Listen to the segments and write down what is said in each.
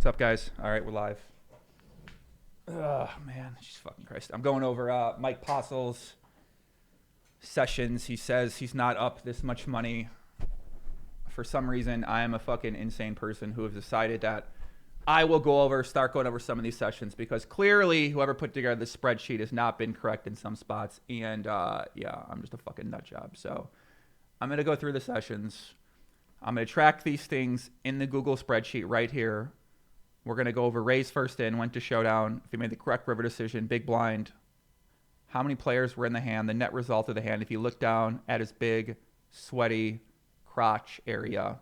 What's up, guys? All right, we're live. Oh, man. Jesus fucking Christ. I'm going over Mike Postle's sessions. He says he's not up this much money. For some reason, I am a fucking insane person who has decided that I will start going over some of these sessions because clearly whoever put together this spreadsheet has not been correct in some spots. And, yeah, I'm just a fucking nut job. So I'm going to go through the sessions. I'm going to track these things in the Google spreadsheet right here. We're going to go over raise first in, went to showdown, if he made the correct river decision, big blind, how many players were in the hand, the net result of the hand. If you look down at his big, sweaty crotch area.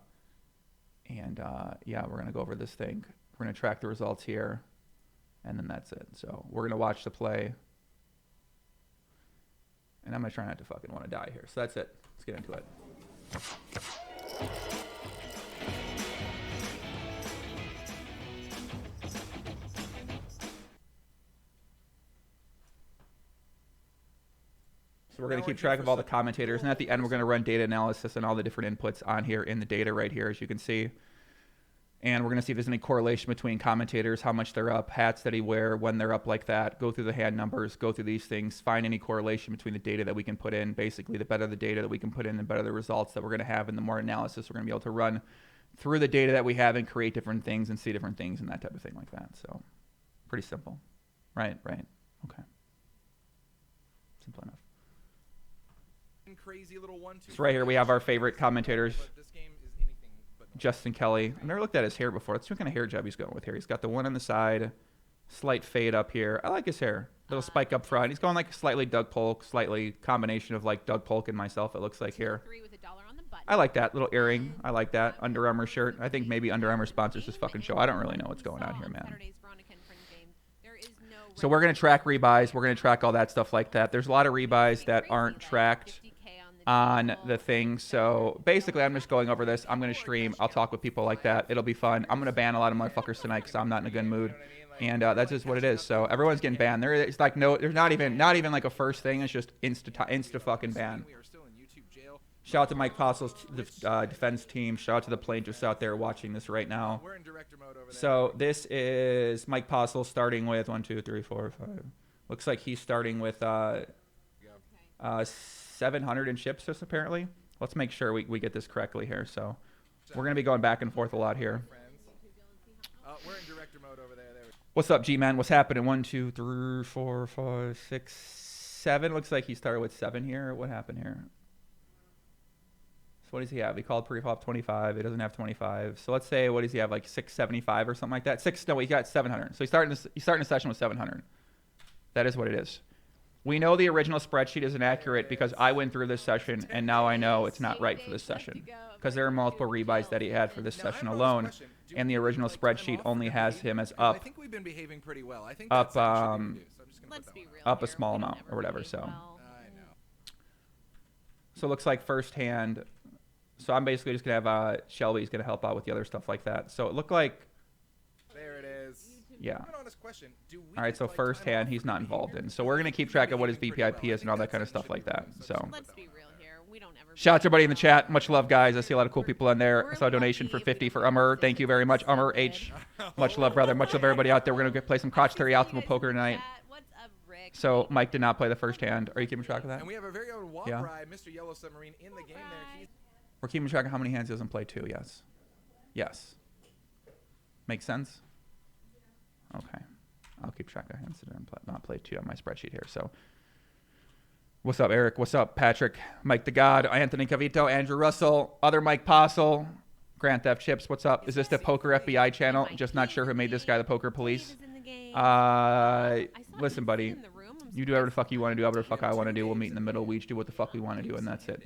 And, yeah, we're going to go over this thing. We're going to track the results here. And then that's it. So we're going to watch the play. And I'm going to try not to fucking want to die here. So that's it. Let's get into it. So we're going to keep track of all the commentators. And at the end, we're going to run data analysis and all the different inputs on here in the data right here, as you can see. And we're going to see if there's any correlation between commentators, how much they're up, hats that he wear, when they're up like that, go through the hand numbers, go through these things, find any correlation between the data that we can put in. Basically, the better the data that we can put in, the better the results that we're going to have, and the more analysis we're going to be able to run through the data that we have and create different things and see different things and that type of thing like that. So pretty simple. Right. Okay. Simple enough. Crazy little 1-2. So right here we have our favorite commentators. Justin Kelly. I've never looked at his hair before. Let's see what kind of hair job he's going with here. He's got the one on the side, slight fade up here. I like his hair. Little spike up front. He's going like slightly Doug Polk, slightly combination of like Doug Polk and myself, it looks like here. I like that little earring. I like that Under Armour shirt. I think maybe Under Armour sponsors this fucking show. I don't really know what's going on here, man. So we're going to track rebuys. We're going to track all that stuff like that. There's a lot of rebuys that aren't tracked on the thing. So basically, I'm just going over this. I'm going to stream. I'll talk with people like that. It'll be fun. I'm going to ban a lot of motherfuckers tonight because I'm not in a good mood. And that's just what it is. So everyone's getting banned. There's like there's not even like a first thing. It's just insta fucking ban. Shout out to Mike Postle's defense team. Shout out to the plaintiffs out there watching this right now. So this is Mike Postle starting with 1, 2, 3, 4, 5. Looks like he's starting with 700 in chips just apparently. Let's make sure we get this correctly here. So we're going to be going back and forth a lot here. We're in director mode over there. What's up, G-Man? What's happening? 1, 2, 3, 4, 5, 6, 7. Looks like he started with 7 here. What happened here? So what does he have? He called pre-flop 25. He doesn't have 25. So let's say, what does he have? Like 675 or something like that? No, he got 700. So he's starting a session with 700. That is what it is. We know the original spreadsheet isn't accurate because I went through this session and now I know it's not right for this session because there are multiple rebuys that he had for this session alone, and the original spreadsheet only has him as up. I think we've been behaving pretty well. I think up up a small amount or whatever. So it looks like first hand. So I'm basically just gonna have Shelby's gonna help out with the other stuff like that. So it looked like there it is. Yeah. All right, so first hand he's not involved in. So we're going to keep track of what his VPIP is and all that kind of stuff like that. So let's be real here. We don't ever shout out to everybody in the chat. Much love, guys. I see a lot of cool people in there. I saw a donation for 50 for Ummer. Thank you very much, Ummer H. Much love, brother. Much love, everybody out there. We're going to play some Crotch Terry Optimal Poker tonight. So Mike did not play the first hand. Are you keeping track of that? And we have a very old walk ride, Mr. Yellow Submarine, in the game there. We're keeping track of how many hands he doesn't play too. Yes. Yes. Makes sense? Okay. I'll keep track of hands that I not play too on my spreadsheet here. So, what's up, Eric? What's up, Patrick? Mike the God, Anthony Cavito, Andrew Russell, other Mike Postle, Grand Theft Chips. What's up? Is this the Poker FBI channel? Just not sure who made this guy the Poker Police. Listen, buddy. You do whatever the fuck you want to do, whatever the fuck I want to do. We'll meet in the middle. We each do what the fuck we want to do, and that's it.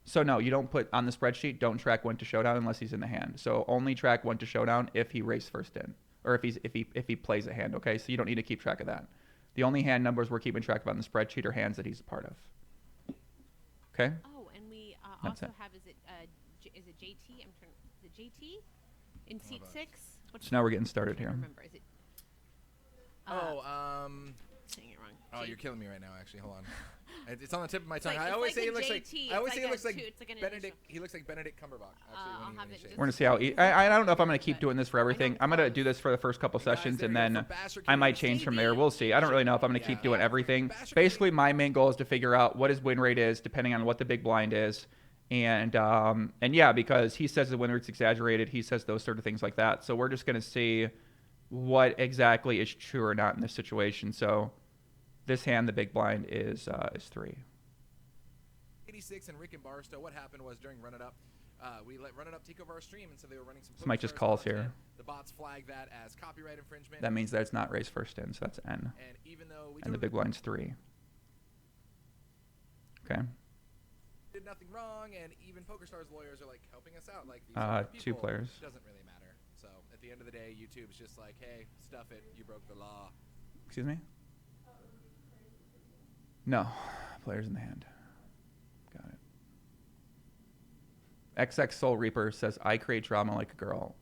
So no, you don't put on the spreadsheet. Don't track when to showdown unless he's in the hand. So only track when to showdown if he raced first in, or if he plays a hand. Okay, so you don't need to keep track of that. The only hand numbers we're keeping track of on the spreadsheet are hands that he's a part of. Okay. Oh, and we also have is it JT? Is it JT in seat 6? So now we're getting started here. Remember, is it? Saying it wrong. Oh, you're killing me right now. Actually, hold on. It's on the tip of my tongue. like- I it's always like say a he looks like. JT. I always It's say like he looks a like two- it's like an Benedict. initial. He looks like Benedict Cumberbatch. I'll Actually, have when it he just- We're gonna see how. I don't know if I'm gonna keep doing this for everything. I'm gonna close. do this for the first couple Hey, guys, sessions, there and you go then for Bastard I might Kings. change from JD. there. We'll see. I don't really know if I'm gonna Yeah. keep doing everything. Bastard Basically, Kings. my main goal is to figure out what his win rate is, depending on what the big blind is, and yeah, because he says the win rate's exaggerated. He says those sort of things like that. So we're just gonna see what exactly is true or not in this situation. So this hand, the big blind is 3. 86 and Rick and Barstow. What happened was during Run It Up, we let Run It Up take over our stream, and so they were running some. This might just PokerStars calls content. here. The bots flagged that as copyright infringement. That means that it's not raised first in, so that's N, and even though we and the big blind's 3. Okay. did nothing wrong, and even PokerStars lawyers are like helping us out, like these other 2 people, players. doesn't really matter. So at the end of the day, YouTube's just like, hey, stuff it, you broke the law. Excuse me? No. Players in the hand. Got it. XX Soul Reaper says, I create drama like a girl.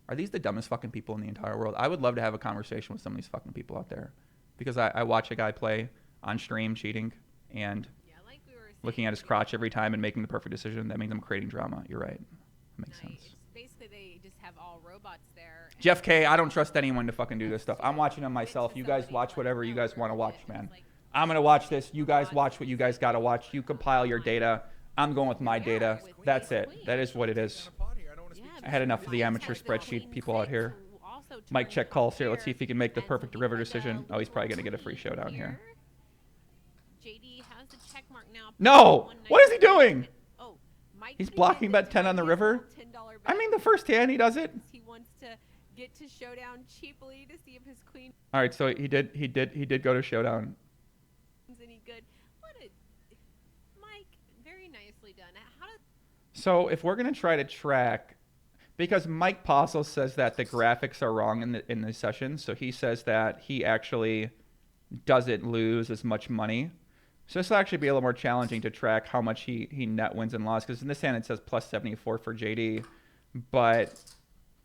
Are these the dumbest fucking people in the entire world? I would love to have a conversation with some of these fucking people out there. Because I watch a guy play on stream cheating and Yeah, like we were saying, looking at his crotch every time and making the perfect decision. That means I'm creating drama. You're right. That makes tonight. sense. It's basically they just have all robots there. and Jeff K, I don't trust anyone to fucking do this stuff. I'm watching them myself. it's You just guys somebody watch like, whatever you no, guys we're want to watch, legit. man. It's like, I'm going to watch this. You guys watch what you guys got to watch. You compile your data. I'm going with my Yeah, data. with That's Queen. it. That is what it is. On a pod here. I don't want to yeah, speak I had too enough soon. of the Rebuys amateur has the spreadsheet queen people out six, here. who also Mike turns check calls here. Let's see here, if he can make the and so perfect he river had decision. a Oh, he's probably going to get a free queen showdown here. JD has the check mark now. No! What is he doing? Oh, Mike He's put in blocking the bet 10 on the tiniest river. little $10 I bet mean, the first hand he does it. because he wants to get to showdown cheaply to see if his queen All right, so he did go to showdown. is any good. What a Mike, very nicely done. How did So if we're going to try to track, because Mike Postle says that the graphics are wrong in the session, so he says that he actually doesn't lose as much money. So this will actually be a little more challenging to track how much he net wins and losses, because in this hand it says plus 74 for JD, but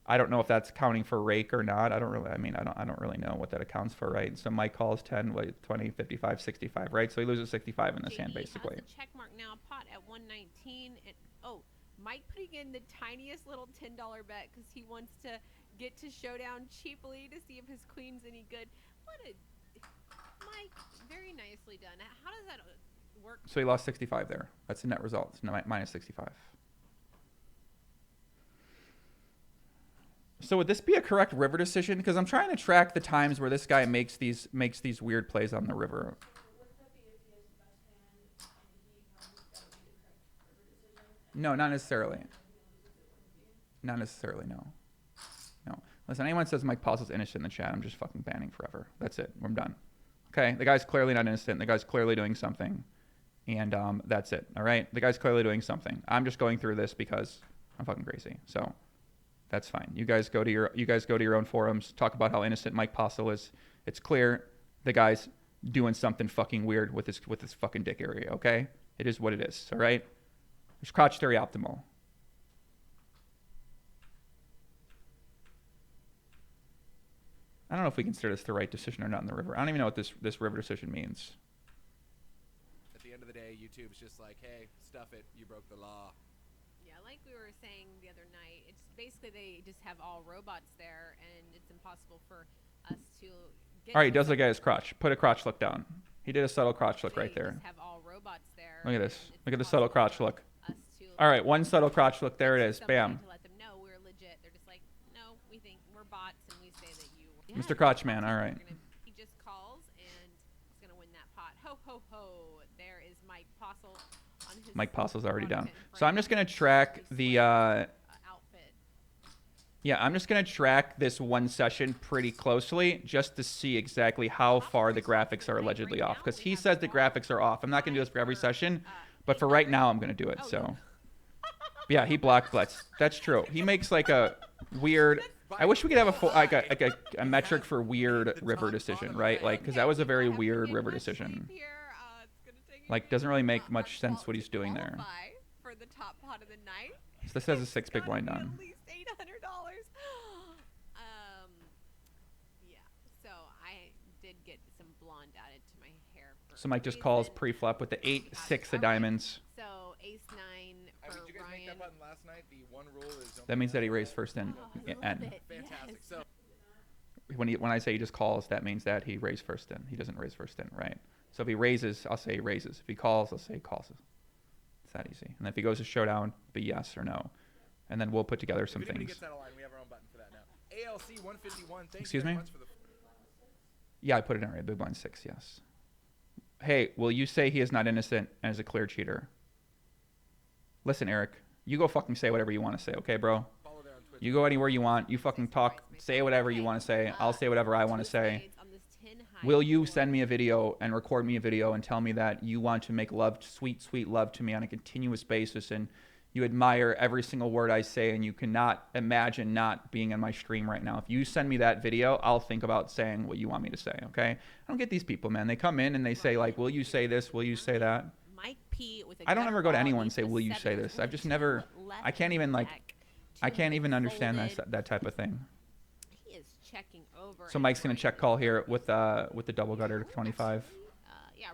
I don't know if that's counting for rake or not. I don't really know what that accounts for, right? So Mike calls 10, 20, 55, 65, right? So he loses 65 in this hand, JD basically. has the check mark now, pot at 119. And oh, Mike putting in the tiniest little $10 bet because he wants to get to showdown cheaply to see if his queen's any good. What a Mike, very nicely done. How does that work? So he lost 65 there. That's the net result. It's minus 65. So would this be a correct river decision? Because I'm trying to track the times where this guy makes these weird plays on the river. No, not necessarily. Not necessarily, no. No. Listen, anyone says Mike Postle's innocent in the chat, I'm just fucking banning forever. That's it. I'm done. Okay? The guy's clearly not innocent. The guy's clearly doing something. And that's it. All right? The guy's clearly doing something. I'm just going through this because I'm fucking crazy. So that's fine. You guys go to your own forums, talk about how innocent Mike Postle is. It's clear the guy's doing something fucking weird with his fucking dick area, okay? It is what it is, all right? There's crotch theory optimal. I don't know if we consider this the right decision or not in the river. I don't even know what this river decision means. At the end of the day, YouTube's just like, hey, stuff it, you broke the law. Yeah, like we were saying the other night, it's basically they just have all robots there, and it's impossible for us to get. All right, he to does look some- at his crotch. Put a crotch look down. He did a subtle crotch look they right there. just have all robots there. Look at this. and it's Look at the subtle impossible crotch for look. us to All right, one subtle crotch look. There it get is. somebody Bam. To let them know we're legit. They're just like, no, we think we're bots, and we say that you. Mr. Crotch Man, all we're right. He just calls, and he's gonna win that pot. Ho ho ho! There is Mike Postle on his. Mike Postle's already down. content So I'm just going to track the outfit. yeah, I'm just going to track this one session pretty closely just to see exactly how far the graphics are allegedly off. Because he says the graphics are off. I'm not going to do this for every session, but for right now, I'm going to do it. So, yeah, he blocked blitz. That's true. He makes like a weird. I wish we could have a metric for weird river decision, right? Like, because that was a very weird river decision. Like, doesn't really make much sense what he's doing there. For the top pot of the night. So this has a 6 big blind Gotta be on. At least $800. Yeah. So I did get some blonde added to my hair for So Mike just calls pre-flop with the 8-6 of diamonds. So ace 9 for Did you guys make that Ryan. button last night? The one rule is don't That means that he raised first in. Oh, I love And it. fantastic. Yes. So when I say he just calls, that means that he raised first in. He doesn't raise first in, right? So if he raises, I'll say he raises. If he calls, I'll say he calls. It's that easy. And if he goes to showdown, be yes or no. And then we'll put together some if anybody things. gets out of line, we have our own button for that now. ALC 151. Thank Excuse you very me? much for the Yeah, I put it in right. Big blind 6, yes. Hey, will you say he is not innocent and is a clear cheater? Listen, Eric, you go fucking say whatever you want to say, okay, bro? follow there on Twitch. You go anywhere you want. You fucking talk. Say whatever you want to say. I'll say whatever I want to say. Will you send me a video and record me a video and tell me that you want to make love, sweet, sweet love to me on a continuous basis and you admire every single word I say and you cannot imagine not being on my stream right now? If you send me that video, I'll think about saying what you want me to say, okay? I don't get these people, man. They come in and they say, like, will you say this? Will you say that? Mike P with a I don't gutter ever go to ball anyone and eats say, the will you say 7 this? I've with just 2 never, left I can't even, like, deck, I 2 can't even understand folded. that type of thing. He is checking over. So and Mike's going to check Ryan call is here very with the double gutter to 25. Yeah,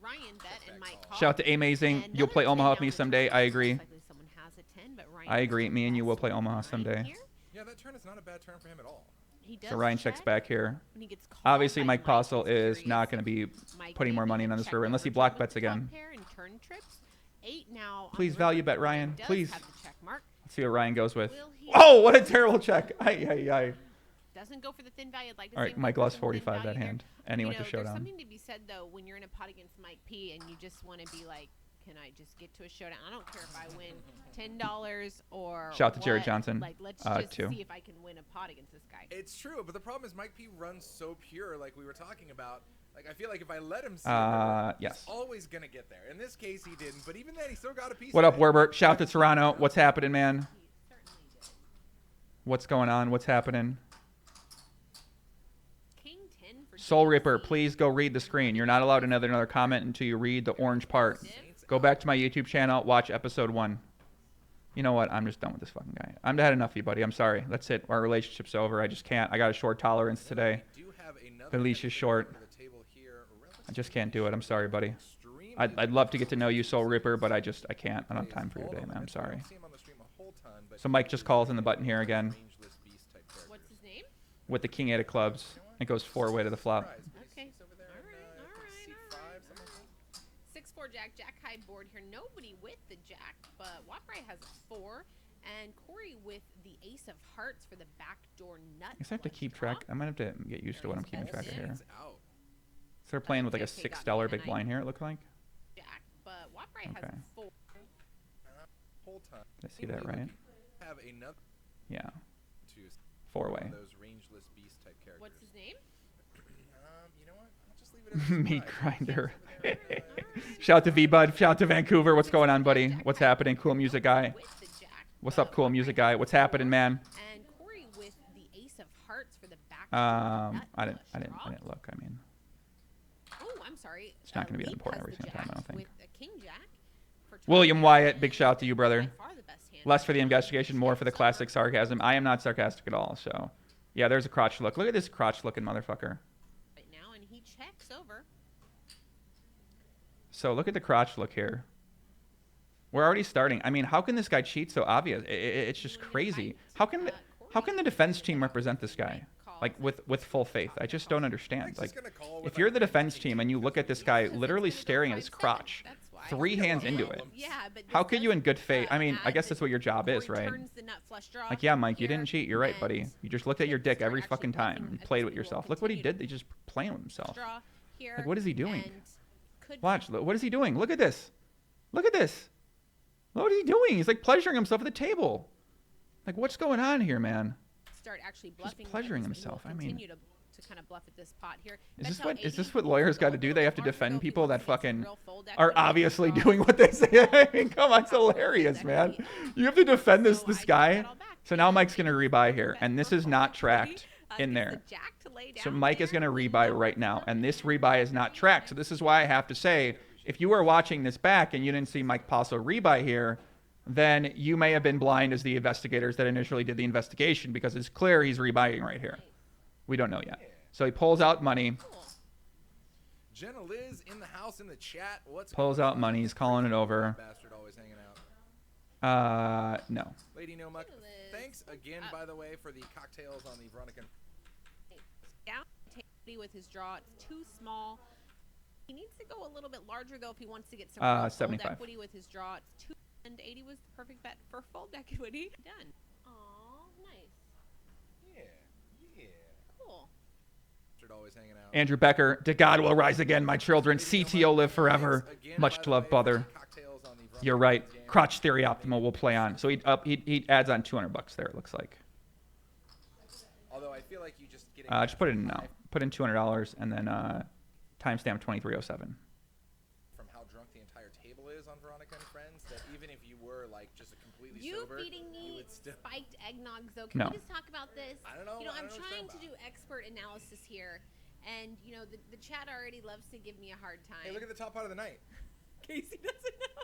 Ryan bet and Mike called. Shout out to Amazing. And You'll play another Omaha 10 with me down someday. the I turn. agree. Most likely someone has a 10, but Ryan I is agree. the Me and you will best play Omaha nine someday. here. Yeah, that turn is not a bad turn for him at all. He does So Ryan checks check back here. when he gets called Obviously, by Mike Postle is He's not going to be Mike putting more maybe money in can on this check river unless he over block to bets the top again. pair and turn trips. 8 now on Please the value river. bet Ryan. Does Please. have the check mark. Let's see what Ryan goes with. Will he- Oh, what a terrible check. Aye. Doesn't go for the thin value. I'd like to All see right, him Mike go for lost some 45 thin that value hand. there. And he You went to know, showdown. There's something to be said though when you're in a pot against Mike P and you just want to be like, can I just get to a showdown? I don't care if I win $10 or Shout out to Jared what. Johnson, Like, let's just 2. see if I can win a pot against this guy. It's true, but the problem is Mike P runs so pure, like we were talking about. Like I feel like if I let him see Yes. he's always gonna get there. In this case, he didn't, but even then, he still got a piece. What of up, it. Werbert? Shout out to Toronto. What's happening, man? He certainly did. What's going on? What's happening? King 10 for Soul GC. Ripper, please go read the screen. You're not allowed another comment until you read the orange part. Go back to my YouTube channel. Watch episode 1. You know what? I'm just done with this fucking guy. I've had enough of you, buddy. I'm sorry. That's it. Our relationship's over. I just can't. I got a short tolerance today. We do have another The leash is short. under the table here, I just can't do it. I'm sorry, buddy. extremely I'd love to get to know you, Soul Ripper, but I can't. I don't have time for you today, man. I'm sorry. See him on the stream a whole ton, but So Mike just calls in the button here again rangeless beast type character. What's his name? with the king 8 of clubs. It goes 4-way to the flop. Surprise, but Okay. he's over there in, Alright, seat alright, 5, something like that. 6-4 jack high board here. Nobody with the jack, but Waprai has a 4, and Corey with the ace of hearts for the backdoor nut. I guess I have to flush keep draw. track. I might have to get used to what I'm keeping track of here. Hands out. So they're playing with like a JK got $6 me, big and I- blind here, it looked like. Jack, but Waprai has Okay. a 4. Whole time. Did I see that right? Have another Yeah. two 4-way. those rangeless beast type characters. What's his name? You know what? I'll just leave it as a Meat surprise. grinder. Over there in, Shout out to V-Bud. Shout out to Vancouver. What's going on, buddy? What's happening? Cool music guy. With the jack, What's but up, cool Waprai music has guy? a What's happening, 4, man? And Corey with the ace of hearts for the backdoor nut I didn't flush draw. look. I mean, Oh, I'm sorry. It's not gonna be that Leap important has every the single time, I jack don't think. With a king jack for William 12, Wyatt, big shout out to you, brother. by far the best hand. Less for the investigation, more for the classic sarcasm. I am not sarcastic at all. So, yeah, there's a crotch look. Look at this crotch looking motherfucker. Right now, and he checks over. So look at the crotch look here. We're already starting. I mean, how can this guy cheat so obvious? It's just crazy. How can the defense team represent this guy like with full faith? I just don't understand. Mike's Like, just gonna call if with, you're like, the defense 19 team and you look at this guy literally staring at his crotch, That's why. 3 hands into it, Yeah, but how this could you in does, good faith? I mean, I add guess that that's what your job is, Corey right? turns the nut flush draw Like, yeah, Mike, you here, didn't cheat. You're right, buddy. and You just looked at your dick start every actually fucking bluffing time and at played this with we will yourself. Look what he continue did. They just playing with himself. draw here, Like, what is he doing? and could Watch. What is he doing? Look at this. Look at this. What is he doing? He's like pleasuring himself at the table. Like, what's going on here, man? start actually bluffing. pleasuring and he will himself. I mean- continue to kind of bluff at this pot here. Is That's this how what 80 lawyers got to goes do? a They have to little defend hard go if he people that wants to get some fucking real fold are equity, obviously draw. doing what they say. I mean, come on, it's hilarious, man. You have to defend this So I take guy. that all back. So now Mike's gonna rebuy here, Bet and this for is not equity, tracked in gets there. the jack to lay So down Mike is there, gonna and rebuy no right now, further and this than rebuy is not tracked. So this is why I have to say, if you are watching this back and you didn't see Mike Postle rebuy here, then you may have been blind as the investigators that initially did the investigation, because it's clear he's rebuying right here. We don't know yet. So he pulls out money. Cool. Jenna Liz in the house in the chat. What's Pulls going out on? money. He's calling it over. Bastard always hanging out. No. Lady No Muck, Hey, Liz. thanks again, by the way, for the cocktails on the Veronica. Down with his draw. It's too small. He needs to go a little bit larger though if he wants to get some real fold 75. equity with his draw. It's 2 and 80 was the perfect bet for fold equity. Done. Aw, nice. Yeah. Cool. Bastard always hanging out. Andrew Becker. To God will rise again, my children. CTO live forever. Much to love, brother. You're right. Crotch Theory Optimal will play on. So he adds on $200 there, it looks like. Although I feel like you just getting Just put it in now. Put in $200 and then timestamp 2307. from how drunk the entire table is on Veronica and Friends, that even if you were like just a completely You sober, feeding you me would still. spiked eggnogs though. Can No. we just talk about this? I don't know. You know, I I'm don't know what you're trying to talking do expert analysis here, and you know the chat already loves to give me a hard time. Hey, look at the top part of the night. Casey doesn't know.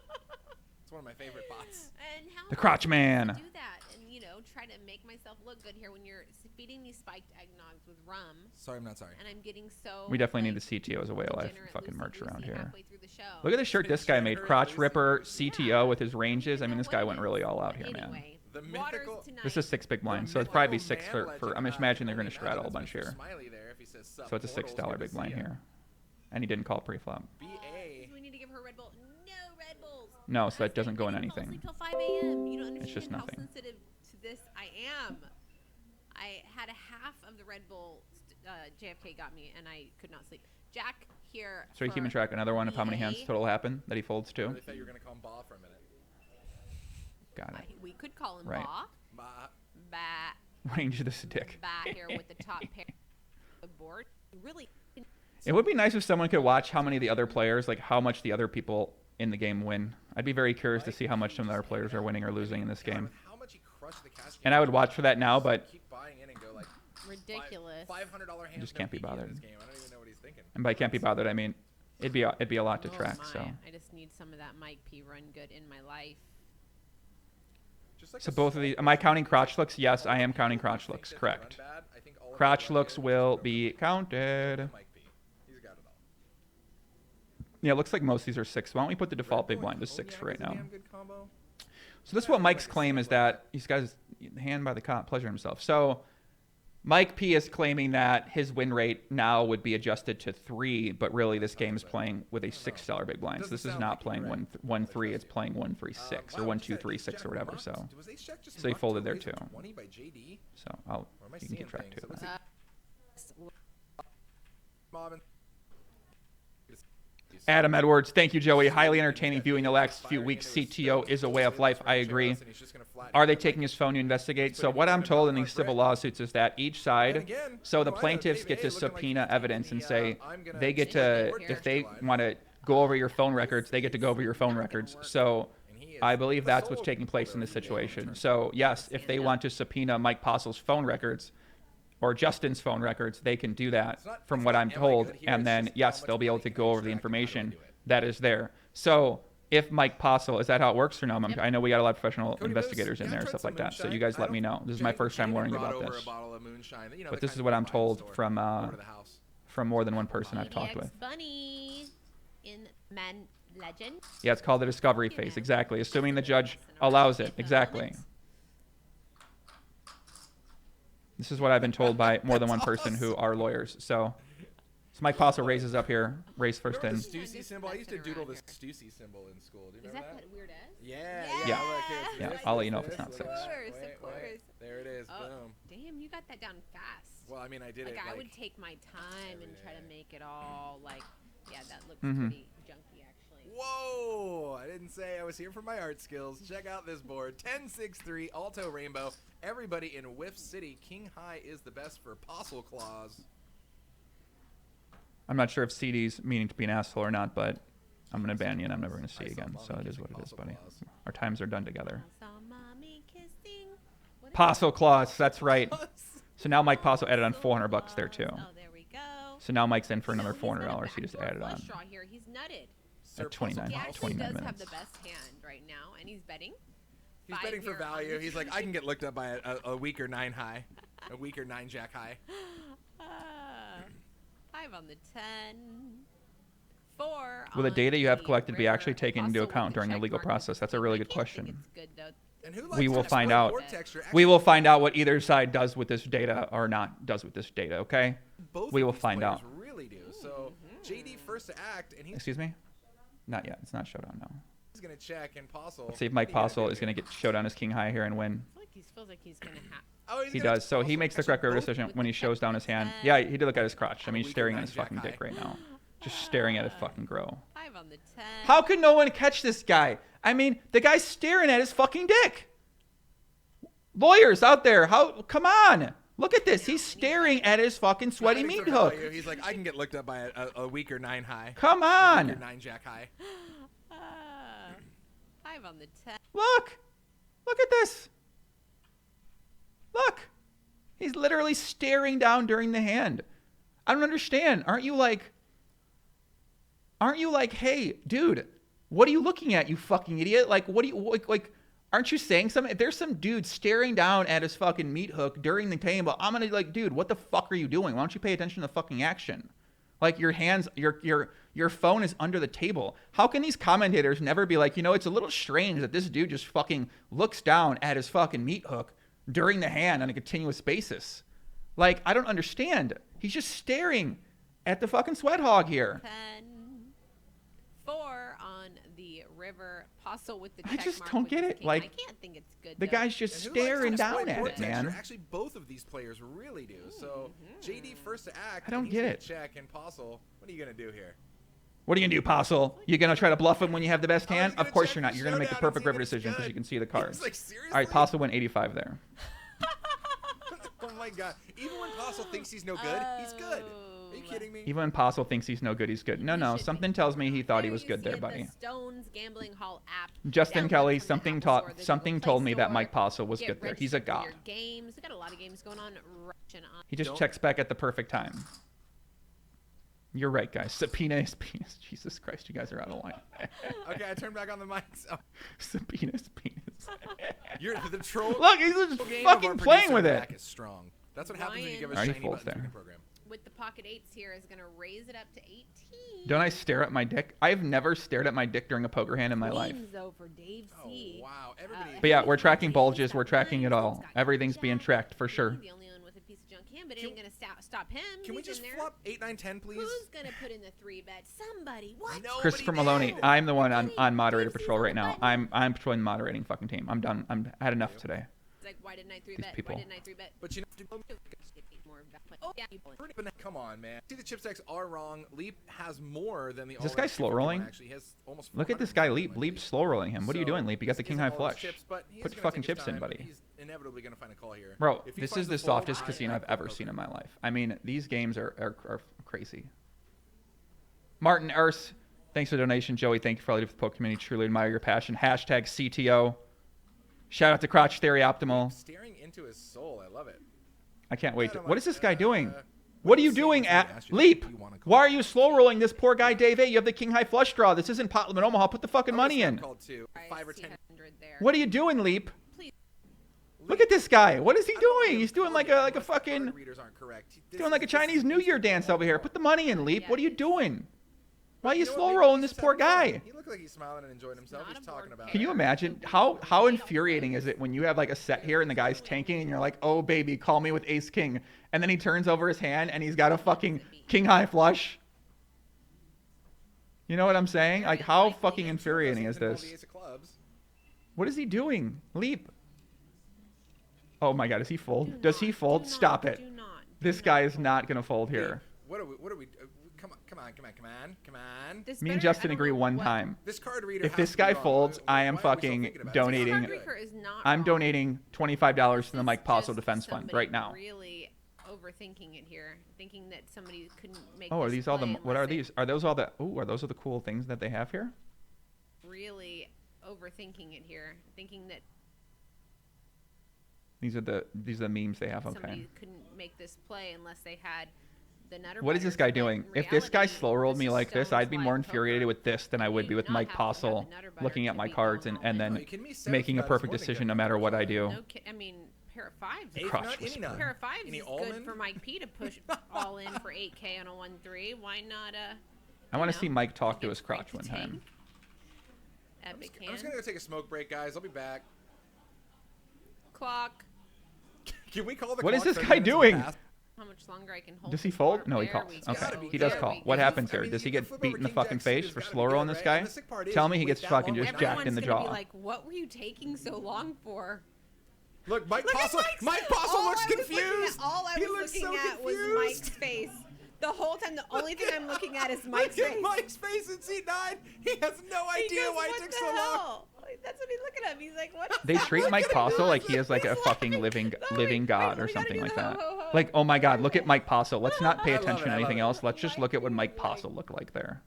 It's one of my favorite bots. And how The am I Crotch supposed Man. to do that and you know try to make myself look good here when you're feeding me spiked eggnogs with rum, Sorry, I'm not sorry. and I'm getting so. We definitely need like, the CTO as a way of life degenerate fucking merch around loosey-goosey here. halfway through the show. Look at the shirt this guy made. Degenerate Crotch loosey-goosey. Ripper CTO with his ranges. I You mean, know this guy what went it really is. all out But here, man. anyway, The waters mythical- tonight. This is 6 big blind, The so it's probably mythical 6 man for I'm legend. just imagining they're Only going to straddle a now bunch that's here. Mr. Smiley there if he says sup, So it's a mortals, $6 good big to blind see ya. here. And he didn't call pre-flop. BA. We need to give her a Red Bull. No Red Bulls. No, so that I doesn't go in didn't fall anything. asleep till 5 a.m. You don't understand It's just how nothing. sensitive to this I am. I had a half of the Red Bull JFK got me, and I could not sleep. Jack here. So you for keeping track another one of how many hands BA. total happen that he folds I to? really thought you were gonna call him Ba for a minute. Got it. We could call him Right. Ba. Ba. Ba. Range of this dick. Ba here with the top pair of the board. Really. It would be nice if someone could watch how many of the other players, like how much the other people in the game win. I'd be very curious to see how much some of the other players are winning or losing in this God, game. with how much he crushed the cash And I would watch for that now, but keep buying in and go like Ridiculous. $500 hands. Just no can't be PK in bothered. this game. I don't even know what he's thinking. and by can't be bothered, I mean it'd be a lot to Oh track. my. So I just need some of that Mike P run good in my life. Just like so a both of small these. Am I counting crotch looks? Yes, I am all counting the crotch things looks. that Correct. run bad, I think all of Crotch them looks run will good. be counted. Mike P. He's got it all. Yeah, it looks like most of these are 6. Why don't we put the default big Red Bull blind to and 6 cognac for right is a now? damn good combo. So this is what Mike's claim is that he's got his hand by the cop, pleasure himself. So Mike P is claiming that his win rate now would be adjusted to 3, but really this game is playing with a $6 big blind. So this is not playing 1-3, it's playing 1-3-6 or 1-2-3-6 or whatever. So he folded there too. So you can keep track too. of that. Adam Edwards, thank you, Joey. Highly entertaining viewing the last few weeks. CTO is a way of life. I agree. Are they taking his phone to investigate? So what I'm told in these civil lawsuits is that each side, so the plaintiffs get to subpoena evidence and say they get to, if they want to go over your phone records, they get to go over your phone records. So I believe that's what's taking place in this situation. So yes, if they want to subpoena Mike Postle's phone records, or Justin's phone records, they can do that from what I'm told. And then, yes, they'll be able to go over the information that is there. So if Mike Postle, is that how it works or no? I know we got a lot of professional investigators in there and stuff like that. So you guys let me know. This is my first time learning about this. But this is what I'm told from more than one person I've talked with. Bunny in Man Legend. Yeah, it's called the discovery phase. Exactly. Assuming the judge allows it. Exactly. This is what I've been told by more than one person who are lawyers. So Mike Postle raises up here, raise first in. The Stussy symbol. I used to doodle the Stussy symbol in school. Do you Is remember that that weird S? Yeah. Yeah. Look, it's Yeah, this, I'll let you know this, if it's not this, 6. Of course, wait, of course. wait. There it is. Oh, Boom. damn, you got that down fast. Well, I mean, I did Like it. I would take my time and try to make it all like, yeah, that looks Mhm. pretty junky actually. Whoa! I didn't say I was here for my art skills. Check out this board. 10-6-3, Alto Rainbow. Everybody in Whiff City. King High is the best for Postle Claws. I'm not sure if CD's meaning to be an asshole or not, but I'm going to ban you and I'm never going to see you again. So it is what it is, buddy. Our times are done together. I saw mommy kissing. What is Postle Claus, that's right. So now Mike Postle added on $400 there too. Oh, there we go. So now Mike's in for another He's got a $400. He just backdoor added flush on. draw here. He's nutted. Sir At 29. He Postle actually 29 does have minutes. the best hand right now, and he's betting. He's 5 betting for here value. on- He's like, I can get looked up by a weaker 9 high. A weaker 9 jack high. 5 on the 10. Will the on data you have the collected be river. actually taken into Postle with account the during the check legal mark process? with That's the a really team. good I can't think question. it's good, though. And who We likes will to find exploit out. board texture? We Actually, will find out what either side does with this data or not does with this data, okay? both we of will these find players out. Really do. So JD first to act, and he's Excuse me? Not yet. It's not showdown, no. gonna check. And Postle. Let's see if Mike what are you Postle gonna is do going to here? get showdown as king high here and win. I feel like he feels like he's gonna have. Oh, he's He gonna does. So he Postle. makes the Actually, correct river both decision with when the he shows check down his hand. 10. Yeah, he did look at his crotch. I On a mean, he's weaker staring at nine his jack fucking high. dick right now. Just staring at it fucking grow. 5 on the 10. How could no one catch this guy? I mean, the guy's staring at his fucking dick. Lawyers out there, come on. Look at this. He's staring at his fucking sweaty Not meat even hook. value. He's like, I can get looked up by a weaker 9 high. Come A on. weaker 9 jack high. 5 on the 10. Look. Look at this. Look. He's literally staring down during the hand. I don't understand. Aren't you like, hey, dude, what are you looking at, you fucking idiot? Like, what do you, like, aren't you saying something? If there's some dude staring down at his fucking meat hook during the table, I'm gonna like, dude, what the fuck are you doing? Why don't you pay attention to the fucking action? Like, your hands, your phone is under the table. How can these commentators never be like, it's a little strange that this dude just fucking looks down at his fucking meat hook during the hand on a continuous basis? Like, I don't understand. He's just staring at the fucking sweat hog here. 10. 4 on the river. Postle with the I check just mark don't with get his it. king. Like, I can't think it's good. The though. guy's just And who likes to staring exploit down at board it, texture? man. Actually, both of these players really do. So JD first to act. I don't and he's get gonna it. Check and Postle. What are you gonna do here? What are you gonna do, Postle? You gonna try to bluff him when you have the best Oh, hand? he's gonna Of course check you're not. the You're gonna make the showdown and perfect see river that it's decision because good. you can see the He's cards. like, seriously? All right, Postle went 85 there. Oh my god! Even when Postle thinks he's no good, he's good. Are you kidding me? Even when Postle thinks he's no good, he's good. No, no, something tells me he thought he was good there, buddy. The Stones Gambling Hall app. Justin Download Kelly, from the something App taught, Store, the something Google Play told me that Store. Mike Postle was Get good there. He's a registered for god. your games. We got a lot of games going on. Russian on. He just Don't- checks back at the perfect time. You're right, guys. Subpoena is penis. Jesus Christ, you guys are out of line. Okay, I turned back on the mics. Oh, Subpoena is penis. you're the troll. Look, he's just game of our fucking playing producer with in the it. back is strong. That's what happens when you give us Already shiny folds buttons there. in the program. With the pocket 8s here is going to raise it up to 18. Don't I stare at my dick? I've never stared at my dick during a poker hand in my life. Queens, though, for Dave Oh C. wow! Everybody. But yeah, we're tracking He's bulges. got We're tracking it nines, all. he's got Everything's being jack. tracked for sure. The only one with a piece of junk hand, but it Can- ain't going to stop him. Can we He's just in there. flop 8, 9, 10, please? Who's going to put in the 3-bet? Somebody. What? Nobody Christopher Maloney, did. I'm the one on moderator Dave C's patrol on right the now. button. I'm patrolling the moderating fucking team. I'm done. I had enough today. It's like, why didn't I 3-bet? Why people. didn't I 3-bet? But you know. Oh, yeah. Come on, man. See, the chip stacks are wrong. Leap has more than the. Is this guy slow rolling? Actually, he has almost. Look at this guy, Leap. Leap's slow rolling him. What are you doing, Leap? You got the king high flush. Put your fucking chips in, buddy. He's inevitably gonna find a call here. Bro, If he this finds is the fold, softest casino I've ever seen in my life. I mean, these games are crazy. Martin Urs, thanks for the donation. Joey, thank you for all you do for the poker community. Truly admire your passion. Hashtag CTO. Shout out to Crotch Theory Optimal. Staring into his soul. I love it. I can't wait. Yeah, I'm What is like, this guy doing? what What are do you you say doing when somebody at asks you Leap? if you wanna call? Why are you slow rolling this poor guy, Dave A? You have the king high flush draw. This isn't Potlam Omaha. Put the fucking money in. Called too. 5 or 10. There. What are you doing, Leap? Please. Look at this guy. What is he I don't know doing? if He's doing like card a fucking readers aren't correct. This doing like a is- this Chinese is New Year dance over here. Put the money in, Leap. Yeah, What are you he's- doing? Why are you know what? slow Maybe rolling he's this just poor having fun. guy? He looked like he's smiling and enjoying himself. Not He's a board talking about Can it. you imagine how infuriating is it when you have like a set here and the guy's tanking and you're like, oh baby, call me with ace king, and then he turns over his hand and he's got a fucking king high flush. You know what I'm saying? Like, how fucking infuriating is Doesn't involve this? the ace of clubs. What is he doing? Leap. Oh my god, does he Do fold? Does he not, fold? do Stop not, it. do not, do This not. guy is not gonna fold here. What are we? Come on. This Me and better- I Justin don't agree know one what- time. This card reader. If has this to be guy wrong. folds, Why- I am why are we so fucking thinking about it? donating. This card reader is not I'm wrong. donating $25 to the This Mike is Postle just Defense Fund somebody right now. Really overthinking it here, thinking that somebody couldn't make. Oh, are this these all the? play What are unless they these? Are those all the? Ooh, are those all the cool things that they have here? Really overthinking it here, thinking that These are the memes they have. Okay. somebody couldn't make this play unless they had the nutter. What is this butters, guy but doing? in If this guy reality, slow rolled this me is like this, Stone's I'd be more live infuriated poker. with this than I would You be do with not Mike have to have the Postle nutter butter looking at to my beat cards Omaha. and Are then you kidding me? Seven making a nuts perfect more than decision good. no matter what I do. No, I mean, pair of fives. Eighth Crotch nut, any whisper. nut. Pair of fives Any is almond? good for Mike P to push all in for 8K on a 1-3. Why not I want to know, see Mike talk to he his gets right crotch to one tank. time. Epic I'm just hand. gonna go take a smoke break, guys. I'll be back. Clock. Can we call the What is clock this 30 guy minutes has doing? passed? How much longer I can hold Does he this fold? for. No, he There calls. we Okay, gotta go. be he does good. call. There What we happens go. here? Does he you can get flip beat over in the king fucking jack suited, face it's for gotta be slow good, rolling this right? guy? And the sick part is Tell me you he wait gets that fucking long just and jacked in the Everyone's jaw. gonna be like, what were you taking so long for? Look, Mike Look at Postle. Mike's- Mike Postle all looks I was looking at- confused. All I He was looks looking so at was confused. Mike's face. The whole time, the only thing I'm looking at is Mike's Look at face. Mike's face in C9. He has no He idea goes, why what it took the so long. hell? That's what he's looking at. He's like, what is They that? treat Look Mike at him. Postle like he is like a He's fucking laughing. living god or we gotta something do like the ho, that. ho, ho. Like, oh my God, look at Mike Postle. Let's not pay I love attention it, to I love anything it. else. Let's just look at what Mike Like- Postle looked like there.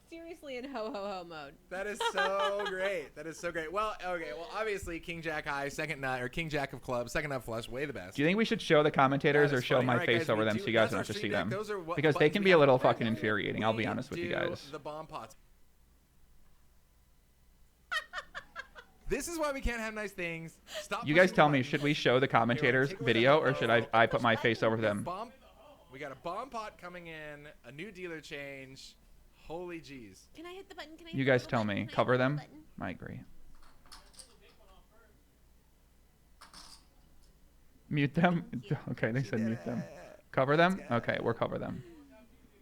Seriously in ho ho ho mode. That is so great. That is so great. Well, okay. Well, obviously, King Jack High, second nut, or King Jack of Clubs, second nut flush, way the best. Do you think we should show the commentators That or is show funny. my Alright, face guys, over we them do- so you guys that's don't our have to see stream deck. them? Those are what Because they buttons can we be a have. little fucking infuriating, I'll be We honest with you do guys. The bomb pots. This is why we can't have nice things. Stop. You guys pushing tell the me, buttons. should we show the commentators take away the video or hello. should I put my face over them? Bomb. We got a bomb pot coming in. A new dealer change. Holy jeez. Can I hit the button? Can I hit You the guys little tell button? me. Can I hit Cover the little them? button? I agree. Mute them? Okay, they said mute them. Cover them? Okay, we'll cover them.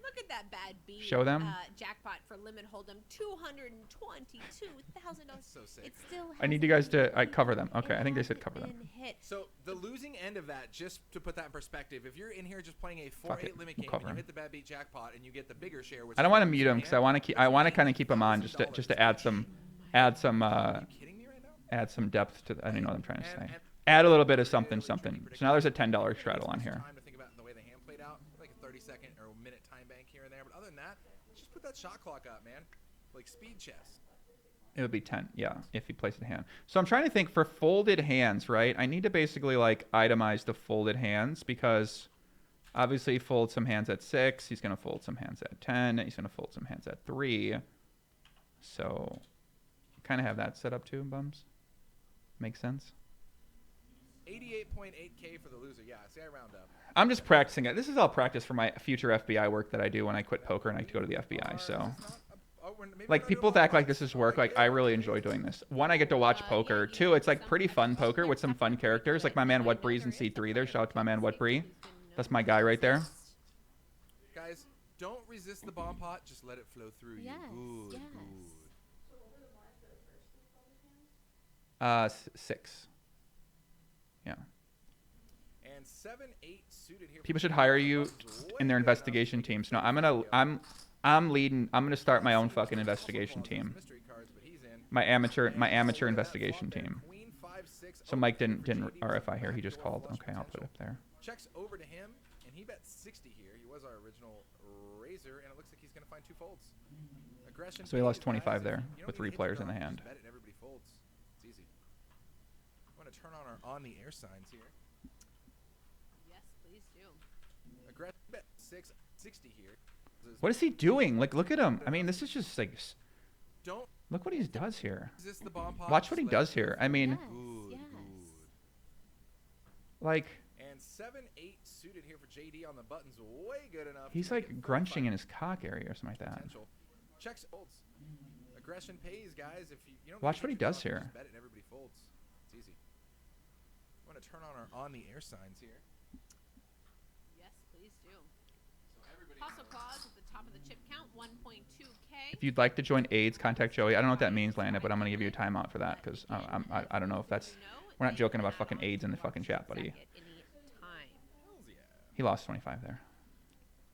Look at that bad beat. Show them? Jackpot for limit hold'em, $222,000. So sick. It still I need you hasn't guys to been cover them. hit. Okay, It I think they said hasn't cover them. been hit. So the losing end of that, just to put that in perspective, if you're in here just playing a Fuck 4-8 it, limit we'll game cover and you him. hit the bad beat jackpot and you get the bigger share, which I don't is want to the mute losing them because I want to keep. hand, I want to that's kind of keep them on just to $8,000. add some Are you kidding me right now? add some depth to. I don't know what I'm trying to say. And Add a little bit of something, really something. tricky So now there's a prediction. $10 Takes straddle on some here. Time to think about the way the hand played out, like a 30-second or a minute time bank here and there. But other than that, just put that shot clock up, man. Like speed chess. It would be 10, yeah, if he placed a hand. So I'm trying to think for folded hands, right? I need to basically like itemize the folded hands because obviously he folds some hands at 6. He's going to fold some hands at 10. He's going to fold some hands at 3. So kind of have that set up too, bums. Makes sense? 88.8K for the loser. Yeah, see, I round up. I'm just practicing it. This is all practice for my future FBI work that I do when I quit poker and I go to the FBI. So, like, people act like this is work. Like, I really enjoy doing this. One, I get to watch poker. Two, it's like pretty fun poker with some fun characters. Like my man Whatbreeze in C3 there. Shout out to my man Whatbree. That's my guy right there. Guys, don't resist the bomb pot. Just let it flow through you. Yes, Good, yes. good. 6. Yeah. And 7-8 suited here. People should hire you in their investigation teams. No, I'm leading. I'm gonna start my own fucking investigation team. My amateur investigation team. So Mike didn't RFI here. He just called. Okay, I'll put it up there. Checks over to him, and he bet 60 here. He was our original raiser, and it looks like he's gonna find 2 folds. Aggression. So he lost pays, 25 guys. there You don't with need 3 to hit players the in the draw, hand. just bet it and everybody folds. It's easy. I'm gonna turn on our on the air signs here. Yes, please do. Aggression bet 60 here. What is he doing? Like, look at him. I mean, this is just like, Don't look what he does here. resist the bomb pot. Watch what just he let does it flow here. through. I mean, Yes, Good, yes. like, And 7-8 suited here for JD on the buttons. Way good enough. he's to make like it grunching 35 in his cock area or something like that. potential. Checks folds. Aggression pays, guys. If you don't Watch get what he your draw, does here. Just bet it and everybody folds. It's easy. I'm gonna turn on our on the air signs here. Yes, please do. Postle Claus at the top of the chip count, 1.2K. If you'd like to join AIDS, contact Joey. I don't know what that means, Lana, but I'm gonna give you a timeout for that because I don't know if that's. We're not joking about fucking AIDS in the fucking chat, buddy. Hells yeah. He lost 25 there.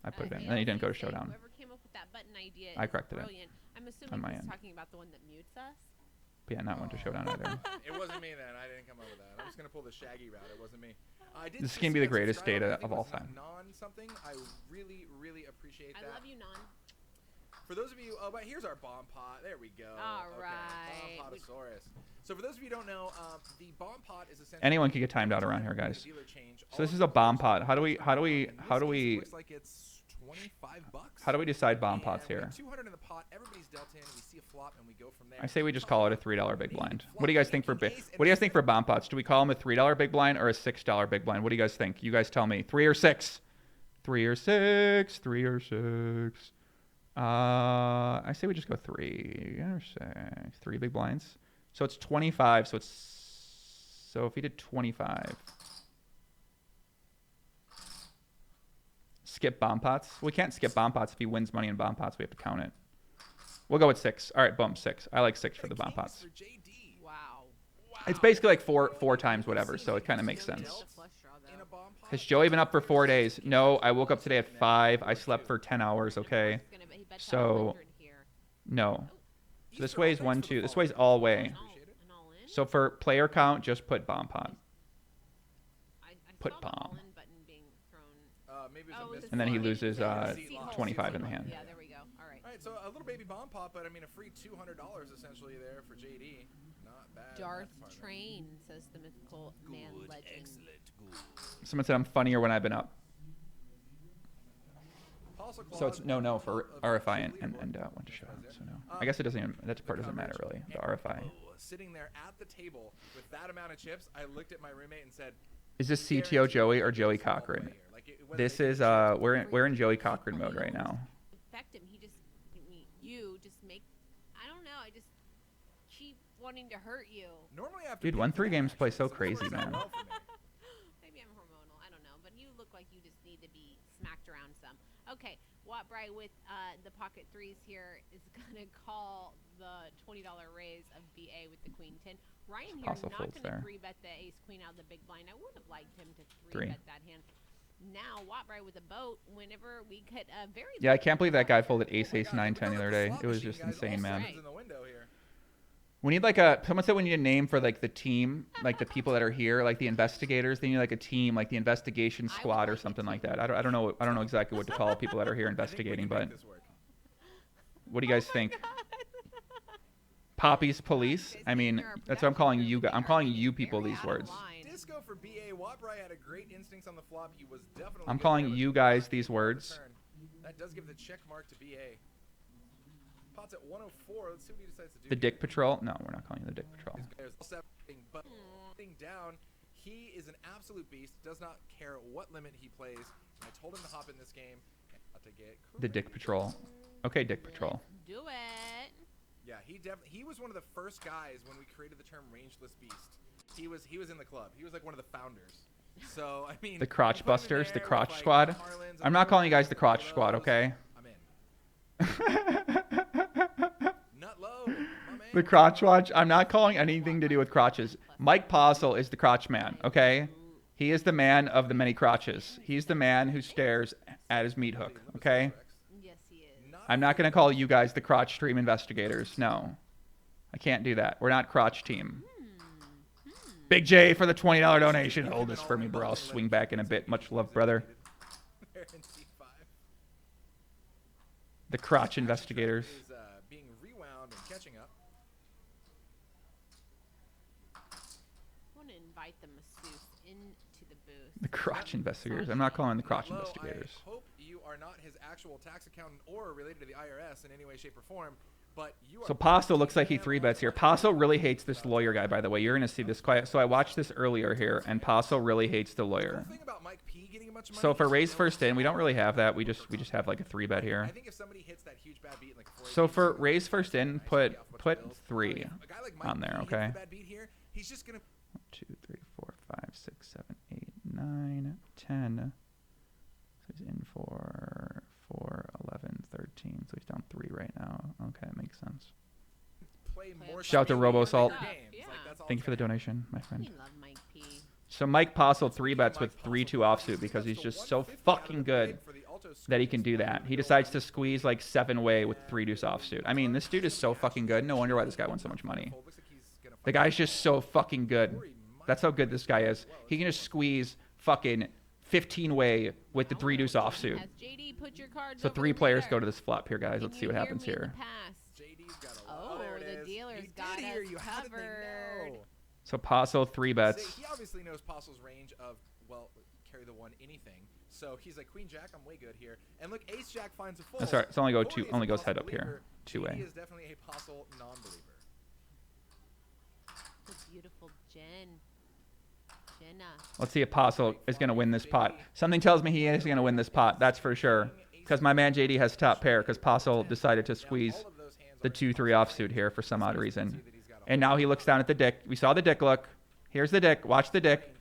I put it in. Then he didn't go to showdown. Whoever came up with that button idea I is corrected it brilliant. I'm on assuming my he's end. talking about the one that mutes us. But yeah, not went to showdown either. It wasn't me then. I didn't come up with that. I'm just gonna pull the Shaggy route. It wasn't me. I did This see is gonna be the that greatest subscriber. data I think of it all was time. Non something. I really, really appreciate that. I love you, Non. For those of you, oh, but here's our bomb pot. There we go. All Okay, right. Bomb potosaurus. So for those of you who don't know, the bomb pot is essentially Anyone could get timed out around here, guys. dealer change. So this All is a bomb players pot. How do we looks like it's $25. how do we decide bomb pots And we here? have 200 in the pot. Everybody's dealt in. We see a flop and we go from there. I say we just call it a $3 big blind. What do you guys think for bomb pots? Do we call them a $3 big blind or a $6 big blind? What do you guys think? You guys tell me. 3 or 6? 3 or 6? 3 or 6? I say we just go 3 or 6. 3 big blinds. So it's 25. So if he did 25. Skip bomb pots. We can't skip bomb pots. If he wins money in bomb pots, we have to count it. We'll go with 6. All right, boom, 6. I like 6 for the bomb pots. Wow. It's basically like four times whatever, so it kind of makes sense. Has Joey been up for 4 days? No, I woke up today at 5. I slept for 10 hours, okay? So, no. So this way is 1, 2. This way is all way. So for player count, just put bomb pot. Put bomb. And then he loses 25 in the hand. Yeah, there we go. All right. All right, so a little baby bomb pot, but I mean a free $200 essentially there for JD. Not bad. Darth Train, says the mythical man legend. Excellent, good. Someone said I'm funnier when I've been up. So it's no for RFI and one to show. So no. I guess it doesn't even, that part doesn't matter really. The RFI. Sitting there at the table with that amount of chips, I looked at my roommate and said, Is this CTO Joey or Joey Cochran? This is we're in Joey Cochran mode right now. Affect him. You just make. I don't know. I just keep wanting to hurt you. Normally after Dude, 1-3 games play so crazy, man. Maybe I'm hormonal. I don't know, but you look like you just need to be smacked around some. Okay, Wattbry with the pocket threes here is gonna call the $20 raise of BA with the queen 10. Ryan here Postle not folds gonna there. 3-bet the ace queen out of the big blind. I would have liked him to 3-bet that hand. Now Wattbry with a boat. Whenever we get a very Yeah, I can't believe that guy folded ace 9 10 the other day. It was just insane, man. We need like someone said we need a name for like the team, like the people that are here, like the investigators. They need like a team, like the investigation squad or something like that. I don't know exactly what to call people that are here investigating, but what do you guys think? Poppy's police? I mean, that's what I'm calling you guys. I'm calling you people these words. Disco for BA. Wattbry had a great instincts on the flop. He was definitely I'm calling you guys these words. That does give the check mark to BA. Pot's at 104. Let's see what he decides to do. The Dick Patrol? No, we're not calling you the Dick Patrol. But down, he is an absolute beast. Does not care what limit he plays. I told him to hop in this game. To get the Dick Patrol. Okay, Dick Patrol. Do it. Yeah, he was one of the first guys when we created the term rangeless beast. He was in the club. He was like one of the founders. So I mean, the Crotch Busters, the Crotch Squad. I'm not calling you guys the Crotch Squad, okay? I'm in. Nut low, my man. The Crotch Watch. I'm not calling anything to do with crotches. Mike Postle is the Crotch man, okay? He is the man of the many crotches. He's the man who stares at his meat hook, okay? Yes, he is. I'm not going to call you guys the Crotch Stream investigators. No. I can't do that. We're not Crotch team. Big J for the $20 donation. Hold this for me, bro. I'll swing back in a bit. Much love, brother. The Crotch investigators. Is being rewound and catching up. I want to invite the masseuse into the booth. The Crotch investigators. I'm not calling the Crotch investigators. I hope you are not his actual tax accountant or related to the IRS in any way, shape, or form. But you are. So Postle looks like he 3-bets here. Postle really hates this lawyer guy, by the way. You're going to see this quiet. So I watched this earlier here, and Postle really hates the lawyer. So for raise first in, we don't really have that. We just have like a 3-bet here. I think if somebody hits that huge bad beat in like So for raise first in, put 3 on there, okay? 1, 2, 3, 4, 5, 6, 7, 8, 9, 10. So he's in for 4, 11, 13. So he's down 3 right now. Okay, makes sense. Shout out to RoboSalt. Yeah. Thank you for the donation, my friend. We love Mike P. So Mike Postle 3-bets with 3-2 offsuit because he's just so fucking good that he can do that. He decides to squeeze like 7-way with 3-deuce offsuit. I mean, this dude is so fucking good. No wonder why this guy won so much money. The guy's just so fucking good. That's how good this guy is. He can just squeeze fucking 15-way with the 3-deuce offsuit. As JD, put your cards So over 3 the players meter. go to this flop here, guys. Can Let's see you what hear happens me in the here. past? Oh, the dealer's got us covered. So Postle 3-bets. He obviously knows Postle's range of, well, carry the one anything. So he's like, Queen Jack, I'm way good here. And look, Ace Jack finds a full. That's all right. It's only goes head up here. 2-way. He is definitely a Postle non-believer. The beautiful Jenna. Let's see if Postle is going to win this pot. Something tells me he is going to win this pot. That's for sure. Because my man JD has top pair because Postle decided to squeeze the 2-3 offsuit here for some odd reason. And now he looks down at the dick. We saw the dick look. Here's the dick. Watch the dick.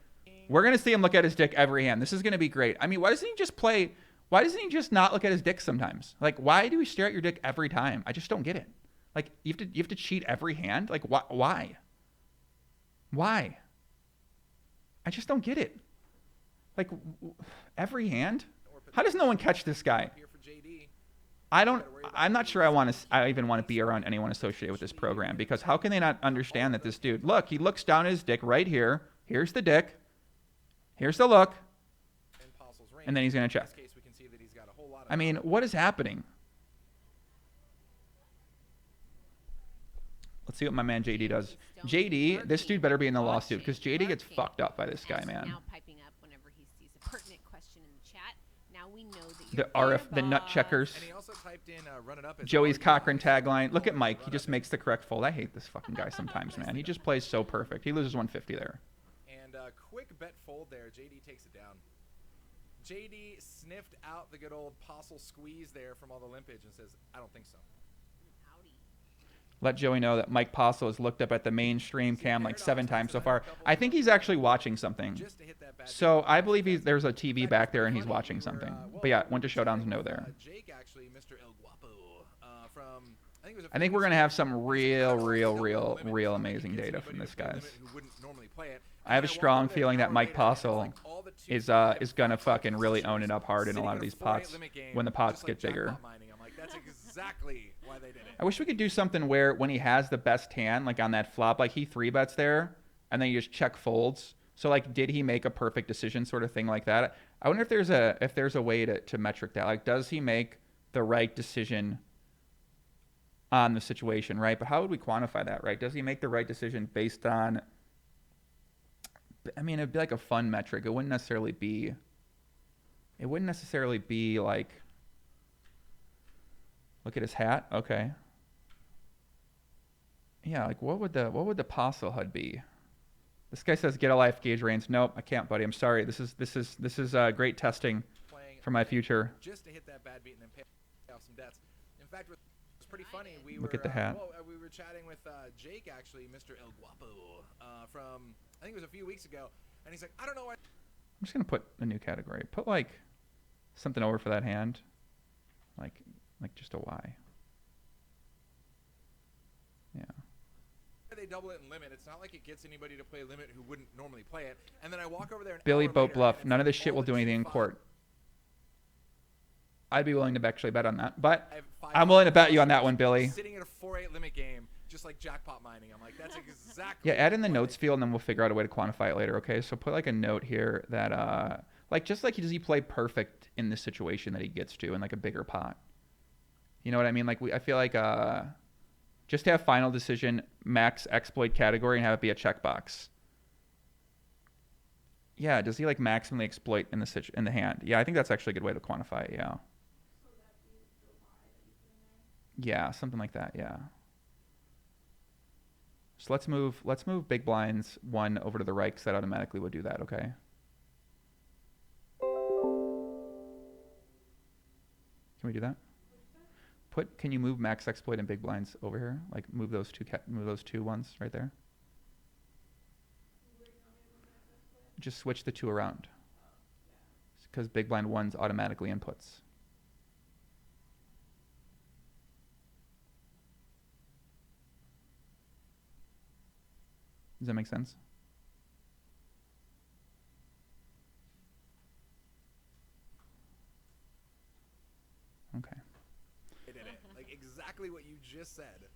We're going to see him look at his dick every hand. This is going to be great. I mean, why doesn't he just play? Why doesn't he just not look at his dick sometimes? Like, why do we stare at your dick every time? I just don't get it. Like, you have to cheat every hand? Like, why? Why? I just don't get it. Like, every hand? How does no one catch this guy? I'm not sure I even want to be around anyone associated with this program, because how can they not understand that this dude, look, he looks down at his dick right here. Here's the dick. Here's the look. And then he's going to check. I mean, what is happening? Let's see what my man JD does. JD, this dude better be in the lawsuit, because JD gets fucked up by this guy, man. The nut checkers. Joey's Cochran tagline. Look at Mike. He just makes the correct fold. I hate this fucking guy sometimes, man. He just plays so perfect. He loses 150 there. And quick bet fold there. JD takes it down. JD sniffed out the good old Postle squeeze there from all the limpage and says, I don't think so. Let Joey know that Mike Postle has looked up at the mainstream cam like 7 times so far. I think he's actually watching something. So I believe there's a TV back there and he's watching something. But yeah, went to Showdown's no there. I think we're going to have some real amazing data from this, guys. I have a strong feeling that Mike Postle is going to fucking really own it up hard in a lot of these pots when the pots get bigger. That's exactly why they did it. I wish we could do something where when he has the best hand, like on that flop, like he 3-bets there, and then you just check folds. So like, did he make a perfect decision, sort of thing like that? I wonder if there's a way to metric that. Like, does he make the right decision on the situation, right? But how would we quantify that, right? Does he make the right decision based on? I mean, it'd be like a fun metric. It wouldn't necessarily be like. Look at his hat. Okay. Yeah, like what would the Postle HUD be? This guy says get a life gauge range. Nope, I can't, buddy. I'm sorry. This is great testing for my future. Just to hit that bad beat and then pay off some debts. In fact, it's pretty funny. Look at the hat. We were chatting with Jake, actually, Mr. El Guapo, from I think it was a few weeks ago, and he's like, I don't know why. I'm just gonna put a new category. Put like something over for that hand, like just a Y. Yeah. They double it in limit. It's not like it gets anybody to play limit who wouldn't normally play it. And then I walk over there. Billy Boat Bluff. None of this shit will do anything in court. I'd be willing to actually bet on that, but I'm willing to bet you on that one, Billy. Sitting at a 4-8 limit game, just like jackpot mining. I'm like, that's exactly. Yeah, add in the notes field, and then we'll figure out a way to quantify it later. Okay, so put like a note here that like just like does he play perfect in this situation that he gets to in like a bigger pot? You know what I mean? Like I feel like just have final decision, max exploit category, and have it be a checkbox. Yeah, does he like maximally exploit in the hand? Yeah, I think that's actually a good way to quantify it. Yeah. Yeah, something like that. Yeah. So let's move big blinds 1 over to the right, because that automatically would do that. Okay. Can we do that? Can you move max exploit and big blinds over here? Like move those two ones right there. Just switch the 2 around, because big blind 1's automatically inputs. Does that make sense? Okay. They did it. Like exactly what you just said.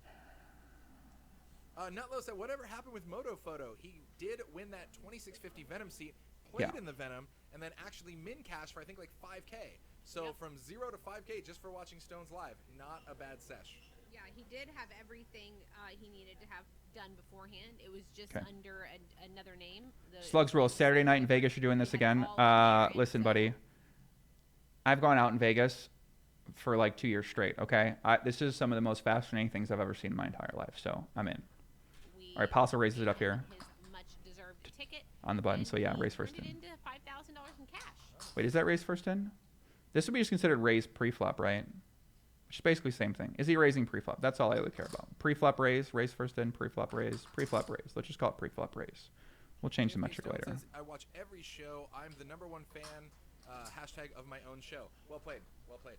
Nutlow said, whatever happened with Moto Photo? He did win that 2650 Venom seat, played in the Venom, and then actually min cash for I think like 5K. So from 0 to 5K just for watching Stones live. Not a bad sesh. Yeah, he did have everything he needed to have done beforehand. It was just under another name. Slugs Roll, Saturday night in Vegas. You're doing this again. Listen, buddy. I've gone out in Vegas for like 2 years straight, okay? This is some of the most fascinating things I've ever seen in my entire life, so I'm in. All right, Postle raises it up here on the button, so yeah, raise first in. $5,000 in cash. Wait, is that raise first in? This would be just considered raise pre-flop, right? Which is basically the same thing. Is he raising pre-flop? That's all I really care about. Pre-flop raise, raise first in, pre-flop raise, pre-flop raise. Let's just call it pre-flop raise. We'll change the metric later. Says, I watch every show. I'm the #1 fan. Hashtag of my own show. Well played. Well played.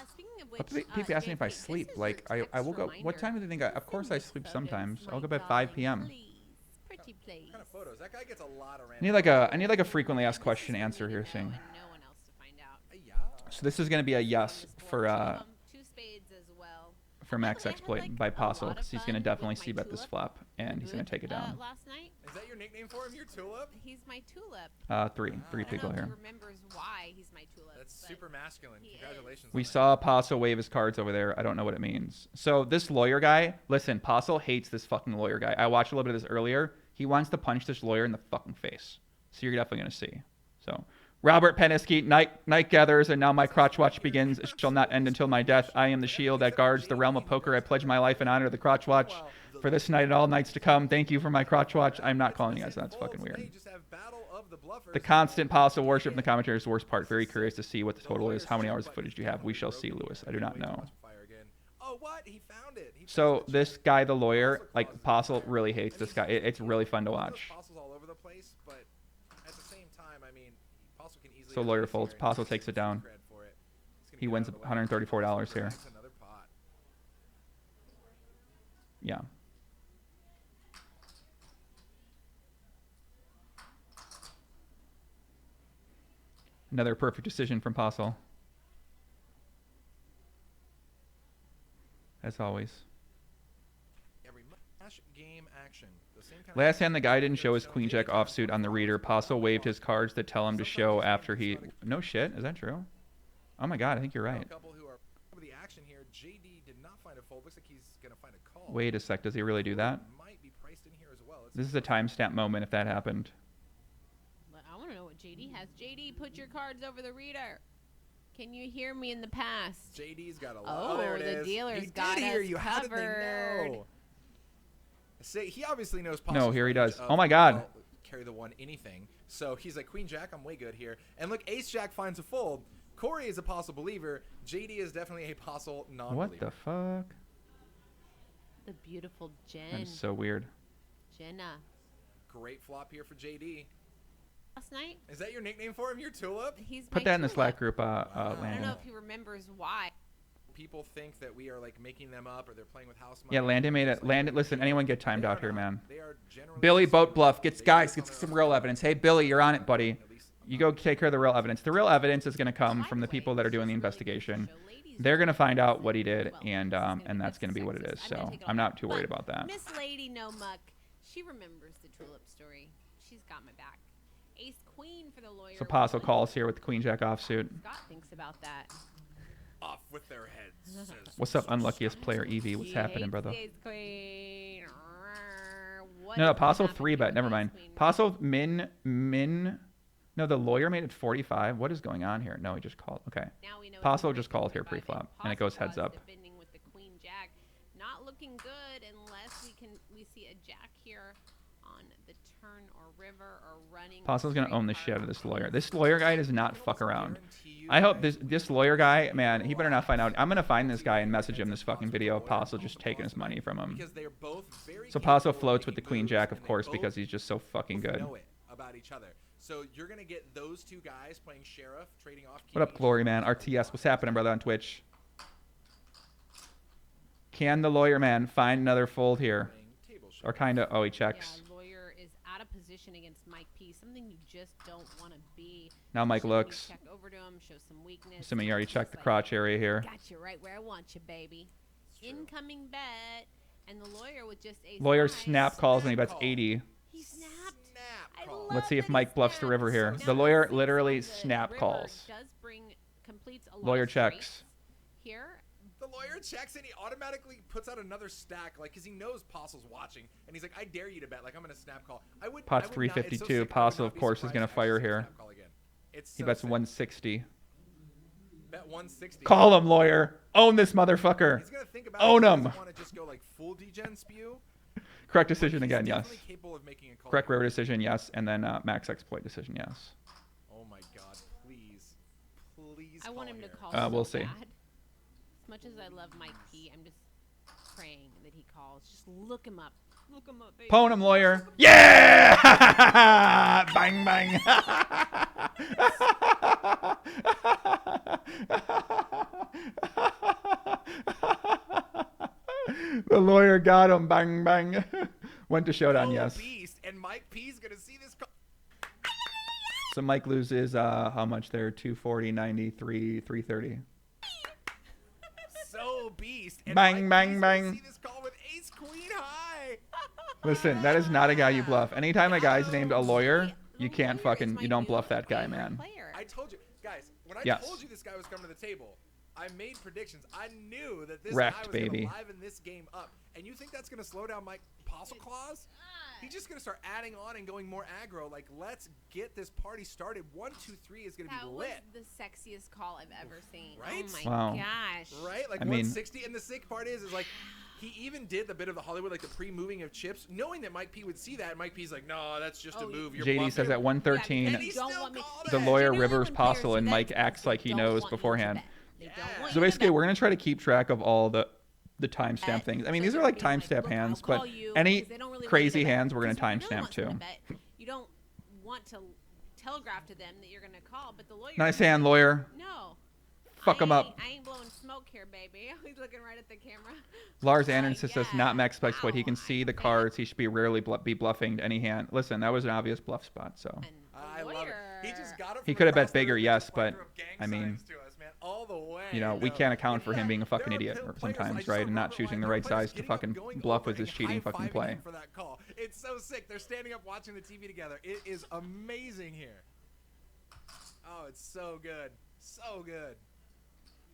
Speaking of which, People asking if I sleep. Like, I will go. What time do they think? Of course I sleep sometimes. I'll go to bed 5 p.m. Pretty please. What kind of photos? That guy gets a lot of I random. need like a frequently asked question answer here soon. And no one else to find out. Yeah. So this is gonna be a yes for 2 spades as well. Max By the way, I had, Exploit like, by a Postle lot because of he's gonna fun definitely with my see bet this tulip. flop and he's gonna take it down. Last night, Is that your nickname for him? Your tulip? he's my tulip. Three I don't people know if here. he remembers why he's my tulip. That's but super masculine. he is. Congratulations. We on that. saw Postle wave his cards over there. I don't know what it means. So this lawyer guy, listen, Postle hates this fucking lawyer guy. I watched a little bit of this earlier. He wants to punch this lawyer in the fucking face. So you're definitely gonna see. So Robert Peniski, night gathers, and now my crotch watch begins. It shall not end until my death. I am the shield that guards the realm of poker. I pledge my life in honor of the crotch watch for this night and all nights to come. Thank you for my crotch watch. I'm not calling you guys. That's fucking weird. The constant Postle worship in the commentary is the worst part. Very curious to see what the total is. How many hours of footage do you have? We shall see, Lewis. I do not know. Oh, what? He found it. So this guy, the lawyer, like Postle really hates this guy. It's really fun to watch. Postle's all over the place, but at the same time, I mean, Postle can easily. So lawyer folds. Postle takes it down. He wins $134 here. Another pot. Yeah. Another perfect decision from Postle. As always. Every match game action. The same kind Last hand, the guy didn't show his queen jack offsuit on the reader. Postle waved his cards that tell him to show after he... No shit. Is that true? Oh my god, I think you're right. A couple who are the action here. JD did not find a fold. Looks like he's gonna find a call. Wait a sec. Does he really do that? Might be priced in here as well. This is a timestamp moment if that happened. I want to know what JD has. JD, put your cards over the reader. Can you hear me in the past? JD's got a lot. Oh, there it the is. dealer's He got did hear us you. How did they covered. know? Say he obviously knows. No, Postle's here he range does. of, Oh my god. well, carry the one anything. So he's like Queen Jack. I'm way good here. And look, Ace Jack finds a fold. Corey is a Postle believer. JD is definitely a Postle non-believer. What the fuck? The beautiful That Jen. is so weird. Jenna. Great flop here for JD. Last night, Is that your nickname for him? Your tulip? he's Put my that in the tulip. Slack group, I don't Landon. know if he remembers why. People think that we are like making them up or they're playing with house money. Yeah, Landon made It's it. like- Landon, listen, anyone get They timed are out here, not. man. They are generally Billy Boat super- Bluff gets they guys, just get come some out real of- evidence. Hey, Billy, you're on it, buddy. At least You go take care of the real evidence. The real evidence is going to come from the people that are doing the investigation. They're going to find out what he did, and that's going to be what it is. So I'm not too worried about that. Miss Lady No Muck, she remembers the tulip story. She's got my back. Ace Queen for the lawyer. So Postle calls here with the Queen Jack offsuit. Scott thinks about that. off with their heads. says What's up, Mr. unluckiest player Evie? What's He happening, hates brother? the Ace Queen. What No, is Postle happening 3-bet. with Never Ace mind. Queen? Postle min. No, the lawyer made it 45. What is going on here? No, he just called. Okay. Now we know Postle it's just called here 45, pre-flop, and it goes Postle heads was up. defending with the Queen Jack. Not looking good unless we see a Jack here on the turn or river or running. Postle's gonna straight own the card. shit out of this lawyer. This lawyer guy does not fuck around. I hope this lawyer guy, man, he better not find out. I'm gonna find this guy and message him this fucking video of Postle just taking his money from him. Because they are both very So Postle capable of floats with the making Queen moves, Jack, of and they course, both because he's just so fucking good. know it about each other. So you're gonna get those two guys playing sheriff, trading off. What up, keys. Glory Man? RTS, what's happening, brother, on Twitch? Can the lawyer man find another fold here? Playing table Or sheriff. kind of, oh, he checks. Yeah, lawyer is out of position against Mike P. Something you just don't want to be. Now Mike Should maybe looks. Check over to him, show some weakness. Assuming you already Just checked the like, crotch area here. Got you right where I want you, baby. true. Incoming bet, and the lawyer with just a Lawyer snap calls and he bets Snap 80. He snapped. I call. love Let's see if that he Mike bluffs the snapped. river here. So The now lawyer it seems literally like the snap river calls. Does completes a lot Lawyer of checks. straights here. The lawyer checks and he automatically puts out another stack, like, because he knows Postle's watching, and he's like, "I dare you to bet, like, I'm gonna snap call." I would. Pot's I would not- it's so 352. sick, I would Postle, not of be course, is surprised gonna to actually fire see here. snap call again. It's He so bets sick. 160. Bet 160. Call him, lawyer. Own this motherfucker. He's gonna think about Own it. He him. doesn't want to just go like full degen spew. Correct but decision he's again, yes. definitely capable of making a call. Correct river decision, yes. And then max exploit decision, yes. Oh my god, please, please I call want him here. to call. So We'll see. bad. As much as I love Mike P, I'm just praying that he calls. Just look him up. Look him up, baby. Pwn him, lawyer. Yeah! Bang, bang. The lawyer got him. Bang, bang. Went to showdown, yes. Beast, and Mike P's gonna see this call. So Mike loses how much there? 240, 93, 330. So beast. And Bang, Mike bang, P's bang. gonna see this call with ace queen high. Listen, that is not a guy you bluff. Anytime a guy's named a lawyer, The you can't lawyer is fucking, my you don't new bluff that guy, favorite man. player. I told you, guys, when I Yes. told you this guy was coming to the table, I made predictions. I knew that this Wrecked, guy was baby. going to liven this game up. And you think that's going to slow down Mike Postle Claus? He's just going to start adding on and going more aggro. Like, let's get this party started. 1, 2, 3 is going to That be was lit. the sexiest call I've ever seen. Right? Oh my Wow. gosh. Right? Like I mean- 160. And the sick part is like, he even did the bit of the Hollywood, like the pre-moving of chips, knowing that Mike P would see that. And Mike P's like, no, that's just a Oh, move. You're JD bluffing. says at 113, And he don't still want me- called the it. lawyer Generally Rivers when players Postle do and that, Mike it's acts because like he they knows don't want you to beforehand. bet. They don't Yeah. want So you to basically, bet. we're going to try to keep track of all the timestamp Bet. things. I mean, So these are they're like being timestamp "Look, hands, I'll but call you," any because they don't really want you crazy to bet. hands we're going to Because if you really timestamp want them too. to bet, you don't want to telegraph to them that you're going to call, but the lawyer. Nice hand, lawyer. No. Fuck 'em up. I ain't blowing smoke here, baby. He's looking right at the camera. Lars Oh, Anderson says not max exploit. He wow, can see the I- cards. He should be rarely be bluffing any hand. Listen, that was an obvious bluff spot. So And the I love it. lawyer- He just got it. He from could have bet across the bigger, room and yes, just but, threw up gang I mean, signs to us, man, all the way. you know, we can't account for him In being a fact, fucking there are idiot players sometimes, I just right? saw And not Robert choosing Lang, the there are right players size to getting up, fucking going bluff over with his and cheating fucking high-fiving play. him for that call. It's so sick. They're standing up watching the TV together. It is amazing here. Oh, it's so good. So good.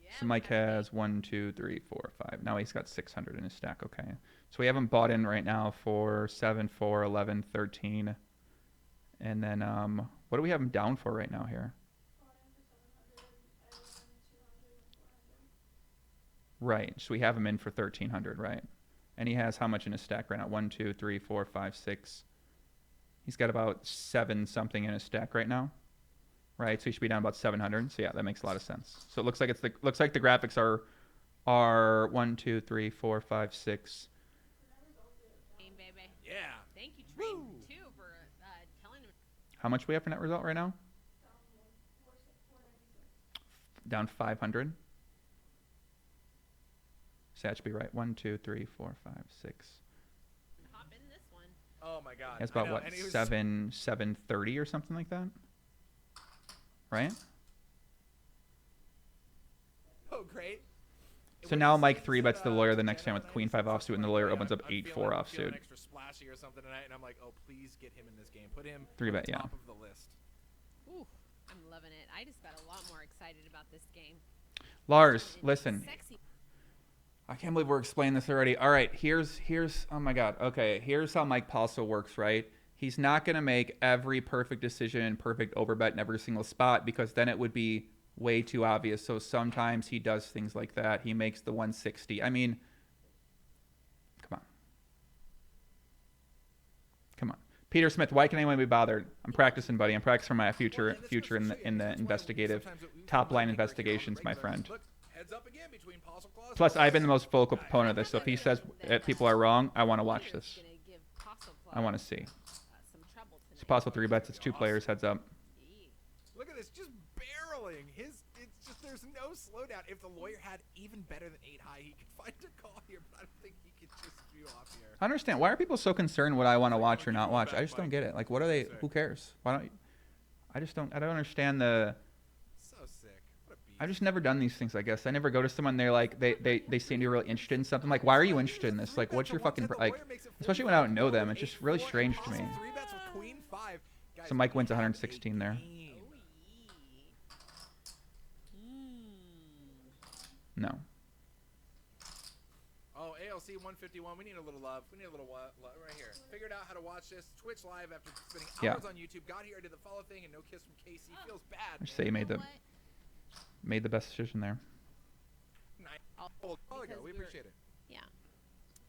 Yeah, So Mike okay. has 1, 2, 3, 4, 5. Now he's got 600 in his stack. Okay. So we haven't bought in right now for 7, 4, 11, 13. And then what do we have him down for right now here? Right. So we have him in for 1,300, right? And he has how much in his stack right now? 1, 2, 3, 4, 5, 6. He's got about 7 something in his stack right now. Right, so he should be down about 700. So yeah, that makes a lot of sense. So it looks like the graphics are 1, 2, 3, 4, 5, 6. Train, baby. Yeah. Thank you, Train, Woo. too, for telling him. How much we have for net result right now? Down 500. So that should be right. 1, 2, 3, 4, 5, 6. Hop in this one. Oh my God. That's I about know, what, and he was 730 or something like that, right? so great. So now Mike 3 bets the lawyer the next time with Queen 5 offsuit, and the lawyer opens up 8-4 feeling offsuit. extra splashy or something tonight, and I'm like, oh, please get him in this game. Put him 3 bet, on yeah. top of the list. Ooh, I'm loving it. I just got a lot more excited about this game. Lars, It's listen. Sexy. I can't believe we're explaining this already. All right, here's oh my God. Okay, here's how Mike Postle works, right? He's not going to make every perfect decision, perfect overbet in every single spot, because then it would be way too obvious. So sometimes he does things like that. He makes the 160. I mean, come on. Come on. Peter Smith, why can anyone be bothered? I'm practicing, buddy. I'm practicing for my future in the investigative top line investigations, my friend. Look, heads up again between Postle Claus. Plus, I've been the most vocal proponent of this. So if he says people are wrong, I want to watch Peter's this. gonna give Postle I want to Claus, see. some trouble tonight. It's Postle 3 bets. It's 2 players. Heads up. Yee. Look at this, just barreling. It's just there's no slowdown. If the lawyer had even better than 8 high, he could find a call here, but I don't think he could just do off here. I understand. Why are people so concerned what I want to watch or not watch? I just don't get it. Like, what are they? Who cares? Why don't? I don't understand the. So sick. What a beast. I've just never done these things. I guess I never go to someone. They're like they seem to be really interested in something. Like, why are you interested in this? Like, what's your fucking like? Especially when I don't know them, it's just really strange to me. 3 bets with Queen 5. Guys, So Mike wins we have a 116 there. game. No. Oh, ALC 151. We need a little love. We need a little love right here. Figured out how to watch this. Twitch live after spending Yeah. hours on YouTube. Got here, I did the follow thing, and no kiss from Casey. Feels bad. I just say you You know what? made the best decision there. I'll- Oh, because we we're- appreciate it. Yeah.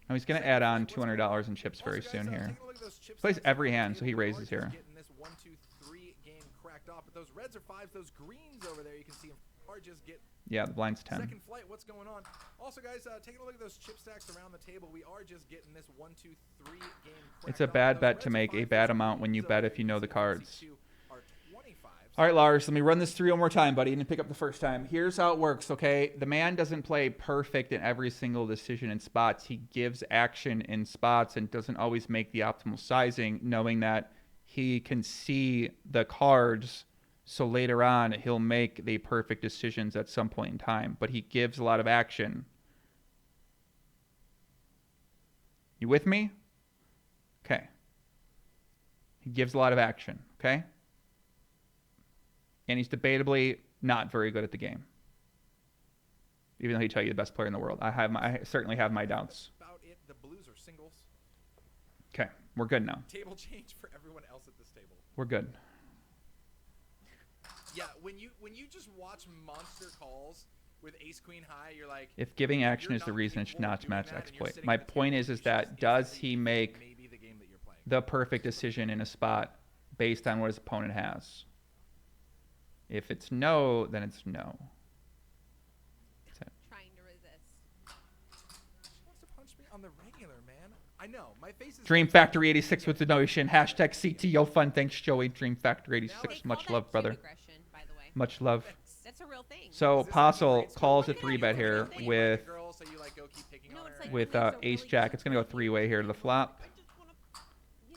Now he's gonna add on $200 in chips very Also, guys, soon here. taking a look at those chips Plays on every the hand, so he table. raises We're here. getting this 1, 2, 3 game cracked backed off. But those reds are 5s. Those greens over there you can see are just get Yeah, the blind's 10. second flight. What's going on? Also, guys, taking a look at those chip stacks around the table, we are just getting this 1, 2, 3 game. It's a bad bet to make, a bad amount when you bet if you know the cards. All right, Lars, let me run this through one more time, buddy. You didn't pick up the first time. Here's how it works, okay? The man doesn't play perfect in every single decision in spots. He gives action in spots and doesn't always make the optimal sizing, knowing that he can see the cards. So later on, he'll make the perfect decisions at some point in time. But he gives a lot of action. You with me? Okay. He gives a lot of action, okay? And he's debatably not very good at the game. Even though he'd tell you the best player in the world. I certainly have my doubts. About it. The blues are singles. Okay, we're good now. Table change for everyone else at this table. We're good. Yeah, when you just watch monster calls with ace queen high, you're like, if giving action is the reason, it's not to match exploit. My point is that does he make the perfect decision in a spot based on what his opponent has? If it's no, then it's no. That's it. Trying to resist. She wants to punch me on the regular, man. I know. My face is Dream Factory 86 with the donation. Hashtag CTO fun. Thanks, Joey. Dream Factory 86. Much love, brother. Aggression, by the way. Much love. That's a real thing. So Postle calls a 3-bet here with ace jack. It's going to go 3-way here to the flop.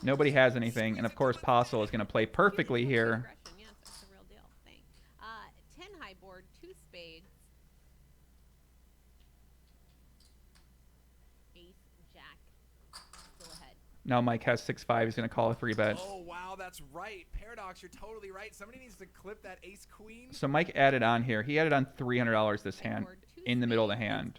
Nobody has anything. And of course, Postle is going to play perfectly here. Yes, that's a real deal thing. 10 high board, 2 spades. Ace, jack. Still ahead. Now Mike has 6-5. He's going to call a 3-bet. Oh, wow, that's right. Paradox, you're totally right. Somebody needs to clip that ace queen. So Mike added on here. He added on $300 this hand in the middle of the hand.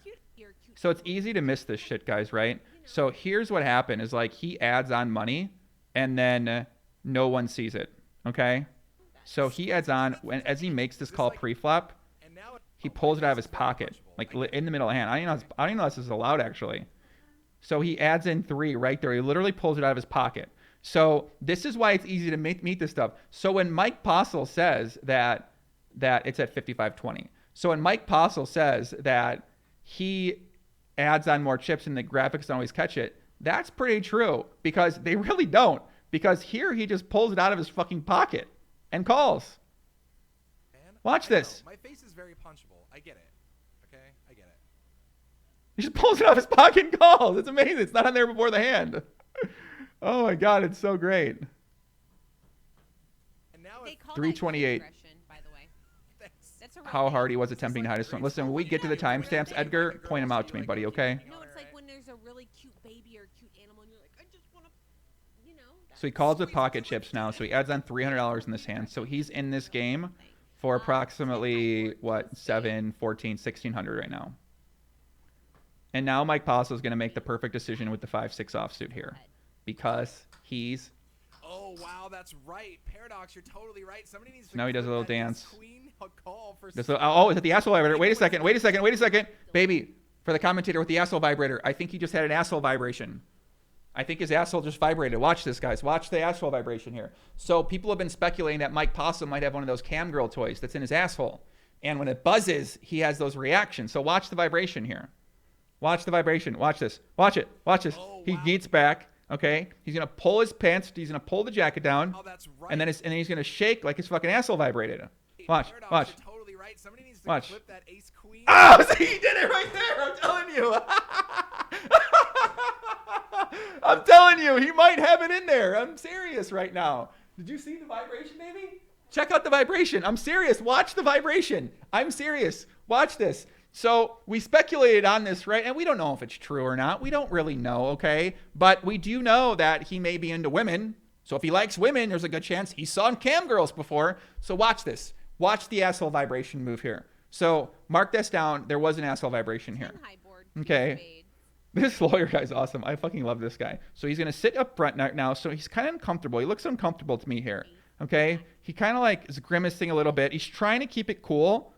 So it's easy to miss this shit, guys, right? So here's what happened is like he adds on money and then no one sees it, okay? So he adds on, as he makes this call pre-flop, he pulls it out of his pocket, like in the middle of the hand. I don't even know if this is allowed, actually. So he adds in 3 right there. He literally pulls it out of his pocket. So this is why it's easy to meet this stuff. So when Mike Postle says that it's at 55-20. So when Mike Postle says that he adds on more chips and the graphics don't always catch it, that's pretty true because they really don't. Because here he just pulls it out of his fucking pocket and calls. Watch this. My face is very punchable. I get it. Okay? I get it. He just pulls it out of his pocket and calls. It's amazing. It's not on there before the hand. Oh my God, it's so great. And now 328. How hard he was attempting to hide his phone. Listen, when we get to the timestamps, Edgar, point them out to me, buddy, okay? No, it's like when there's a really cute baby or cute animal and you're like, I just want to, you know. So he calls with pocket chips now. So he adds on $300 in this hand. So he's in this game for approximately, what, 7, 14, 1,600 right now. And now Mike Postle is going to make the perfect decision with the 5-6 offsuit here. Because he's... Oh, wow, that's right. Paradox, you're totally right. Somebody needs to... Now he does a little dance. Oh, is it the asshole vibrator? Wait a second. Baby, for the commentator with the asshole vibrator, I think he just had an asshole vibration. I think his asshole just vibrated. Watch this, guys. Watch the asshole vibration here. So people have been speculating that Mike Postle might have one of those cam girl toys that's in his asshole. And when it buzzes, he has those reactions. So watch the vibration here. Watch the vibration. Watch this. Watch it. Watch this. Oh, wow. He gets back. Okay, he's gonna pull his pants. He's gonna pull the jacket down, Oh, that's right. and then he's gonna shake like his fucking asshole vibrated. Watch, Paradox, watch. You're totally right. Somebody needs to Watch. clip that ace queen. Oh, see, he did it right there. I'm telling you, he might have it in there. I'm serious right now. Did you see the vibration, baby? Check out the vibration. I'm serious. Watch the vibration. I'm serious. Watch this. So we speculated on this, right? And we don't know if it's true or not. We don't really know, okay? But we do know that he may be into women. So if he likes women, there's a good chance he saw cam girls before. So watch this. Watch the asshole vibration move here. So mark this down. There was an asshole vibration here. Okay. This lawyer guy's awesome. I fucking love this guy. So he's going to sit up front now. So he's kind of uncomfortable. He looks uncomfortable to me here. Okay. He kind of like is grimacing a little bit. He's trying to keep it cool.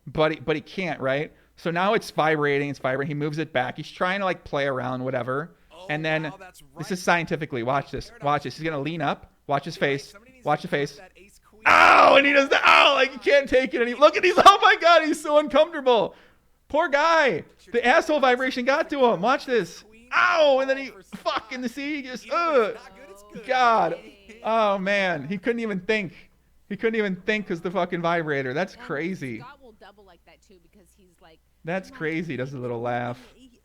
But he can't, right? So now it's vibrating. He moves it back. He's trying to like play around, whatever. Oh, and then wow, that's right. this is scientifically. Watch this. Watch this. He's going to lean up. Watch his face. Watch the gonna face. put that ace queen. Oh, and he does that. Oh, like he can't take it. And look at these. Oh my God, he's so uncomfortable. Poor guy. The asshole vibration got to him. Watch this. Ow, and then he fucking the sea just Even when it's not good, it's good. God. Oh man, he couldn't even think. He couldn't even think because the fucking vibrator. That's And crazy. Scott will double like that too because he's like. That's "Oh my crazy. God, Does a little laugh. He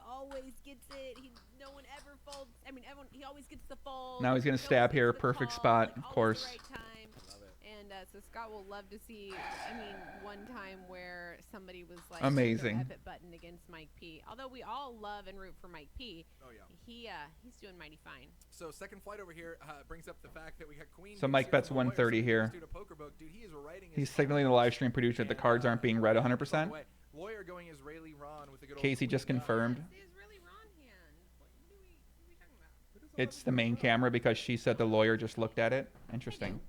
always gets it. No one ever folds. I mean, he always gets the fold. Now he's gonna He stab always here, gets the perfect call, spot, like, of always course. the right time. Love it. And so Scott will love to see. I mean, one time where somebody was like Amazing. hit their F it button against Mike P. Although we all love and root for Mike P. Oh yeah. He's doing mighty fine. So second flight over here brings up the fact that we got queen. So deuce Mike here bets from the Lawyer. 130 So here. this dude a poker book. Dude, he is writing his He's signaling the live stream producer that the cards aren't being read 100%. away. Lawyer going Israeli Ron with a good old Casey queen just nine. confirmed. This is really Ron hand. What are we talking about? It's the main camera because she said the lawyer just looked at it. Interesting.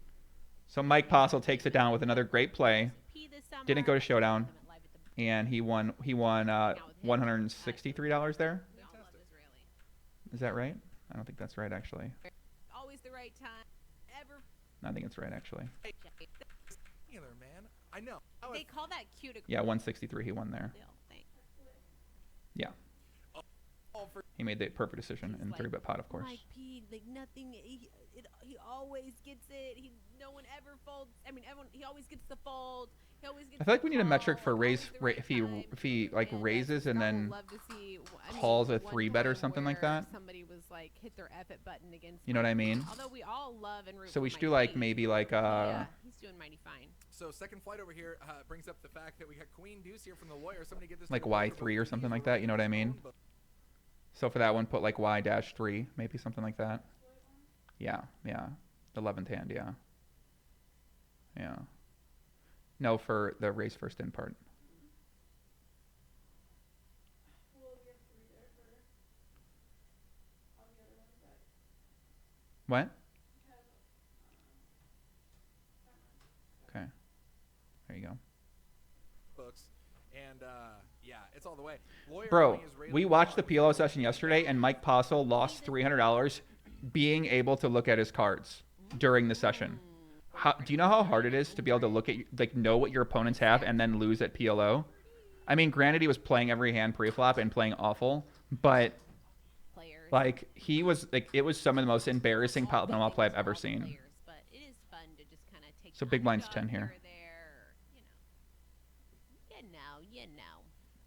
So Mike Postle takes it down with another great play. P this summer. Didn't go to showdown, Live at the- and he won $163 there. We all love Israeli. Is that right? I don't think that's right actually. Always the right time. Ever. I think it's right actually. Taylor, man. I know. They call that cute. Yeah, 163 he won there. Thing. Yeah. Oh, for He made the perfect decision in the Like, 3-bet pot, of course. Mike P, like nothing. He always gets it. No one ever folds. I mean, he always gets the fold. He always gets. I feel like the we need a metric call, for like, raise always the right if he like time. raises and Scott then will love to see, calls a one 3-bet or time something like where that. Somebody was like hit their F it button against. You know what I Mike P. mean? Although we all love and root So for we should Mike do like P. maybe like Yeah, he's doing mighty fine. So second flight over here brings up the fact that we got queen deuce here from the Lawyer. Somebody get this like to the poker Y3 book. or something He's like that, you know what I writing mean? his own book. So for that one put like Y-3, maybe something like that. Yeah, yeah. 11th hand, yeah. Yeah. No, for the raise first in part. What? Okay. There you go. Books. And yeah, it's all the way. Lawyer Bro, going Israeli we watched the Ron. PLO session yesterday, and Mike Postle lost $300 being able to look at his cards during the session. Do you know how hard it is to be able to look at, like, know what your opponents have and then lose at PLO? I mean, granted, he was playing every hand pre-flop and playing awful, but Players. like he was like it was some of the most embarrassing Palomar play I've ever seen. Players, but it is fun to just kind of take. So the big blind's underdog 10 here. or there, you know.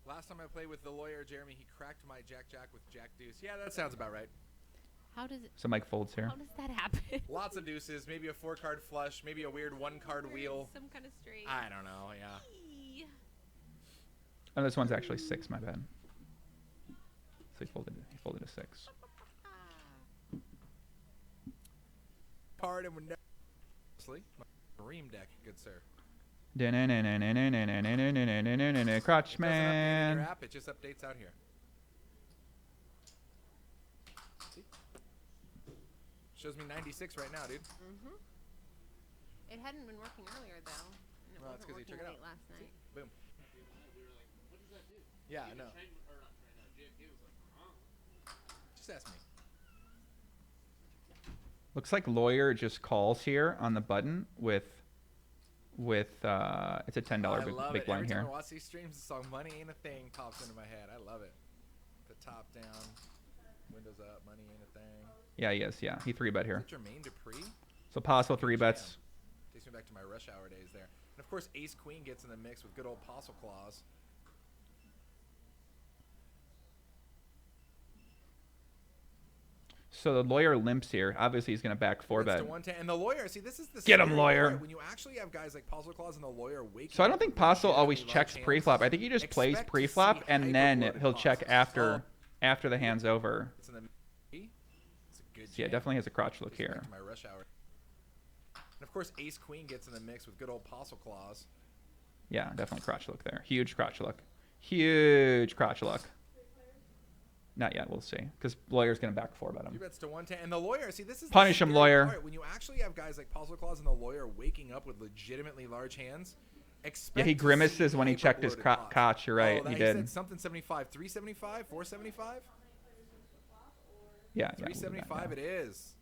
Last time I played with the Lawyer, Jeremy, he cracked my jack with jack deuce. Yeah, that sounds about right. How does it? So Mike folds here. How does that happen? Lots of deuces, maybe a 4-card flush, maybe a weird 1-card wheel. Some kind of straight. I don't know. Yeah. Eee. Oh, this one's actually 6. My bad. So he folded a 6. Pardon would never. Ream deck, good sir. Crotch It doesn't update in man. your app, it just updates out here. See? Shows me 96 right now, dude. Mhm. It hadn't been working earlier though. And it Well, that's wasn't 'cause you working took it late out. last night. Boom. Yeah, I know. Just ask me. Looks like Lawyer just calls here on the button with it's a $10 I love big it. blind Every time here. I watch these streams, the song "Money Ain't a Thing" pops into my head. I love it. The top down, windows up, money ain't a thing. Yeah, he is. Yeah, he 3-bet here. Is it Jermaine Dupri? So Postle 3-bets. Takes me back to my rush hour days there. And of course, Ace Queen gets in the mix with good old Postle Claus. So the Lawyer limps here. Obviously, he's going to back That's 4-bet. to 110. And the Lawyer, see, this is the Get him, scary Lawyer. part. When you actually have guys like Postle Claus and the Lawyer waking So I don't up think with Postle legitimately always large checks hands, pre-flop. I think he just plays expect to pre-flop see and then hyper-bloated he'll check posses. after the hand's over. It's in the it's a good So yeah, jam. definitely has a crotch look Takes me back here. to my rush hour. And of course, Ace Queen gets in the mix with good old Postle Claus. Yeah, definitely crotch look there. Huge crotch look. Huge crotch look. Not yet. We'll see. Because Lawyer's going to back 4-bet He him. bets to 110. And the Lawyer, see, this is Punish the him, scary Lawyer. part. When you actually have guys like Postle Claus and the Lawyer waking up with legitimately large hands, expect Yeah, he to grimaces see when he checked his hyper-bloated pots. crotch. You're right. Oh, He he did. said something 75, 375, 475? Yeah. We'll do that, 375 yeah. it is.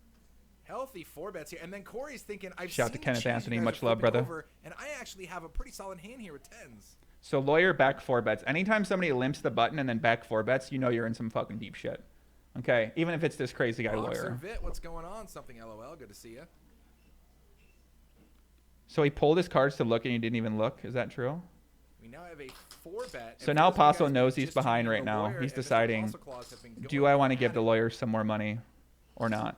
Healthy 4-bets here, and then Corey's thinking, I've Shout seen to the Kenneth cheese you Anthony, guys are much love, flipping brother. over, and I actually have a pretty solid hand here with 10s. So lawyer back 4-bets. Anytime somebody limps the button and then back 4-bets, you know you're in some fucking deep shit. Okay, even if it's this crazy guy Boxer lawyer. Vit, what's going on? Something LOL. Good to see you. So he pulled his cards to look and he didn't even look. Is that true? We now have a 4-bet. So now Postle knows he's behind right now. He's deciding, do I want to give the lawyer some more money or not?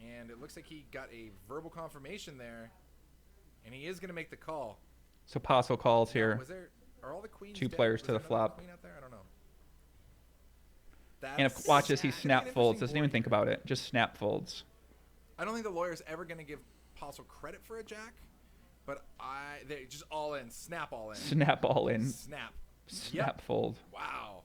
And it looks like he got a verbal confirmation there, and he is going to make the call. So Postle calls here. Are all the queens Two dead? players Was to the there another flop. queen out there? I don't know. And if watches, he snap folds. Doesn't even think about it. Just snap folds. I don't think the lawyer's ever going to give Postle credit for a jack, but they just all in. Snap all in. Snap all in. Snap. Snap fold. Wow.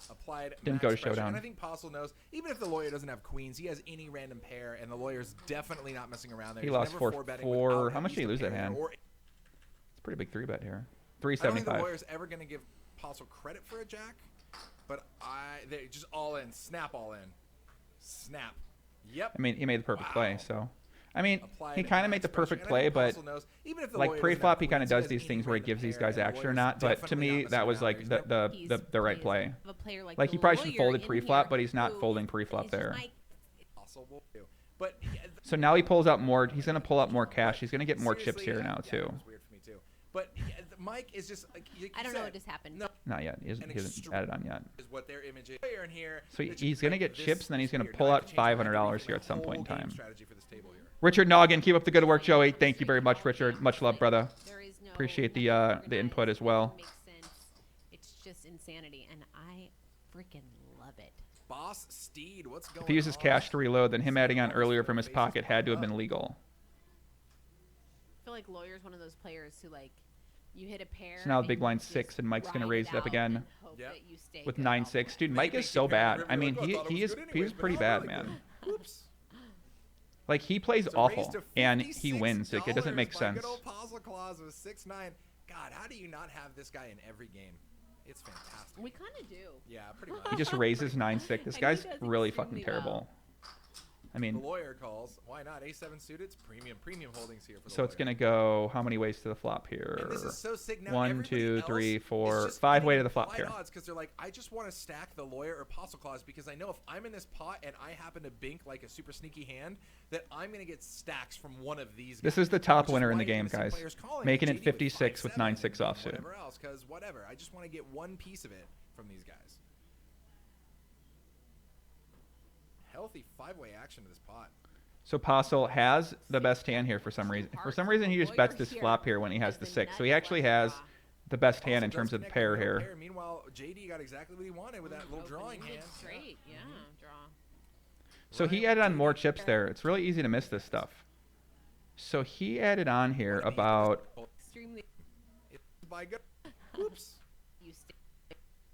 Applied Didn't max go to pressure. showdown. And I think Postle knows, even if the lawyer doesn't have queens, he has any random pair, and the lawyer's definitely not messing around there. He He's lost never 4-4. without How at much did he least lose a that pair hand? or- It's a pretty big 3-bet here. I don't think the 375. lawyer's ever going to give Postle credit for a jack, but they just all in. Snap all in. Snap. Yep. I mean, he made the perfect Wow. play, so. I mean, Applied he kind of max made the pressure. perfect And I play, think but Postle knows, even if the like lawyer doesn't pre-flop, have he kind of queens, does these has things any where he random gives these pair, guys and the action or lawyer's not. But to definitely me, not that messing was around like there. He's never- the right play. Of a player like Like he the probably should have lawyer folded in pre-flop, here but he's not who folding pre-flop is just there. like, Possible too. But yeah, So now he pulls out more. He's gonna pull up more cash. He's gonna get more chips seriously, here now yeah, too. that was weird for me too. But yeah, Mike is just like you I don't know said, what just happened. No, Not yet. He hasn't added on yet. is what their image is. Player in here. So that he's you gonna think get this chips, and then he's gonna weird. pull Now I out have to change my $500 here at some whole point in game time. strategy for this table here. Richard Noggin, keep up the good work, Joey. Thank you very much, Richard. Much love, brother. There is no Appreciate nothing the organized, input as nothing well. makes sense. It's just insanity, and I freaking love it. Boss Steed, what's going on? If he uses cash to reload, then him adding on earlier from his pocket had to have been legal. I feel like lawyer's one of those players who like you hit a pair. So now and big you blind just 6, and Mike's gonna ride raise it up out again and hope Yep. that you stay with good 9-6. all Dude, the way. Mike is so bad. I mean, he's pretty bad, man. Oops. Like he plays So raised awful, to and he wins. Like, it doesn't make $56 by sense. Good old Postle Claus with 6-9. God, how do you not have this guy in every game? It's fantastic. We kind of do. Yeah, pretty much. He just raises 9-6. This And he guy's does really extremely fucking well. terrible. I The mean, lawyer calls. Why not? A7 suited. It's premium holdings here for the so it's lawyer. gonna go how many ways to the flop here? And this is so sick. Now 1, everybody 2, else 3, is 4, just 5 way getting to the flop implied here. odds because they're like, I just want to stack the lawyer or Postle Claus because I know if I'm in this pot and I happen to bink like a super sneaky hand, that I'm gonna get stacks from one of these. This guys, is the top which is winner in why the you're game, gonna see guys. players calling Making JD it 56 with 5-7 9-6 and offsuit. Whatever else, because whatever. I just want to get one piece of it from these guys. Healthy 5-way action to this pot. So Postle has the best hand here for some reason. For some reason, he just bets this flop here when he has the 6. So he actually has the best hand in Also terms does of the connect pair with no here. pair. Meanwhile, JD got exactly what he wanted with that little drawing Open-ended hand. straight. Yeah, draw. So he added on more chips there. It's really easy to miss this stuff. So he added on here about Extremely. It's by good. Oops. You stay.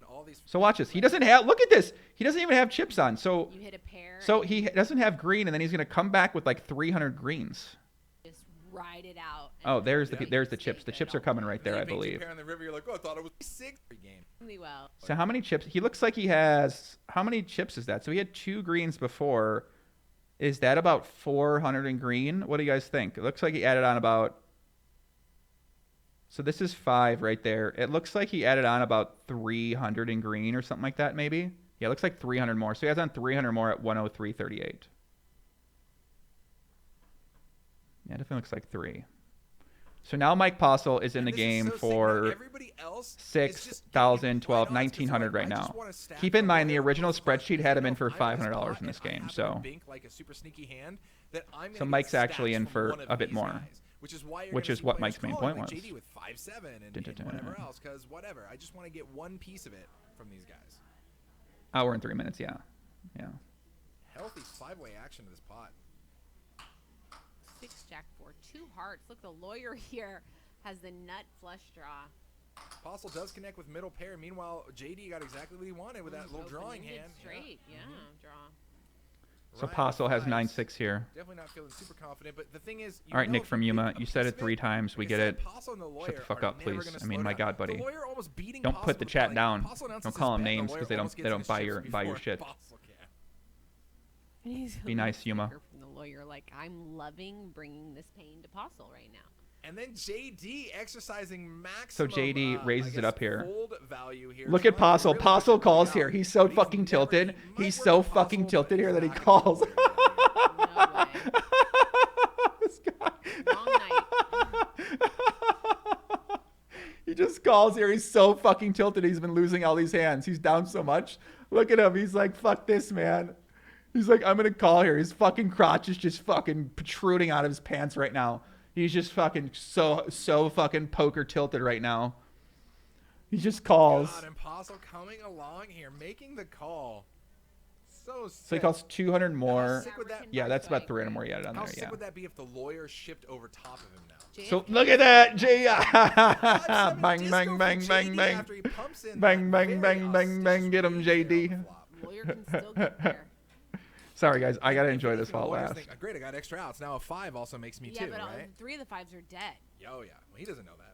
All these. So watch this. He doesn't have. Look at this. He doesn't even have chips on. So You hit a pair. and he doesn't have green, and then he's gonna come back with like 300 greens. just ride it out. Oh, there's the Yeah. there's the chips. The chips are coming right there, I Big two believe. pair on the river, you're like, oh, I thought it was 6 game. Extremely well. So how many chips? He looks like he has. How many chips is that? So he had 2 greens before. Is that about 400 in green? What do you guys think? It looks like he added on about. So this is 5 right there. It looks like he added on about 300 in green or something like that, maybe. Yeah, it looks like 300 more. So he has on 300 more at 103.38. Yeah, it definitely looks like 3. So now Mike Postle is in the And this is game so sick. Now for everybody else is 6, just 1,000, getting 12, implied odds 'cause they're 1,900 right like, I just now. wanna stack Keep in the mind, the lawyer original Postle Claus spreadsheet because had him I in know for if I'm in $500 pot in this and I game, happen to so. bink like a super sneaky hand, that I'm So gonna Mike's get actually stacks in from for one of a bit these more. guys, which is why you're Which gonna is see what players Mike's main calling, point like was. JD with 5-7 and whatever else, because whatever. I just want to get one piece of it from these guys. Hour and 3 minutes, yeah. Yeah. Healthy 5-way action to this pot. 6 Jack 4, 2 hearts. Look, the lawyer here has the nut flush draw. Postle does connect with middle pair. Meanwhile, JD got exactly what he wanted with that little drawing Open-ended hand. Straight, yeah, draw. So Ryan Postle has fives. 9-6 here. Definitely not feeling super confident, but the thing is, you All right, know Nick if from you Yuma, bink a you said piece it of 3 times. We like I get said, it. Postle and the Shut lawyer the fuck are up, never please. gonna I mean, slow my down. God, buddy. The lawyer almost beating Don't Postle put the with, chat like, down. Postle announces Don't his call them bet, and the names lawyer because they almost don't gets his buy chips your before shit. Postle can. And he's Be nice, Yuma. from the lawyer, like, I'm loving bringing this pain to Postle right now. And then JD exercising maximum. So JD raises it up here. Fold value here. Look at Trying to Postle. really Postle push it calls out, here. He's so but fucking never- tilted. he might He's work so with fucking Postle, tilted but here he's that he not gonna calls. get there. No way. This guy. Long night. He just calls here. He's so fucking tilted. He's been losing all these hands. He's down so much. Look at him. He's like, fuck this, man. He's like, I'm going to call here. His fucking crotch is just fucking protruding out of his pants right now. He's just fucking so fucking poker tilted right now. He just calls. God, and Postle coming along here, making the call. So sick. So he calls 200 more. sick would that- Yeah, that's about 300 more yet on How there, sick yeah. would that be if the lawyer shipped over top of him now? So look at that, J. 5-7 Bang, disco bang, for bang, JD bang, bang. after he pumps in Bang, that bang, very bang, bang, bang. Get him, auspicious JD. flop. Lawyer can still get there. Sorry, guys. I got to If enjoy anything, this while the it lawyers lasts. think, great, I got extra outs. Now a 5 also makes me Yeah, too, but right? 3 of the 5s are dead. Oh, yeah. Well, he doesn't know that.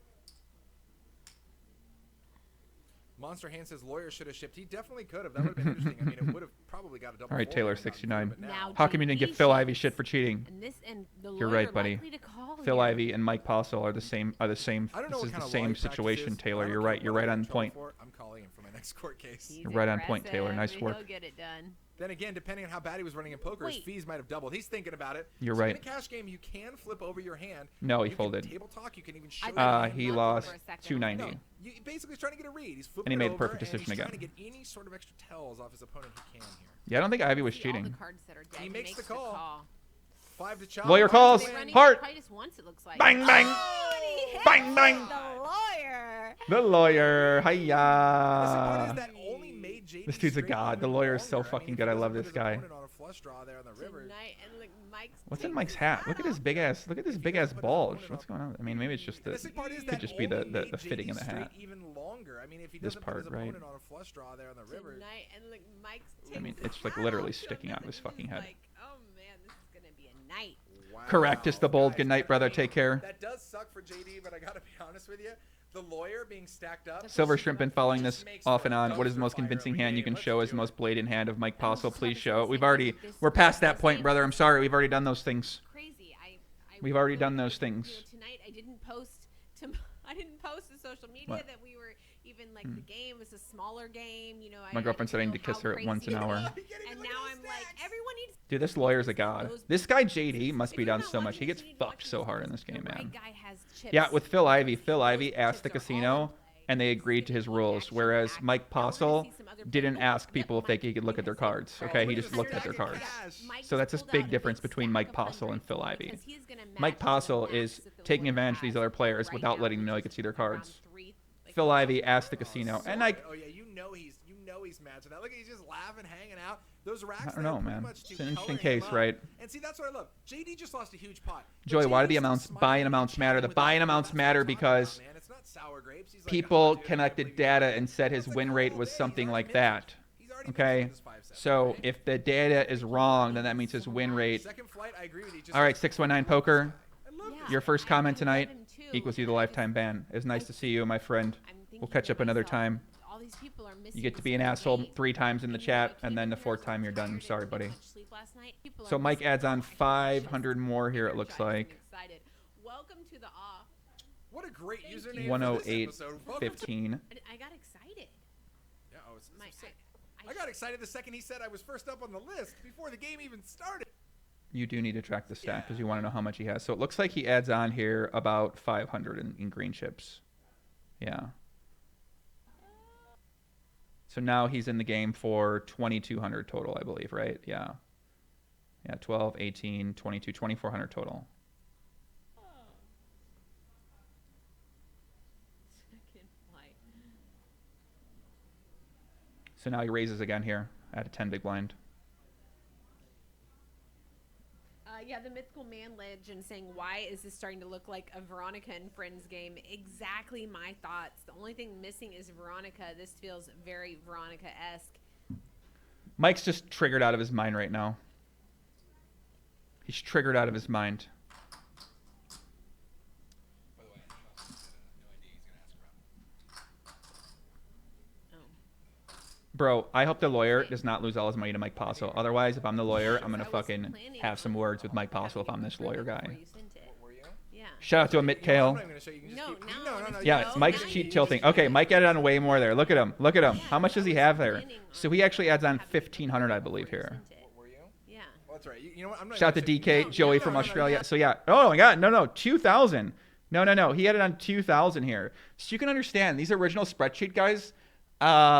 Monster Hand says lawyer should have shipped. He definitely could have. That would have been interesting. I mean, it would have probably got a double. All right, fold Taylor, and gotten 69. through, but Now, How come you didn't give Phil Ivey ships. shit for cheating? And the You're lawyer right, buddy. likely to call Phil here. Ivey and Mike Postle are the same. I don't know This is what the kind of law same he situation, practices, Taylor. but I You're don't right. care You're what right I on get in trouble point. for. I'm calling him for my next court case. He's You're right on point, Taylor. aggressive, Nice and work. He'll get it done. Then again, depending on how bad he was running in poker, his Wait. fees might have doubled. He's thinking about it. You're So right. In a cash game, you can flip over your hand. No, he You can folded. Table talk. You can even show. I your thought hand. He Nothing lost for a second. 290. No, basically he's trying to get a read. He's flipping And he made it a over, perfect and decision he's again. trying to get any sort of extra tells off his opponent he can here. Yeah, I don't think Ivy was See all cheating. the cards that are dead. He makes the call. 5 to chop. Lawyer five to calls. win. They run Heart. Titus once, it looks like. Bang, bang. Oh, and he hit Bang, bang. The lawyer. The lawyer. The sad part is Hiya. that only made JD This dude's a straight god. The even lawyer is so longer. I mean, fucking if good. he I doesn't love put this his guy. opponent on a flush draw there on the river. Tonight, and look, Mike's What's in taking Mike's his hat? Look at his off. big ass. Look at this big ass bulge. What's going on? I mean, maybe it's just And the. the sick part is Could that just be only the made fitting in the JD hat. straight even longer. I mean, if he This doesn't part, put his right? opponent on a flush draw there on the river. Tonight, and look, Mike's I mean, taking it's his like hat literally off. sticking out of his He's fucking head. Like, oh man, this is gonna be a night. Wow. Correct. It's the bold. Guys, Good night, brother. Take care. That does suck for JD, but I gotta be honest with you. The lawyer being stacked up. Silver Shrimp been following this just makes off for and a on. What is the dumpster most fire convincing every hand you game. can Let's show as do the it. most blatant hand of Mike That was Postle? so Please much show it. more We've already, this we're past that last point, game. brother. I'm sorry. We've already done those things. Crazy. We've already really done those couldn't- things. You know, tonight I didn't post to I didn't post to social media What? that we were even like the game was a smaller game. You know, My girlfriend said I need to kiss her once an hour. And now I'm like, everyone needs. Dude, this lawyer's a god. This guy JD must be If you're down not so much. watching He this, gets you need to watch fucked so this hard in because this game, the right man. guy has chips. Yeah, with Phil Ivey. Because Phil those Ivey asked the chips are all in casino, play. and they agreed to his rules. Whereas Mike Postle didn't ask people if he could look at their cards. Okay, he just looked at their cards. So that's this big difference between Mike Postle and Phil Ivey. Mike Postle is taking advantage of these other players without letting them know he could see their cards. Phil Ivey asked the casino, and I Oh yeah, you know he's mad to that. Look, he's just laughing, hanging out. Those racks. don't there know, are pretty man. much It's to an interesting color him case, up. right? And see, that's what I love. JD just lost a huge pot. But Joey, why do the JD's amounts, smiling buy-in and amounts matter? The chatting with buy-in him. amounts That's what matter I'm talking because about, man. It's not sour grapes. He's like, people "Oh, dude, I can't connected believe data you." and said his That's win like rate all was day. something He's like already that. He's already Okay, mentioned his 5-7, so right? if the data is wrong, then that means his win rate. Second flight, I agree with you. Just All right, 619 Poker. I love this Your guy. first comment tonight love him too. equals you the lifetime ban. It's nice to see you, my friend. We'll catch up another time. All these people are missing You get to this be an weight. asshole 3 times in the And, you know, I chat, came and then in the here, 4th I was time you're done. I'm tired, I sorry, didn't buddy. get much sleep last night. People So are Mike missing adds on out. 500 more here, it looks Energized and like. excited. Welcome to the off. What a great Thank username. you. for this 108 episode. Welcome to- 15. I got excited. Yeah, oh, it's My, sick. I got excited the second he said I was first up on the list before the game even started. You do need to track the stat because you want to know how much he has. So it looks like he adds on here about 500 in green chips. Yeah. So now he's in the game for 2,200 total, I believe, right? Yeah. Yeah, 12, 18, 22, 2,400 total. Second flight. So now he raises again here at a 10 big blind. Yeah, the mythical man legend saying, why is this starting to look like a Veronica and Friends game? Exactly my thoughts. The only thing missing is Veronica. This feels very Veronica-esque. Mike's just triggered out of his mind right now. He's triggered out of his mind. By the way, no idea he's gonna ask about. Oh. Bro, I hope the lawyer does not lose all his money to Mike Postle. Otherwise, if I'm the lawyer, I'm going to I was fucking planning have some on words with Mike Postle if having I'm it this lawyer printed guy. before you sent it. Were you? Yeah. Shout out to Amit I'm Kale. not even gonna show you. You can just No, keep, no, no. Yeah, no, Mike's now cheat you tilting. just Okay, show Mike me. added on way more there. Look at him. Look at him. Yeah, How much does he I was have there? planning So on he actually adds on having it 1,500, I before believe, you here. sent it. Were you? Yeah. Well, that's right. You know what? I'm not. Shout out to even gonna show DK, you. Joey no, from no, Australia. no. So yeah. Oh my God. No, 2,000. No. He had it on 2,000 here. So you can understand these original spreadsheet guys.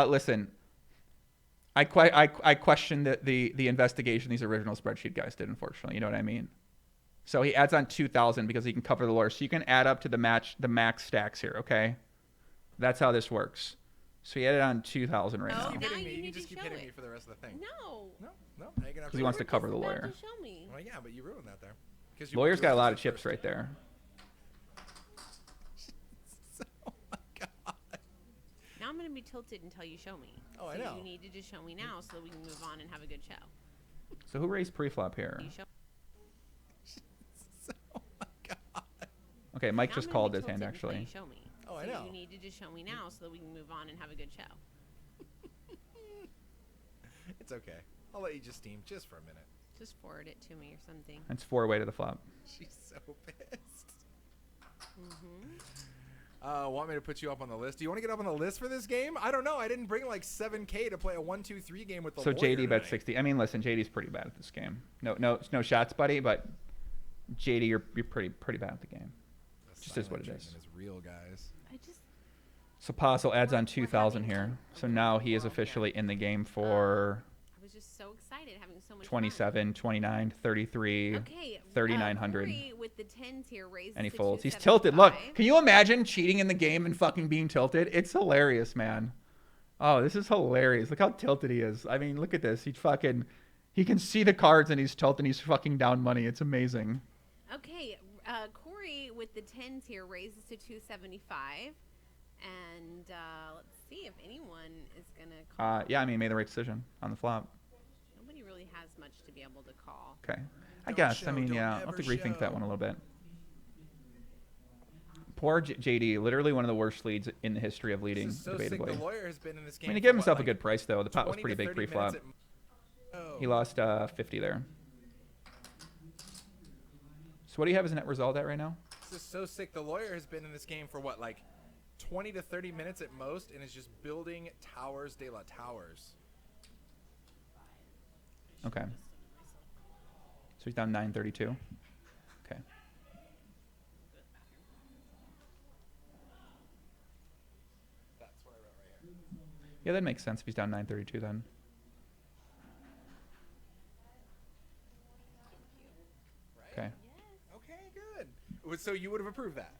Listen, I question the investigation these original spreadsheet guys did. Unfortunately, you know what I mean. So he adds on 2,000 because he can cover the lawyer. So you can add up to the max stacks here. Okay, that's how this works. So he added on 2,000 right Oh, now Keep now hitting me. you You need can just to keep show hitting me it. for the rest of the thing. No. No. Now you're gonna have because he to. wants to You're cover just the about lawyer. to show me. Well, yeah, but you ruined that there. Because Lawyer's got a lot of chips right there. Oh my God. Now I'm gonna be tilted until you show me. Oh, I So know. You need to just show me now so that we can move on and have a good show. So who raised preflop here? You show. Oh my God. Okay, Mike Now just I'm gonna called be his hand tilted until actually. You show me. Oh, I So know. You need to just show me now so that we can move on and have a good show. It's okay. I'll let you just steam just for a minute. Just forward it to me or something. That's 4-way to the flop. She's so pissed. Mm-hmm. Want me to put you up on the list? Do you want to get up on the list for this game? I don't know. I didn't bring like 7K to play a 1-2-3 game with the So lawyer JD bet tonight. 60. I mean, listen, JD's pretty bad at this game. No shots, buddy. But JD, you're pretty bad at the game. The Just is what silent it is. treatment is real, guys. I just. So Postle adds on We're 2,000 having here. a So little now he is whirl here. officially in the game for I was just so excited having so much 27, 29, 33. fun. Okay. 3,900. Corey with the tens here raises And he to folds. He's tilted. Look, 275. can you imagine cheating in the game and fucking being tilted? It's hilarious, man. Oh, this is hilarious. Look how tilted he is. I mean, look at this. He can see the cards and he's tilted and he's fucking down money. It's amazing. Okay, Corey with the tens here raises to 275, and let's see if anyone is gonna call. Yeah, I mean, made the right decision on the flop. Nobody really has much to be able to call. Okay. I Don't guess. show, I mean, don't yeah. I'll have ever to rethink show. that one a little bit. Poor JD, literally one of the worst leads in the history of leading, This is so sick. debatably. The lawyer has been in this I game. mean, he for gave what, himself a like good price, though. The pot was 20 pretty to big 30 pre-flop. minutes at- He lost 50 there. So what do you have as a net result at right now? This is so sick. The lawyer has been in this game for what, like 20 to 30 minutes at most, and is just building towers de la towers. Okay. So he's down 932. Okay. That's what I wrote right here. Yeah, that makes sense if he's down 932 then. Right? Okay. Okay, good. So you would have approved that?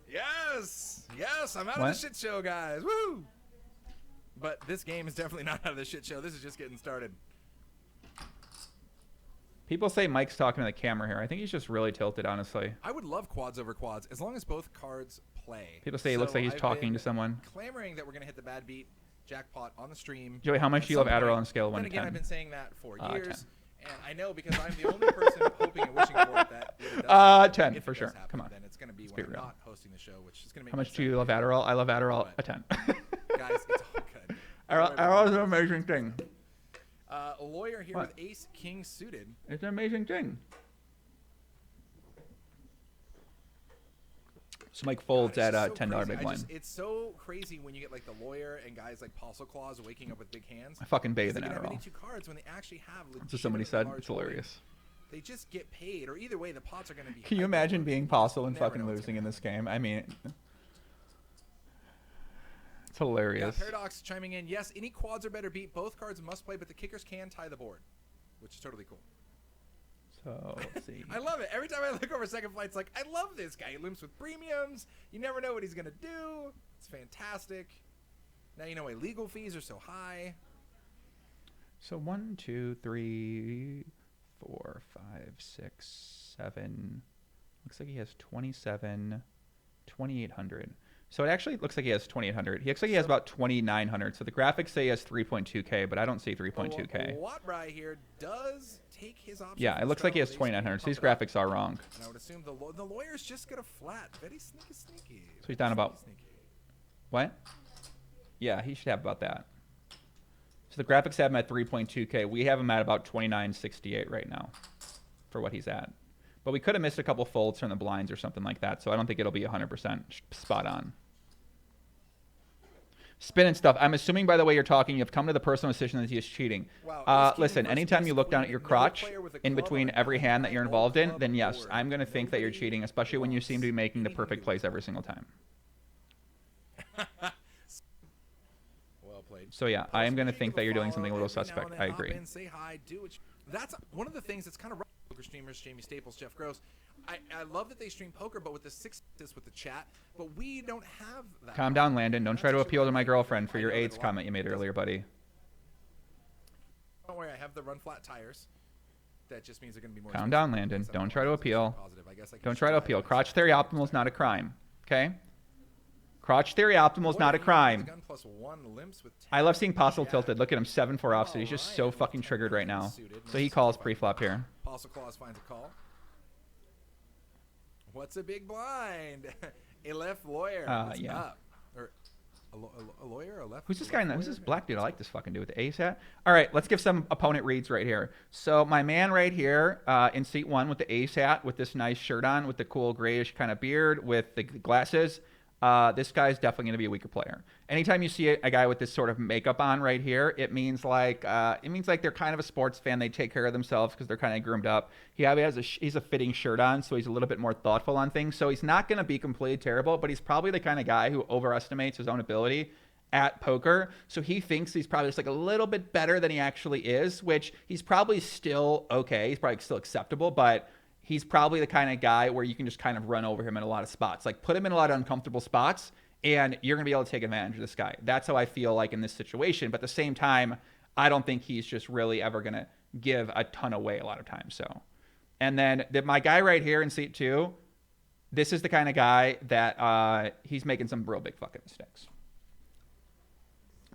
Yes. Yes, I'm out What? of the shit show, guys. Woo! But this game is definitely not out of the shit show. This is just getting started. People say Mike's talking to the camera here. I think he's just really tilted, honestly. I would love quads over quads as long as both cards play. People say it looks like he's I've talking been to someone. clamoring that we're going to hit the bad beat jackpot on the stream. Joey, how much At do you love some Adderall point. on a scale of 1 Then to again, 10? I've been saying that for 10. years, and I know because I'm the only person hoping and wishing for it that it does 10 if for it does sure. happen, Come on. Then it's going to be Let's when be I'm real. not hosting the show, which is going to make How me much do you sad. love Adderall? I love Adderall a 10. Guys, it's all good. Adderall is an amazing thing. A lawyer here What? with ace king suited. It's an amazing thing. So Mike folds God, at it's so $10 crazy. big I blind. just- It's so crazy when you get like the lawyer and guys like Postle Claus waking up with big hands. I fucking bathe They in can have Adderall. 82 cards when they actually have That's what somebody legitimately said. large It's holdings. hilarious. They just get paid, or either way, the pots are going to be. Can you hyper imagine loaded. being Postle and Never fucking know what's losing gonna in this happen. game? I mean, it's Yeah, hilarious. Paradox chiming in. Yes, any quads are better beat. Both cards must play, but the kickers can tie the board, which is totally cool. So, let's see. I love it. Every time I look over second flight, it's like, I love this guy. He limps with premiums. You never know what he's going to do. It's fantastic. Now you know why legal fees are so high. So 1, 2, 3, 4, 5, 6, 7. Looks like he has 27, 2,800. So it actually looks like he has 2,800. He looks like he has about 2,900. So the graphics say he has 3.2K, but I don't see 3.2K. Watt right here does take his option. Yeah, from it looks like he has Struggle. They 2,900. So these pump it up. graphics are wrong. And I would assume the lawyer's just going to flat. Very sneaky. So he's down about- Sneaky. What? Yeah, he should have about that. So the graphics have him at 3.2K. We have him at about 29.68 right now for what he's at. But we could have missed a couple folds from the blinds or something like that, so I don't think it'll be 100% spot on. Spin and stuff. I'm assuming, by the way you're talking, you've come to the personal decision that he is cheating. Wow, Listen, anytime you look down at your crotch in between every hand that you're involved in, then yes, I'm going to think that you're cheating, especially when you seem to be making the perfect plays every single time. Well played. So yeah, I am going to think that you're doing something a little suspect. I agree. Say hi, that's one of the things that's kind of rough. Poker streamers, Jamie Staples, Jeff Gross. I love that they stream poker, but with the sixes with the chat, but we don't have that. Calm down, Landon. Don't try to appeal to my girlfriend for your AIDS comment you made earlier, buddy. Don't worry, I have the run flat tires. That just means they're going to be more. Calm down, Landon. Don't try to appeal. I guess Don't try to appeal. Crotch theory optimal is not a crime. Okay? Crotch theory optimal is not a crime. I love seeing Postle tilted. Look at him, 7-4 offsuit. He's just so fucking triggered right now. So he calls pre-flop here. Postle Claus finds a call. What's a big blind? A left lawyer. Yeah. Up? Or a lawyer? A left? Who's this guy? Who's this black dude? I like this fucking dude with the ace hat. All right, let's give some opponent reads right here. So my man right here in seat 1 with the ace hat, with this nice shirt on, with the cool grayish kind of beard, with the glasses. This guy's definitely going to be a weaker player. Anytime you see a guy with this sort of makeup on right here, it means like they're kind of a sports fan. They take care of themselves because they're kind of groomed up. He's a fitting shirt on, so he's a little bit more thoughtful on things. So he's not going to be completely terrible, but he's probably the kind of guy who overestimates his own ability at poker. So he thinks he's probably just like a little bit better than he actually is, which he's probably still okay. He's probably still acceptable, but he's probably the kind of guy where you can just kind of run over him in a lot of spots. Like, put him in a lot of uncomfortable spots, and you're going to be able to take advantage of this guy. That's how I feel like in this situation. But at the same time, I don't think he's just really ever going to give a ton away a lot of times. So, and then my guy right here in seat 2, this is the kind of guy that he's making some real big fucking mistakes.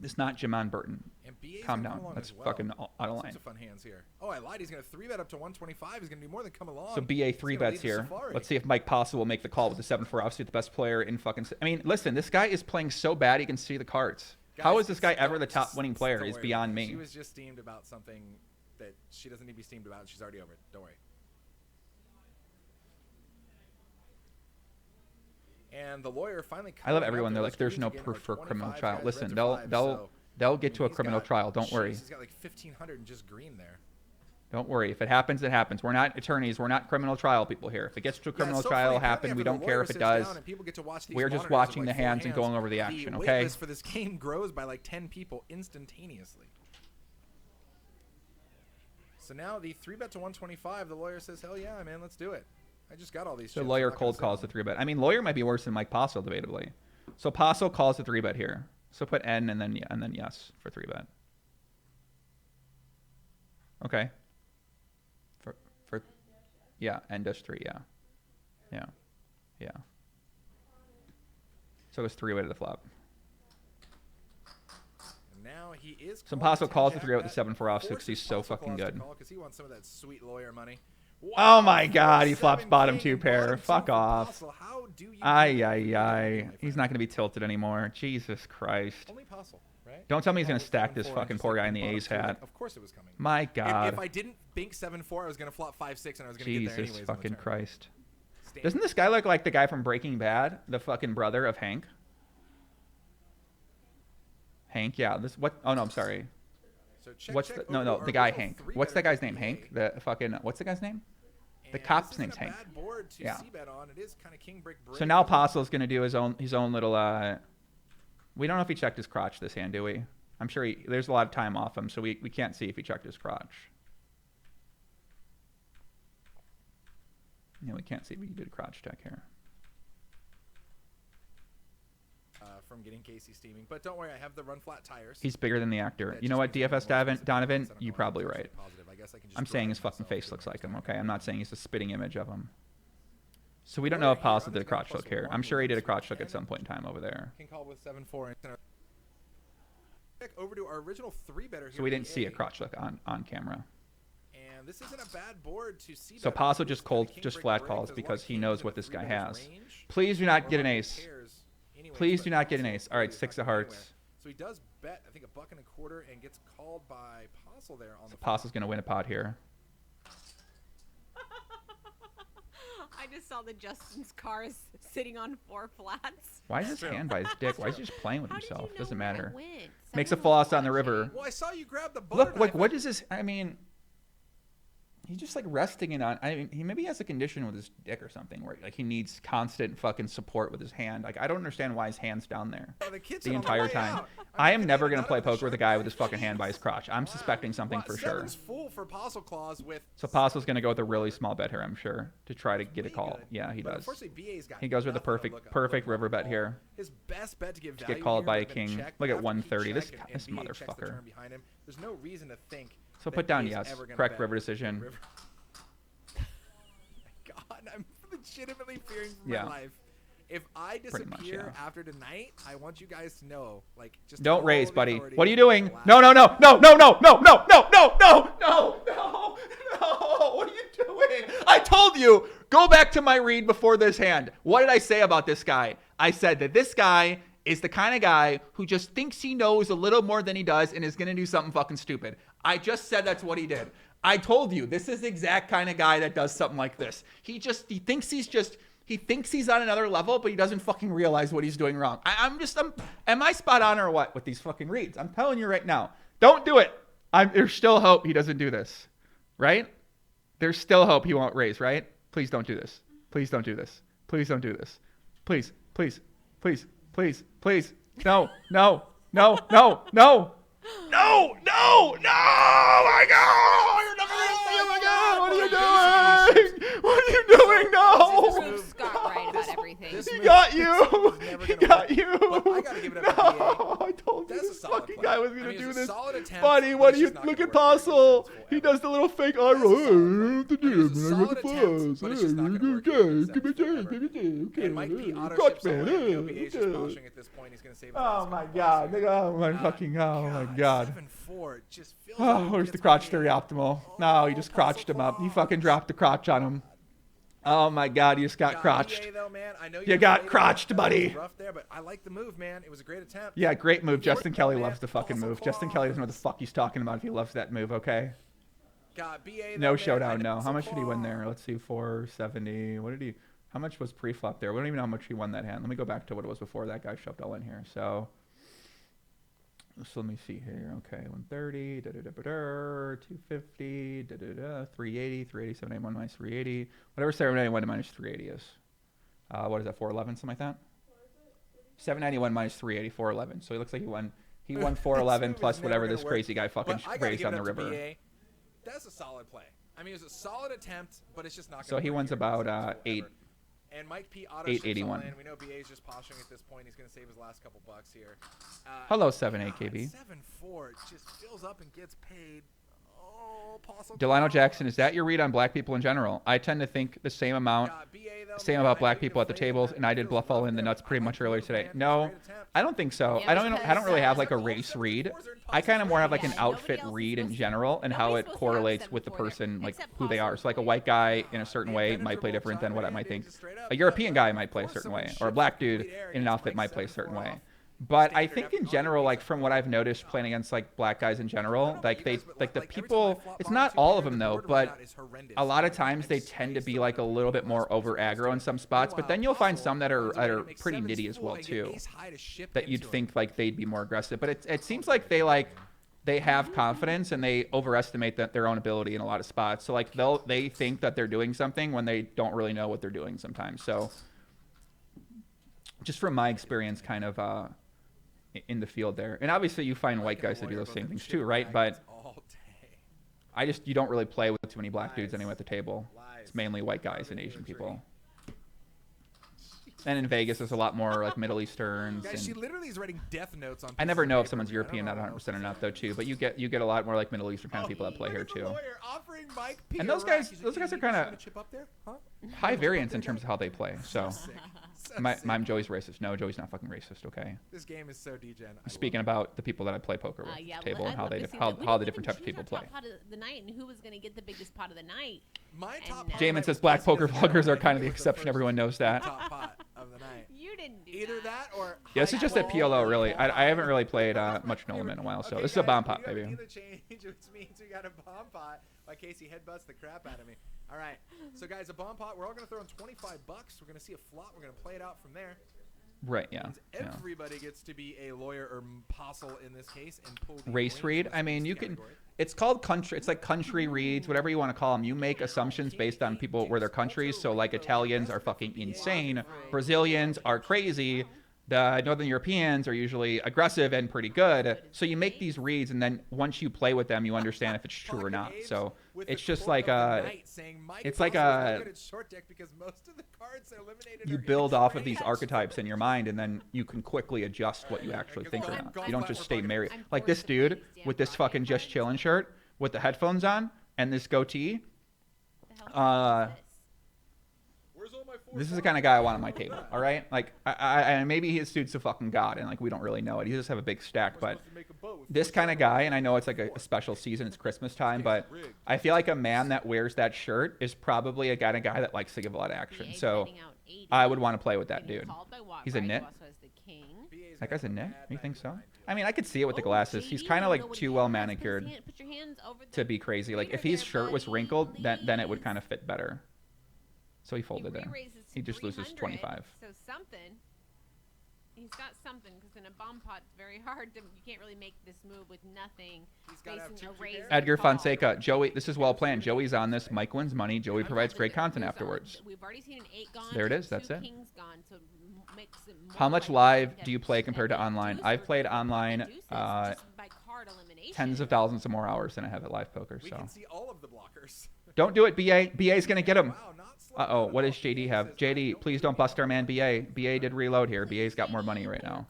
This is not Jamon Burton. Calm down. That's fucking out of line. Fun hands here. Oh, I lied. He's going to 3-bet up to 125. He's going to do more than come along. So BA 3-bets here. Let's see if Mike Postle will make the call with the 7-4 offsuit, the best player in fucking... I mean, listen, this guy is playing so bad he can see the cards. Guys, how is this guy ever the top winning player is beyond me. She was just steamed about something that she doesn't need to be steamed about. She's already over it. Don't worry. And the lawyer finally... I love everyone. They're like, there's no proof for a criminal trial. Listen, they'll get to a criminal trial. Don't worry. He's got like 1,500 and just green there. Don't worry. If it happens, it happens. We're not attorneys. We're not criminal trial people here. If it gets to a criminal trial, it'll happen. We don't care if it does. We're just watching the hands and going over the action, okay? The waitlist for this game grows by like 10 people instantaneously. So now the 3-bet to 125, the lawyer says, hell yeah, man, let's do it. I just got all these. So lawyer cold calls the 3-bet. I mean, lawyer might be worse than Mike Postle, debatably. So Postle calls the 3-bet here. So put N and then yes for 3-bet. Okay. For yeah, N-3, yeah. So it's 3-way to the flop. Now he is. So Postle calls the 3-bet with the 7-4 offsuit because he's so fucking good. Because he wants some of that sweet lawyer money. Wow, oh my God, he flops bottom 2 pair. Fuck off. Ay. He's not going to be tilted anymore. Jesus Christ. Only Postle, right? Don't tell me he's going to stack this fucking poor guy in the A's hat. Of course it was coming. My God. If I didn't think 7-4, I was going to flop 5-6 and I was going to get there anyways. Jesus fucking Christ. Doesn't this guy look like the guy from Breaking Bad? The fucking brother of Hank? Hank, yeah. Oh no, I'm sorry. So the guy Hank. What's that guy's name? Hank? What's the guy's name? The cop's name's Hank. Yeah. So now Postle's going to do his own little. We don't know if he checked his crotch this hand, do we? I'm sure there's a lot of time off him, so we can't see if he checked his crotch. Yeah, we can't see if he did a crotch check here. From getting Casey steaming, but don't worry, I have the run flat tires. He's bigger than the actor. You know what, DFS Donovan? You're probably right. I'm saying his fucking face looks like him, okay? I'm not saying he's a spitting image of him. So we don't know if Postle did a crotch look here. I'm sure he did a crotch look at some point in time over there. King call with 7-4. Over to our original 3-better. So we didn't see a crotch look on camera. And this isn't a bad board to see. So Postle just flat calls because he knows what this guy has. Please do not get an ace. Please do not get an ace. All right, 6 of hearts. So he does bet, I think, $1.25 and gets called by Postle there on the Postle's going to win a pot here. I just saw that Justin's car is sitting on 4 flats. Why is his hand by his dick? Why is he just playing with How did you himself? know Doesn't where I matter. went? Makes a Someone floss was on the watching. river. Well, I saw you grab the butter Look, knife. what is this? I mean, he's just like resting it on. I mean, he maybe has a condition with his dick or something where like he needs constant fucking support with his hand. Like I don't understand why his hand's down there the entire time. I am never gonna play poker with a guy with his fucking hand by his crotch. I'm suspecting something for sure. Seven's full for Postle clause with. So Postle's gonna go with a really small bet here, I'm sure, to try to get a Way call. good. Yeah, he But does. unfortunately, BA's got He goes with the nothing to look perfect up. river bet here. His best bet to give Just value get called here by a would've been king. check, Look at but after he 130. This checked and this BA checks the motherfucker. turn behind him, there's no reason to think. So that put down BA's yes. ever gonna Correct bet river decision. river. God, I'm legitimately fearing for Yeah. my life. If I Pretty much, disappear yeah. after tonight, I want you guys to know, like, just Don't all raise, the buddy. authority What are you and doing? relax. No, no, no, no, no, no, no, no, no, no, no, no, no, no. What are you doing? I told you. Go back to my read before this hand. What did I say about this guy? I said that this guy is the kind of guy who just thinks he knows a little more than he does and is going to do something fucking stupid. I just said that's what he did. I told you, this is the exact kind of guy that does something like this. He thinks he's on another level, but he doesn't fucking realize what he's doing wrong. Am I spot on or what with these fucking reads? I'm telling you right now, don't do it. There's still hope he doesn't do this, right? There's still hope he won't raise, right? Please don't do this. Please don't do this. Please don't do this. Please, please, please, please, please. No, no, no, no, no. No, no, no! Oh my God! You're never gonna see him again! What are you doing? What are you doing? No! Proves Scott right about everything. This He move- got this you! move is never He gonna got work. you! But I gotta give it up to No! BA. I told you That's a this solid fucking play. guy was I gonna mean, do it's a this. solid attempt, Buddy, but what it's do you just not look gonna at work for Postle? Seven's full He effort. does the little fake eye That's a solid roll. play. The I mean, it's a gym, solid I got the attempt, floss. but it's just not gonna work Okay, here for give me Seven's full time, give me time. And Mike P auto Crotch ships man, away. BA's just okay. polishing at this point. He's gonna save his Oh last my couple God! bucks here. Oh my fucking! Oh my God! 7-4 just feels Oh, like where's it's the crotch paid. theory optimal? No, he just crotched him up. He fucking dropped the crotch on him. Oh my God, you just got crotched. BA though, man, I know You got faded. crotched, That buddy. was rough there, but I like the move, man. It was a great attempt. Yeah, great move. Justin Kelly man. loves the fucking Awesome move. Justin Kelly doesn't know what the claws. fuck he's talking about if he loves that move, okay? Got BA though, No man. showdown, no. How Awesome much did he win there? claw. Let's see, 470. What did he, how much was pre-flop there? We don't even know how much he won that hand. Let me go back to what it was before that guy shoved all in here. So let me see here. Okay, 130, 250, 380, 380, 781 minus 380. Whatever 791 minus 380 is. What is that, 411, something like that? 791 minus 380, 411. So he looks like he won 411 This plus move is whatever never this gonna crazy guy work. fucking But I gotta raised give on it the up to river. BA. That's a solid play. I mean, it was a solid attempt, but it's just not So gonna he work wins here. about, It's full 8. effort. And Mike P auto ships all 881. in. We know BA's just posturing at this point. He's going to save his last couple bucks here. Hello, 7-8 KB. 7-4 just fills up and gets paid. Oh, Postle. Delano Jackson, is that your read on black people in general? I tend to think the same amount, Got BA though, same man. about I black know you people at the deflated tables, that. and I did Feels bluff all rough in the there. nuts I pretty like much the earlier move, today. man. It was a No, great attempt. I don't think so. Yeah, I don't because, really have like a all race read. 7-4s are in I kind of more have like an Yeah, nobody outfit else is read in supposed to- general and how nobody's it supposed to have correlates with the 7-4 here, person, like except who they are. Postle. So like a white guy in a certain The way might play impenetrable different than what I China might Day think. just straight up A European left, guy might play a force certain someone way, shift or a black complete dude air in an against outfit Mike might play a 7-4 certain way. off. But I Standard think every in other general, week like is from what I've noticed playing against like black guys in general, I don't know like about they you guys, but, like the every time I people. flop It's bottom not two all pair, of them the though, board went but out is horrendous. a lot of I times they just tend to still be like a don't little bit know more what's over supposed to aggro in do. some spots, but then you'll find some that are pretty Sevens nitty as full well and get too. ace high to ship That you'd into him. think like they'd be more aggressive, but it seems like they have confidence and they overestimate their own ability in a lot of spots. So like they think that they're doing something when they don't really know what they're doing sometimes. So just from my experience, kind of in the field there, and obviously you find white guys that do those same things too, right? But All day. you don't really play with too many black dudes Lies. anyway at the table. Lies. It's mainly white guys and Garbage Asian imagery. people. And in Vegas, there's a lot more like Middle Easterns. Guys, she And literally is writing death notes on. I never pieces of know if paper. someone's I don't European, know not what 100 else percent or to not say. though too. But you get a lot more like Middle Eastern kind of people that play Look here at the too. lawyer offering Mike P. And those a guys- rack. He's those like, guys are "You just kinda gonna chip up there, huh? High variance in terms of how they play. So Sick. So my sick. Joey's racist. No, Joey's not fucking racist. Okay. This game is so degen. I love Speaking it. about the people that I play poker with at Yeah, the table I'd and how love they to see how that. We how didn't the different even types of choose people our play. top pot of the night and who was going to get the biggest pot of the night. My top And pot Jamin tonight says was black Postle poker as a general. vloggers are I kind of think the it was exception. first Everyone knows that. Top pot of the night. You did didn't do Either that or Yeah, this is just a high PLO, quality really. I haven't really played Right, much No Limit in a while, so okay, this is a guys, bomb we pot, do have baby. an interchange, which means we got a bomb pot. By Casey headbutts the crap out of me. All right, so guys, a bomb pot. We're all gonna throw in $25. We're gonna see a flop. We're gonna play it out from there. Right, yeah. Means yeah. everybody gets to be a lawyer or postle in this case and pull the Race winnings read. from the I mean, speeds you can. category. It's called country. It's like country reads, whatever you want to call them. You make assumptions based on people where their countries. So like Italians are fucking insane. Brazilians are crazy. The Northern Europeans are usually aggressive and pretty good. So you make these reads, and then once you play with them, you understand if it's true or not. So it's just like it's like you build off of these archetypes in your mind, and then you can quickly adjust what you actually think or not. You don't just stay married. Like this dude with this fucking just chillin' shirt with the headphones on and this goatee. This is the kind of guy I want on my table, all right? Like, I maybe his suit's a fucking god, and like we don't really know it. He just have a big stack, but this kind of guy, and I know it's like a special season, it's Christmas time, but I feel like a man that wears that shirt is probably a kind of guy that likes to give a lot of action. So I would want to play with that dude. He's a nit. That guy's a nit? You think so? I mean, I could see it with the glasses. He's kind of like too well manicured to be crazy. Like if his shirt was wrinkled, then it would kind of fit better. So he folded there. He just loses 25. So something. He's got something, because in a bomb pot, it's very hard to. You can't really make this move with nothing. Facing a raise. Edgar Fonseca, Joey, this is well planned. Joey's on this. Mike wins money. Joey provides great content afterwards. We've already seen an 8 gone. There it is. That's it. Kings gone, so makes it more How much likely live to do you play compared to online? I've played online just by card elimination. tens of thousands of more hours than I have at live poker. We So can see all of the blockers. don't do it, BA. BA's gonna get him. Wow, not slow Uh-oh, at what all. does JD have? JD, please don't bust our man BA. BA did reload here. BA's got more money right now.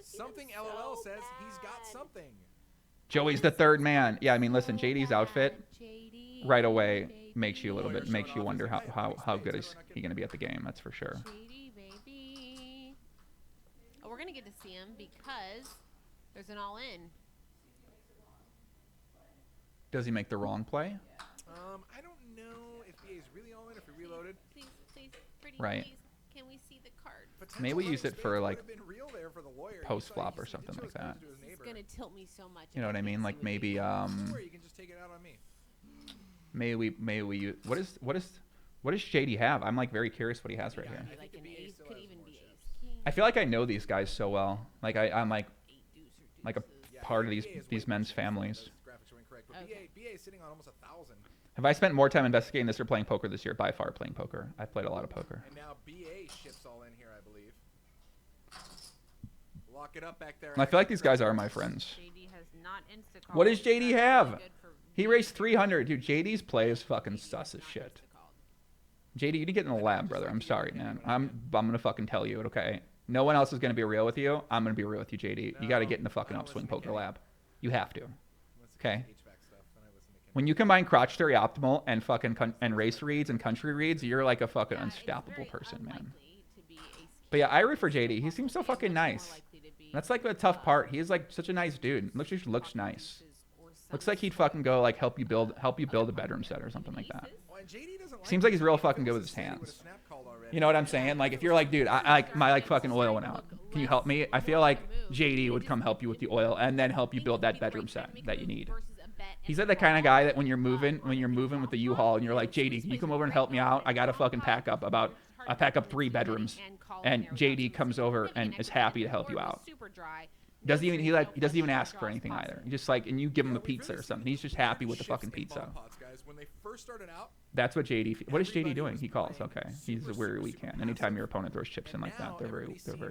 Something LOL says he's got something. Joey's the third man. Yeah, I mean, listen, JD's outfit right away makes you a little bit, makes you wonder how good is he going to be at the game. That's for sure. JD, baby. Oh, we're going to get to see him because there's an all-in. Does he make the wrong play? I don't know if BA's really all in, if he reloaded. Please, pretty Right. please, can we see the card? Maybe we use it for like for the lawyer. post flop or something like that. This is going to tilt me so much. You know what I mean? Like maybe You can just take it out on me. maybe we use, what does JD have? I'm like very curious what he has right here. Like an ace, could even be ace king. I feel like I know these guys so well. Like I'm like 8 deuce or like a deuces. part of these men's families. Graphics are incorrect, but Okay. BA is sitting on almost 1,000. Have I spent more time investigating this or playing poker this year? By far playing poker. I've played a lot of poker. And now BA ships all in here, I believe. Lock it up back there. And I feel like these guys are my friends. JD has not Instacalled. What does JD That's have? really good for He me. raced 300. Dude, JD's play is fucking JD sus as not shit. Instacalled. JD, you need to get in the lab, brother. I'm sorry, man. I'm gonna fucking tell you it, okay? No one else is gonna be real with you. I'm gonna be real with you, JD. You gotta get in the fucking upswing poker lab. You have to. Okay. When you combine Crotch Theory Optimal and fucking and race reads and country reads, you're like a fucking Yeah, it's unstoppable very person, man. unlikely to be ace But yeah, king. I root for JD. He seems so fucking Much more nice. likely to be, That's like the tough part. He's like such a nice dude. Looks nice. Looks like he'd fucking go like help you build a bedroom set or something like that. Seems like he's real fucking good with his hands. You know what I'm saying? Like if you're like, dude, I like my like fucking oil went out. Can you help me? I feel like JD would come help you with the oil and then help you build that bedroom set that you need. He's like the kind of guy that when you're moving with the U-Haul and you're like, JD, can you come over and help me out? I gotta fucking pack up 3 bedrooms, and JD comes over and is happy to help you out. He doesn't even ask for anything either. He just like, and you give him a pizza or something. He's just happy with the fucking pizza. That's what JD. What is JD doing? He calls. Okay, he's a very weak hand. Anytime your opponent throws chips in like that, they're very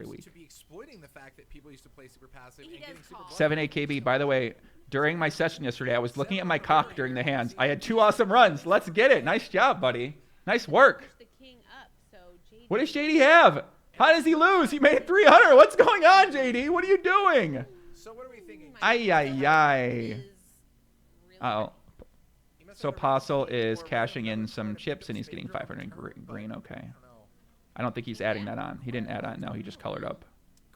weak. To be exploiting the fact that people used to play super passive and getting super 7 KB. By the way, during my session yesterday, I was looking at my cock during the hands. I had 2 awesome runs. Let's get it. Nice job, buddy. Nice work. What does JD have? How does he lose? He made 300. What's going on, JD? What are you doing? So what are we thinking? Ay, ay, ay. Uh-oh. So Postle is cashing in some chips, and he's getting 500 green. Okay. I don't think he's adding that on. He didn't add on. No, he just colored up.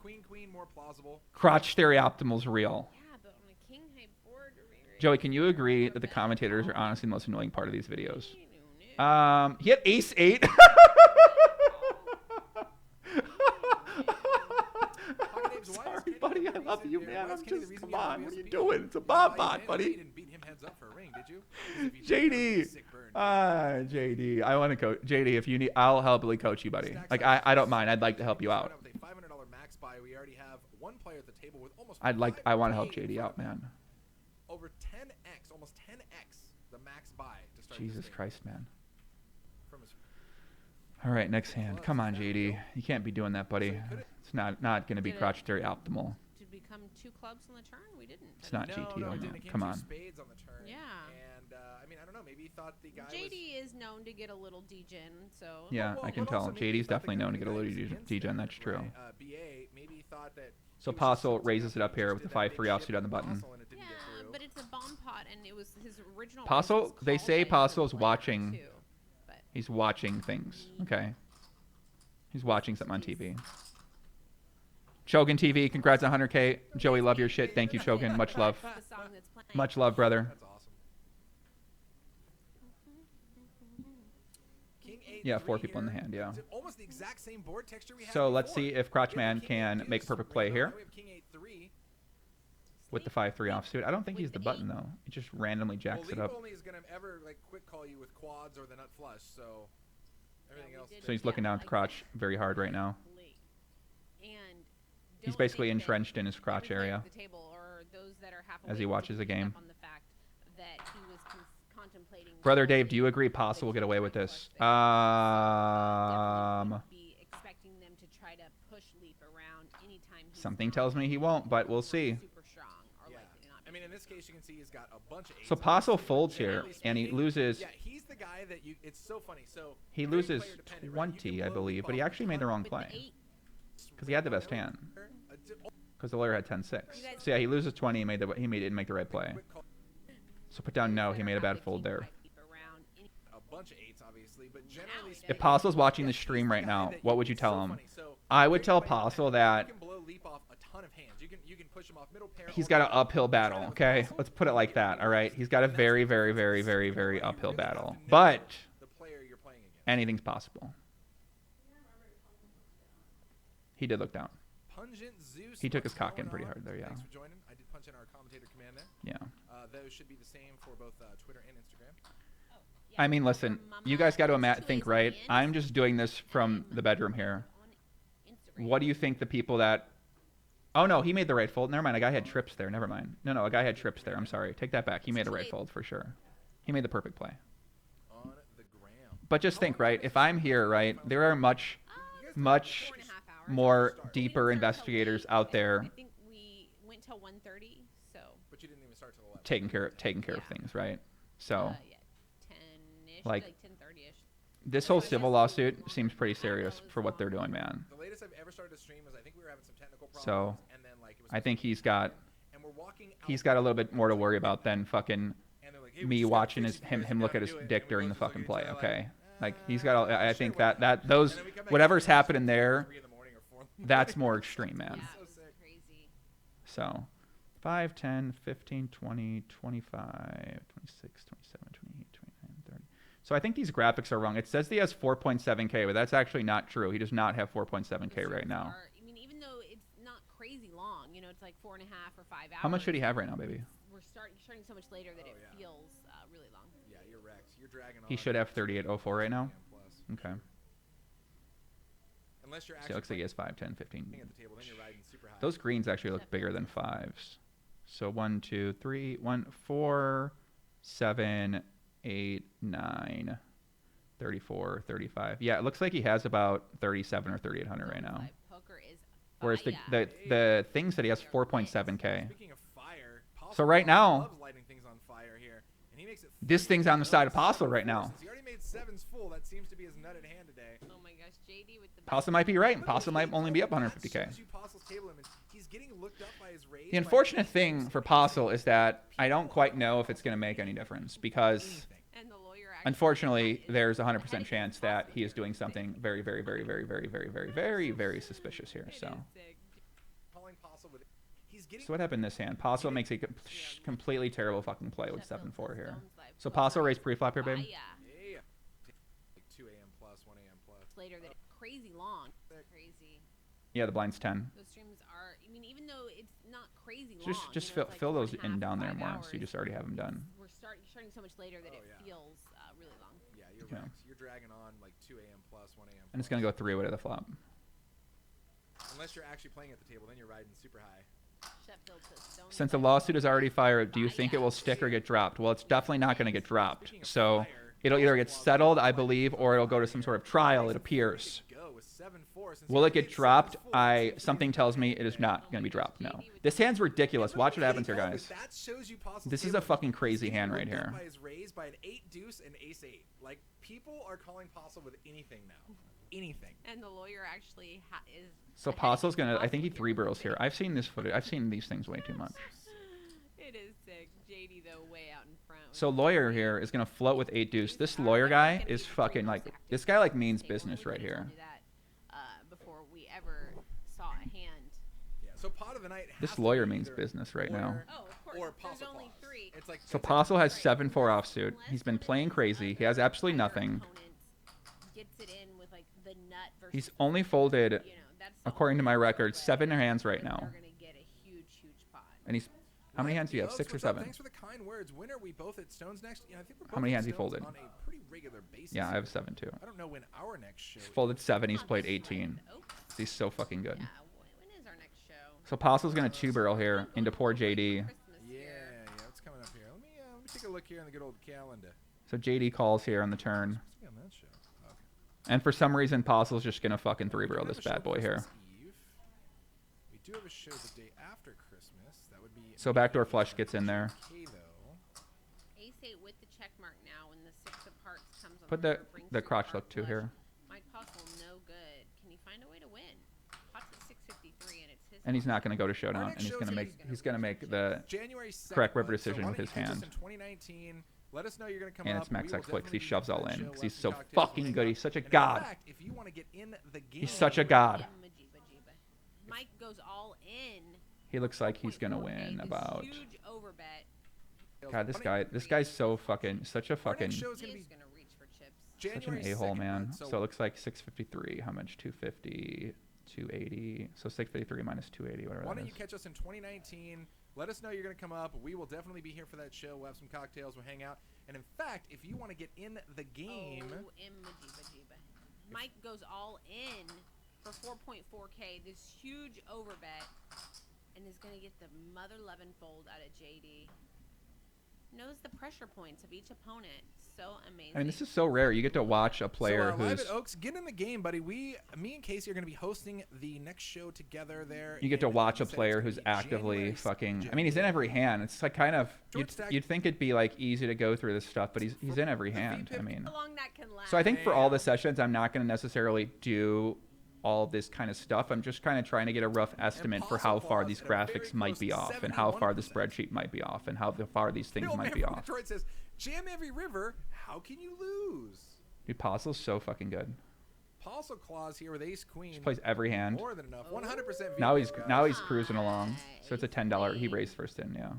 Queen, more plausible. Crotch Theory Optimal's real. Yeah, but on a king high board. Joey, can you agree that the commentators are honestly the most annoying part of these videos? He had ace 8. love you, man. Why is I'm Kenny the just, reason come you have on. a What are you VSP? doing? It's a You bomb know, bot, you buddy. didn't beat him heads up for a ring, did you? 'Cause if you did, that would be a JD. sick burn. JD. I want to coach. JD, if you need, I'll happily coach you, buddy. Like, I don't mind. I'd like to help you out. With a $500 max buy, we already have one player at the table with almost I want to 5K help in JD front out, of him. man. Over 10x, almost 10x the max buy to start Jesus this game. Christ, man. From his All right, next hand. Come on, JD. You can't be doing that, buddy. It's not going to be crotch theory optimal. To become 2 clubs on the turn, we didn't. It's not no, GTO, no, it man. didn't. It came Come 2 on. spades on the turn. Yeah. And I mean, I don't know. Maybe he thought the guy JD is known to get a little degen, so. Yeah, Well, I can but also tell. maybe he JD's thought the definitely guy known to get a was little against degen. him, That's true. right? BA, maybe he thought that So he was just Postle so raises tough it up and here just with the did that 5-3 big offsuit ship on the with button. Postle and it didn't get Yeah, through. but it's a bomb pot, and it was his original. Postle, was they called say by another Postle's player, watching. too, but He's watching things. Okay. He's watching something on TV. Chogan TV, congrats on 100K. Joey, love your shit. Thank you, Chogan. Much love. the song that's playing. Much love, brother. That's awesome. King 8, Yeah, 3 4 people in the here. hand, yeah. It's almost the exact same board texture we had So let's before. see if Crotch We have Man King can 8 make a deuce, perfect right play now. here Now we have King 8 3. with the 5-3 offsuit. I don't think With he's the the button, 8. though. He just randomly jacks it Well, up. Leap only is gonna ever like quick call you with quads or the nut flush, so everything we else. did So he's Yeah, looking down at the like crotch very hard right now. Late. And He's don't basically think that entrenched in his crotch every player area. at the table or those that are half as he awake watches will the pick game. up on the fact that he was contemplating Brother going Dave, do you agree late. Postle will get away with this? Definitely wouldn't be expecting them to try to push Leap around anytime he's Something not tells me he won't, but we'll see. super strong or Yeah. likely to not I be mean, in super this case, you can see he's got a bunch of 8s. So on Postle the table. folds here, Generally and he speaking, loses. Yeah, he's the guy that you. It's so funny. So He very loses player dependent, right? You 20, can I blow believe, Leap but he off actually made the wrong With the play 8, because he had the best hand. Because the lawyer had 10-6. You guys- So yeah, he loses 20. He didn't make the right play. Quick call. So put down no. He made a bad fold there. around any, A bunch of 8s, obviously, but generally If speaking, If Postle's watching the yeah, stream he's the right guy now, that what you- would you it's tell so him? funny. So I would great tell player Postle dependent. that You can blow Leap off a ton of hands. You can push him off middle pair. he's or got an middle pair. uphill battle. Try that with Okay, Postle, let's put it like you that. get All right, it. he's got a And that's very, the very, thing. very, very, You very really uphill have to battle. know But the player you're playing against. anything's possible. He did look down. Pungent Zeus. He took his what's cock in going pretty on? hard there, yeah. Thanks for joining. I did punch in our commentator command there. Yeah. Those should be the same for both Twitter and Instagram. I mean, listen, you guys got to think, right? I'm just doing this from the bedroom here. What do you think the people that... Oh, no, he made the right fold. Never mind, a guy had trips there. Never mind. No, a guy had trips there. I'm sorry. Take that back. He made a right fold for sure. He made the perfect play. On the gram. But just think, right? If I'm here, right, there are much much 4.5 hours. more We deeper didn't start till investigators 8. out there I think we went till 1:30, so But you didn't even start till 11. taking care of Yeah. things, right? So yeah, 10ish, like- like 10:30ish. this whole civil lawsuit seems pretty serious for what they're doing, man. The latest I've ever started to stream was I think we were having some technical problems. So, and then, like, it was I think he's got and we're walking he's out got a little bit more to worry about than fucking and they're like, hey, we me just gotta watching fix it, you guys him gotta look at his do it. dick And we during the both just fucking look play. at each other Okay, like he's got. I sure, think why that not? those And then we come back whatever's in, it's happening there, 3 in the morning or 4 in the that's morning. more extreme, man. Yeah, So it was sick. crazy. So 5, 10, 15, 20, 25, 26, 27, 28, 29, 30. So I think these graphics are wrong. It says he has 4.7K, but that's actually not true. He does not have 4.7K right now. I mean, even though it's not crazy long, it's like 4.5 or 5 hours. How much should he have right now, baby? We're starting so much later that Oh, it yeah. feels really long. Yeah, you're wrecked. You're dragging on. He should have 38.04 right now. Plus. Okay. Unless you're So actually it looks like he has 5, 10, 15. at the table, then you're riding super high. Those greens actually look bigger than 5s. So 1, 2, 3, 1, 4, 7, 8, 9, 34, 35. Yeah, it looks like he has about 37 or 3800 right now. Live poker is Whereas fire. the thing said he has 4.7K. Speaking of fire, Postle So right now- loves lighting things on fire here, and he makes it. This thing's on the side of Postle right now. Since he already made 7s full, that seems to be his nutted hand today. Oh my gosh, JD with the Postle might be right. Postle might only be up 150K. He's getting looked up by his raise The unfortunate thing for Postle is that I don't quite know if it's going to make any difference because and the lawyer unfortunately there's a 100% chance that he is doing something very, very, very, very, very, very, very, very, very suspicious here. So what happened in this hand? Postle makes a completely terrible fucking play with 7-4 here. So Postle raised pre-flop here, babe? Yeah. Like 2 a.m. plus, 1 a.m. plus. Later that crazy long. Crazy. Yeah, the blind's 10. Those streams are. I mean, even though it's not crazy long. Just you know, it's like fill those 4.5 in down there to 5 more, hours. so you just already have them done. You're starting so much later that Oh, it yeah. feels really long. Yeah, you're Okay. right. You're dragging on like 2 a.m. plus 1 a.m. And it's gonna go 3-way to the flop. Unless you're actually playing at the table, then you're riding super high. Sheffield to Stone Since the Lake. lawsuit is already filed, do you think it will stick or get dropped? Well, it's definitely not going to get dropped. Speaking of So fire, it'll either get settled, I believe, or it'll go to some sort of trial, it appears. Go with 7-4 since Will he it get played dropped? 7-4. Something tells me it is not going to be dropped, no. This hand's ridiculous. Watch what happens here, guys. That shows you possible This is table. a fucking crazy He's hand right getting whipped here. up by his raise by an 8 deuce and ace 8. Like, people are calling Postle with anything now. Anything. And the lawyer actually is. So Postle's going to, I think he 3-barrels here. I've seen this footage. I've seen these things way too much. It is sick. JD though, way out in front. So lawyer here is going to float with 8 deuce. This lawyer guy is fucking like, this guy like means business right here. Before we ever saw a hand. Yeah. So pot of the night. This has to lawyer be means either business right now. lawyer Oh, of course. Or There's Postle only clause. 3. It's like So it's Postle has Right. 7-4 offsuit. He's been playing crazy. He has absolutely nothing. Gets it in with like the nut versus He's only folded, you know, that's the according to my only records, way 7 hands right that now. They're gonna get a huge pot. And he's, how many Mike hands do you have? Yokes, 6 or what's up? 7? Thanks for the kind words. When are we both at Stones next? Yeah, I think we're both How many at hands he Stones folded? on a pretty regular basis. Yeah, I have 7 too. I don't know when our next show. He's folded 7. He's Not played this 18. one. Oh, He's so fucking good. yeah. When is our next show? So Postle's going to 2-barrel here into poor JD. Christmas Yeah, here. yeah. What's coming up here? Let me take a look here in the good old calendar. So JD calls here on the turn. Supposed to be on that show. Okay. And for some reason, Postle's just going to fucking 3-barrel We do this have a bad show boy here. Christmas Eve. We do have a show the day after Christmas. That would be. So backdoor flush gets in there. Okay, though. Ace 8 with the check mark now when the 6 of hearts comes on. Put the the, river, brings the through crotch heart look too flush. here. Mike Postle, no good. Can he find a way to win? Pot's at 653 and it's his. And he's not going to go to Our showdown. next And he's show's going to gonna make be- he's going to make the January 2nd. correct river bud. decision so with his why don't you catch us hand. in 2019. Let us know you're going to come And up. it's max We X will flicks. He definitely shoves be all at in that because show. he's We'll so have some cocktails, fucking we'll good. hang He's such a out. And god. In fact, if you want to get in the game, He's such a god. Mike goes all in. He looks like he's going to 4.4K, win this about... Huge overbet. God, this guy's so fucking... Such a Our fucking... next show is He going to is be gonna reach for chips. Such an January a-hole, 2nd, man. bud. So it looks like 653. How much? 250, 280. So 653 minus 280, whatever Why that don't is. you catch us in 2019? Let us know you're going to come up. We will definitely be here for that show. We'll have some cocktails. We'll hang out. And in fact, if you want to get in the game, Mike goes all in for 4.4K. This huge overbet, and is gonna get the mother lovin' fold out of JD. Knows the pressure points of each opponent. So amazing. I mean, this is so rare. You get to watch a player so, live who's... at Oaks, get in the game, buddy. Me and Casey are going to be hosting the next show together there. You get to in- watch a it's player gonna who's be actively January fucking... 2nd. I mean, he's in every hand. It's like kind of... George Stack- You'd think it'd be like easy to go through this stuff, but he's in every the hand. I VPIP mean... How long that can last. So I think for all the sessions, I'm not going to necessarily do all this kind of stuff. I'm just kind of trying to get a rough estimate for how far these graphics might be off and how far the 71%. spreadsheet might be off and how far these things Bill might Man be from off. Detroit says, "Jam every river. How can you lose?" Dude, Postle's so fucking good. Postle clause here with Ace Queen. Just plays every hand. More than enough. 100%. Now VPIP, he's guys. cruising along. So it's a $10. He raised first in, yeah.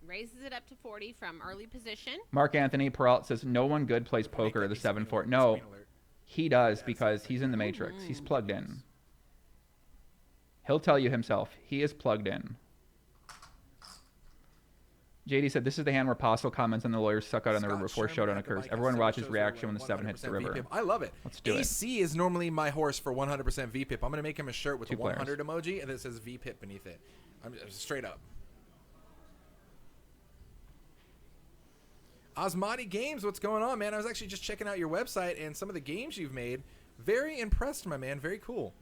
Raises it up to 40 from early position. Mark Anthony Peralt says no one good plays poker the Ace Queen 7-4. alert, No, Ace Queen alert. he does because he's in the matrix. He's plugged in. He'll tell you himself. He is plugged in. JD said, this is the hand where Postle comments on the lawyers suck out on the river before Sherman showdown at the occurs. bike. Everyone I've watches shows reaction where when the 7 hits the 100% river. VPIP. I love it. Let's do it. AC is normally my horse for 100% VPIP. I'm going to make him a shirt with Two a 100 emoji and it says VPIP beneath it. I'm straight up. Osmati Games, what's going on, man? I was actually just checking out your website and some of the games you've made. Very impressed, my man. Very cool.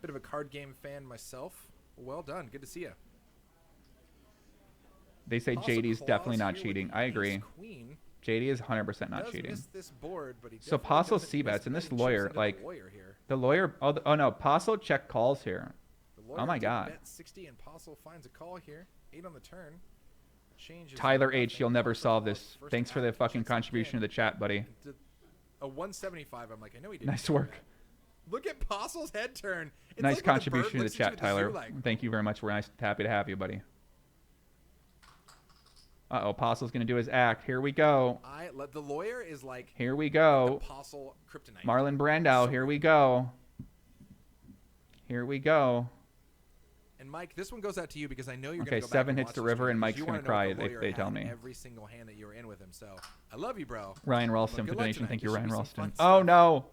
Bit of a card game fan myself. Well done. Good to see you. They say Postle JD's clause definitely not here with cheating. the I ace agree. Queen. JD is 100% not Does cheating. miss this board, but he So definitely Postle doesn't C-bets, miss and this many chips lawyer, into the like, lawyer here. The lawyer... Oh, no. Postle check calls here. The lawyer Oh, my did God. Bet 60 and Postle finds a call here. 8 on the turn. Changes Tyler nothing. H., you'll never Postle solve calls this. first Thanks for the act, fucking checks contribution to again. the chat, buddy. A 175. I'm like, I know he didn't. Nice do work. that. Look at Postle's head turn. It's Nice like when a bird contribution to the looks at you chat, with a zoo, Tyler. like, Thank you very much. We're happy to have you, buddy. Uh-oh, Postle's going to do his act. Here we go. The lawyer is like Here we the go. Postle kryptonite. Marlon Brandau, here we go. Here we go. And Mike, this one goes out to you because I know you're Okay, going to go back 7 and hits watch the this river, game and because Mike's you gonna wanna know what cry the if lawyer they had tell in me. every single hand that you were in with him. So I love you, bro. Ryan Ralston But for good luck donation. tonight. Thank you, This should Ryan be some Ralston. fun Oh stuff. no!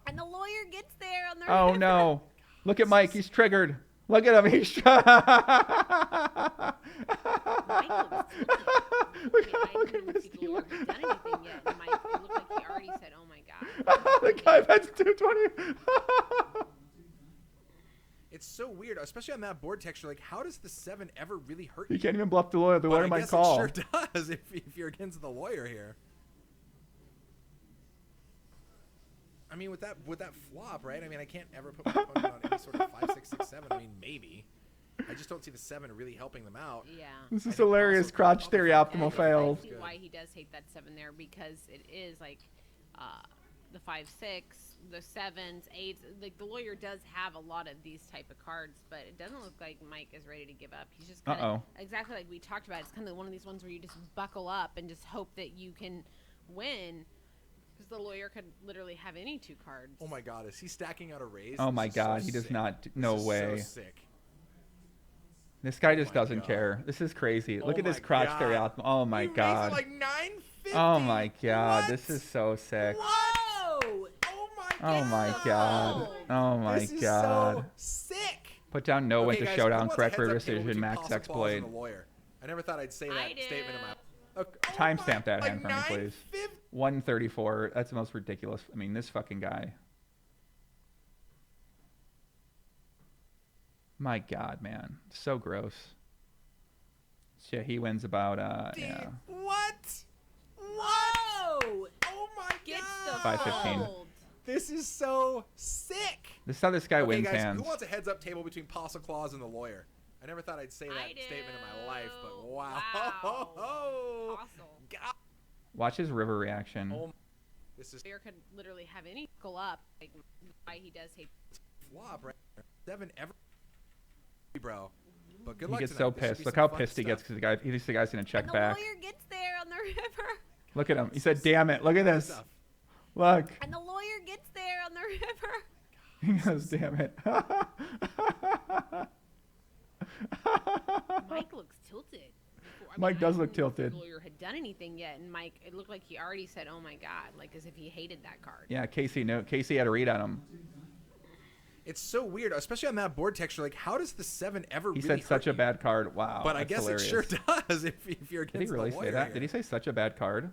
And the lawyer gets there on the Oh river. no! Look at Mike. He's triggered. Look at him. He's. Mike looks Look tilted. at I didn't even see the lawyer had done anything yet. And Mike, it looked like he already said, "Oh my god." The guy bets 220. It's so weird, especially on that board texture. Like, how does the 7 ever really hurt You you? can't even bluff the lawyer. The But lawyer I might guess call. it sure does if you're against the lawyer here. I mean, with that flop, right? I mean, I can't ever put my opponent on any sort of 5, 6, 6, 7. I mean, maybe. I just don't see the 7 really helping them out. Yeah. This I is think hilarious. also Crotch Crotch theory yeah, optimal I failed. see why he does hate that 7 there, because it is like the 5, 6, the 7s, 8s. Like the lawyer does have a lot of these type of cards, but it doesn't look like Mike is ready to give up. He's just kind of exactly like we talked about. It's kind of one of these ones where you just buckle up and just hope that you can win, because the lawyer could literally have any 2 cards. Oh my God, is he stacking out a raise? Oh This my is God, so he does sick. not. This No is way. So sick. This guy just my doesn't God. care. This is crazy. Look Oh at this my crotch theory God. optimal. Oh my He makes God. it like 950. Oh my God. What? This is so sick. Whoa! Oh my God. Oh my God. Oh my This is God. so sick. Put down no one Okay, to guys, showdown. who wants a Correct for heads-up table decision. between Max Postle Claus and exploit. the lawyer? I never thought I'd say that I statement in my. do. Okay. Timestamp that like hand for me, please. 950? 134. That's the most ridiculous. I mean, this fucking guy. My God, man. So gross. Yeah, he wins about, yeah. What? Whoa! Oh my Gets God. the 515. fold. This is so sick. This is how this guy Okay, wins guys, hands. who wants a heads-up table between Postle Claus and the lawyer? I never thought I'd say that I statement in my life, but do. wow. Wow. Postle. God. Watch his river reaction. Oh, this is Lawyer could literally have any go up. Like why he does hate. flop right there. 7 ever, bro. But good He luck gets tonight. so This should pissed. be Look some how fun pissed he gets stuff. because the guy, he thinks the guy's going to check And the back. lawyer gets there on the river. Look at him. He said, damn it. Look at this. Stuff. Look. And the lawyer gets there on the river. He goes, damn it. Mike looks tilted. Mike does look I didn't know if tilted. The lawyer had done anything yet, and Mike, it looked like he already said, "Oh my God," like as if he hated that card. Yeah, Casey had a read on him. It's so weird, especially on that board texture. Like, how does the 7 ever He really said such hurt a bad card. Wow. But I that's guess hilarious. it sure does if you're against Did he really the say lawyer that? here. Did he say such a bad card?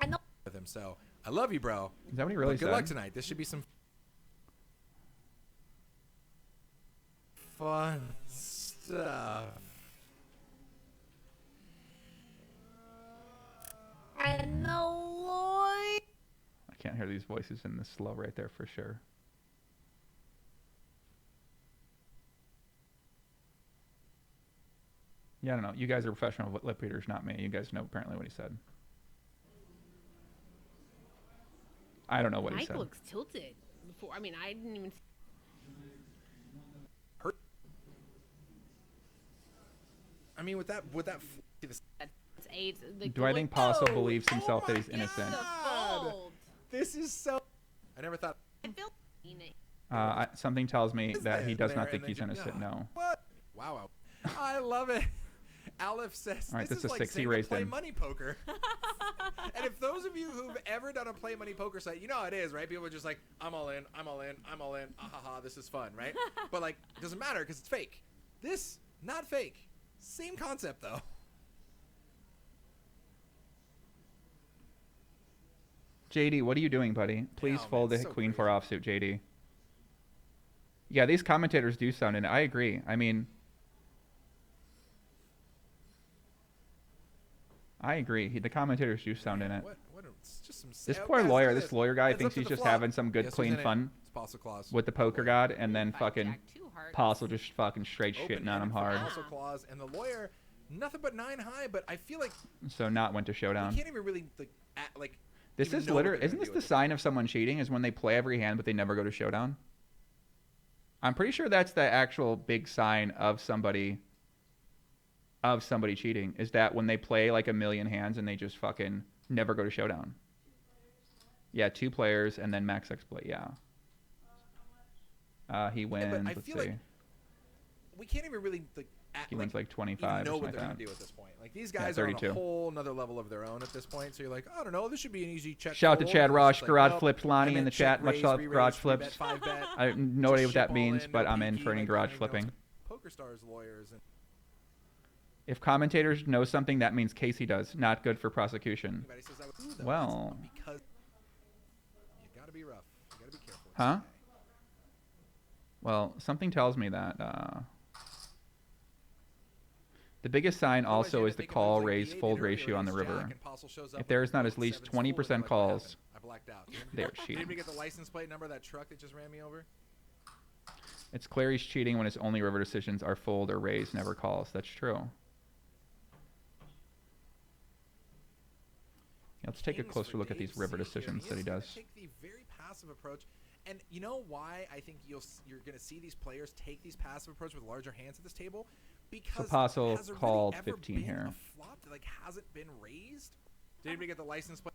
And the With him, so I love you, bro. Is that what he really But good said? luck tonight. This should be some fun stuff. and the lawyer. I can't hear these voices in this slow right there for sure. Yeah, I don't know. You guys are professional lip readers, not me. You guys know apparently what he said. I don't know what he Mike said. looks tilted. Before, I mean, I didn't even. I mean, with that, That's AIDS. Like, Do I think Postle believes himself that he's the innocent? fold. this is so. I never thought. I feel. Something tells me that he does there, not think and he's then innocent. No. What? Wow. I love it. Aleph says All right, this this is is like 60 saying to raised play in. money poker. And if those of you who've ever done a play money poker site, you know how it is, right? People are just like, I'm all in, I'm all in, I'm all in. Ah ha ha, this is fun, right? But like, it doesn't matter because it's fake. This, not fake. Same concept though. JD, what are you doing, buddy? Please Oh, man, fold the so Queen crazy. 4 offsuit, JD. Yeah, these commentators do sound in it. I agree. I mean, I agree. The commentators do sound in it. It's just some This oh, poor guys, look lawyer, at this lawyer guy Heads thinks up to he's the just flop. having some good, Guess who's clean in it? fun It's Postle Claus. with the poker god, and then Five, fucking Jack, 2 hearts. Postle just fucking straight shitting on him Open-ended for hard. Postle Claus and the lawyer, nothing but 9 high. But I feel like So not went to you showdown. can't even really like. This even is know what literally, they're isn't gonna this do the with it. sign of someone cheating? Is when they play every hand but they never go to showdown? I'm pretty sure that's the actual big sign of somebody cheating. Is that when they play like a million hands and they just fucking never go to showdown? Yeah, 2 players and then max exploit. Yeah. He wins. but I Let's feel see. like we can't even really like He wins like 25 know or what something they're like gonna that. do at this point. Like these guys are on 32. a whole another level of their own at this point. So you're like, I don't know, this should be an easy check. Shout out to fold. Chad And it's Rosh, just Garage nope, Flips, I Lonnie in meant the check chat. Much raise, love, re-raise, Garage 3-bet, Flips. 5-bet. I have no idea what Just that ship all means, in, but no I'm in peeking, for any like, garage you know, flipping. Poker Stars lawyers and If commentators know something, that means Casey does. Not good for prosecution. anybody says I would do though, Well. it's because you gotta be rough. You gotta be careful. It's Huh? okay. Well, something tells me that the biggest sign Otherwise, also you is have the to think of call moves like raise DA did fold earlier, ratio on the ace river. jack, and Postle shows up If with there is not both at least sevens full, and 20% you're like, what calls, happened? I blacked out. they're Did cheating. anybody get the license plate number of that truck that just ran me over? It's clear he's cheating when his only river decisions are fold or raise, never calls. That's true. Yeah, let's take a Kings closer for look at Dave these river C here. decisions He that he is gonna does. Take the very passive approach, and you know why I think you're going to see these players take these passive approach with larger hands at this table, because Postle has there called really ever 15 been here. a flop that like hasn't been raised? Did anybody get the license plate?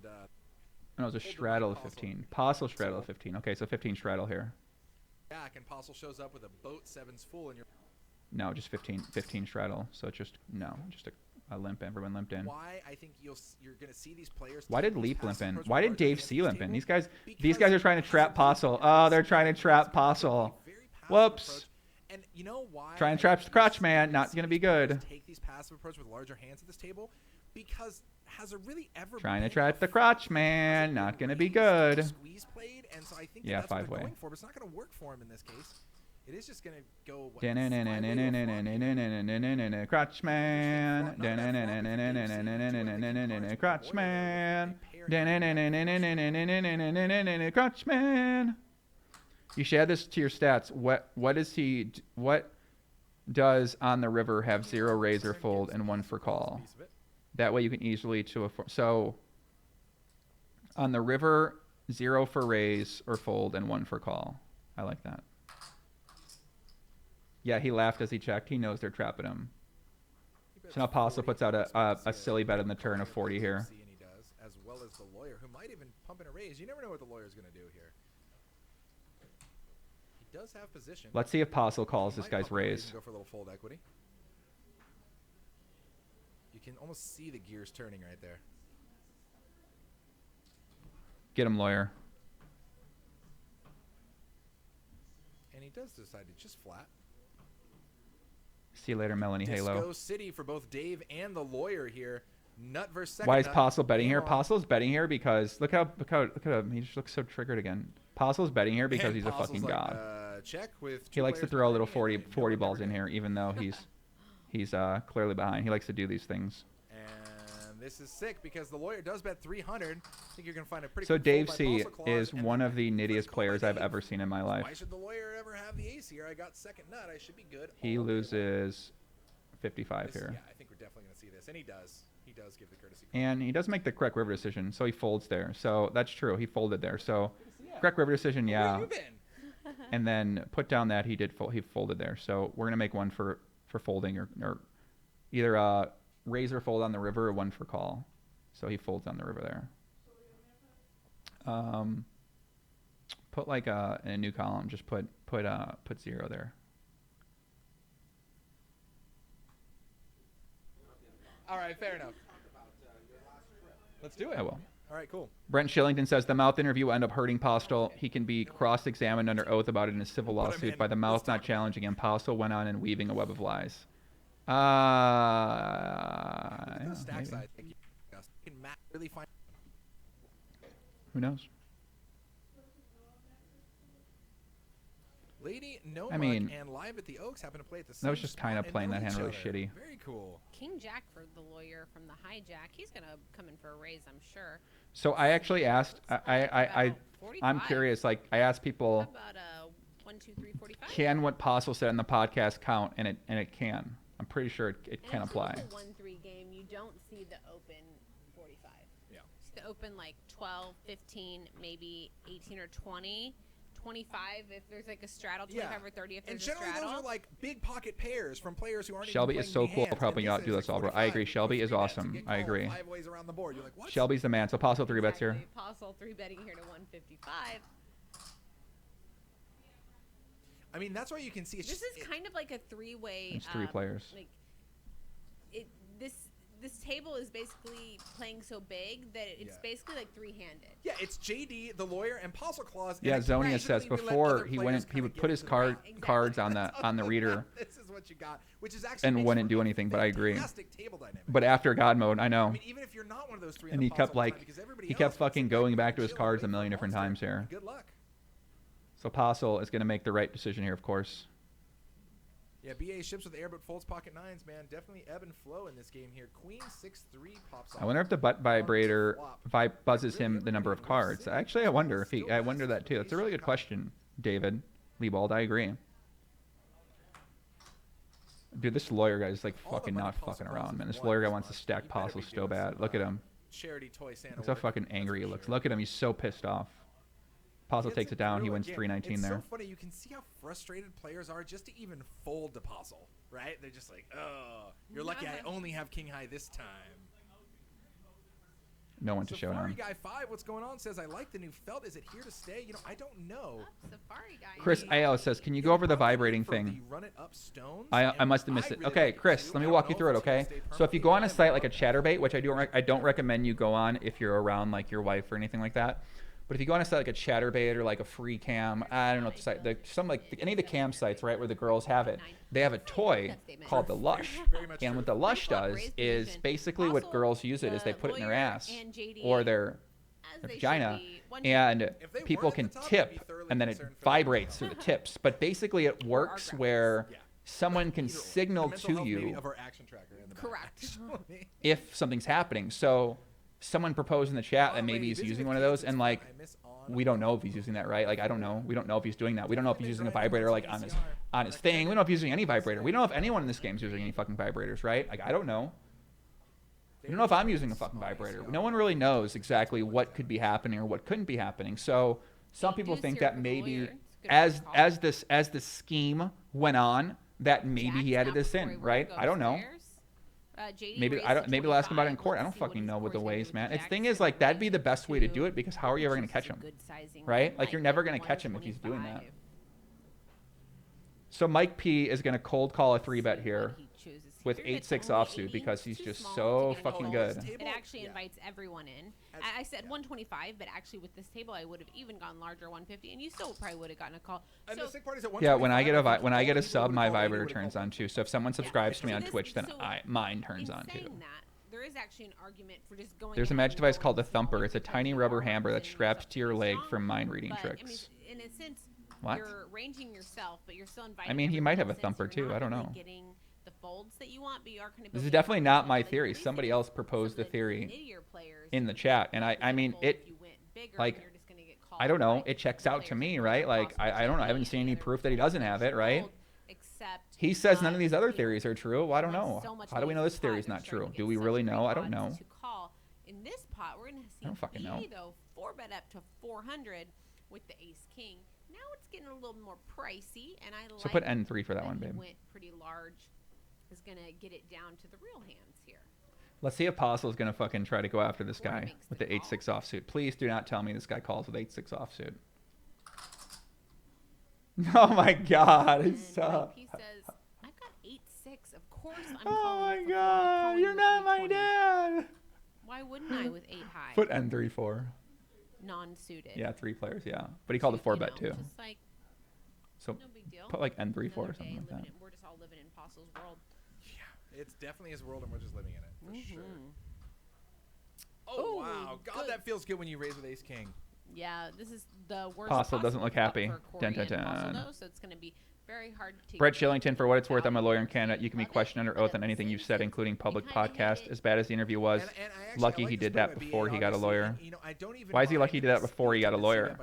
No, it was a Hold the straddle Mike of Postle. 15. Postle straddle of So- 15. Okay, so 15 straddle here. Jack and Postle shows up with a boat sevens full, and you're No, just 15 straddle. So it's just, no, just a limp. Everyone limped in. why I think you're going to see these players. Why take did these Leap limp passive in? approach Why with did larger Dave hands C at this limp in? table, These guys are trying to trap Postle. Oh, they're trying to trap Postle. Whoops. And you know why? Trying I to trap think Crotch, you're man. gonna Not see going to these be players good. Take these passive approach with larger hands at this table, because has there really ever Trying to been trap a the flop Crotch, that man. hasn't Not been going to be raised, good. Squeeze played, and so I think Yeah, that's what they're five-way. going for, but it's not going to work for him in this case. It is just going to go. What, Crotch man. Crotch man. Crotch man. You should add this to your stats. What does on the river have 0 raise or fold and 1 for call? That way you can easily so on the river, 0 for raise or fold and 1 for call. I like that. Yeah, he laughed as he checked. He knows they're trapping him. So now Postle puts out a silly bet in the turn of 40 here. And he does, as well as the lawyer, who might even pump in a raise. You never know what the lawyer's going to do here. He does have position. Let's see if Postle calls He this might guy's pump in a raise raise. and go for a little fold equity. You can almost see the gears turning right there. Get him, lawyer. And he does decide to just flat. See you later, Melanie Disco Halo. City for both Dave and the lawyer here. Nut versus second Why is nut. Postle betting here? Game on. Postle's betting here because look at him. He just looks so triggered again. Postle's betting here because And he's a Postle's fucking like, god. Check with He two likes to players throw a little behind me, 40 and no one balls ever in did. here, even though he's clearly behind. He likes to do these things. And this is sick because the lawyer does bet 300. I think you're going to find a pretty So good Dave fold by C Postle Claus, is and one then of the first nittiest call by players I've Dave. ever seen in my Why life. should the lawyer ever have the ace here? I got second nut. I should be good. He all day long. loses 55 This- here. Yeah, I think we're definitely going to see this. And he does. He does give the courtesy. And he does make the correct river decision, so he folds there. So that's true. He folded there. So correct river decision, Where yeah. have you been? And then put down that he folded there. So we're gonna make one for folding or either raise or fold on the river or 1 for call. So he folds on the river there. Put like in a new column. Just put 0 there. All right, fair enough. Let's do it. I will. All right, cool. Brent Shillington says the mouth interview will end up hurting Postle. He can be cross-examined under oath about it in a civil Put him lawsuit in. by the Let's mouth talk not about it. challenging him. Postle went on and weaving a web of lies. Look at Yeah, the stack maybe. size. Can Matt really find? Who knows? Lady No I Muck mean, and Live at the Oaks happen to play at the same that was just kind of spot and playing know that hand each really other. shitty. Very cool. King Jack for the lawyer from the hijack. He's gonna come in for a raise, I'm sure. So I actually asked. I'm 45. curious. Like I asked How people, about 1, 2, 3, 45? can what Postle said in the podcast count? And it can. I'm pretty sure it can And apply. in a 1-3 game, you don't see the open 45. Yeah. You see the open like 12, 15, maybe 18 or 20. 25 if there's like a straddle, 25 or 30 if And there's a generally straddle. those are like big pocket pairs from players who aren't Shelby even is so playing cool hands, helping and out this do is this like all, bro. I 45, agree. Shelby is 43 bets to awesome. get I called agree. 5 ways around the board. You're like, what? Shelby's the man. So Apostle 3 bets here. Exactly. Apostle 3 betting here to 155. I mean, that's why you can see it's This just, is kind of like a three-way. It's 3 players. Like, this table is basically playing so big that it's basically like three-handed. Yeah, it's JD, the lawyer, and Postle Claus. Yeah, and Zonia says occasionally we let before other he players wouldn't, he kinda would get put his into the cards Exactly. on the reader, This is what you got, which is actually and makes wouldn't for do a anything. But I agree. fantastic table dynamic. But after God mode, I know. I mean, even if you're not one of those three, And he kept like, he kept fucking going back to his cards a million different times here. Good luck. So Postle is gonna make the right decision here, of course. Yeah, BA ships with air but folds pocket nines, man. Definitely ebb and flow in this game here. Queen 6-3 pops off. I wonder if the butt vibrator buzzes him the number of cards. Actually, I wonder if he. I wonder that too. That's a really good question, David Liebald. I agree. Dude, this lawyer guy is like fucking not fucking around, man. This lawyer guy wants to stack Postle so bad. Look at him. Charity toy Santa. Look how fucking angry he looks. Look at him. He's so pissed off. Postle takes it down. He wins 319 there. It's so funny. You can see how frustrated players are just to even fold to Postle, right? They're just like, oh, you're lucky I only have king high this time. No one to show Safari him. Guy 5, what's going on? Says, I like the new felt. Is it here to stay? You know, I don't know. Safari Guy. Chris AO says, can you go over the vibrating thing? I must have missed it. Okay, Chris, let me walk you through it, okay? So if you go on a site like a Chatterbait, which I don't recommend you go on if you're around like your wife or anything like that. But if you go on a site like a Chatterbait or like a free cam, I don't know what the site, some like any of the cam sites, right, where the girls have it, they have a toy called the Lush. And what the Lush does is basically what girls use it is they put it in their ass or their vagina, and people can tip, and then it vibrates through the tips. But basically it works where someone can signal to you Correct. if something's happening. So someone proposed in the chat that maybe he's using one of those, and like we don't know if he's using that, right? Like I don't know. We don't know if he's doing that. We don't know if he's using a vibrator like on his thing. We don't know if he's using any vibrator. We don't know if anyone in this game is using any fucking vibrators, right? Like I don't know. We don't know if I'm using a fucking vibrator. No one really knows exactly what could be happening or what couldn't be happening. So some people think that maybe as the scheme went on, that maybe he added this in, right? I don't know. Maybe they'll ask him about it in court. I don't fucking know what the ways, man. The thing is, like, that'd be the best way to do it, because how are you ever gonna catch him, right? Like, you're never gonna catch him if he's doing that. So Mike P is gonna cold call a 3-bet here with 8-6 offsuit because he's just so fucking good. It actually invites everyone in. I said 125, but actually with this table, I would have even gone larger 150, and you still probably would have gotten a call. Yeah, when I get a sub, my vibrator turns on too. So if someone subscribes to me on Twitch, then mine turns on too. There is actually an argument for just going. There's a magic device called the Thumper. It's a tiny rubber hammer that's strapped to your leg for mind reading tricks. In a sense, what? You're ranging yourself, but you're still inviting. I mean, he might have a Thumper too. I don't know. The folds that you want, but you are kind of. This is definitely not my theory. Somebody else proposed the theory in the chat, and I mean it. Like, I don't know. It checks out to me, right? Like, I don't know. I haven't seen any proof that he doesn't have it, right? He says none of these other theories are true. Well, I don't know. How do we know this theory is not true? Do we really know? I don't know. In this pot, we're gonna see. I don't fucking know. Though 4-bet up to 400 with the Ace King. Now it's getting a little more pricey, and I like. So put N3 for that one, babe. Went pretty large. Is gonna get it down to the real hands here. Let's see if Postle is gonna fucking try to go after this guy with the 8-6 offsuit. Please do not tell me this guy calls with 8-6 offsuit. Oh my God, he sucks. He says, "I got 8-6. Of course, I'm Oh calling my God, you're not my dad." Why wouldn't I with 8 high? Put N3 4. Non-suited. Yeah, 3 players. Yeah, but he called a 4-bet too. Just like, so no big deal. put like N3 4 or something like that. We're just all living in Postle's world. Yeah, it's definitely his world, and we're just living in it for sure. Oh, wow, God, that feels good when you raise with Ace King. Yeah, this is the worst. Postle doesn't look happy. Dun, dun, dun. So it's going to be very hard to. Brett Shillington, for what it's worth, I'm a lawyer in Canada. You can be questioned under oath on anything you've said, including public podcast. As bad as the interview was, lucky he did that before he got a lawyer. Why is he lucky he did that before he got a lawyer?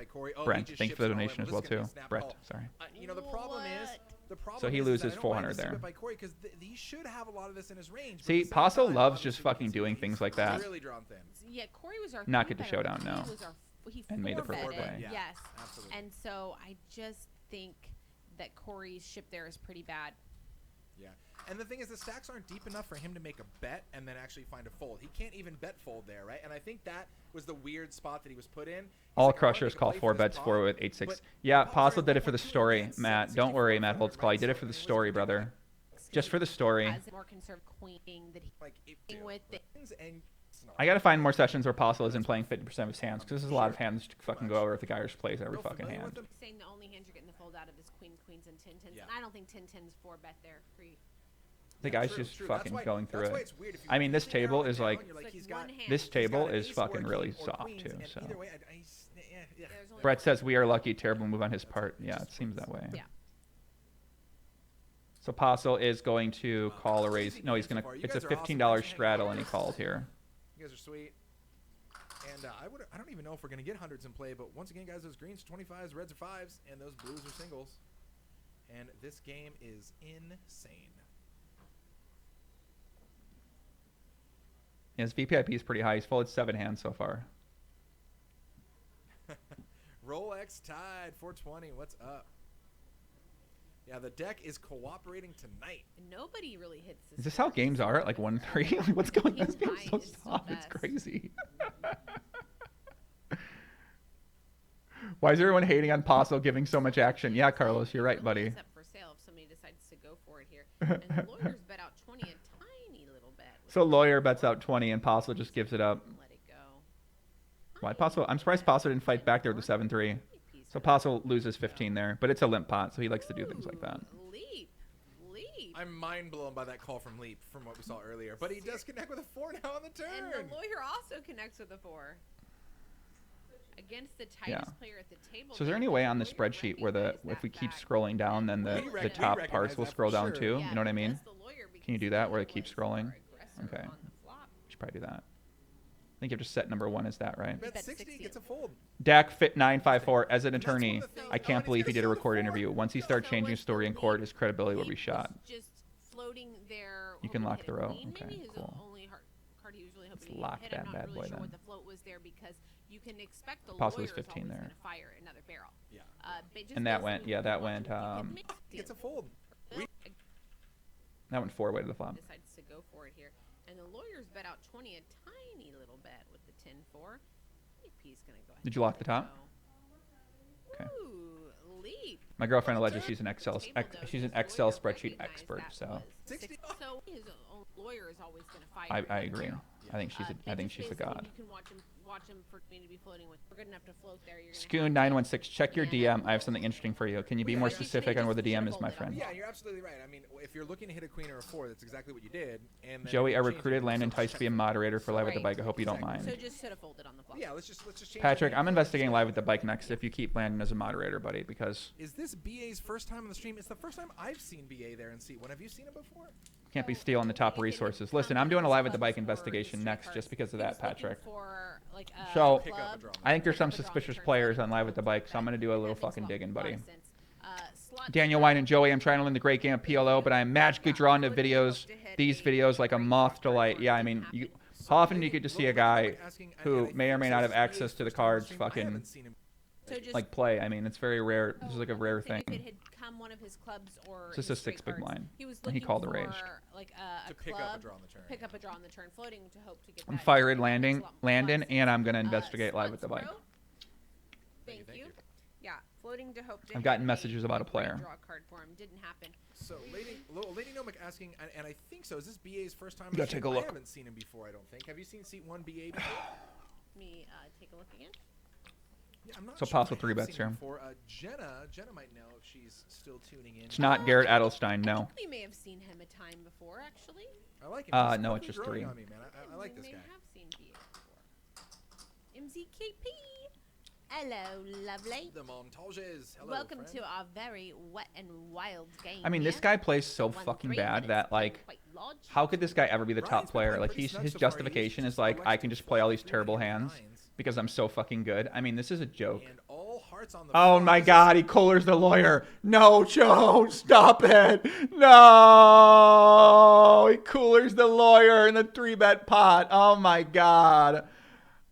Brent, thank you for the donation as well too. Brett, sorry. You know, the problem is. So he loses 400 there. He should have a lot of this in his range. See, Postle loves just fucking doing things like that. Really drawn thin. Yeah, Corey was our. Not get to showdown, no. Was our And made the first four-betted. play. Yeah, Yes. absolutely. And so I just think that Corey's ship there is pretty bad. Yeah. And the thing is, the stacks aren't deep enough for him to make a bet and then actually find a fold. He can't even bet fold there, right? And I think that was the weird spot that he was put in. He's All like, I wanna crushers make a call play 4 for this bets pot, 4 with 8-6. but Yeah, the pot's Postle already did it for the 1.2 story, against Matt. Don't worry, 764 Matt for Holtz him, call. He right? did it So for the it was story, ridiculous. brother. Just for the story. As more conservative queen that he Like, with the and I gotta find more sessions where Postle isn't playing 50% of his hands, because this is a lot of hands to fucking go over if the guy just plays every Real fucking familiar with hand. them? saying the only hands you're getting the fold out of is queens, and 10-10s. Yeah. And I don't think 10-10s 4-bet there for you. The Yeah, guy's true, just true. That's fucking why- going through that's why it. it's weird if you I mean, this really narrow table it is down, like, you're It's like he's one got- hand. this he's got table an is ace or a fucking king really or soft queens, too. and So either way, yeah. There's only Brett one says hand. we are lucky. Terrible move on his part. Yeah, it seems that way. Yeah. So Postle is going to Wow, call a crazy raise. No, he's game so gonna. far. You It's a guys are awesome. $15 Thanks for hanging straddle, out and he with us. calls here. You guys are sweet. And I don't even know if we're gonna get hundreds in play, but once again, guys, those greens are 25s, reds are 5s, and those blues are singles. And this game is insane. His VPIP is pretty high. He's folded 7 hands so far. Rolex tied 420. What's up? Yeah, the deck is cooperating tonight. Nobody really hits this. Is this how games are at like 1-3? Like, what's going on? This King game's so high is the soft. It's best. crazy. Why is everyone hating on Postle giving so much action? Yeah, Carlos, you're right, buddy. It's up for sale if somebody decides to go for it here. And the lawyers bet out 20 a tiny little bit. So lawyer bets out 20 and Postle just gives it up. Let it go. Why Postle? I'm surprised Postle didn't fight back there with the 7-3. So Postle loses 15 there, but it's a limp pot, so he likes to do things like that. Leap. I'm mind blown by that call from Leap from what we saw earlier. But he does connect with a 4 now on the turn. And the lawyer also connects with a 4. Against the tightest player at the table. So is there any way on the spreadsheet where if we keep scrolling down, then the top parts will scroll down too? You know what I mean? Can you do that where it keeps scrolling? Okay. Should probably do that. I think you have to set number 1 as that, right? Bet 60 gets a fold. Dak Fit 954. As an attorney, I can't believe he did a recorded interview. Once he started changing his story in court, his credibility will be shot. Just floating there. You can hoping to lock hit the a row. queen, Okay, maybe his cool. only card he was really hoping Let's to lock hit. that I'm not bad really boy sure then. what the float was there because you can expect the Postle was lawyer is 15 always there. gonna fire another barrel. Yeah. But just And that those went- moves, yeah, that watch went, him. You can um, mix He gets a it. fold. That went 4 way to the flop. Decides to go for it here. And the lawyers bet out 20 a tiny little bet with the 10-4. He's going to go ahead. Did you lock the top? Go. Okay. Ooh, leap. My girlfriend alleges she's an she's an Excel spreadsheet expert, so 60. So his own lawyer is always going to fire. I agree. I think she's But I think just she's a basically god. You can watch him for me to be floating with. We're good enough to float there. You're Scoon 916. Check your DM. I have something interesting for you. Can you be more specific on where the DM is, my friend? Yeah, you're absolutely right. I mean, if you're looking to hit a queen or a 4, that's exactly what you did. And then Joey, I you change recruited it. Landon So Tice to be a check. moderator for Live at the Right. Bike. I hope you don't Exactly. mind. So just should have folded on the flop. Yeah, let's just change. Patrick, the I'm name. investigating Live at the Bike next if you keep Landon as a moderator, buddy, because Is this BA's first time on the stream? It's the first time I've seen BA there in seat 1. Have you seen it before? can't be stealing the top resources. Listen, I'm doing a Live at the Bike investigation next just because of that, Patrick. So, Pick up a draw. I think there's some suspicious players on Live at the Bike, so I'm going to do a little fucking digging, buddy. Daniel Wine and Joey, I'm trying to learn the great game of PLO, but I'm magically drawn to these videos like a moth to light. Yeah, I mean, how often do you get to see a guy who may or may not have access to the cards fucking like play? I mean, it's very rare. This is like a rare thing. If it had come one of his clubs or It's just his a 6 straight big cards, blind. he was And he looking called the for, range. like To a pick up club, a draw on the turn. pick up a draw on the turn, floating to hope to get. I'm that fired in. Landon, Makes a lot more and I'm going to sense. investigate Live at the Sluts Bike. Pro? Thank you. Yeah, floating to hope to. I've gotten hit messages about a great player. Draw card for him didn't happen. So, Lady Nomic asking, and I think so. Is this BA's first time? on Gotta the stream? take a look. I haven't seen him before. I don't think. Have you seen seat 1 BA before? Let me take a look again. Yeah, I'm not So sure. Postle I 3 have bets seen him here. before. Jenna might know if she's still tuning in. It's not Garrett Adelstein, I no. think we may have seen him a time before, actually. I like him. He's No, quickly it's just growing 3. on me, man. I like this we guy. may have seen BA before. MZKP. Hello, lovely. The montages. Hello, Welcome friend. to our very wet and wild game. I mean, this here. guy plays so One fucking 3, bad but that, it's been like, quite large. how could this guy ever be the Ryan's top been player? playing Like, pretty snug his so far. He's justification just is like, I elected can just to play all flat these through terrible the hands nines. because I'm so fucking good. I mean, this is a joke. And all hearts on the Oh flop. my This god, he coolers the lawyer. No, Joe, stop it. No, he coolers the lawyer in the 3-bet pot. Oh my god.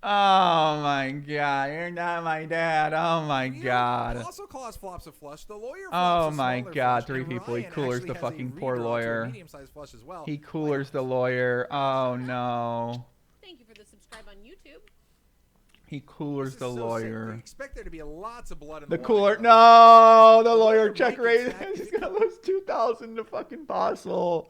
Oh my God, you're not my dad. Oh my You know, God. Postle calls flops a flush. The lawyer Oh flops a my smaller God, flush, 3 and people. He Ryan coolers actually the has fucking a poor redraw to a lawyer. medium-sized flush as well. He coolers the lawyer. Oh no. Thank you for the subscribe on YouTube. He coolers This the is so lawyer. sick. Expect there to be lots of blood in The the cooler. water. No, the lawyer Might check get raised. sacked. He's gonna lose 2,000 to fucking Postle.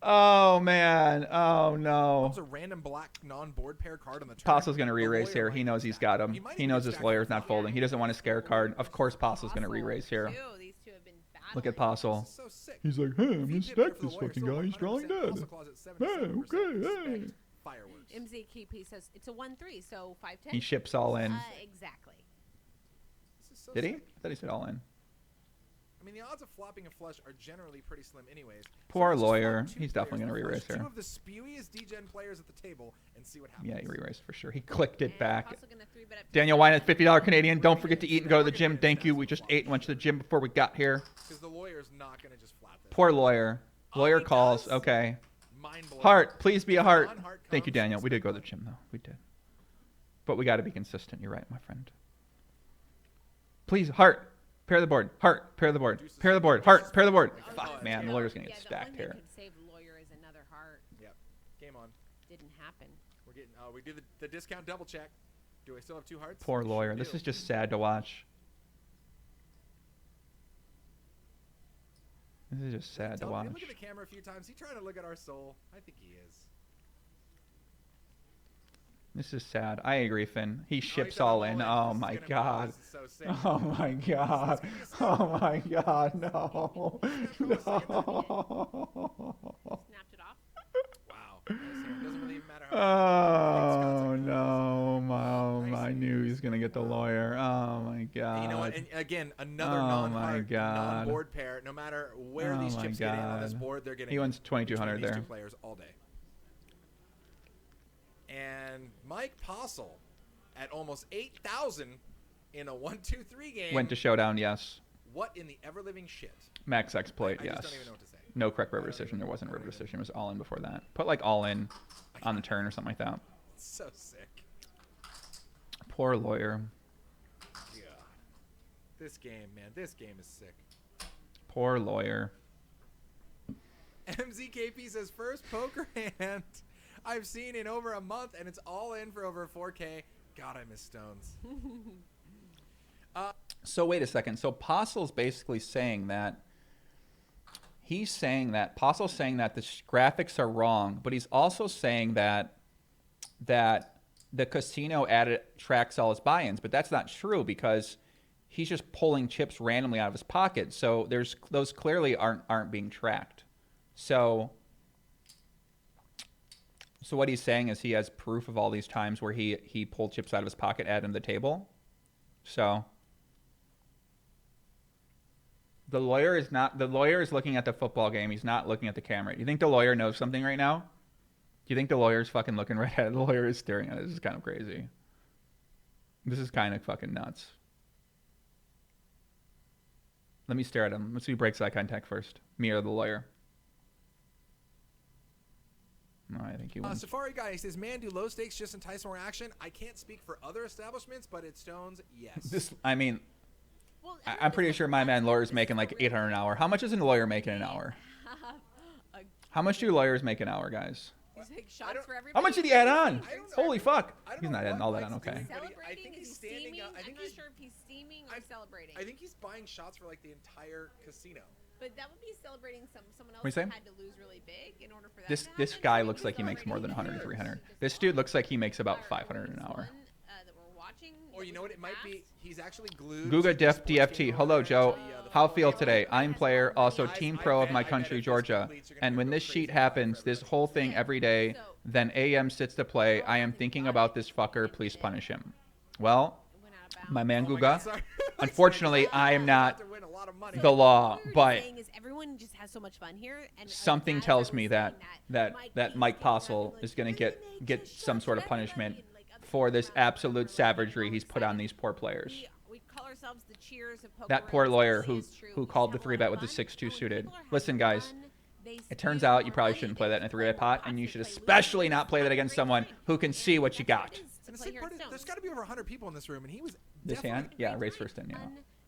Oh man. Oh no. It's a random black non-board pair card on the turn. Postle's gonna The re-raise lawyer here. might He get knows he's stacked. got him. might He even knows get this stacked lawyer's on not flop. folding. He doesn't want to scare a card. Of course, Postle's gonna Postle, re-raise here. too. These two have been Look at battling. Postle. This is so sick. He's like, hey, I'm If gonna he did stack here for the this lawyer, fucking still guy. He's drawing 100%. dead. Postle calls it 77%. Hey, okay, hey. Fireworks. MZKP says it's a 1-3, so 5-10. He ships all in. Exactly. This is so Did he? I sick. thought he said all in. I mean, the odds of flopping a flush are generally pretty slim anyways. Poor let's just lawyer. flop two He's definitely players gonna to re-raise flush here. Two of the spewiest D-Gen players at the table and see what happens. Yeah, he re-raised for sure. He clicked it And back. Postle gonna 3-bet up to Daniel Wine at 7. $50 Canadian. Don't forget to eat and go to the gym. Thank you. We just ate and went to the gym before we got here. Because the lawyer's not going to just flap this. Poor lawyer. Lawyer he calls. does? Okay. Mind blowing. Heart. Please be a heart. Non-heart Thank you, comes, Daniel. We did go to the expect gym, though. We did. But we got to be consistent. You're right, my friend. Please, heart. Pair the board. Heart. Pair the board. Pair the board. Heart. Pair the board. Oh, Fuck, it's man. The good. lawyer's going to Yeah, get the stacked one here. that could save lawyer is another heart. Yep. Game on. Didn't happen. We're getting. We do the discount double check. Do I still have 2 hearts? Poor lawyer. Sure This do. is just sad to watch. This is just sad to Tell me, watch. look at the camera a few times. He trying to look at our soul. I think he is. This is sad. I agree, Finn. He Oh, ships he's done all it in. all Oh This is my gonna be- god. This is so sick. Oh my god. Oh my god. No. No. Snapped it off. Wow. Nice hand. Doesn't really even matter how. Oh no. I knew he was gonna get the lawyer. Oh my god. And you know what? And again, another Oh my non-heart, God. non-board pair. No matter where Oh these my chips get in on this God. board, they're getting. He wins 2,200 between these there. two players all day. And Mike Postle at almost 8,000 in a 1-2-3 game. Went to showdown, yes. What in the ever-living shit? Max X plate, I yes. just don't even know what to say. No correct river decision. There wasn't a river decision. It was all in before that. Put like all in on the turn or something like that. So sick. Poor lawyer. Yeah. This game, man. This game is sick. Poor lawyer. MZKP says first poker hand I've seen in over a month, and it's all in for over 4K. God, I miss Stones. So wait a second. So Postle's basically saying that Postle's saying that the graphics are wrong, but he's also saying that the casino tracks all his buy-ins, but that's not true because he's just pulling chips randomly out of his pocket. So those clearly aren't being tracked. So what he's saying is he has proof of all these times where he pulled chips out of his pocket, added them to the table. So the lawyer is looking at the football game. He's not looking at the camera. You think the lawyer knows something right now? Do you think the lawyer's fucking looking right at it? The lawyer is staring at it. This is kind of crazy. This is kind of fucking nuts. Let me stare at him. Let's see who breaks eye contact first. Me or the lawyer. No, I think he wins. Safari Guy says, man, do low stakes just entice more action? I can't speak for other establishments, but at Stones, yes. Well, I'm pretty sure my man lawyer's making like 800 an hour. How much is a lawyer making an hour? How much do lawyers make an hour, guys? He's like shots for everybody. How much did he add on? I don't know. Holy fuck. I don't He's know not adding what all that Mike's on, okay. doing. Celebrating? I think Is he's he standing steaming? up. I I'm think not he's- sure if he's steaming or celebrating. I think he's buying shots for like the entire casino. But that would be celebrating someone else What are you who saying? had to lose really big in order for that This to this happen. guy So looks like he makes more than celebrating 100, 300. just This watch. dude looks like he makes about Or 500 an this hour. one, that we're watching, Or that you was know what? in It the might past. be he's actually glued. Guga to the Def sports game DFT. over Hello, there Joe. to the How football feel game. today? I'm player, also I- team I pro of bet- my I bet country, if this Georgia. completes, you're gonna And go when go this crazy sheet high for happens, this everybody. whole thing Yeah. every day, So- then AM sits to play. I am thinking about this fucker. Please punish him. Well, It went out of bounds. my man Oh my God, Guga, sorry. unfortunately, I am not To win a lot of money. the law, What we were but saying is everyone just has so much fun here, and something as I tells was me saying that Mike Postle is going to get some sort of punishment for this absolute savagery he's put on these poor players. We call ourselves the cheers of poker. That poor and lawyer especially who is true. who We called the just have a 3-bet lot with of the fun, 6-2 and when suited. people are having Listen, guys, fun, they it turns steal out you more probably money. shouldn't They play that in a just 3-bet play pot, lots, and you they should play especially loose, not play they that have a against great someone time. who can see what you That's got. it is And the play sick here part at is, Stones. there's got to be over 100 people in this room, and he was This definitely hand? Yeah, Great race time. first in, yeah.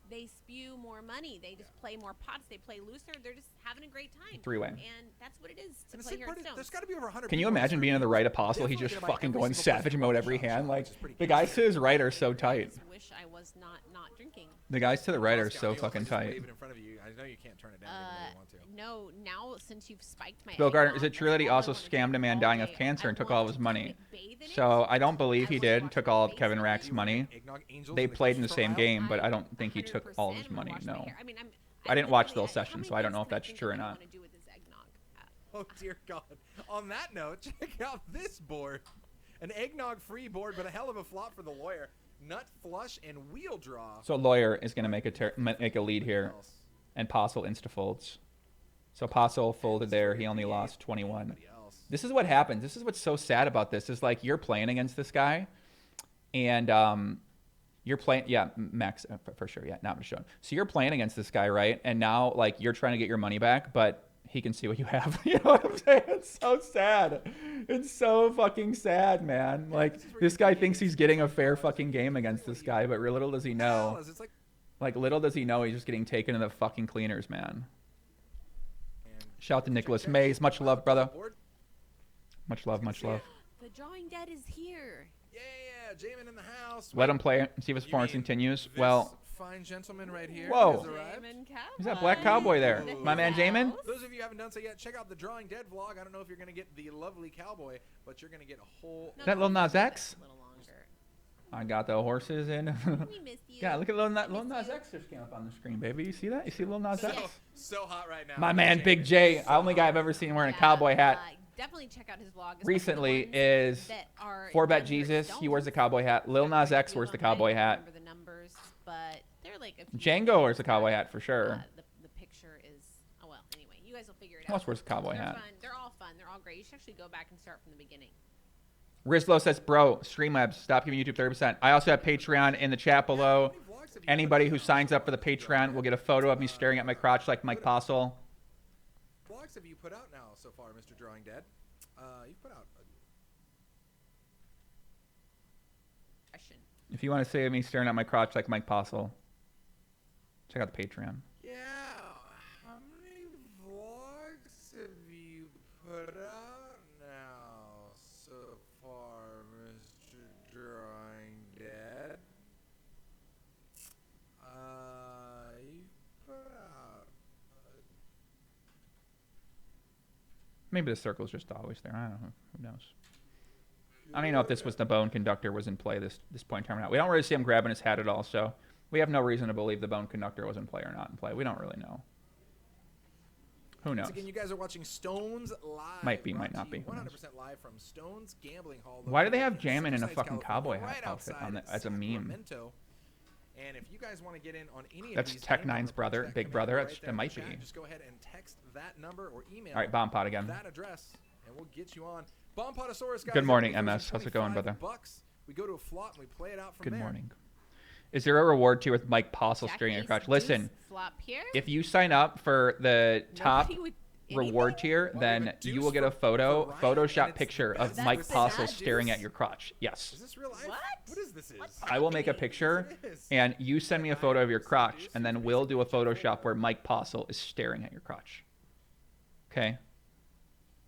They spew more money. They just play more pots. They play looser. They're just having a great time. Three-way. And that's what it is to And the play sick here part at is, Stones. there's got to be over 100 Can you people in this imagine room. being in the right apostle? He's Definitely just gonna buy fucking every going single person savage who mode wants every a shot, hand. Like, which is pretty the cool. guys to his right are so I tight. just wish I was not drinking. The guys to the right are Moscow, so you know, fucking just tight. wave it in front of you. I know you can't turn it down even though you want to. No, now since you've spiked my Bill Gardner, eggnog, is it that's true that he all I also wanna do scammed a man all dying of day. cancer I and took want all of his to money? bathe in it. So I don't believe he I did. watch Took the all of face Kevin on Rack's it. You wanna money. get Eggnog Angels They in the played in the Coach same profile? game, but I don't think he took all of his 100% wanna money. wash my No. hair. I mean, I didn't watch literally, those how sessions, many so I don't things know if can I that's think true of or that I not. wanna do with this eggnog? Oh dear God. On that note, check out this board. An eggnog-free board, but a hell of a flop for the lawyer. Nut flush and wheel draw. So lawyer is going to make a lead here, Else. and Postle insta-folds. So Postle folded there. He only lost 21. Anybody else? This is what happens. This is what's so sad about this. Is like you're playing against this guy, and you're playing. Yeah, Max for sure. Yeah, not Michonne. So you're playing against this guy, right? And now like you're trying to get your money back, but he can see what you have. You know what I'm saying? It's so sad. It's so fucking sad, man. Like this guy thinks he's getting a fair fucking game against this guy, but little does he know. It's like, Like little does he know he's just getting taken to the fucking cleaners, man. and Shout out to check, Nicholas check. Mays. Much love, brother. Board. Much love, much love. The drawing dead is here. Yeah, Jamin in the house. Let him play it and see if his You performance mean continues. this Well, fine gentleman right here Whoa. has arrived. Jamin who's that black cowboy there? Ooh. My man Jamin? Those of you who haven't done so yet, check out the Drawing Dead vlog. I don't know if you're going to get the lovely cowboy, but you're going to get a whole... That Lil Nas X? A little longer. I got the horses in. We missed you. Yeah, look at Lil Nas X just came up on the screen, baby. You see that? You see Lil Nas X? So hot right now. My man Big J. So Only guy I've ever seen wearing a cowboy hat. Definitely check out his vlog. especially the Recently ones is that are 4Bet done here at Jesus. He Stones. wears the cowboy hat. Lil Nas X wears the cowboy hat. I don't remember the numbers, but they're like a few Django wears the cowboy hat for Uh, sure. the picture is well. Anyway, you guys will figure it Who out. else wears the cowboy They're hat? fun. They're all fun. They're all great. You should actually go back and start from the beginning. Rizlo says, bro, Streamlabs, stop giving YouTube 30%. I also have Patreon in the chat below. Anybody who signs up for the Patreon will get a photo of me staring at my crotch like Mike Postle. Vlogs have you put out now so far, Mr. Drawing Dead? You've put out... Question. If you want to see me staring at my crotch like Mike Postle, check out the Patreon. Yeah, how many vlogs have you put out now so far, Mr. Drawing Dead? You put out... Maybe the circle's just always there. I don't know. Who knows? I don't even know if this was the bone conductor was in play this point in time or not. We don't really see him grabbing his hat at all, so we have no reason to believe the bone conductor was in play or not in play. We don't really know. Who knows? Once again, you guys are watching Stones Live. Might be, brought might to not you be. Who knows? 100% live from Stones Gambling Hall. Why do they located have Jammin in a Surfside, fucking cowboy California, hat right outfit outside on the, as a meme? Sacramento. And if you guys want to get in on any That's of these Tech games, I'm Nine's gonna brother, punch that big command brother. right It's- there it in might the chat. be. Just go ahead and text that number or email All right, bomb pot again. that address, and we'll get you on. Bomb Potosaurus, guys. Good morning, every MS. How's it going, brother? $25. We go to a flop and we play it out from Good there. morning. Is there a reward tier with Mike Postle Jack staring at your Ace crotch? Deuce Listen, flop here. if you sign up for the top Nobody with reward anything? tier, Well, then we have a you deuce will get a for photo, Ryan, and Photoshop it's picture of That's Mike with Postle that staring deuce? at your crotch. Yes. Is this real life? What? What is this? What's I will make a happening? picture, Yes, it is. and you send me a photo of your crotch, and then we'll do a Photoshop where Mike Postle is staring at your crotch. Okay?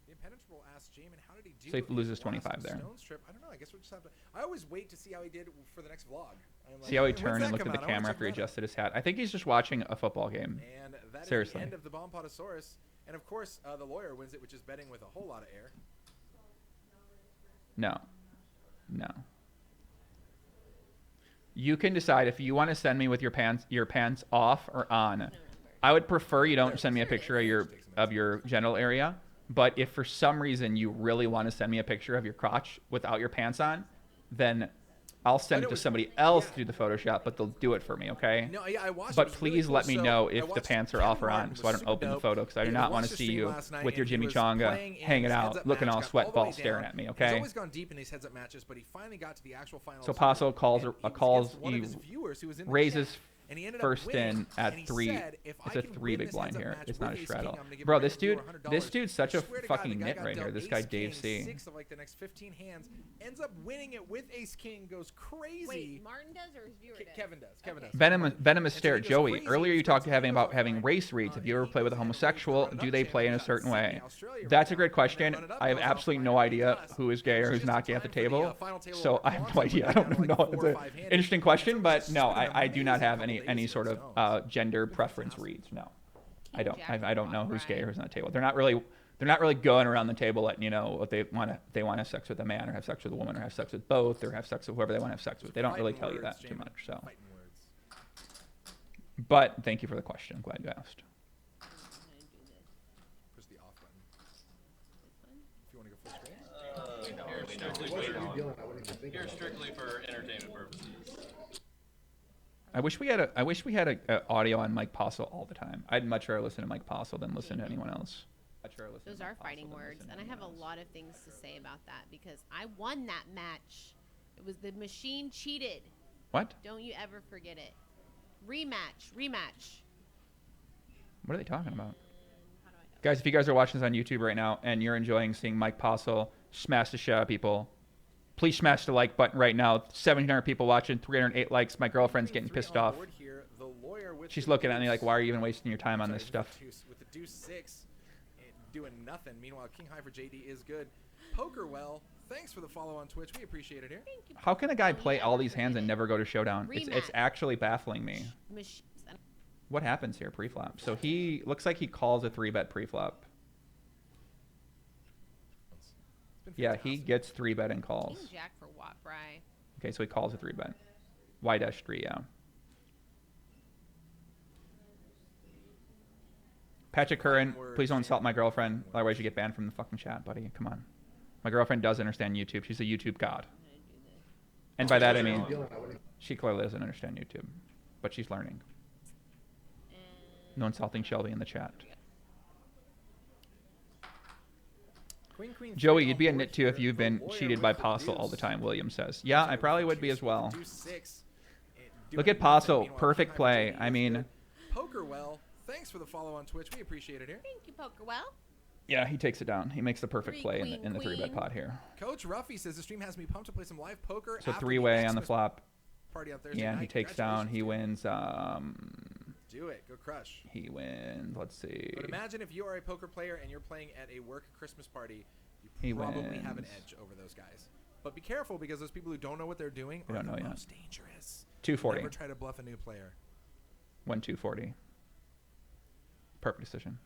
The Impenetrable asked Jamin, how did he do So he in his loses last 25 there. Stones trip? I don't know. I guess we'll just have to. I always wait to see how he did for the next vlog. I'm like, See how he "When's turned that and looked come at the out? I wanna camera check after he that out." adjusted his hat. I think he's just watching a football game. And that is Seriously. the end of the Bomb Potosaurus. And of course, the lawyer wins it, which is betting with a whole lot of air. No. No. You can decide if you want to send me with your pants off or on. I would prefer you don't send me a picture of your genital area. But if for some reason you really want to send me a picture of your crotch without your pants on, then I'll send it to somebody else to do the Photoshop, but they'll do it for me, okay? No, yeah, I watched But it. It was really please cool. let me So, know I if the watched pants are Kevin off or Martin on, was so I don't super open the dope. photo, because I do He not watched want to the see stream you last night, with your and he Jimmy was Chonga playing in hanging his out, heads-up looking match, all got sweat the way ball down. staring at me, He's okay? always gone deep in these heads-up matches, but he finally got to the actual finals. So Postle calls and he was calls against one of you his viewers who was in the raises chat. and he ended first up winning, in at and he 3. said, if It's I a can 3 win big this blind heads-up here. match It's with not a ace straddle. king, I'm gonna give Bro, away this dude, $100. this dude's such I a swear to God, fucking the guy nit got right dealt here. This ace guy king, Dave C. 6 of like the next 15 hands, ends up winning it with ace king, goes crazy. Wait, Martin does or his viewer does? Kevin does. Kevin Okay. does. Venomous And so stare. he goes Joey, crazy, earlier he you talked starts about to having fight. race reads. Have you ever He played with a goes in and homosexual? runs Do up they champ. play in a He's got certain way? Sydney, Australia That's a right great now, question. and then run-up I have goes off absolutely by no idea plus. who is gay or It's who's just not gay in at the time for the, table. final table So of I have no quantum, idea. I we're down don't to know. like It's 4 or an 5 handed. interesting And question, so but it's no, just been an I do not amazing have couple days any here sort at of Stones. gender Been preference fantastic. reads. No, I King don't. Jack I don't know walk who's gay right. or who's not at the table. They're not really going around the table letting you know what they want to. They want to have sex with a man or have sex with a woman or have sex with both or have sex with whoever they want to have sex with. They don't really tell you that too much. So, Fighting words. but thank you for the question. I'm glad you asked. I'm gonna do this. Push the off button. This one. If you want to go full screen. Here strictly for entertainment purposes. I wish we had a audio on Mike Postle all the time. I'd much rather listen to Mike Postle than listen to anyone else. Those are fighting words, and I have a lot of things to say about that because I won that match. It was the machine cheated. What? Don't you ever forget it. Rematch. What are they talking about? How do I know? Guys, if you guys are watching this on YouTube right now and you're enjoying seeing Mike Postle smash the shit out of people, please smash the like button right now. 1,700 people watching, 308 likes. My girlfriend's getting pissed off. Here, the lawyer with She's the looking at me deuce. like, why are you even wasting your time on Sorry, this stuff? With the deuce 6, doing nothing. Meanwhile, King High for JD is good. Poker well. Thanks for the follow on Twitch. We appreciate it here. Thank you. How can a guy Don't you play all ever these hands forget and it. never go to showdown? It's Rematch. actually baffling me. Machines. What happens here pre-flop? So he looks like he calls a 3-bet pre-flop. It's been Yeah, he fantastic. gets 3-bet and calls. King Jack for Watt Bry. Okay, so he calls a 3-bet. Y-3, yeah. Patrick Curran, please don't insult my girlfriend. Otherwise you get banned from the fucking chat, buddy. Come on. My girlfriend does understand YouTube. She's a YouTube god. I'm gonna do this. And by that I mean, she clearly doesn't understand YouTube. But she's learning. And No insulting Shelby in the chat. Queen, Joey, three you'd be a on nit board too if here. you've The been lawyer cheated with by the Postle all the deuce. time, William says. Yeah, I probably would be as well. Deuce 6, Look doing at Postle, nothing. Meanwhile, perfect King High for play. JD I is mean, good. Poker well. Thanks for the follow on Twitch. We appreciate it here. thank you, Poker Well. yeah, he takes it down. He makes the perfect Three, play queen, in the 3-bet queen. pot here. Coach Ruffy says the stream has me pumped to play some live poker. So after 3-way on the Xmas flop. Party on Thursday Yeah, night. he takes down. He Congratulations, wins. Do it. Go crush. He wins. Let's see. But imagine if you are a poker player and you're playing at a work Christmas party, He you probably have an wins. edge over those guys. But be careful because those people who don't know what they're doing They are don't the know yet. most dangerous. 240. Never try to bluff a new player. Won 240. Perfect decision.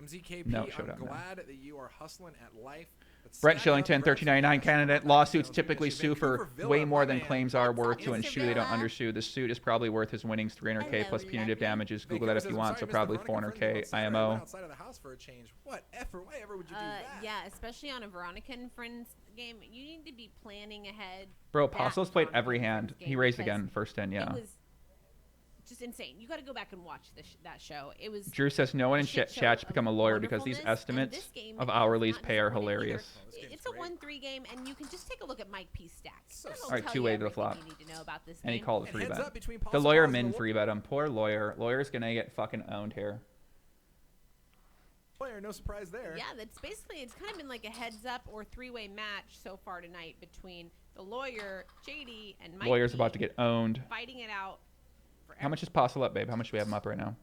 MZKP, No, I'm showdown, no. glad that you are hustling at life. but Brent stack up Shillington, reps 1399 fast. candidate. Lawsuits typically sue for Vancouver way Villa, more my than man. claims are What's up, worth to Mr. ensure they don't Villa? undersue. The suit is probably worth his winnings 300K Hello, plus punitive lovely. damages. Google Vancouver that if says, you "I'm want. sorry, So Mr. probably Veronica, 400K friends, I went IMO. outside of the house for a change. What effer? Why ever would you do that? Yeah, especially on a Veronica and Friends game, you need to be planning ahead. Bro, that Postle's played Veronica every and hand. Friends He game raised because again, first in, yeah. It was just insane. You got to go back and watch that show. It was. Drew says no one in shit chat show should become a of lawyer because these wonderfulness, and estimates this game of is hourlies not pay are disappointing either. hilarious. This game's It's a great. 1-3 game, and you can just take a look at Mike P stats. So That'll All right, tell two-way you to the everything flop. you need to know about this And he game. called a And heads 3-bet. up between The Paul's lawyer calls and min the 3-bet him. Poor lawyer. Lawyer's gonna get fucking owned here. Lawyer, no surprise there. Yeah, that's basically, it's kind of been like a heads-up or three-way match so far tonight between the lawyer, JD, and Mike Lawyer's P about to get owned. fighting it out. For How much is Postle up, babe? How much do we have him up right now?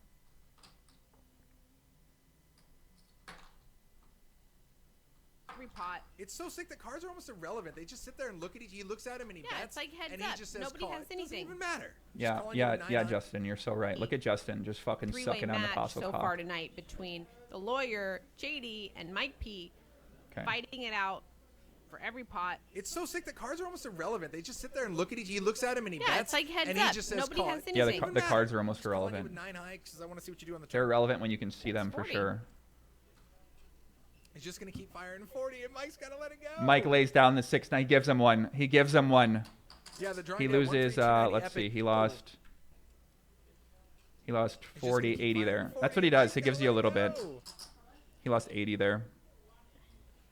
every pot? It's so sick that cards are almost irrelevant. They just sit there and look at each. He looks at him and he Yeah, bets. it's like heads and he up. just says, Nobody "Call has it." It doesn't anything. even matter. Just Yeah, calling you a 9-9. Justin, you're so right. Look at Justin just fucking Three-way sucking on the match Postle so cock. far tonight between the lawyer, JD, and Mike P Okay. fighting it out for every pot. It's so sick that cards are almost irrelevant. They just sit there and look at each. He looks at him and he Yeah, bets. it's like heads and he up. just says, Nobody "Call has it." Yeah, anything. the cards are almost Just calling you irrelevant. with 9 high because I want to see what you do on the They're turn. irrelevant when you can see them for 40. sure. He's just gonna keep firing 40, and Mike's gotta let it go. Mike lays down the 6. Now he gives him one. He gives him one. Yeah, the drawing He down, loses, 1-3-2-90 let's see, epic. he lost He's just 40, gonna keep 80 firing there. 40, That's what he and does. Mike's He gives gotta you a let little it bit. go. He lost 80 there.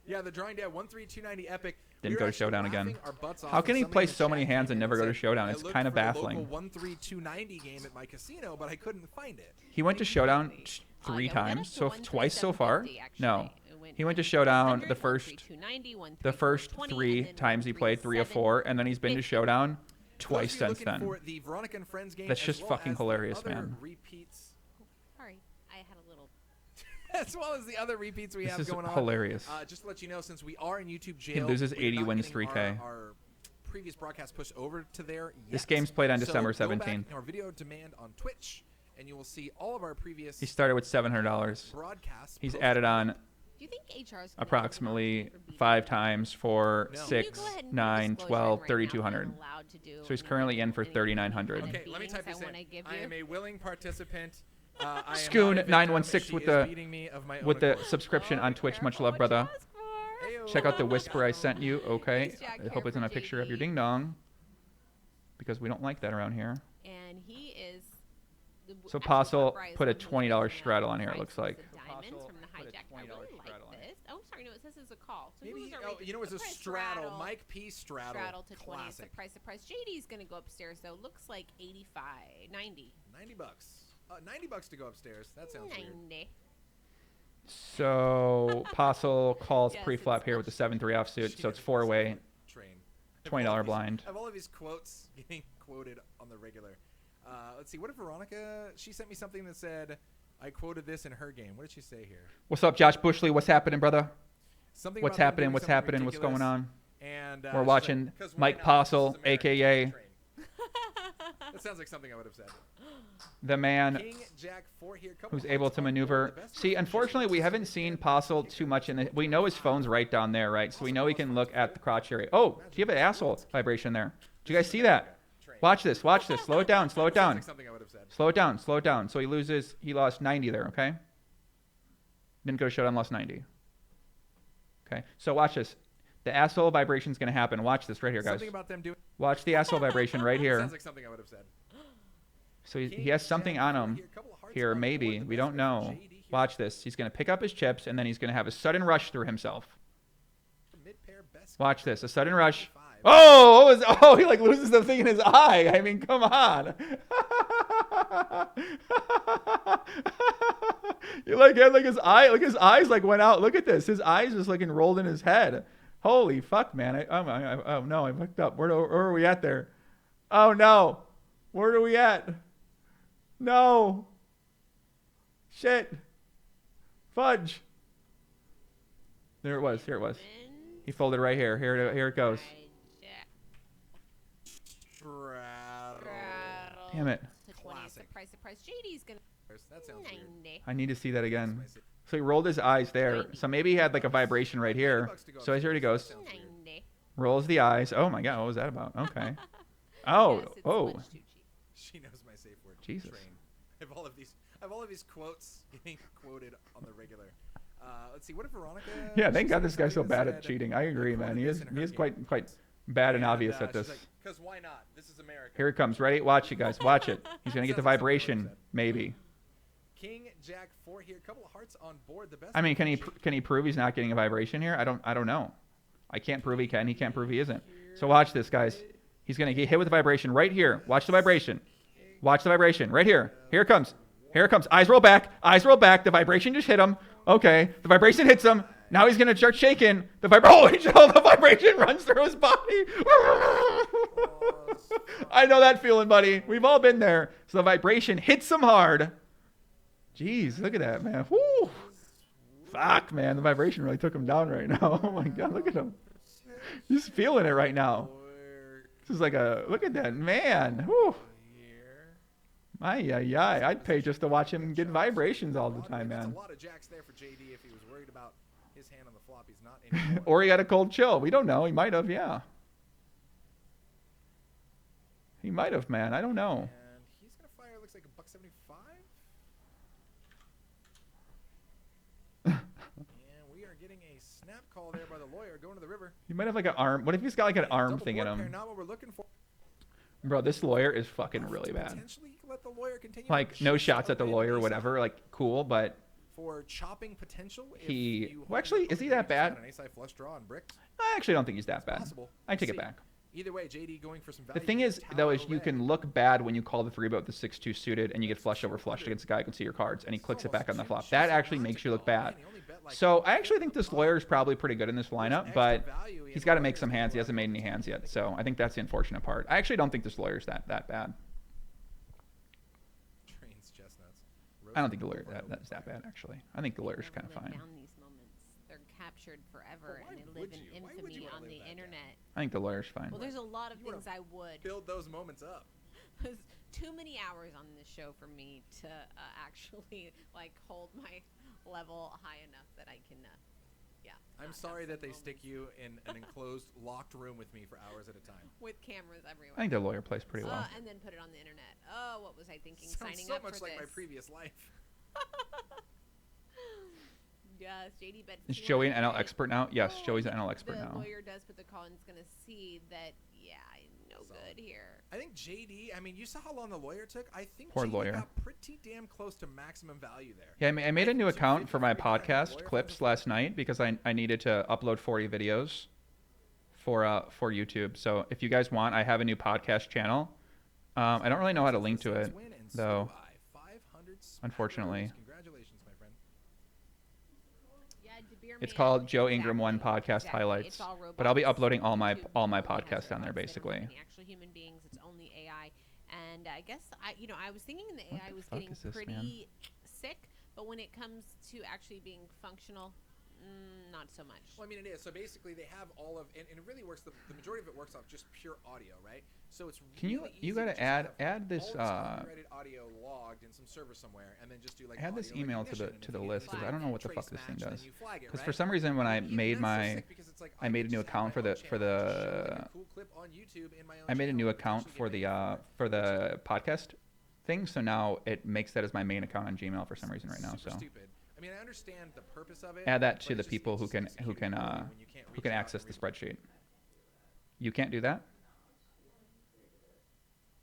Yeah, the drawing down 1-3-2-90 epic. Didn't We go were to Showdown actually again. laughing our butts off How when can he somebody play in the so many chat hands came and in never go to said, Showdown? "I It's looked kind of for a baffling. local 13290 game at my casino, but I couldn't find it." He went to Showdown Exactly. 3 Yeah, we got times, up to so twice so far. 137.50 No, actually. he went to Showdown 100, the first 132.90, the first 134.20, 3 and then times he played, 3 or 4, and then he's been to 137.50. Showdown For those twice of you since looking then. for the Veronica and Friends game, That's as just well fucking as the hilarious, other man. Repeats, Sorry, I had a little. as well as the other repeats we This have is going on. hilarious. Just to let you know, since we are in YouTube jail, loses we're 80, not wins getting 3K. Our previous broadcast pushed over to there yet. This game's played on So December go back 17th. in our video demand on Twitch, and you will see all of our previous He started with $700. broadcasts. He's posted. added on Do you think HR is approximately 5 times for No. 6, 9, 12, 3,200. So he's currently in for 3,900. Okay, let me type this in. I am a willing participant. I am Scoon not a victim. 916 She with is the beating me of my own with the accord. subscription on Twitch. Much love, brother. Check out the whisper I sent you. Okay. Thanks, Jack. I hope it's not a picture of your ding dong, because we don't like that around here. And he is. So Postle put a $20 straddle on here, it looks like. Diamonds from the Put a hijack. I $20 really straddle on like it. this. Oh, sorry, no, it says it's a call. So Maybe who's our oh, rate? you know, it's a Price straddle. Mike P. Straddle. Straddle to 20 is the Classic. price. JD's gonna go upstairs though. Looks like 85, 90. $90. $90 to go upstairs. That sounds weird. 90. So Postle calls Yes, pre-flop it's here with the 7-3 offsuit, so it's 4-way, Train. $20 blind. I have all of these quotes getting quoted on the regular. Let's see. What if Veronica? She sent me something that said, "I quoted this in her game." What did she say here? What's up, Josh Bushley? What's happening, brother? Something. What's about them happening? doing What's something happening? What's ridiculous. going on? And We're she's watching like, 'Cause why Mike not? Postle, This is America. aka Train. That sounds like something I would have said. the man King, Jack, 4 here. Couple who's hearts able to on board, maneuver. the best See, position unfortunately, we to haven't submit seen and Postle kicker. too much in the. We know his phone's right down there, right? So we know he can look at the crotch area. Oh, do you have an asshole vibration there? Do you guys see that? Train. Watch this. Watch this. Slow it down. Slow it Sounds down. like something I would have said. Slow it down. Slow it down. So he loses. He lost 90 there. Okay. Didn't go to showdown. Lost 90. Okay. So watch this. The asshole vibration is gonna happen. Watch this right here, guys. Something about them doing. Watch the asshole vibration right here. Sounds like something I would have said. So he King, has something Jack, on 4 him here, couple hearts here, on maybe. board, the We best don't for know. JD here. Watch this. He's going to pick up his chips, and then he's going to have a sudden rush through himself. Mid-pair, best Watch this. A sudden rush. 55. Oh, he like loses the thing in his eye. I mean, come on. You like his eye, like his eyes like went out. Look at this. His eyes just like enrolled in his head. Holy fuck, man. Oh no, I fucked up. Where are we at there? Oh no. Where are we at? No. Shit. Fudge. There it was. Here it was. He folded right here. Here it goes. Straddle. Damn it. To 20 is the Classic. price. JD's gonna That sounds weird. 90. I need to see that again. That's my So he rolled his eyes there. So maybe he had like a vibration right here. So here he goes. Sounds weird. 90. Rolls the eyes. Oh my god, what was that about? Okay. Yes, Oh, it's oh. much too cheap. She knows my safe word. Jesus. Train. I have all of these quotes getting quoted on the regular. Let's see. What if Veronica? Yeah, thank she God sent this guy's so something that bad at said, cheating. I agree, "I man. quoted He this is in her game." quite bad and obvious at she's this. like, "'Cause why not? This is America." Here it comes. Ready? Watch it, guys. Watch it. He's gonna get the Sounds like something I would've vibration, said. maybe. King, Jack, 4 here. Couple of hearts on board. The best. I mean, can he prove he's not getting a vibration here? I don't know. I can't prove he can. He can't prove he isn't. So watch this, guys. He's gonna get hit with the vibration right here. Watch the vibration. Watch the vibration right here. Here it comes. Here it comes. Eyes roll back. Eyes roll back. The vibration just hit him. Okay. The vibration hits him. Now he's gonna start shaking. The the vibration runs through his body. I know that feeling, buddy. We've all been there. So the vibration hits him hard. Jeez, look at that, man. Woo. Fuck, man. The vibration really took him down right now. Oh my god, look at him. He's feeling it right now. This is like look at that, man. Woo. Yeah. I'd pay just to watch him get vibrations all the time, That's man. a lot of jacks there for JD if he was worried about his hand on the flop. He's not anymore. Or he got a cold chill. We don't know. He might have, yeah. He might have, man. I don't know. And he's gonna fire. Looks like $1.75. And we are getting a snap call there by the lawyer going to the river. He might have like an arm. What if he's got like an arm Double thing in board pair, him? not what we're looking for. Bro, this lawyer is fucking really bad. Potentially let the lawyer continue Like, to no chase shots at the random lawyer or ace whatever. Like, cool, but for chopping potential. Well, actually, is he that bad? An ace-high flush draw on bricks. I actually don't think he's that It's bad. possible. I take We'll it see. back. Either way, JD going for some The value. thing is, though, is you red. can look bad when you call the 3-bet with the 6-2 suited and you get flush over flushed against a guy who can see your cards and he clicks it back on the flop. That actually makes you look bad. So I actually think this lawyer is probably pretty good in this lineup, but he's got to make some hands. He hasn't made any hands yet, so I think that's the unfortunate part. I actually don't think this lawyer's that bad. Trains chestnuts. I don't think the lawyer that's that bad, actually. I think the lawyer's kind of Live fine. down these moments. They're captured forever, But why and they would live in you? Why would you infamy wanna on live the that down? internet. I think the lawyer's fine. Well, there's a lot of You wanna things I would. Build those moments up. There's too many hours on this show for me to actually like hold my level high enough that I can. Yeah. I'm not sorry have that some they stick you in an enclosed, locked room with me for hours at a time. with cameras everywhere. I think the lawyer plays pretty well. And then put it on the internet. Oh, what was I thinking? Sounds Signing so up much for like this. my previous life. Yes, JD bet. Is Joey an NL 200. expert now? Yes, Oh, Joey's an NL expert the now. lawyer does put the call and is going to see that, yeah, no So, good here. I think JD, I mean, you saw how long the lawyer took. I think Poor JD lawyer. got pretty damn close to maximum value there. Yeah, I made a new account for my 53 grand. podcast Lawyer clips finds last night because I needed to upload 40 videos for YouTube. So if you guys want, I have a new podcast channel. I don't really know how to link to it, Win and though. so high. 500 Unfortunately. smackers. Congratulations, my friend. Yeah, DeBeer It's Man, called Joe Ingram 1 exactly, Podcast exactly. Highlights. It's all But I'll be robots. uploading all my YouTube podcasts has down there, robots. They don't basically. have any actual human beings. It's only AI. And I guess I was thinking the What AI the was fuck getting is this, pretty man? sick, but when it comes to actually being functional, not so much. Well, I mean, it is. So basically, they have all of, and it really works. The majority of it works off just pure audio, right? So it's Can you- really you easy to gotta just add have this, all this copyrighted audio logged in some server somewhere, and then just do like Add this audio email to the recognition, and if you list get because any I don't know what the trace fuck this thing match, then does. you flag it, Because right? for some reason when I Even made that's so my sick because it's like, I made a could new just have account my for own the- channel and just show, like, the- a cool clip on YouTube in my own I made a channel new and account potentially for get the paid for the podcast thing, so now it makes that as my main account on Gmail for some reason right now. Super So stupid. I mean, I understand the purpose of it. add that but to the it's just- people it who just can gets who can irritating when you can't who reach can out access and the reach spreadsheet. You can't do that?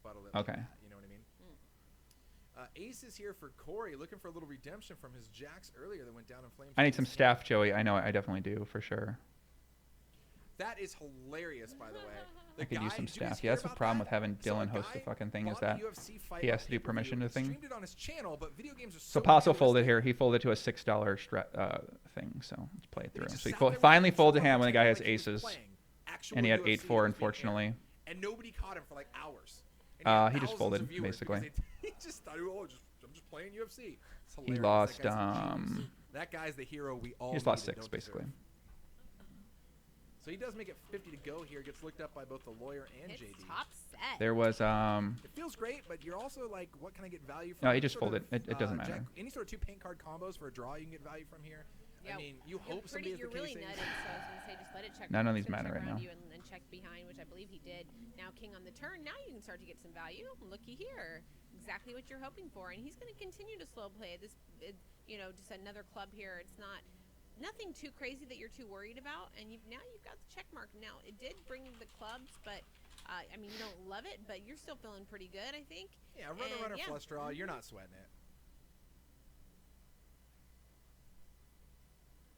bottle it, Okay. You know what I mean? Ace is here for Corey, looking for a little redemption from his jacks earlier that went down in flames. I need some staff, Joey. I know I definitely do for sure. That is hilarious, by the way. I could use some did you guys staff. Yeah, hear that's the about problem that? with having So a Dylan host the guy fucking thing is bought that a UFC fight he has on to do pay-per-view, permission to the thing. Streamed it on his channel, but video games are So so Postle folded unrealistic. here. He folded to a $6 thing, so let's play it He through. just So he sat there with finally his folded phone hand when the guy has like he was aces, playing actual and he had UFC 8-4, that was being aired, unfortunately. and nobody caught him for like hours. And He just thousands folded, of viewers basically. because He just thought, oh, I'm just playing UFC. It's He hilarious. lost, That guy's a genius. That guy's the hero we all he just lost need and 6, don't basically. deserve. So he does make it 50 to go here. Gets looked up by both the lawyer and It's JD. top set. There was, It feels great, but you're also like, what can I get value from? No, he just Sort folded. of, It doesn't matter. Any sort of 2 paint card combos for a draw, you can get value from here. Yeah, I mean, you You're hope somebody has you're the really casings. nutted, so I was going to say just let it check. None of it's these gonna matter check right around now. You and check behind, which I believe he did. Now king on the turn. Now you can start to get some value. Looky here, exactly what you're hoping for, and he's going to continue to slow play. Just another club here. It's not nothing too crazy that you're too worried about, and you've got the check mark. Now it did bring the clubs, but I mean you don't love it, but you're still feeling pretty good, I think. Yeah, runner, flush draw. You're not sweating it.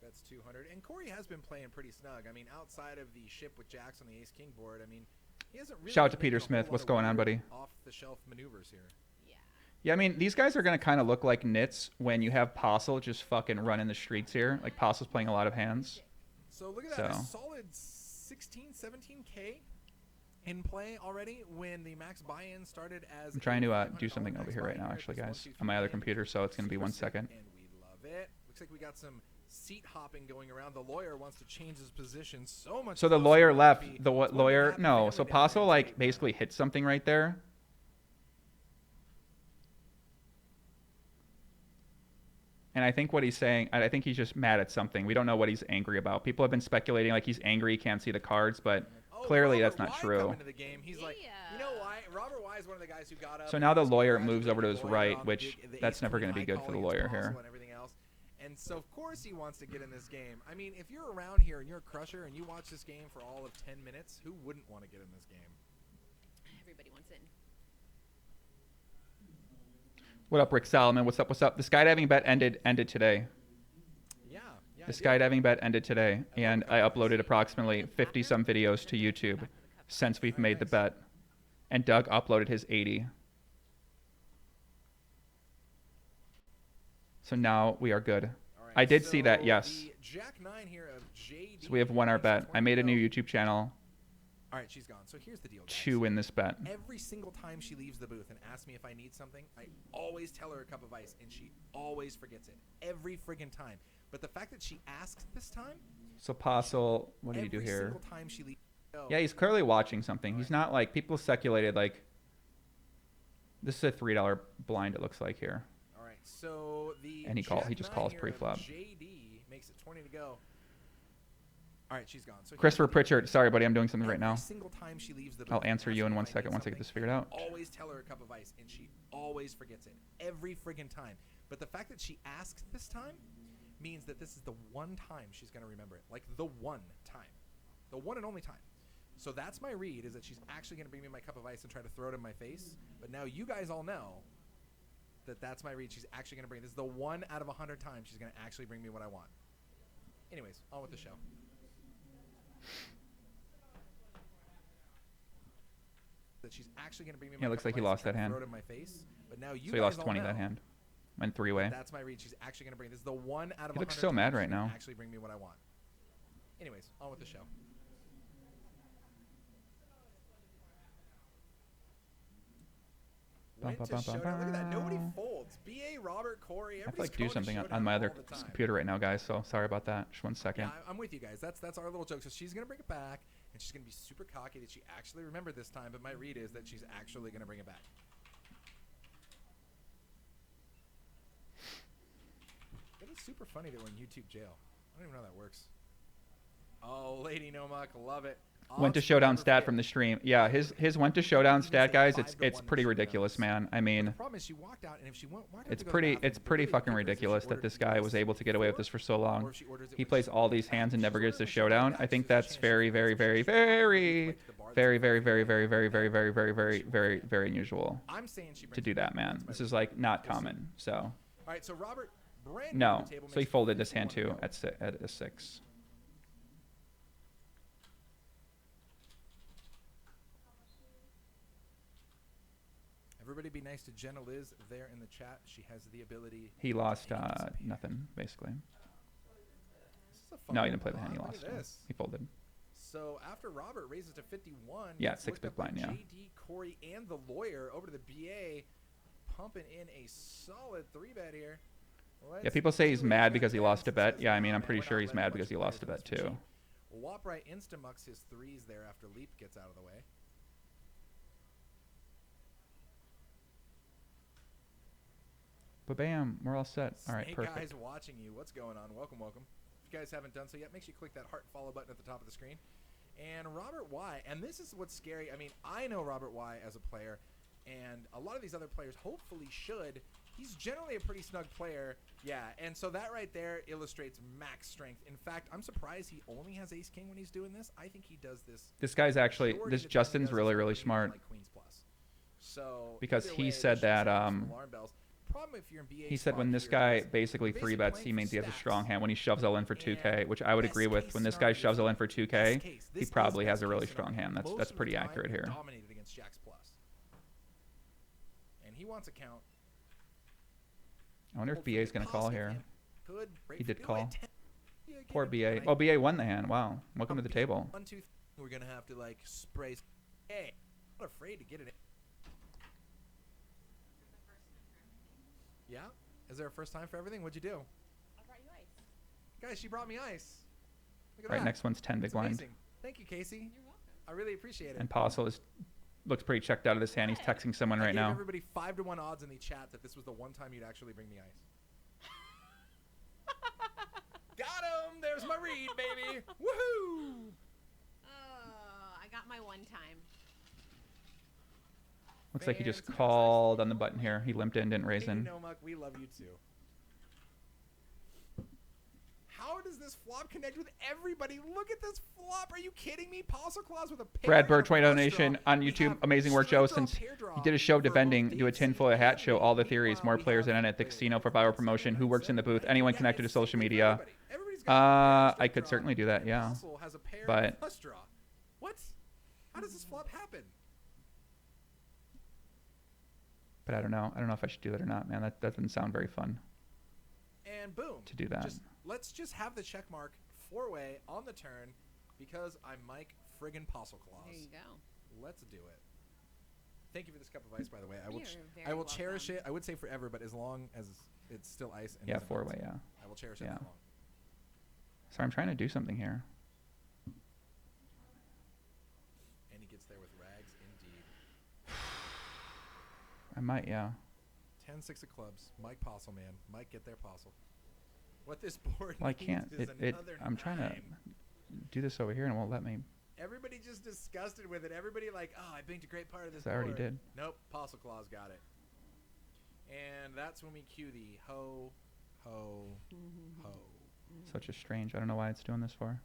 That's 200. And Corey has been playing pretty snug. I mean, outside of the ship with jacks on the ace king board, I mean, he hasn't really. Shout out to been making Peter a whole Smith. lot What's of going on, weird buddy? Off-the-shelf maneuvers here. Yeah. Yeah, I mean, these guys are going to kind of look like nits when you have Postle just fucking running the streets here. Like, Postle's playing a lot of hands. So look at that. A So. solid 16, 17K in play already when the max buy-in started as I'm trying to $500 do something over max here right buy-in now, here actually, at guys, this on my other 1-2-3 computer, so it's going to be 1 Super sick, second. And we love it. Looks like we got some seat hopping going around. The lawyer wants to change his position so much. So the closer lawyer to left. happy. The It's one lawyer, happy no. family So down Postle, there. like, basically hit something right there. And I think what he's saying, I think he's just mad at something. We don't know what he's angry about. People have been speculating like he's angry, he can't see the cards, but Oh, clearly Robert that's not Y true. coming to the game. He's like, you know why? Robert Y is one of the guys who got up. So and now the was lawyer moves congratulating over to the his lawyer right, on which the that's ace never queen going to be high good for the calling lawyer against here. Postle and everything else. And so of course he wants to get in this game. I mean, if you're around here and you're a crusher and you watch this game for all of 10 minutes, who wouldn't want to get in this game? Everybody wants in. What up, Rick Solomon? What's up? What's up? The skydiving bet ended today. Yeah. The skydiving bet ended today, and I uploaded approximately 50 some videos to YouTube since we've made the bet, and Doug uploaded his 80. So now we are good. All I did see that, so yes. the Jack 9 here of JD. So we have won our bet. I made a new YouTube channel All right, she's gone. So here's the deal, guys. to win this bet. Every single time she leaves the booth and asks me if I need something, I always tell her a cup of ice, and she always forgets it. Every friggin' time. But the fact that she asked this time, So Postle, what did he do every here? single time she leaves. Yeah, he's clearly watching something. He's not like, people speculated like, this is a $3 blind it looks like here. All right, so the And he just calls pre-flop. JD makes it 20 to go. All right, she's gone. So Christopher Pritchard, sorry buddy, I'm doing something right now. Every single time she leaves the booth I'll and answer asks you me in if 1 I second need once I get this something, figured out. I always tell her a cup of ice, and she always forgets it. Every friggin' time. But the fact that she asked this time means that this is the one time she's going to remember it. Like the one time. The one and only time. So that's my read, is that she's actually going to bring me my cup of ice and try to throw it in my face. But now you guys all know that that's my read. She's actually going to bring. This is the 1 out of 100 times she's going to actually bring me what I want. Anyways, on with the show. That she's actually going to bring me. Yeah, my looks cup like of he ice lost and that hand. throw it in my face. But now you So he guys lost all 20 know that hand. Went three-way. that's my read. She's actually going to bring. This is the 1 out of 100. He looks so mad times right she's gonna now. Actually bring me what I want. Anyways, on with the show. Bum, Went bum, to bum, showdown. Look at that. Nobody bum. folds. BA, Robert, Corey. I have to Everybody's like do going something showdown on my other all the time. computer right now, guys. So sorry about that. Just 1 second. Yeah, I'm with you guys. That's our little joke. So she's gonna bring it back, and she's gonna be super cocky that she actually remembered this time. But my read is that she's actually gonna bring it back. That is super funny that we're in YouTube jail. I don't even know how that works. Oh, Lady Nomak, love it. Went to showdown stat from the stream. Yeah, his went to showdown stat, guys. It's pretty ridiculous, man. I mean, The problem is she walked out, and if she went, it's pretty fucking ridiculous that this guy was able to get away with this for so long. He plays all these hands and never gets to showdown. I think that's very, very, very, very, very, very, very, very, very, very, very, very, very, very, very unusual I'm saying she to do that, man. This is like not common. So All right, so Robert, brand new no. to the table, So he makes folded this hand 51 too to go. at a 6. Everybody be nice to Jenna Liz there in the chat. She has the ability. He lost nothing basically. This is a fun No, he one. didn't play the hand. He Look lost. at So this. he folded. So after Robert raises to 51, Yeah, gets 6 looked big up by blind, yeah. JD, Corey, and the lawyer over to the BA, pumping in a solid 3-bet here. Yeah, people say he's mad because he lost a bet. Yeah, I mean, I'm pretty sure he's mad because he lost a bet too. Wapright insta-mucks his 3s there after Leap gets out of the way. But bam, we're all set. All right, Snake perfect. Eyes watching you. What's going on? Welcome, welcome. If you guys haven't done so yet, make sure you click that heart follow button at the top of the screen. And Robert Y, and this is what's scary. I mean, I know Robert Y as a player, and a lot of these other players hopefully should. He's generally a pretty snug player. Yeah, and so that right there illustrates max strength. In fact, I'm surprised he only has ace-king when he's doing this. I think he does this. This guy's actually, majority this of the time he Justin's does really, this really when he's smart. like Queens plus. So Because either he way, said it should that, sound some alarm bells. Problem if you're in BA He said spot when this here guy is basically you're 3-bets, playing he for means he has a stats. strong hand. When he shoves all in for 2K, which I would best agree with. case When this guy scenario shoves all in for best 2K, case. he This is probably has best a really case strong scenario. hand. Most That's of the pretty time, accurate you're here. dominated against Jacks plus. And he wants a count. I wonder if BA's going to call here. He did call. Poor BA. Oh, BA won the hand. Wow. Welcome to the table. 1, 2, 3. We're gonna have to like spray. Hey, I'm not afraid to get it. Yeah. Is there a first time for everything? What'd you do? I brought you ice. Guys, she brought me ice. Look at Right, that. next one's 10 big It's blind. amazing. Thank you, Casey. You're welcome. I really appreciate it. And Postle looks pretty checked out of this hand. He's texting someone I right gave now. everybody 5-to-1 odds in the chat that this was the one time you'd actually bring me ice. Got him! There's my read, baby! Woohoo! I got my one time. Looks like he just Fantastic. called on the button here. He limped in, didn't raise Hey, in. Nomuck, we love you too. How how does this flop connect with everybody? Look at this flop. Are you kidding me? Postle Claus with a pair. Brad Bird, and a 20 flush donation draw. on We YouTube. have Amazing work, straight Joe. draw, Since pair draw he did a show for both defending, do a Dave tinfoil and hat show, all the Andy. theories, more We players have in it at the players casino in for it. power promotion. Who works in the booth? Anyone Yeah, connected to it's social for media? everybody. Everybody's got a pair and I straight could draw. certainly do that, yeah. Postle has a pair But- and a flush draw. What? How does this flop happen? But I don't know. I don't know if I should do that or not, man. That doesn't sound very fun And boom. to do that. Let's just have the check mark 4-way on the turn because I'm Mike friggin' Postle Claus. There you go. Let's do it. Thank you for this cup of ice, by the way. I will, You're very I will cherish welcome. it. I would say forever, but as long as it's still ice. And Yeah, doesn't melt, 4-way, yeah. I will cherish it Yeah. that long. So I'm trying to do something here. And he gets there with rags, indeed. I might, yeah. 10-6 of clubs. Mike Postle, man. Mike, get there, Postle. What this board Well, I needs can't. is another I'm trying to nine. do this over here and it won't let me. Everybody just disgusted with it. Everybody like, oh, I banked a great part of this 'Cause I already board. did. Nope, Postle Claus got it. And that's when we cue the ho, ho, ho. Such a strange. I don't know why it's doing this for.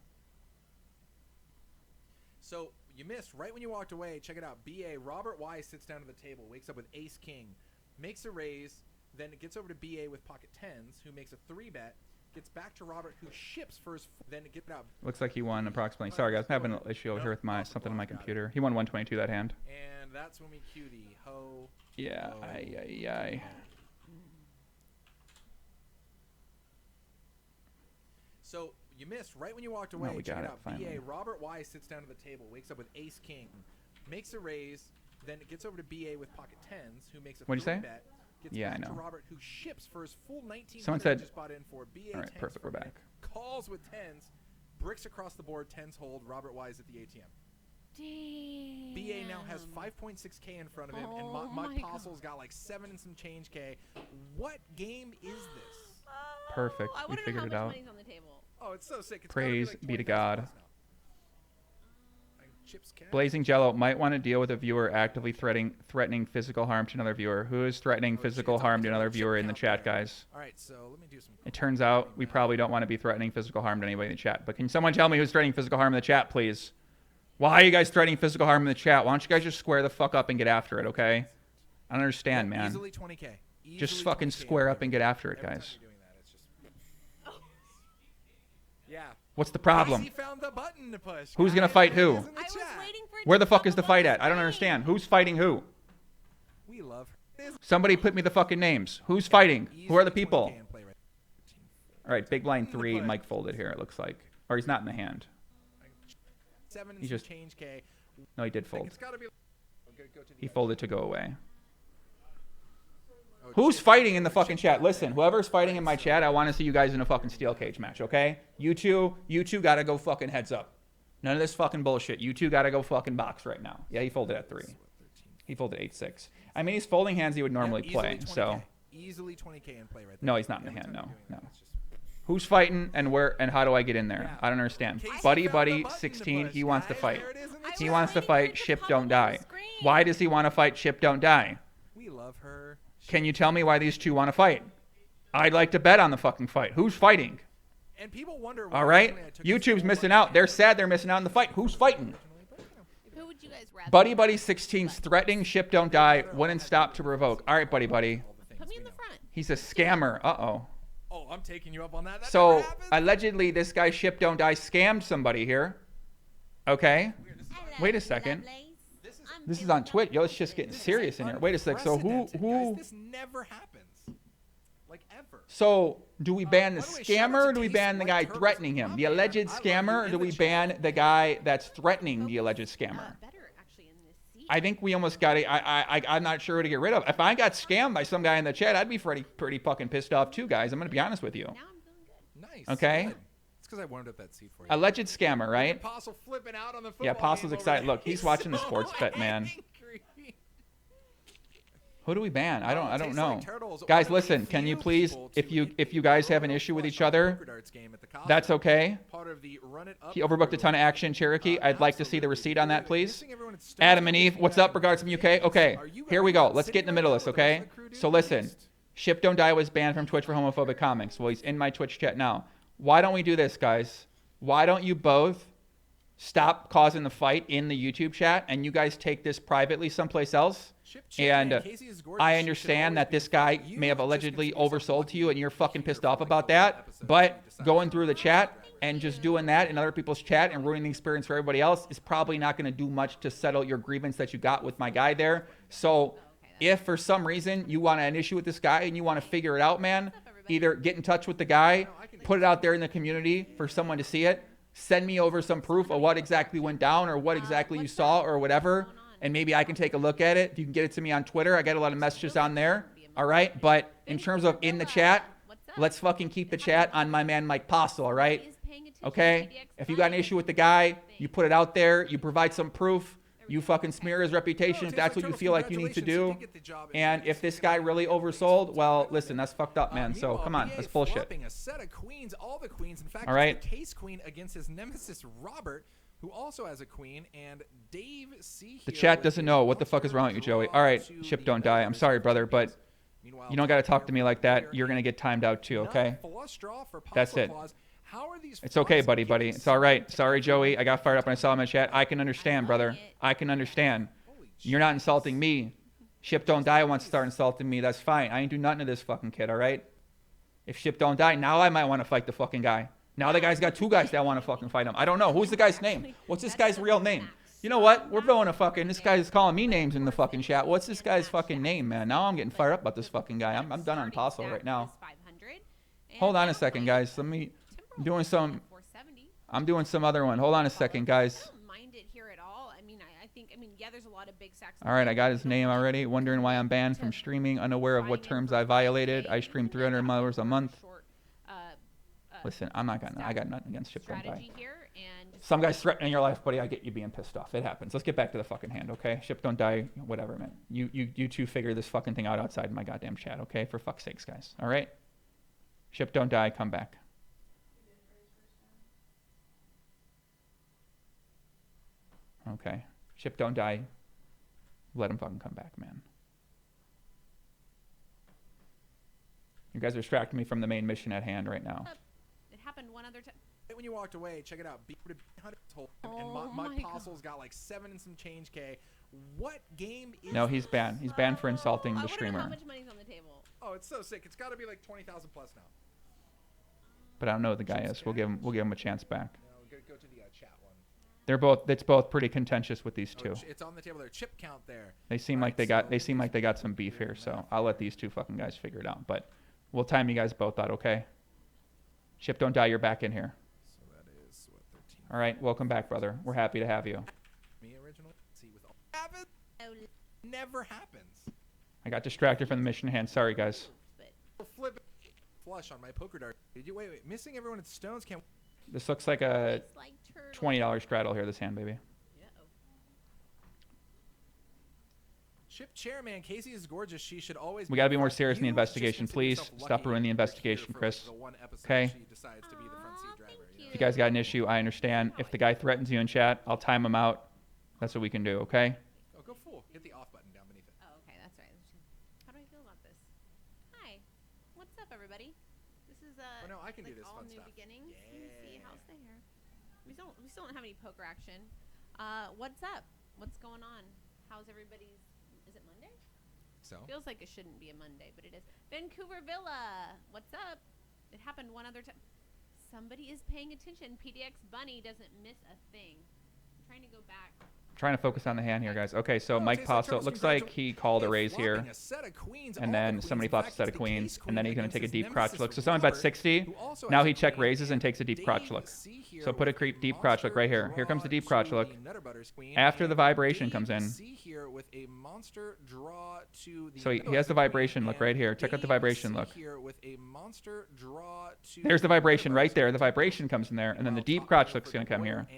So you missed right when you walked away. Check it out. BA Robert Y sits down to the table, wakes up with ace king, makes a raise, then it gets over to BA with pocket tens, who makes a 3-bet, gets back to Robert, who ships for his. Then it gets out. Looks like he won approximately. Sorry guys, I'm having an issue over here with my something on my computer. He won 122 that hand. And that's when we cue the ho. Yeah. ho, Aye. ho. So you missed right when you walked away. we Check got it it, out. finally. BA Robert Y sits down to the table, wakes up with ace king, makes a raise, then it gets over to BA with pocket tens, who makes a What'd you say? 3-bet, gets Yeah, back I to know. Robert, who ships for his full 19. Someone said- just bought in for BA. All right, 10s perfect, we're from him, back. Calls with tens, bricks across the board, tens hold. Robert Y is at the ATM. Damn. BA now has 5.6K in front of him, and Oh my my Postle's got like 7 and some change K. What game is this? Perfect. I We want to figured know it how out. much money's on the table. Oh, it's so sick. It's Praise gotta be to 20,000 God. plus now. Chips cash. Blazing Jello might want to deal with a viewer actively threatening physical harm to another viewer. Who is threatening Oh, physical it's harm to a another chip viewer in the count chat, there. guys? All right, so let me do some. It turns out we probably don't want to be threatening physical harm to anybody in the chat. But can someone tell me who's threatening physical harm in the chat, please? Why are you guys threatening physical harm in the chat? Why don't you guys just square the fuck up and get after it, okay? I don't understand, man. Easily 20K. Just Easily fucking 20K square up every and get after it, time guys. you're doing that, it's just. Yeah. What's the problem? Casey found the button to push. Who's gonna guys. fight There it who? is in the I was chat. waiting for it Where to the fuck pop is the up on fight at? I don't screen. understand. Who's fighting who? We love her. It is Somebody put me the fucking names. Who's fighting? Who are the easily people? 20K in play right All right, big blind In the 3. play. Mike folded here, it looks like. Or he's not in the hand. 7 and He some just- change K. No, he did Like, fold. it's gotta be. Go to the He other folded side. to go away. Oh, Who's chip fighting count in the there, fucking chip chat? count Listen, there. whoever's fighting in my chat, I want to see you guys in a fucking steel cage match, okay? You two gotta go fucking heads up. None of this fucking bullshit. You two gotta go fucking box right now. Yeah, he folded at 3. He folded 8-6. I mean, he's folding hands he would normally Yep, play, easily so 20K. Easily 20K in play right there. No, he's not in the Every hand, time no, you're doing no. that, it's just- who's fighting and where and how do I get in there? Yeah. I don't understand. Casey Buddy found the Buddy button to 16, push, he wants to guys. fight. There it is in the I He was wants to waiting for it fight to Ship pop Don't up on Die. screen. Why does he want to fight Ship Don't Die? We love her. Can you tell me why these two want to fight? I'd like to bet on the fucking fight. Who's fighting? And people wonder. why All right? originally I took this YouTube's whole missing bunch out. They're sad they're missing out on the fight. Who's fighting? Who would you guys rather? Buddy Buddy 16's threatening Ship Don't Die. Wouldn't stop to revoke. All right, Buddy Buddy. all the things Put me we in the know. front. He's a scammer. Uh-oh. Oh, I'm taking you up on that. That So, never happens. allegedly, this guy Ship Don't Die scammed somebody here. Okay? Wait a second. This is on Twitch. Yo, it's just getting serious in here. Wait a sec. So Unprecedented, who? Guys, this never happens. Like ever. So do we ban the by the way, shout out scammer to or do we Tasty ban the White guy Turtles. threatening him? My The man, alleged I love scammer, you or do in we the ban chat. the guy that's threatening the alleged scammer? Better actually in this seat. I think we almost got it. I'm not sure who to get rid of. If I got scammed by some guy in the chat, I'd be pretty fucking pissed off too, guys. I'm gonna be honest with you. Now I'm feeling good. Nice. Okay. Good. It's because I warmed up that seat for you. Alleged scammer, right? Postle flipping out on the football Yeah, Postle's game over excited. there. Look, he's watching the so sports bet, man. angry. Who do we ban? I don't Tastes know. Like Turtles, Guys, one of the listen. Can you few please, people if to you guys have an issue with each other, poker darts game at the Costco. that's okay. Part of the Run It Up He overbooked a ton of action, Cherokee. I'd like to see the receipt on that, please. Adam and Eve, what's up? Regards from UK. Okay, here we go. Let's get in the middle of this, okay? So listen, Ship Don't Die was banned from Twitch for homophobic comments. Well, he's in my Twitch chat now. Why don't we do this, guys? Why don't you both stop causing the fight in the YouTube chat, and you guys take this privately someplace else? And I understand that this guy may have allegedly oversold to you, and you're fucking pissed off about that. But going through the chat and just doing that in other people's chat and ruining the experience for everybody else is probably not going to do much to settle your grievance that you got with my guy there. So if for some reason you want an issue with this guy and you want to figure it out, man, either get in touch with the guy, put it out there in the community for someone to see it, send me over some proof of what exactly went down or what exactly you saw or whatever, and maybe I can take a look at it. If you can get it to me on Twitter, I get a lot of messages on there, all right? But in terms of in the chat, let's fucking keep the chat on my man Mike Postle, all right? Okay? If you got an issue with the guy, you put it out there, you provide some proof, you fucking smear his reputation if that's what you feel like you need to do. And if this guy really oversold, well, listen, that's fucked up, man. So come on, that's bullshit. A set of queens, all the queens. In fact, all right. The case queen against his nemesis Robert, who also has a queen, and Dave C. The chat doesn't know what the fuck is wrong with you, Joey. All right, ship don't die. I'm sorry, brother, but you don't got to talk to me like that. You're going to get timed out too, okay? That's it. It's okay, buddy. It's all right. Sorry, Joey. I got fired up when I saw him in chat. I can understand, brother. I can understand. You're not insulting me. Ship don't die wants to start insulting me. That's fine. I ain't do nothing to this fucking kid, all right? If Ship don't die, now I might want to fight the fucking guy. Now the guy's got two guys that want to fucking fight him. I don't know. Who's the guy's name? What's this guy's real name? You know what? We're going to fucking... This guy's calling me names in the fucking chat. What's this guy's fucking name, man? Now I'm getting fired up about this fucking guy. I'm done on Postle right now. Hold on a second, guys. I'm doing some other one. Hold on a second, guys. I don't mind it here at all. I mean, yeah, there's a lot of big sacks. All right, I got his name already. Wondering why I'm banned from streaming, unaware of what terms I violated. I stream 300 hours a month. Listen, I got nothing against Ship don't die. Some guy's threatening your life, buddy. I get you being pissed off. It happens. Let's get back to the fucking hand, okay? Ship don't die, whatever, man. You two figure this fucking thing out outside my goddamn chat, okay? For fuck's sakes, guys. All right? Ship don't die, come back. Okay. Ship don't die. Let him fucking come back, man. You guys are distracting me from the main mission at hand right now. It happened one other time. When you walked away, check it out. And Mike Postle's got like 7 and some change K. What game is... No, he's banned. He's banned for insulting the streamer. How much money's on the table? Oh, it's so sick. It's got to be like 20,000 plus now. But I don't know who the guy is. We'll give him a chance back. No, go to the chat one. It's both pretty contentious with these two. It's on the table there. Chip count there. They seem like they got some beef here, so I'll let these two fucking guys figure it out. But we'll time you guys both out, okay? Ship don't die, you're back in here. So that is what 13. All right, welcome back, brother. We're happy to have you. Me originally. See with all never happens. I got distracted from the mission hand. Sorry, guys. Flip flush on my poker dart. Did you wait? Missing everyone at stones can't. This looks like a $20 straddle here. This hand, baby. Chip chairman, Casey is gorgeous. She should always. We gotta be more serious in the investigation, please. Stop ruining the investigation, Chris. Okay. If you guys got an issue, I understand. If the guy threatens you in chat, I'll time him out. That's what we can do, okay? Oh, go full. Hit the off button down beneath it. Oh, okay, that's right. How do I feel about this? Hi, what's up, everybody? This is Oh no, I can do this all fun new stuff. beginnings. Yeah. Let me see how's the hair. We still don't have any poker action. What's up? What's going on? How's everybody's? Is it Monday? So Feels like it shouldn't be a Monday, but it is. Vancouver Villa, what's up? It happened one other time. Somebody is paying attention. PDX Bunny doesn't miss a thing. I'm trying to go back. Trying to focus on the hand here, guys. Okay, so Mike Postle, it looks like he called a raise here. And then somebody flops a set of queens. And then he's going to take a deep crotch look. So someone bet 60. Now he check raises and takes a deep crotch look. So put a deep crotch look right here. Here comes the deep crotch look. After the vibration comes in. So he has the vibration look right here. Check out the vibration look. There's the vibration right there. The vibration comes in there. And then the deep crotch look's going to come here.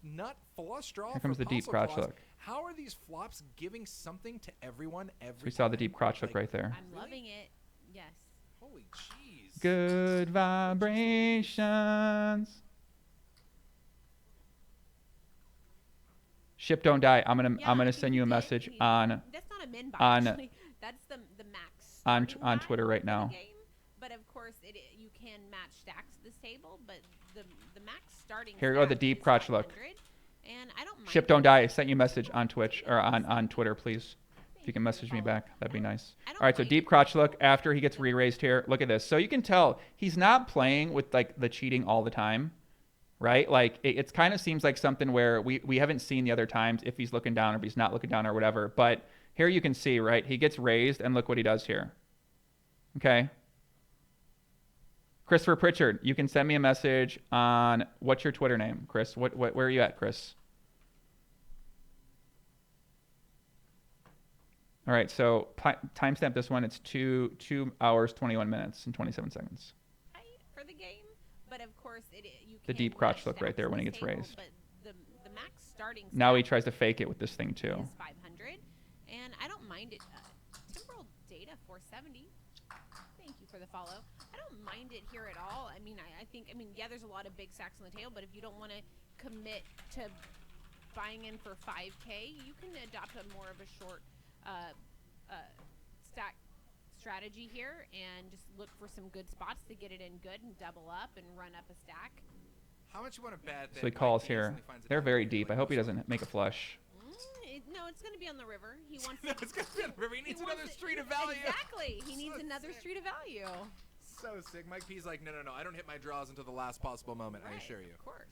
Nut flush draw. Here comes the deep crotch look. How are these flops giving something to everyone every We saw the deep crotch look right there. I'm loving it. Yes. Holy jeez. Good vibrations. Ship don't die. I'm gonna send you a message on That's not a min buy, actually. That's the max on Twitter right now. Game, but of course you can match stacks to this table, but the max starting. Here we go, the stack deep is crotch look. 500, and I don't mind. Ship don't die. I sent you a message on Twitch or on Twitter, please. If you can message me back, that'd be nice. All right, so deep crotch look after he gets re-raised here. Look at this. So you can tell he's not playing with like the cheating all the time, right? Like it kind of seems like something where we haven't seen the other times if he's looking down or if he's not looking down or whatever. But here you can see, right? He gets raised and look what he does here. Okay. Christopher Pritchard, you can send me a message on what's your Twitter name, Chris? Where are you at, Chris? All right, so timestamp this one. It's 2 hours, 21 minutes, and 27 seconds. For the game, but of course you The can deep crotch match look right stacks there when he to gets this table, raised. But the max starting. Now he stack tries to fake it with this thing too. is 500, and I don't mind it. Timberwolf Data 470. Thank you for the follow. I don't mind it here at all. I mean, I think, yeah, there's a lot of big stacks on the table, but if you don't want to commit to buying in for 5K, you can adopt a more of a short stack strategy here and just look for some good spots to get it in good and double up and run up a stack. How much you want to bet? So he calls here. They're very deep. I hope he doesn't make a flush. No, it's going to be on the river. He wants. No, it's going to be on the river. He needs another street of value. Exactly. He needs So another sick. street of value. So sick. Mike P's like, no. I don't hit my draws until the last possible moment. Right, I assure you. Of course.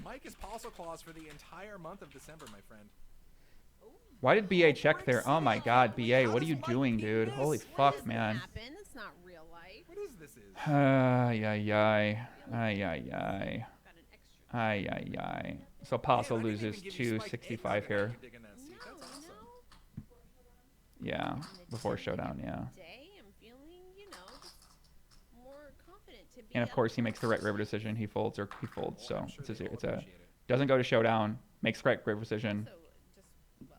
Mike is Postle Claus for the entire month of December, my friend. Why did BA check there? Oh my God, BA, what are you doing, dude? Holy What fuck, does man. happen? It's not real life. What is this? Ay, ay, ay. Ay, ay, ay. Got an extra. Ay, ay, ay. So Postle Man, I didn't loses even give you Spike 265 eggs here. when you dig in that seat. That's awesome. Yeah, before showdown, yeah. Today, I'm feeling, just more confident to be And of up course, he makes the close. right river decision. He folds or he folds. Oh, So I'm sure it's they a, all it's a appreciate it. doesn't go to showdown. Makes the right river decision. So, well,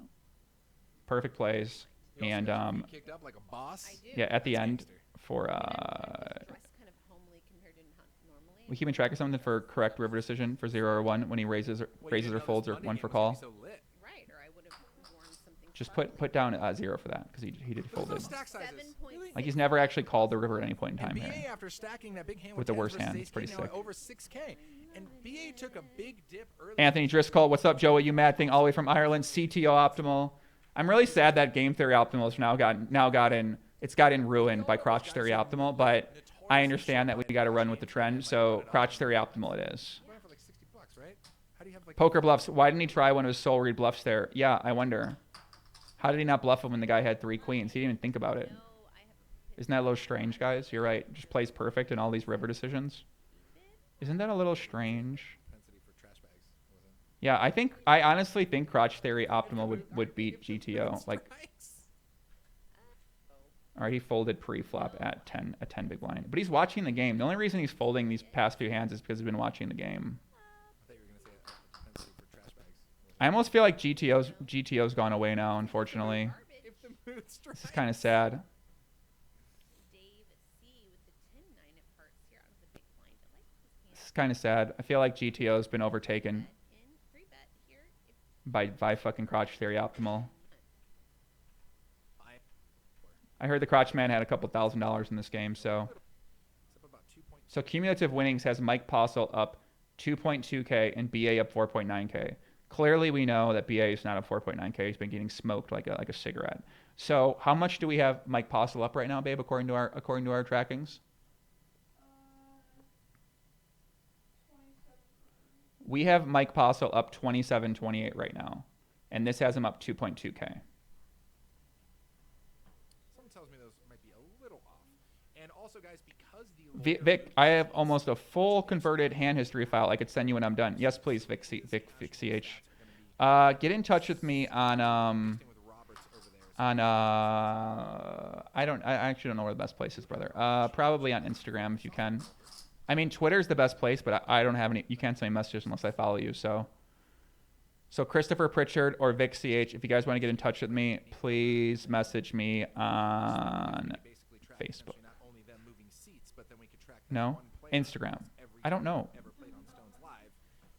Perfect plays. You also And got your feet kicked up like a boss. I do. yeah, at the That's end gangster. for And I'm dressed kind of homely compared to normally. we keeping track of something for correct river decision for 0 or 1 when he raises Well, you raises didn't or know folds this or Monday 1 game for was gonna call. be so lit. Right, or I would have worn something. Just fun. put down 0 for that because he did Look at fold those it. stack sizes. 7.6. Like he's never actually called the river at any point in And time BA here. after stacking that big hand With the tens worst versus hand, ace it's pretty king, now sick. at over 6K. And BA took a big dip early. Anthony Driscoll, what's up, Joey? You mad thing all the way from Ireland. CTO Optimal. I'm really sad that Game Theory Optimal has now gotten ruined by Crotch Theory Optimal, but I understand that we got to run with the trend. So Crotch Theory Optimal it is. Going for like $60, right? How do you have like Poker bluffs. Why didn't he try one of his soul read bluffs there? Yeah, I wonder. How did he not bluff him when the guy had 3 queens? He didn't even think about it. No, I have a Isn't that a little strange, guys? You're right. Just plays perfect in all these river decisions. Isn't that a little strange? propensity for trash bags? Wasn't Yeah, I honestly think Crotch Theory Optimal would beat GTO. Like, all right, he folded pre-flop at 10 big blind, but he's watching the game. The only reason he's folding these past few hands is because he's been watching the game. I thought you were gonna say a propensity for trash bags. I almost feel like GTO's gone away now, unfortunately. If the mood strikes. This is kind of sad. Dave C with the 10-9 of hearts here out of the big blind. I like this This hand. is kind of sad. I feel like GTO's been overtaken In 3-bet here. If by fucking Crotch Theory Optimal. I- I heard the Crotch man had a couple $1,000 in this game, so. It's up about 2.2. So cumulative winnings has Mike Postle up 2.2K and BA up 4.9K. Clearly, we know that BA is not up 4.9K. He's been getting smoked like a cigarette. So how much do we have Mike Postle up right now, babe? According to our trackings, we have Mike Postle up 27.28 right now, and this has him up 2.2K. Something tells me those might be a little off. And also, guys, because the Vic, I have almost a full converted hand history file I could send you when I'm done. Yes, please, Vic CH. Get in touch with me on with Roberts over there. I actually don't know where the best place is, brother. Probably on Instagram if you can. I mean, Twitter's the best place, but I don't have any. You can't send me messages unless I follow you. So Christopher Pritchard or Vic CH, if you guys want to get in touch with me, please message me on Basically track Facebook. essentially not only them moving seats, but then we could track No? one player Instagram. every I don't time know. ever played on Stones Live,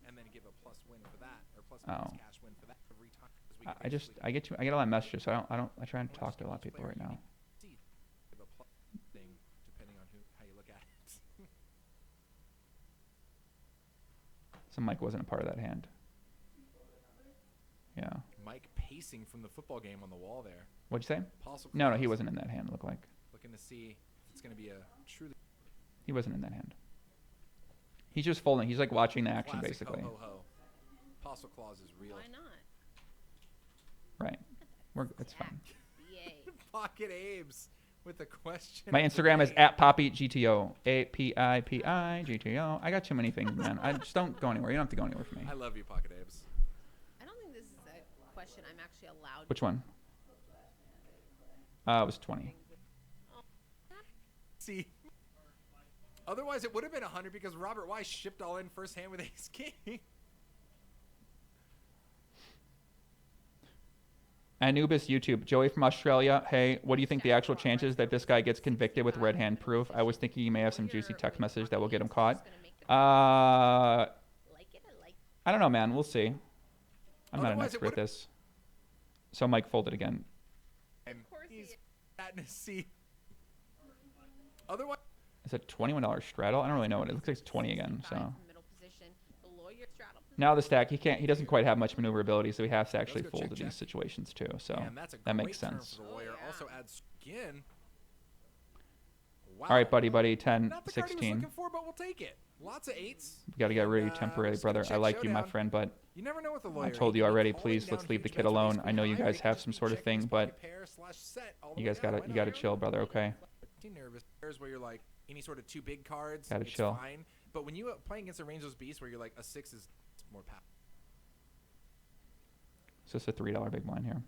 and then give a plus win for that, or plus Oh. minus cash win for that every time. 'cause we could I get a lot of messages, so I try to talk to a lot of people right now. seat, give a plus thing depending on who So Mike wasn't a part of that hand. Yeah. Mike pacing from the football game on the wall there. What'd you say? Postle No, Claus he wasn't in that hand, it looked like. looking to see if it's going to be a truly He wasn't in that hand. He's just folding. He's like watching the action, classic basically. ho, ho, ho. Postle Claus is real. Why not? Right. It's fine. Yay. Pocket Abe's with a question. My of the Instagram is day. @PoppyGTO. APIPIGTO. I got too many things, man. I just don't go anywhere. You don't have to go anywhere for me. I love you, Pocket Abe's. I don't think this is a question I'm actually allowed. Which one? It was 20. See, otherwise it would have been 100 because Robert Weiss shipped all in first hand with Ace King. Anubis YouTube. Joey from Australia. Hey, what do you think the actual chances that this guy gets convicted with red hand proof? I was thinking he may have some juicy text message that will get him caught. I don't know, man. We'll see. I'm not an Otherwise, it expert at would've- this. So Mike folded again. And course he he's is. at in his seat. Otherwise, Is it $21 straddle? I don't really know what it looks like. It's 20 again. So Middle position. The lawyer straddle position. now the stack. He doesn't quite have much maneuverability, so he has to actually go fold check, in check. these situations too. So man, that's a that great makes turn sense. for the lawyer. Oh, yeah. Also adds skin. Wow. All right, buddy. 10, Not the card he was 16. looking for, but we'll take it. Lots of eights. We got to get rid of you And, temporarily, just gonna brother. I check like you, my showdown. friend, but You never know with the lawyer. I told He you could be already. calling Please, down let's leave the huge kid bets with alone. ace I know you queen high, or guys he could have just some be sort of checking his thing, but pocket pair / set all the you way guys down. gotta Why you not? gotta chill, brother. Okay. Too nervous. There's where you're like any sort of two big cards. Gotta it's chill. fine. But when you play against a Rangel's Beast where you're like a 6 is more power. So it's a $3 big blind here.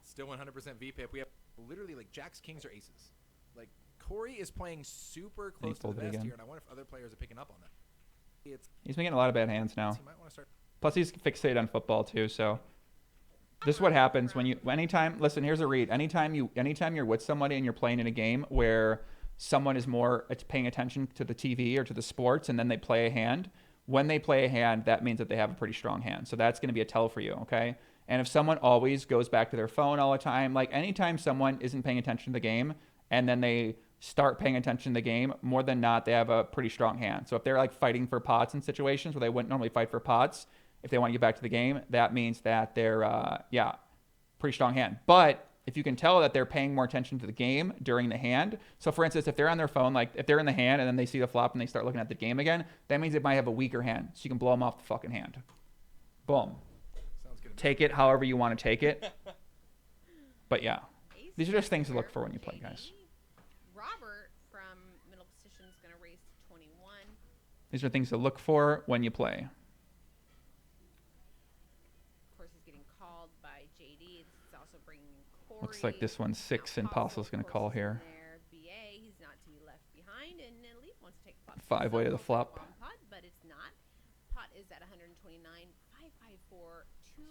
Still 100% VPIP. We have literally like jacks, kings, or aces. Like Corey is playing super close to the folded best again. here, and I wonder if other players are picking up on that. He's making a lot of bad hands now. He might want to start. Plus, he's fixated on football too. So this is what happens when you anytime. Listen, here's a read. Anytime you're with somebody and you're playing in a game where someone is more paying attention to the TV or to the sports, and then they play a hand. When they play a hand, that means that they have a pretty strong hand. So that's going to be a tell for you, okay? And if someone always goes back to their phone all the time, like anytime someone isn't paying attention to the game and then they start paying attention to the game, more than not, they have a pretty strong hand. So if they're like fighting for pots in situations where they wouldn't normally fight for pots, if they want to get back to the game, that means that they're, pretty strong hand. But if you can tell that they're paying more attention to the game during the hand. So for instance, if they're on their phone, like if they're in the hand and then they see the flop and they start looking at the game again, that means they might have a weaker hand. So you can blow them off the fucking hand. Boom. Sounds good. Take it however you want to take it. But yeah, Ace these are just things to here look for when from you play, JD. guys. Robert from middle position is going to raise to 21. These are things to look for when you play. Of course, he's getting called by JD. This is also bringing Corey. Looks like this one's 6 and Postle, Postle's going to of call course, is in here. there. BA, he's not to be left behind. And Leaf wants to take the flop. 5 way to the flop. Pot, but it's not. Pot is at 129. 554. 2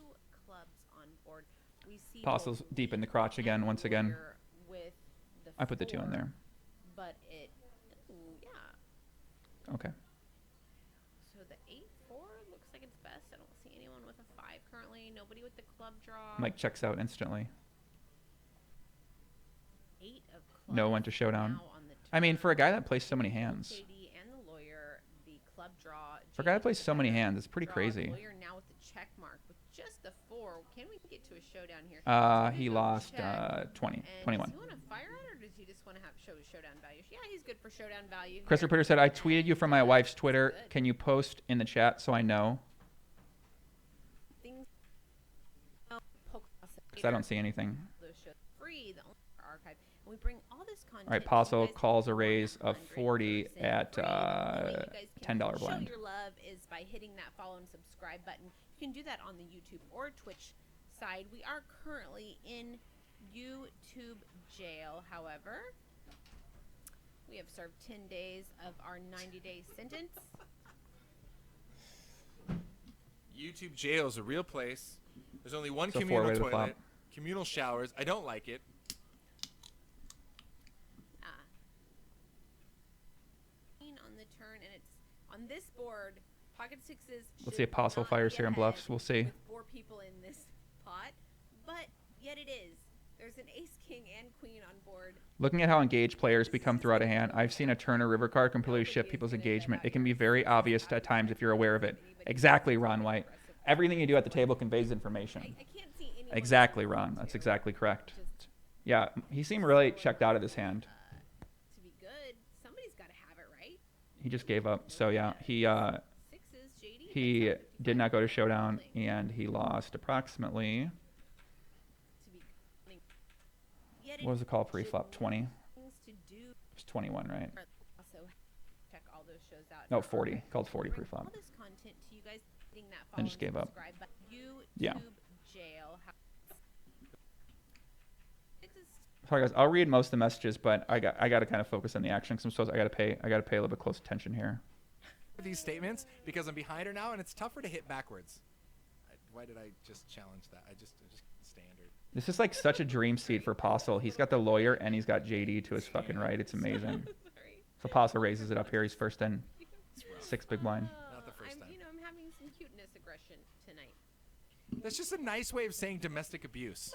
clubs on board. We see Postle's both deep in the Leaf crotch again, and once again. Lawyer With the I put the 2 in 4, there. But it, ooh, yeah. Okay. So the 8-4 looks like it's best. I don't see anyone with a 5 currently. Nobody with the club draw. Mike checks out instantly. 8 of clubs. No one to showdown. now on the I mean, for a guy turn. that plays so many hands. JD and the lawyer, the club draw. For a guy that JD plays with so the many better hands, it's pretty draw. crazy. The lawyer now with the check mark with just the 4. Can we get to a showdown here? He Here's a lost check. 20, And 21. Does he want to fire on, or does he just want to have showdown value? Yeah, he's good for showdown value. Chris here. Repeater said, I tweeted you from my wife's Twitter. Good. Can you post in the chat so I know? Things. Poke Because I don't see anything. those shows free, the only archive. And we bring all this content. All right, to you Postle guys calls a for raise of 40 100% at free. The only way you guys can $10 show blind. your love is by hitting that follow and subscribe button. You can do that on the YouTube or Twitch side. We are currently in YouTube jail, however. We have served 10 days of our 90-day sentence. YouTube jail is a real place. There's only one So communal four-way to the flop. toilet, communal showers. I don't like it. On the turn, and it's on this board. Pocket sixes. Let's should see if Postle not fires be here and ahead bluffs. We'll see. With 4 people in this pot, but yet it is. There's an ace, king, and queen on board. Looking at how engaged players become throughout a hand, I've seen a turn or river card completely shift people's engagement. It can be very obvious at times if you're aware of it. Exactly, Ron White. Everything you do at the table conveys information. I can't see anyone. Exactly, Ron. That's exactly correct. Yeah, he seemed really checked out of this hand. To be good, somebody's got to have it, right? He just gave up. So yeah, Sixes, JD. he did not go to showdown, and he lost approximately. What was the call pre-flop? 20. It was 21, right? Also, check all those shows out. No, 40. Called 40 pre-flop. All this content to you guys hitting that And just gave up. YouTube Yeah. jail. Sorry guys, I'll read most of the messages, but I got to kind of focus on the action because I got to pay a little bit close attention here. These statements because I'm behind her now, and it's tougher to hit backwards. Why did I just challenge that? I just standard. This is like such a dream seat for Postle. He's got the lawyer and he's got JD to his fucking right. It's amazing. So Postle raises it up here. He's first in. 6 big blind. Not the first time. I'm having some cuteness aggression tonight. That's just a nice way of saying domestic abuse.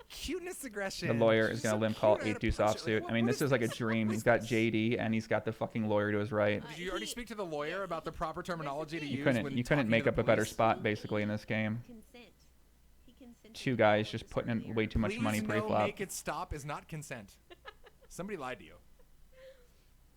Cuteness aggression. The lawyer is She's going to so limp call cute, I had 8 to deuce punch it. offsuit. Like, I mean, what this is like a this? dream. What He's is got this? JD and he's got the fucking lawyer to his right. Did you already speak to the lawyer about the proper terminology to use? You when couldn't talking make to up the a better police? spot basically in this game. Consent. He consented. Two guys just putting in way too much Please money no, pre-flop. make it stop is not consent. Somebody lied to you.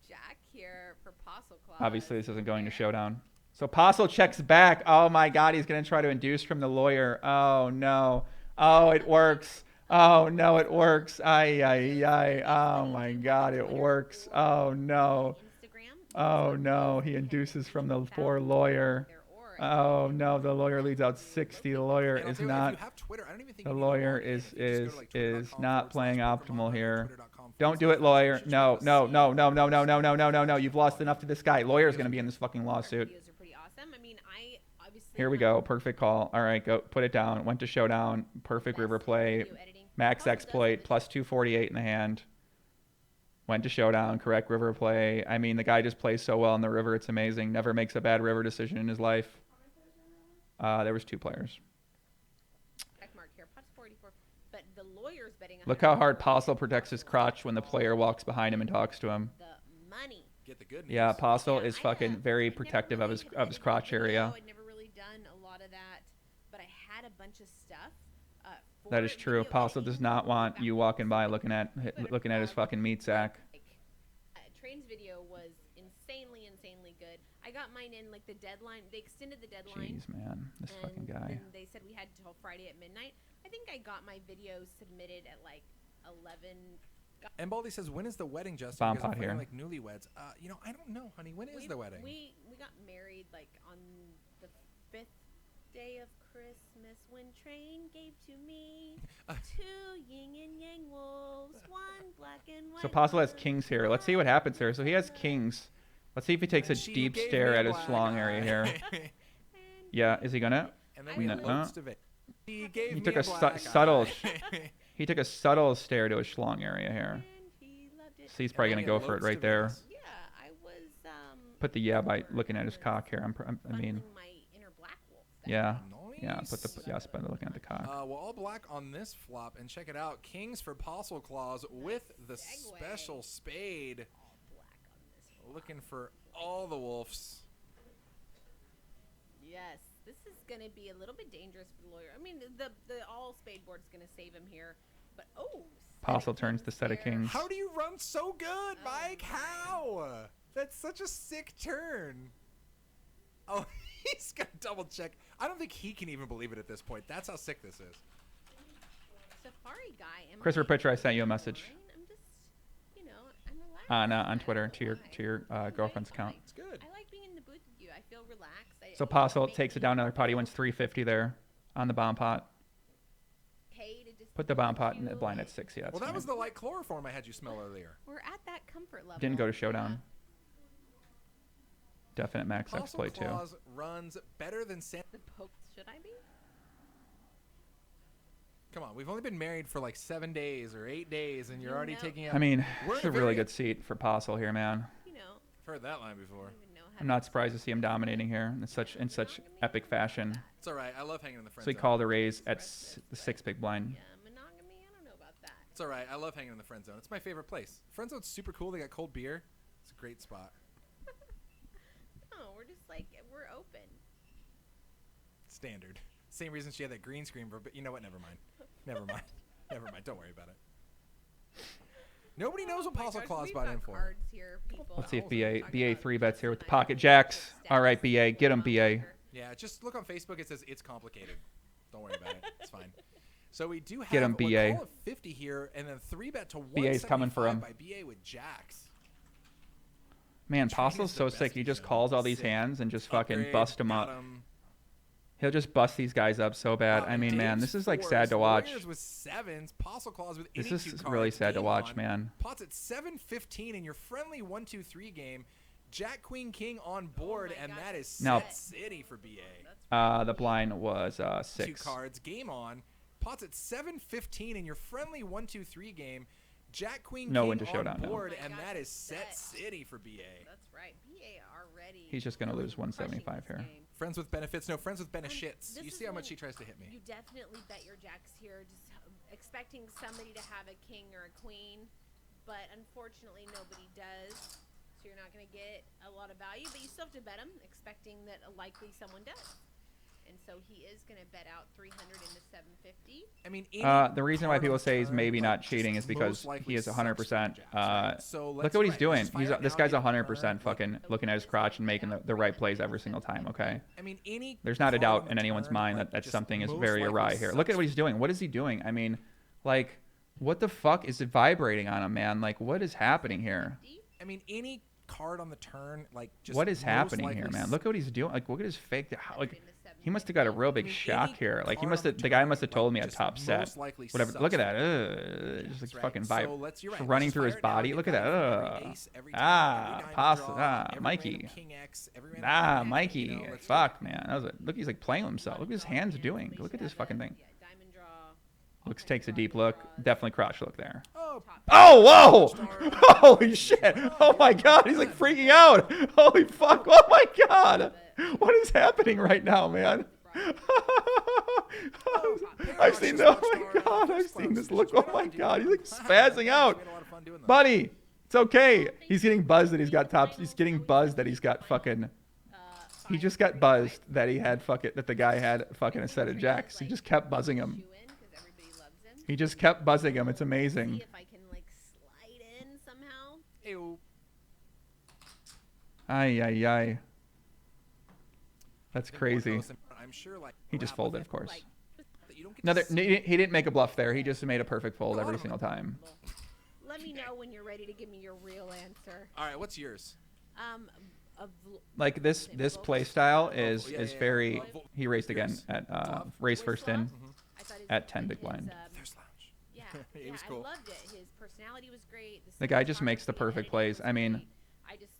Jack here for Postle Claus. Obviously, this isn't going to showdown. So Postle checks back. Oh my God, he's going to try to induce from the lawyer. Oh no. Oh, it works. Oh no, it works. Ay, ay, ay. Oh my God, it works. Oh no. Oh no, he induces from the poor lawyer. Oh no, the lawyer leads out 60. The lawyer And I'll is tell you what, if not. you have Twitter, I don't even think The you need to lawyer log in. is If you just go to, like, twitter.com not playing /poker optimal mom or here. twitter.com Don't do it, lawyer. /poker No, no, mom. no, no, no, no, no, no, no, no, no. You've lost enough to this guy. Lawyer's going to be in this fucking lawsuit. Videos are pretty awesome. I mean, I obviously Here we go. Perfect call. All right, go. Put it down. Went to showdown. Perfect river play. Max exploit. Plus 248 in the hand. Went to showdown. Correct river play. I mean, the guy just plays so well in the river. It's amazing. Never makes a bad river decision in his life. There was 2 players. Check mark here. Pot's 44. But the lawyer's betting. Look how hard Postle protects his crotch when the player walks behind him and talks to him. The money. Get the good news. Yeah, Postle Yeah, is I, fucking very I'd never protective of really his had edited crotch video. area. I'd never really done a lot of that, but I had a bunch of stuff. That is true. Postle does not want you walking by looking at his fucking meat sack. Train's video was insanely good. I got mine in like the deadline. They extended the deadline. Jeez, man, this fucking guy. Then they said we had till Friday at midnight. I think I got my videos submitted at like 11. And Baldy says, when is the wedding, Justin? Bomb Because I'm pot here. Like newlyweds. I don't know, honey. When is the wedding? We got married like on the 5th day of Christmas when Train gave to me 2 yin and yang wolves, 1 black and white. So Postle has kings here. Let's see what happens here. So he has kings. Let's see if he takes a She deep gave stare me a at his black schlong eye. area here. Yeah, is he gonna? And then we No. eloped of it. He gave He me took a a black subtle. eye. He took a subtle stare to his schlong area here. And he loved it. So he's probably And gonna then go he for it elopes right to there. Vegas. Yeah, I was Put the yeah by looking at his cock here. I mean, funneling my inner black wolf. that yeah, Nice. yeah. Put the yes by looking at the cock. Well, all black on this flop, and check it out. Kings for Postle Claus with the Segue. special spade. all black on this flop. Looking for all the wolves. Yes, this is gonna be a little bit dangerous for the lawyer. I mean, the all spade board is gonna save him here, but Postle turns the set of here. kings. How do you run so good, Mike? my. How? That's such a sick turn. Oh, he's gonna double check. I don't think he can even believe it at this point. That's how sick this is. Safari guy. Am Christopher I Pitcher, I sent you a message. boring? I'm just, I'm relaxed. On Twitter to your girlfriend's account. It's good. I like being in the booth with you. I feel relaxed. So Postle takes it down another pot. He wins 350 there on the bomb pot. Put the bomb pot in the blind at 6. Yeah, that's Well, that fine. was the light chloroform I had you smell earlier. We're at that comfort level. Didn't go to showdown. Definite max Postle exploit too. Claus runs better than Santa. The Pope, should I be? Come on, we've only been married for like 7 days or 8 days, and you're You already know- taking out. I mean, We're it's in a a really very- good seat for Postle here, man. I've heard that line before. I don't even know how I'm not surprised to see him dominating here in such epic fashion. It's all right. I love hanging in the friend So he zone. called a raise at the 6 big blind. Yeah, monogamy. I don't know about It's all right. I love hanging in the friend zone. It's my favorite place. Friend zone's super cool. They got cold beer. It's a great spot. No, we're just like, we're open. Standard. Same reason she had that green screen, but you know what? Never mind. Never mind. Never mind. Don't worry about it. Nobody knows what Postle Claus bought in for. Cards here, people. Let's see if BA 3 bets here with the pocket jacks. All right, BA, get him, BA. Yeah, just look on Facebook. It says it's complicated. Don't worry about it. It's fine. So we do have Get him, a BA. call of 50 here, and then 3-bet to BA's coming for him. by BA with jacks. Man, Trying Postle's his so best sick. He just zone. calls all these Sick. hands and just fucking Upgrade, bust them got up. him. He'll just bust these guys up so bad. I mean, man, this is like sad to watch. Warriors with 7s, Postle Claus with This any is 2 cards. really sad to Game watch, on. man. Pots at 7-15 in your friendly 1-2-3 game. Jack, Queen, King on board, my and gosh, that is Now- set city for BA. The blind was 2 6. cards, game on. Pots at 7-15 in your friendly 1-2-3 game. Jack, Queen, No King Winter on Showdown, no. board, Oh my and gosh, that is it's set set. city for BA. That's right. BA already. He's just gonna really lose 175 crushing here. this game. Friends with benefits, no friends with benefits. This You is see how much when he tries to hit me. You definitely bet your jacks here, just expecting somebody to have a king or a queen, but unfortunately nobody does. So you're not going to get a lot of value, but you still have to bet them, expecting that likely someone does. And so he is going to bet out 300 into 750. I mean, The reason why people say he's maybe not cheating is because he is 100%. Look at what he's doing. This guy's 100% fucking looking at his crotch and making the right plays every single time, okay? I mean, There's not a doubt in anyone's mind that something is very awry here. Look at what he's doing. What is he doing? I mean, like, what the fuck is it vibrating on him, man? Like, what is happening here? I mean, any card on the turn, like, just What is most happening here, likely man? Look at what he's doing. Like, look at his fake. Like, 100 into he must have got a real big I mean, shock any here. Like, he card must on have. the The guy turn, must have like, told me a just top set. most likely Whatever. Look at that. suspect. Just That's right. fucking So vibe. you're right. Running Just through his fire it down. body. You Look at got that. every ace, every time, every diamond Postle. draw, every Mikey. random king X, every random Ah, king X, Mikey. you know, let's Fuck, man. That was look, he's like playing with himself. Look what his hands are doing. Look at this fucking thing. Yeah, diamond draw. Looks takes a deep look. Definitely crotch look there. Oh, Oh, whoa! Holy shit! Oh my god, he's like freaking out! Holy fuck! Oh my god! What is happening right now, man? I've seen oh my god, I've seen this look. Oh my god, he's like spazzing out. Buddy, it's okay. He's getting buzzed that he's got tops. He's getting buzzed that he's got fucking. He just got buzzed that he had that the guy had fucking a set of jacks. He just kept buzzing him. He just kept buzzing him. It's amazing. See if I can like slide in somehow. Ew. Ay, ay, ay. That's crazy. I'm sure, like, He just folded, of course. that you don't get Another, to see- he didn't make a bluff there. He just made a perfect fold every single time. Let me know when you're ready to give me your real answer. All right, what's yours? Like this play style is yeah, yeah. very. Vo- He raced again yours. at race first in. I thought his, At 10 big blind. There's Lounge. Yeah, He yeah, was cool. I loved it. His personality was great. The guy just makes the perfect plays. I mean, I just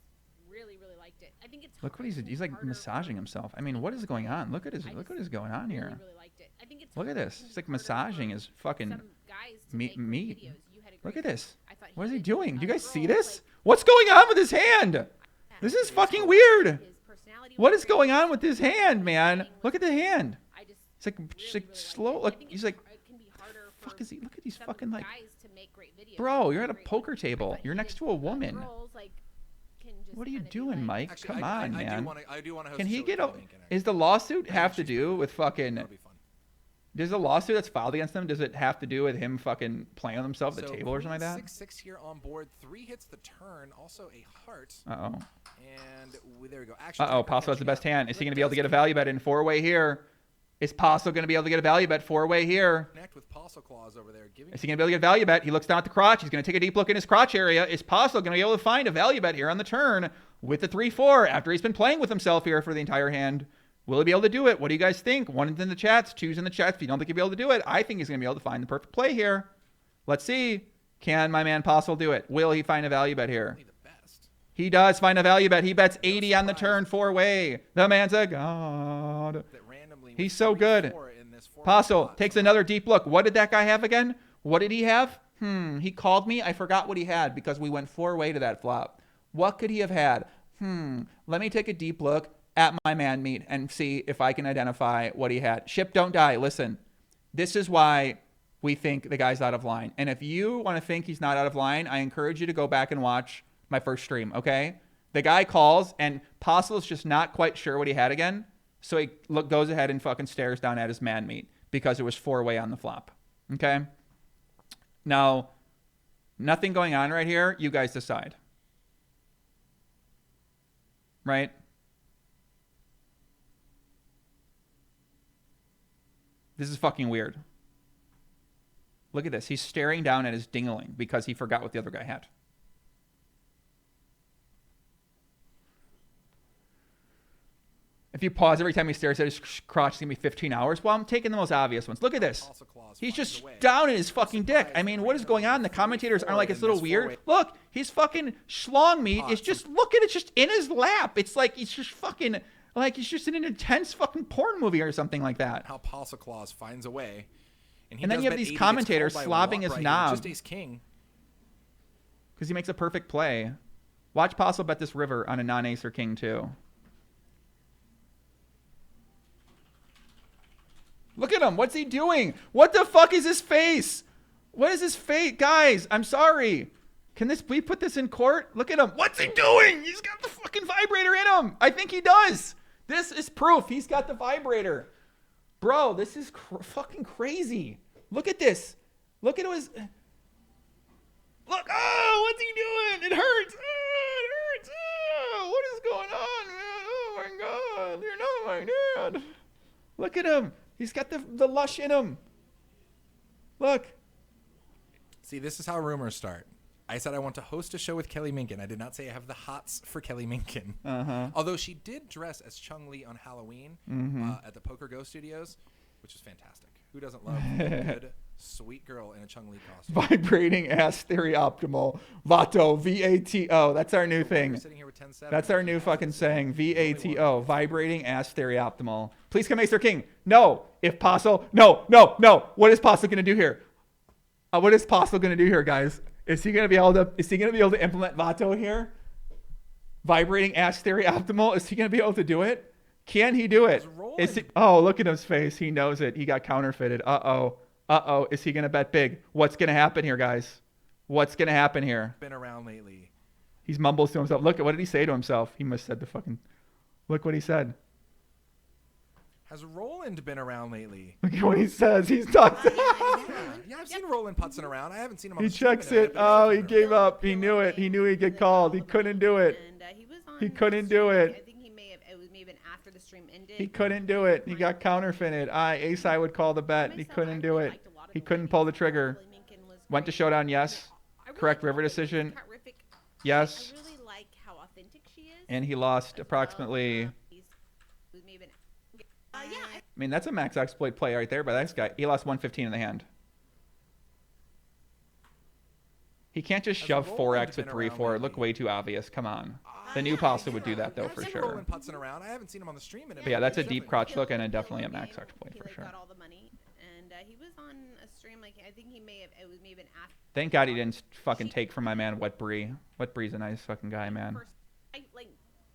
really, really liked it. I think it's look what he's like harder massaging for himself. I mean, what is going on? Look what is going on really, here. really liked it. I think it's Look at this. He's like massaging his fucking some guys to meat. make great videos. You had a Look great at this. I thought What is he did doing? Do you a guys see girl, this? like, What's going on with his hand? This is fucking weird. his personality What was is great. going on with his hand, man? Look at the hand. I just It's like, really, just like really slow. liked it. I Look, think he's it's like, it can be harder fuck for is he? Look at these some fucking like, guys to make great videos. bro, you're at a Great poker videos. table. But You're he next did to a woman. girls, like, can just What are you kinda be doing, like- Mike? Actually, Come I on, do man. want to host Can a he show get with a? Kevin Kinner. Is the lawsuit I have think to she's do cool. with fucking? That'll be fun. Does the lawsuit that's filed against him? Does it have to do with him fucking playing with himself at the So table or something like that? 6-6 here on board. 3 hits the turn. Also a heart. Uh oh. And there we go. Action. Uh oh. Postle has the best hand. Is he gonna be able to get a value bet in 4-way here? Is Postle gonna be able to get a value bet 4-way here? Connect with Postle Claus over there. Giving Is he going to be able to get a value bet? He looks down at the crotch. He's going to take a deep look in his crotch area. Is Postle going to be able to find a value bet here on the turn with the 3-4 after he's been playing with himself here for the entire hand? Will he be able to do it? What do you guys think? 1 in the chats, 2s in the chats. If you don't think he'll be able to do it, I think he's going to be able to find the perfect play here. Let's see. Can my man Postle do it? Will he find a value bet here? the best. He does find a value bet. He bets 80 on the turn 4-way. The man's a god. That randomly He's with so good. 3-4 in this 4-way Postle spot. takes another deep look. What did that guy have again? What did he have? He called me. I forgot what he had because we went 4-way to that flop. What could he have had? Let me take a deep look at my man meat and see if I can identify what he had. Ship, don't die. Listen, this is why we think the guy's out of line. And if you want to think he's not out of line, I encourage you to go back and watch my first stream, okay? The guy calls, and Postle is just not quite sure what he had again. So he goes ahead and fucking stares down at his man meat because it was 4-way on the flop, okay? Now, nothing going on right here. You guys decide. Right? This is fucking weird. Look at this. He's staring down at his dingling because he forgot what the other guy had. If you pause every time he stares at his crotch, it's going to be 15 hours. Well, I'm taking the most obvious ones. Look at this. He's just down in his fucking dick. I mean, what is going on? The commentators are like, it's a little weird. Look, his fucking schlong meat is just, look at it, just in his lap. It's like he's just fucking, like he's just in an intense fucking porn movie or something like that. How Postle Claus finds a way. And then you have these commentators slobbing his knob. Just ace king. Because he makes a perfect play. Watch Postle bet this river on a non-ace or king too. Look at him. What's he doing? What the fuck is his face? What is his face? Guys, I'm sorry. Can we put this in court? Look at him. What's he doing? He's got the fucking vibrator in him. I think he does. This is proof. He's got the vibrator. Bro, this is fucking crazy. Look at this. Look at his... Look. Oh, what's he doing? It hurts. Oh, it hurts. Oh, what is going on, man? Oh, my God. You're not my dad. Look at him. He's got the lush in him. Look. See, this is how rumors start. I said I want to host a show with Kelly Minkin. I did not say I have the hots for Kelly Minkin. Uh-huh. Although she did dress as Chung Lee on Halloween at the Poker Go Studios, which is fantastic. Who doesn't love a good, sweet girl in a Chung Lee costume? Vibrating ass theory optimal. Vato, V-A-T-O. That's our new thing. Sitting here with 10-7. That's our new fucking saying. V-A-T-O. Vibrating ass theory optimal. Please come Ace or King. No. If Postle. No. What is Postle going to do here? What is Postle going to do here, guys? Is he going to be able to implement Vato here? Vibrating ass theory optimal. Is he going to be able to do it? Can he do it? Oh, look at his face. He knows it. He got counterfeited. Uh-oh. Is he going to bet big? What's going to happen here, guys? What's going to happen here? Been around lately. He mumbles to himself. Look, what did he say to himself? He must have said the fucking... Look what he said. Has Roland been around lately? Look at what he says. He's talking. Yeah, I've seen Roland putzing around. I haven't seen him on He the stream checks in a it. bit. Oh, he gave up. He knew it. He knew he'd get called. He couldn't do it. He couldn't do it. I think it may have been after the stream ended. He couldn't do it. He got counterfeited. Ace I would call the bet. He couldn't do it. He couldn't pull the trigger. Went to showdown, yes. Correct river decision. Yes. I really like how authentic she is. And he lost approximately... I I mean, that's a max exploit play right there by that guy. He lost 115 in the hand. He can't just shove 4x with 3-4. It looked way too obvious. Come on. The new Postle would do that, though, for sure. Roland putzing around. I haven't seen him on the stream in a But yeah, that's a deep crotch look and definitely a max exploit for sure. got all the money, and he was on a stream. Like I think it may have been after. Thank God he didn't fucking take from my man Wet Bree. Wet Bree's a nice fucking guy, man.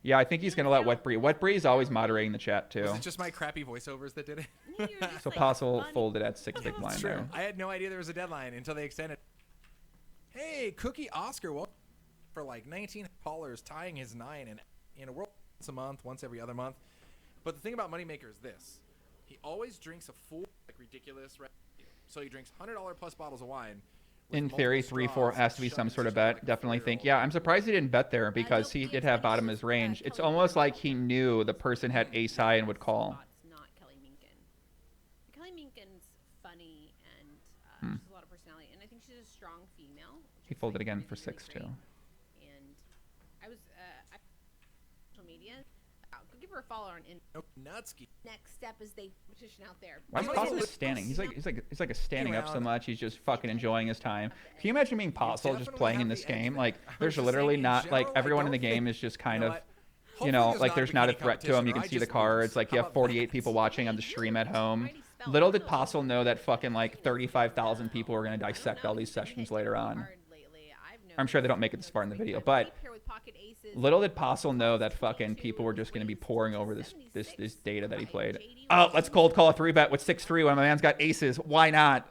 Yeah, I think he's gonna let Wet Bree. Wet Bree's always moderating the chat too. Was it just my crappy voiceovers that did it? So Postle folded at 6 big blind there. I had no idea there was a deadline until they extended. Hey, Cookie Oscar, well, for like 19 callers, tying his 9 in a world once a month, once every other month. But the thing about Moneymaker is this: he always drinks a full, like ridiculous. So he drinks $100 plus bottles of wine. In theory, 3-4 has to be some sort of bet. Definitely think. Yeah, I'm surprised he didn't bet there because he did have bottom of his range. It's almost like he knew the person had ace high and would call. Not Kelly Minkin. Kelly Minkin's funny and she has a lot of personality, and I think she's a strong female. He folded again for 6 too. And I was social media. Go give her a follow on. Nutsky. Next step is they petition out there. Why is Postle standing? He's like standing up so much. He's just fucking enjoying his time. Can you imagine being Postle just playing in this game? Like, there's literally not like everyone in the game is just kind of, you know, like there's not a threat to him. You can see the cards. Like you have 48 people watching on the stream at home. Little did Postle know that fucking like 35,000 people were gonna dissect all these sessions later on. I'm sure they don't make it this far in the video, but little did Postle know that fucking people were just going to be pouring over this data that he played. Oh, let's cold call a 3-bet with 6-3 when my man's got aces. Why not?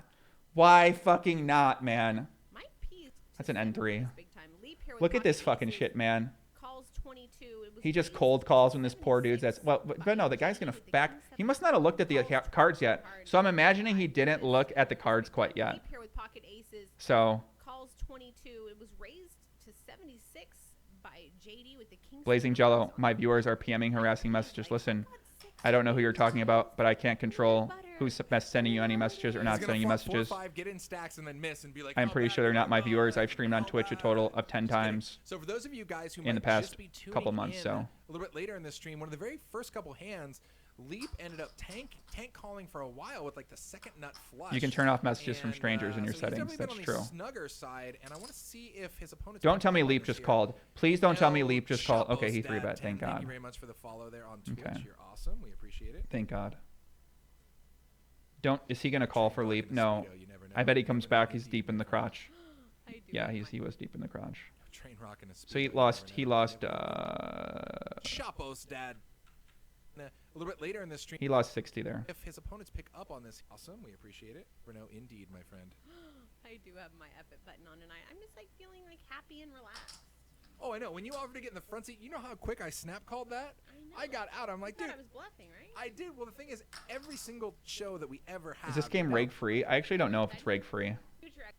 Why fucking not, man? Mike P. That's an N3. Big time. Leap here with Look at this pocket fucking aces. shit, man. Calls 22. It was He just raised cold to calls when this poor dude's 76 at. Well, but no, the guy's gonna with the back. king He seven. must not have looked at the Calls cards yet. card. So I'm imagining he didn't look at the cards quite yet. Leap here with pocket aces. So Calls 22. It was raised to 76 by JD with the king. Blazing seven Jello, of my viewers are PMing harassing messages. Listen, I don't know who you're talking about, but I can't control who's sending you any messages or not He's sending you gonna flop messages. 4-5, get in stacks, and then miss and be like, I'm "How pretty bad sure they're can not I my buy? viewers. I've streamed on How Twitch a bad?" total of 10 Just kidding. times So for those of you guys who in the might past just be tuning couple months, in so. a little bit later in the stream, one of the very first couple hands, Leap ended up tank calling for a while with like the second nut flush. You can turn off messages from And, strangers in your so he's settings. definitely That's been on true. the snugger side, and I want to see if his opponent's Don't tell me picking up on Leap this just here. called. Please don't tell me El Leap just called. Okay, he Chapo 3-bet. Stat Thank 10. Thank God. you very much for the follow there on Twitch. Okay. You're awesome. We appreciate it. Thank God. Don't. Is he gonna call for Train Leap? rock in the No. studio, you never know. I bet he You comes never know. back. He's deep in the crotch. I do Yeah, have he my- was deep in the crotch. Train rock in a So he studio, you lost. never He know. lost. Chapo's dad. A little bit later in the stream, He lost 60 there. if his opponents pick up on this, awesome. We appreciate it. Renault, indeed, my friend. I do have my epic button on, and I'm just like feeling like happy and relaxed. Oh, I know. When you offered to get in the front seat, you know how quick I snap called that? I know. I got out. I'm You like, thought dude, I was bluffing, right? I did. Well, the thing is, every single show that we ever have. Is this game rake free? I actually don't know if it's rake free. Future X-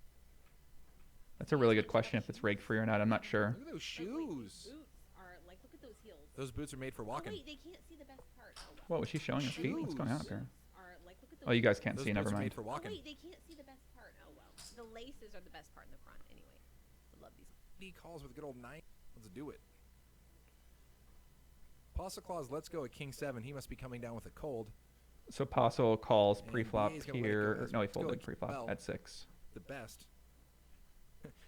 That's a really good question if it's rake free or not. I'm not sure. Look at those but wait, these shoes. boots are like, look at those heels. Those boots are made for Oh walking. wait, they can't see the best part. Oh well. What was she showing us feet? What's going on up here? Are like, look at those Oh, you guys can't Those see. boots Never are mind. made for Oh walking. wait, they can't see the best part. Oh well. The laces are the best part in the front, anyway. I love these. He calls with good old 9. Let's do it. Postle Claus, let's go at King 7. He must be coming down with a cold. So Postle calls And pre-flop BA is gonna let it go here. as- No, he let's go folded at pre-flop Bell. at 6. The best.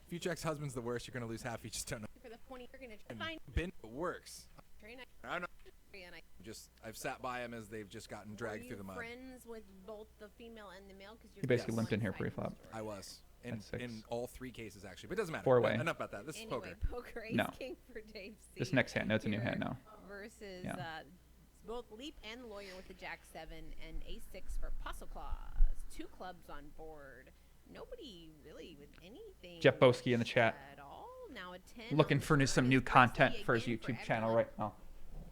Future ex-husband's the worst. You're going to lose half. You just don't know. For the 20, you're gonna try to And find Ben works. train. I don't know. And I I've sat by him as they've just gotten dragged Were through the you mud. friends with both the female and the male? Because He basically limped in here pre-flop. I was. In, At 6. in all 3 cases, actually. But it doesn't matter. Four-way. Enough about that. This is Anyway, poker. poker ace No. king for Dave C. This next hand. No, it's a new hand now. Versus Yeah. both Leap and Lawyer with the Jack 7 and Ace 6 for Postle Claus. 2 clubs on board. Nobody really with anything. Jeff Boski in the chat. At all. Now a 10. Looking on the for turn some is new Presley content for his again YouTube for channel everyone. right now.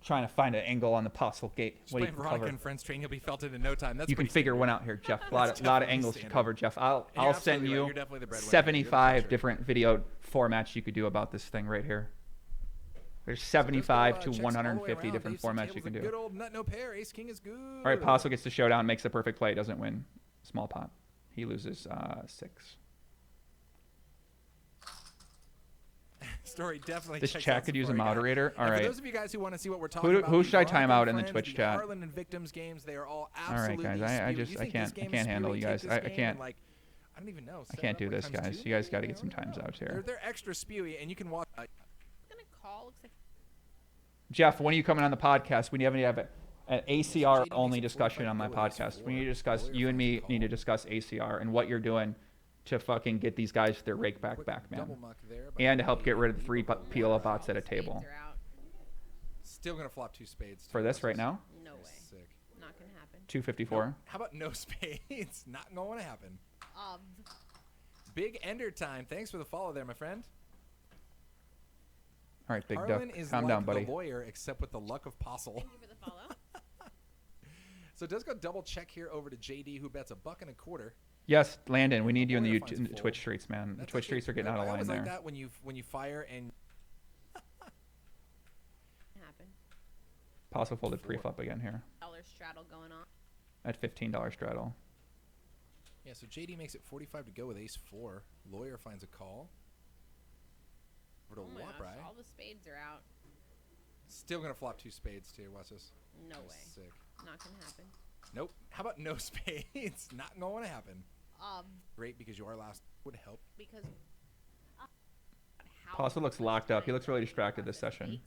Trying to find an angle on the Postle gate. Just What do you playing Veronica cover? and Friends train. You'll be felted in no time. That's You can pretty figure standard. one out here, Jeff. A That's lot of definitely angles to standard. cover, Jeff. I'll And you're send absolutely right. you You're definitely the breadwinner. You're the 75 treasure. different video formats you could do about this thing right here. There's 75 to Checks all the way 150 150 different different formats you can do. Good old nut no pair. Ace king is good. All right, Postle gets the showdown, makes the perfect play, doesn't win. Small pot. He loses 6. Story definitely. This checks chat out could use a Safari guy. moderator. All And right. For those of you guys who want to see what we're talking Who about, should I Veronica time out in the Friends, Twitch the chat? Harlan and Victims games, they are all All right, absolutely guys. spewed. You think this game I is can't handle spewed? you Take guys. this I game can't. and, like, I don't even know. I set can't it up do like this, times guys. 2? You guys got to get I some don't times know. out here. They're extra spewy, and you can watch. I'm gonna call. Looks like Jeff, when are you coming on the podcast? We need to have an ACR JD only makes a discussion on my 4-5 goal, podcast. it's We need to 4. discuss, Lawyer you and me finds a need to call. discuss ACR and what you're doing to fucking get these guys their rake back, man. Double muck there, but And to help get rid of the 3 unbelievable. PLO bots at a spades table. are out. Still gonna flop 2 spades. For this right now, No way. Sick. Not gonna happen. 254. How about no spades? Not going to happen. Um, Big ender time. Thanks for the follow there, my friend. All right, Big Harlan Duck. is Calm like down, buddy. the lawyer, except with the luck of Postle. thank you for the follow. So it does go double check here over to JD, who bets $1.25. Yes, Landon, we need you in the Lawyer finds YouTube, in the fold. Twitch streets, man. The That's Twitch actually- streets are getting out I of line always there. like that when you fire and Happen. Postle folded 4. pre-flop again here Dollar straddle going on. at $15 straddle. yeah. So JD makes it 45 to go with Ace 4. Lawyer finds a call. Over to Oh my gosh, Waprai. all the spades are out. Still gonna flop 2 spades too. Watch this. No That's way. Sick. Not gonna happen. Nope. How about no spades? Not going to happen. Um, Great, because your last would help. because how Postle looks much locked up. He time looks really the distracted this process session. takes,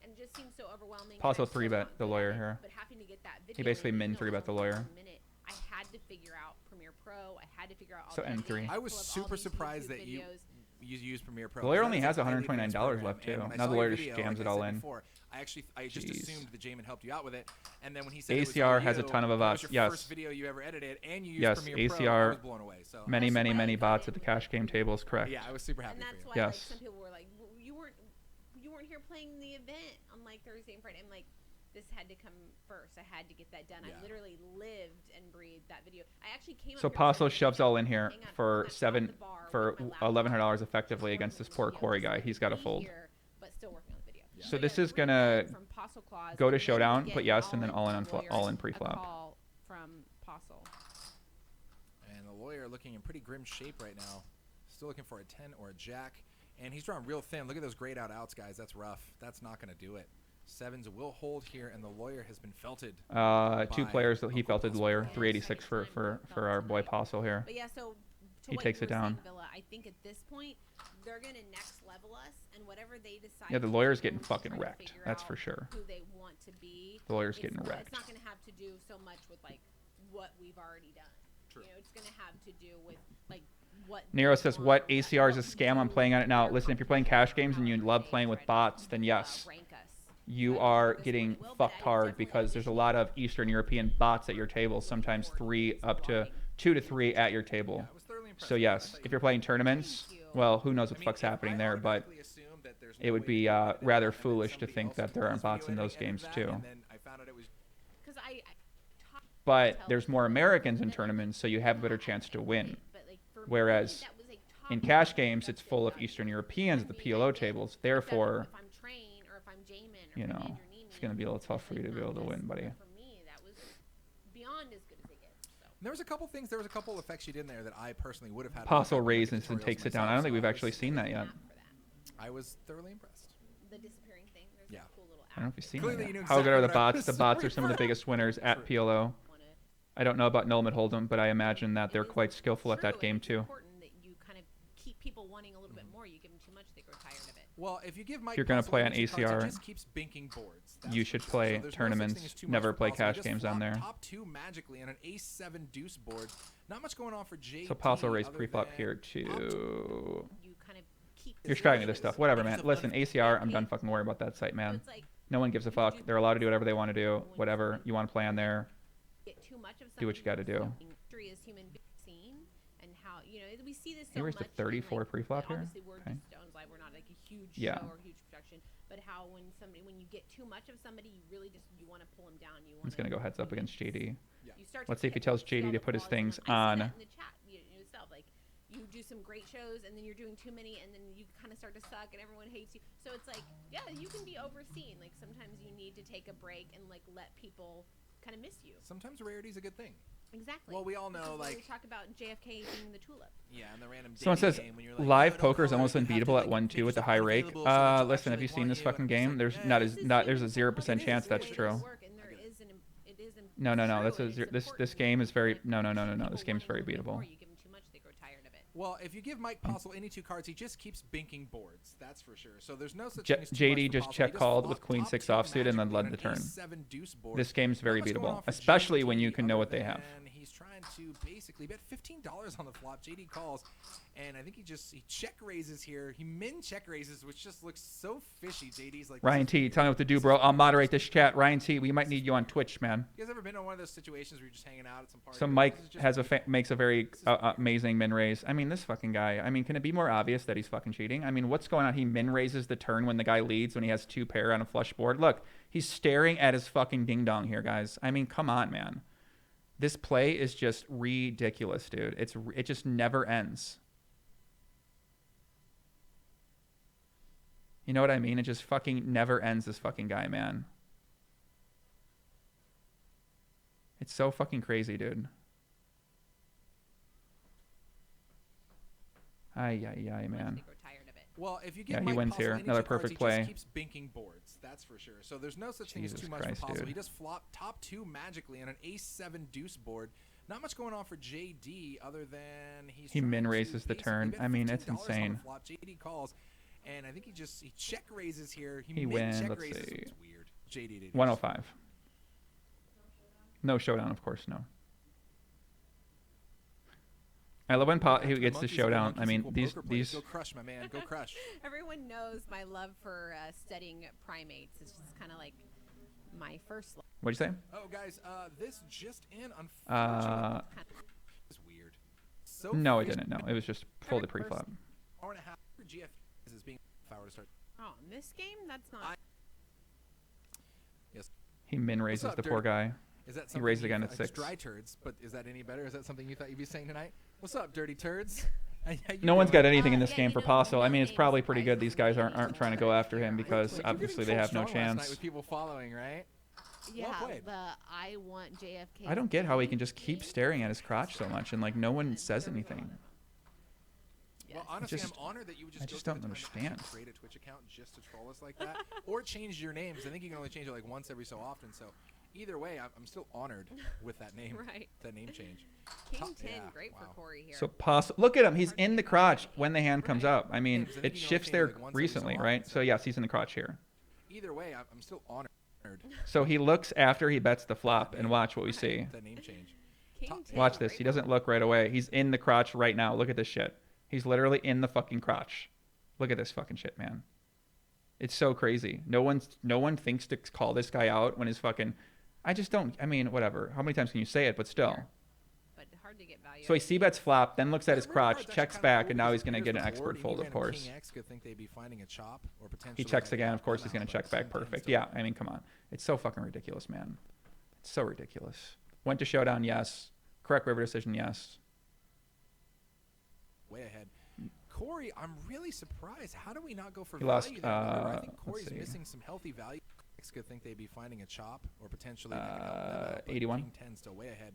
and it just seems so overwhelming. Postle and I still 3-bet don't the get lawyer it, here. But having to get that He video basically and min even though it 3-bet the was only lawyer. 1 minute, I had to figure out Premiere Pro. I had to figure out all So the N3. I was pull up all super these surprised YouTube that you videos. use Premiere Pro. The lawyer That only is has a highly advanced $129 program, left, too. and when I Now the saw your lawyer just video, jams like it I all said in. before, I just Jeez. assumed that Jamin helped you out with it, and then when he said ACR it was has a for ton of you, us, it was your yes. first video you ever edited, and you used Yes, Premiere Pro, I ACR was blown away. So Many, That's many, why I many got bots it at the with cash game tables, correct? yeah, I was super happy And for that's you. why Yes. like some people were like, well, you weren't here playing the event on like Thursday and Friday. I'm like, this had to come first. I had to get that done. Yeah. I literally lived and breathed that video. I actually came So up here Postle because I shoves was all in here hang on, for I'm at the bar with my laptop, $1,100 effectively working against this on the poor video, Corey so guy. I He's could got to be fold. here, but still working on the video. Yeah. So yeah, this is 3 gonna bet from Postle Claus, go to and then showdown, again, put yes, and then all in on lawyer, all in a pre-flop. call from Postle. And the lawyer looking in pretty grim shape right now. Still looking for a 10 or a jack. And he's drawn real thin. Look at those grayed out outs, guys. That's rough. That's not going to do it. Sevens will hold here, and the lawyer has been felted. 2 players that he Uncle felted the Postle. lawyer. Yeah, 386 for our boy Postle here. But yeah, so to He what takes you it were down. saying, Villa, I think at this point they're gonna next level us, and whatever they decide. Yeah, the to lawyer's do getting to fucking try to wrecked. figure That's out for sure. Who they want to be. The lawyer's It's getting not- wrecked. It's not gonna have to do so much with like what we've already done. True. You know, it's gonna have to do with like what. Nero they says, want, what ACR is a what scam? we I'm do, playing on it now. their Listen, if you're playing cash games and you however love they playing with try to, bots, then yes, rank us. you But are this one getting it will, but fucked I hard definitely because there's a wish lot of Eastern European bots at your table, sometimes 3 up to 2 to 3 at your table. Yeah, I was thoroughly impressed So with that. I yes, thought if you you're did playing great. tournaments, Thank you. well, who knows I what the mean, fuck's if happening I there, but automatically assume that there's it no would way be to do it, rather and then foolish to somebody think else that there who aren't does bots in video those editing games edited that, too. and then I found out it was Because I talked But tell there's people more Americans in that, like, tournaments, so you have a better chance to win. but, like, for me, Whereas that was a top in cash priority. games, it's That's full it, of done. Eastern Europeans at the For me, PLO I get tables. it. Therefore, If I'm Train or if I'm Jamin or you if I'm know, Andrew it's Nimi, going to be a little tough for you to be able to win, buddy. For me, that was beyond as good as it gets. So. There was a couple things. There was a couple effects you did in there that I personally would have had. Postle on my raises and tutorials takes it down. myself, I don't think so we've I actually was- seen that yet. App for that. I was thoroughly impressed. The disappearing thing. There's Yeah. a cool little I don't know app if you've seen Clearly that you yet. knew How good are the exactly what I bots? was The bots are some of the referring biggest winners at True. PLO. wanna- I don't know about No Limit Hold'em, but I imagine that they're It is quite skillful at true, that and game it's too. important that you kind of keep people wanting a little bit more. You give them too much, they grow tired of it. Well, if you give Mike you're gonna Postle play on energy cards, ACR, it just keeps binking boards. That's you for should sure. play So there's no such tournaments, thing as too much never for play Postle. He cash just games on flopped there. Top 2 magically on an ace-7 deuce board. Not much going on for JD. So Postle raised other pre-flop than here top too. You kind of keep. You're scragging this stuff. Whatever, man. Listen, ACR, I'm done fucking worrying about that site, man. It's like No one gives a fuck. They're allowed to do whatever they want to do. Whatever you want to play on there. get too much of Do what you gotta do. History is human being seen, and how we see this He so raised a much. 34 in, like, pre-flop here? Obviously, we're Okay. just Stones Live. We're not like a huge Yeah. show or huge production, but how when you get too much of somebody, you really just you want to pull them down. You want. He's gonna go heads up against JD. You start Let's to see if he pick- tells see JD all to the put his flaws in things them. I see on. that in the chat, yourself, like you do some great shows and then you're doing too many and then you kind of start to suck and everyone hates you. So it's like, yeah, you can be overseen. Like sometimes you need to take a break and like let people kind of miss you. Sometimes rarity is a good thing. Exactly. Well, we all This know, is why we like- talk about JFK being the tulip. Yeah, and the random Someone dating says game when you're like, live "No, don't poker is call her. almost You have to, unbeatable at like, 1-2 make with the yourself high rake. unavailable so that she'll Listen, actually, have you like, seen want this you?" fucking And game? it's There's like, not "Yeah, as This is not there's a important. 0% It chance is that's the way true. things work, and there is it is No, true, that's and it's this important. game is very And no. people This game's wanting very a little bit beatable. more, you give them too much, they grow tired of it. Well, if you give Mike Postle any 2 cards, he just keeps binking boards. That's for sure. So there's no such thing as too JD much for just Postle. check He just called flopped with queen top 6 2 offsuit and then magically led on the an turn. ace-7 deuce board. This game's very Not much going beatable, on for especially when you JD can know what other they have. than he's trying to basically bet $15 on the flop. JD calls, and I think he check raises here. He min check raises, which just looks so fishy. JD's like, Ryan T, tell me what to do, bro. I'll moderate this chat. Ryan T, we might need you on Twitch, man. You guys ever been in one of those situations where you're just hanging out at some party? So This Mike is just has beautiful. makes a very amazing min raise. I mean, this fucking guy. I mean, can it be more obvious that he's fucking cheating? I mean, what's going on? He min raises the turn when the guy leads when he has 2 pair on a flush board. Look, he's staring at his fucking ding dong here, guys. I mean, come on, man. This play is just ridiculous, dude. It just never ends. You know what I mean? It just fucking never ends, this fucking guy, man. It's so fucking crazy, dude. Ay, man. They grow tired of it. Well, if you give Yeah, he Mike wins Postle here. any Another 2 cards, perfect he play. just keeps binking boards. That's for sure. So there's no such thing as Jesus too much Christ, for Postle. dude. He just flopped top 2 magically on an ace-7 deuce board. Not much going on for JD other than He trying min to raises the basically turn. bet I mean, it's $15 on the insane. flop. JD calls, and I think he check raises here. He min wins, check let's raises. see. It's weird. JD did. 105. No showdown, of course, no. I love when he gets the showdown. I mean, these Go crush, my man. Go crush. Everyone knows my love for studying primates. It's just kind of like my first love. What'd you say? Oh, guys, this just in. Unfortunately, it's weird. so No, it didn't. No, it was just folded pre-flop. Hour and a half for GF is being if I were to start. Oh, in this game, that's not. Yes. He min raises up, the poor Dirty? guy. Is that He something raised you again thought- at it's 6. dry turds, but is that any better? Is that something you thought you'd be saying tonight? What's up, dirty turds? How you No one's got doing? anything in this Yeah, game you for know, Postle. I no mean, it's names probably pretty good. surprises These guys me, aren't trying to but go after him you're because You're getting obviously they trolled have no strong last night chance. with people following, right? Yeah, played. the I want JFK. I don't get how he can just keep staring at his crotch so much and like no one says anything. Well, honestly, just- I'm honored that you would just I go just through don't the time to understand. actually create a Twitch account just to troll us like that, or change your names. I think you can only change it like once every so often. So, either way, I'm still honored with that name, Right. that name change. King Top- 10, yeah, great for wow. Corey here. So Postle, look at him. He's in the crotch when the hand comes Right. up. I mean, Names, I think it you can only shifts change it there like once every so recently, often, right? so- So yes, he's in the crotch here. Either way, I'm still honored. So he looks after he bets the flop and watch what we Right. see. That name change. King Top- 10, Watch this. great He for doesn't look right away. He's in the crotch right now. Look at this shit. He's literally in the fucking crotch. Look at this fucking shit, man. It's so crazy. No one thinks to call this guy out when his fucking. I just don't. I mean, whatever. How many times can you say it? But still. But hard to get value. So he c-bets flop, then looks at his River crotch, card's actually checks kinda back, cool and now because he's gonna here's get the an expert board, fold, even of course. King X could think they'd be finding a chop or potentially. He checks like again. a Of course, he's amount, gonna check but back 10-10 perfect. still. Yeah, I mean, come on. It's so fucking ridiculous, man. It's so ridiculous. Went to showdown, yes. Correct river decision, yes. Way ahead. Corey, I'm really surprised. How do we not go for He value lost, there? I think let's Corey's see. missing some healthy value. X could think they'd be finding a chop or potentially like an 81. King 10 still way ahead.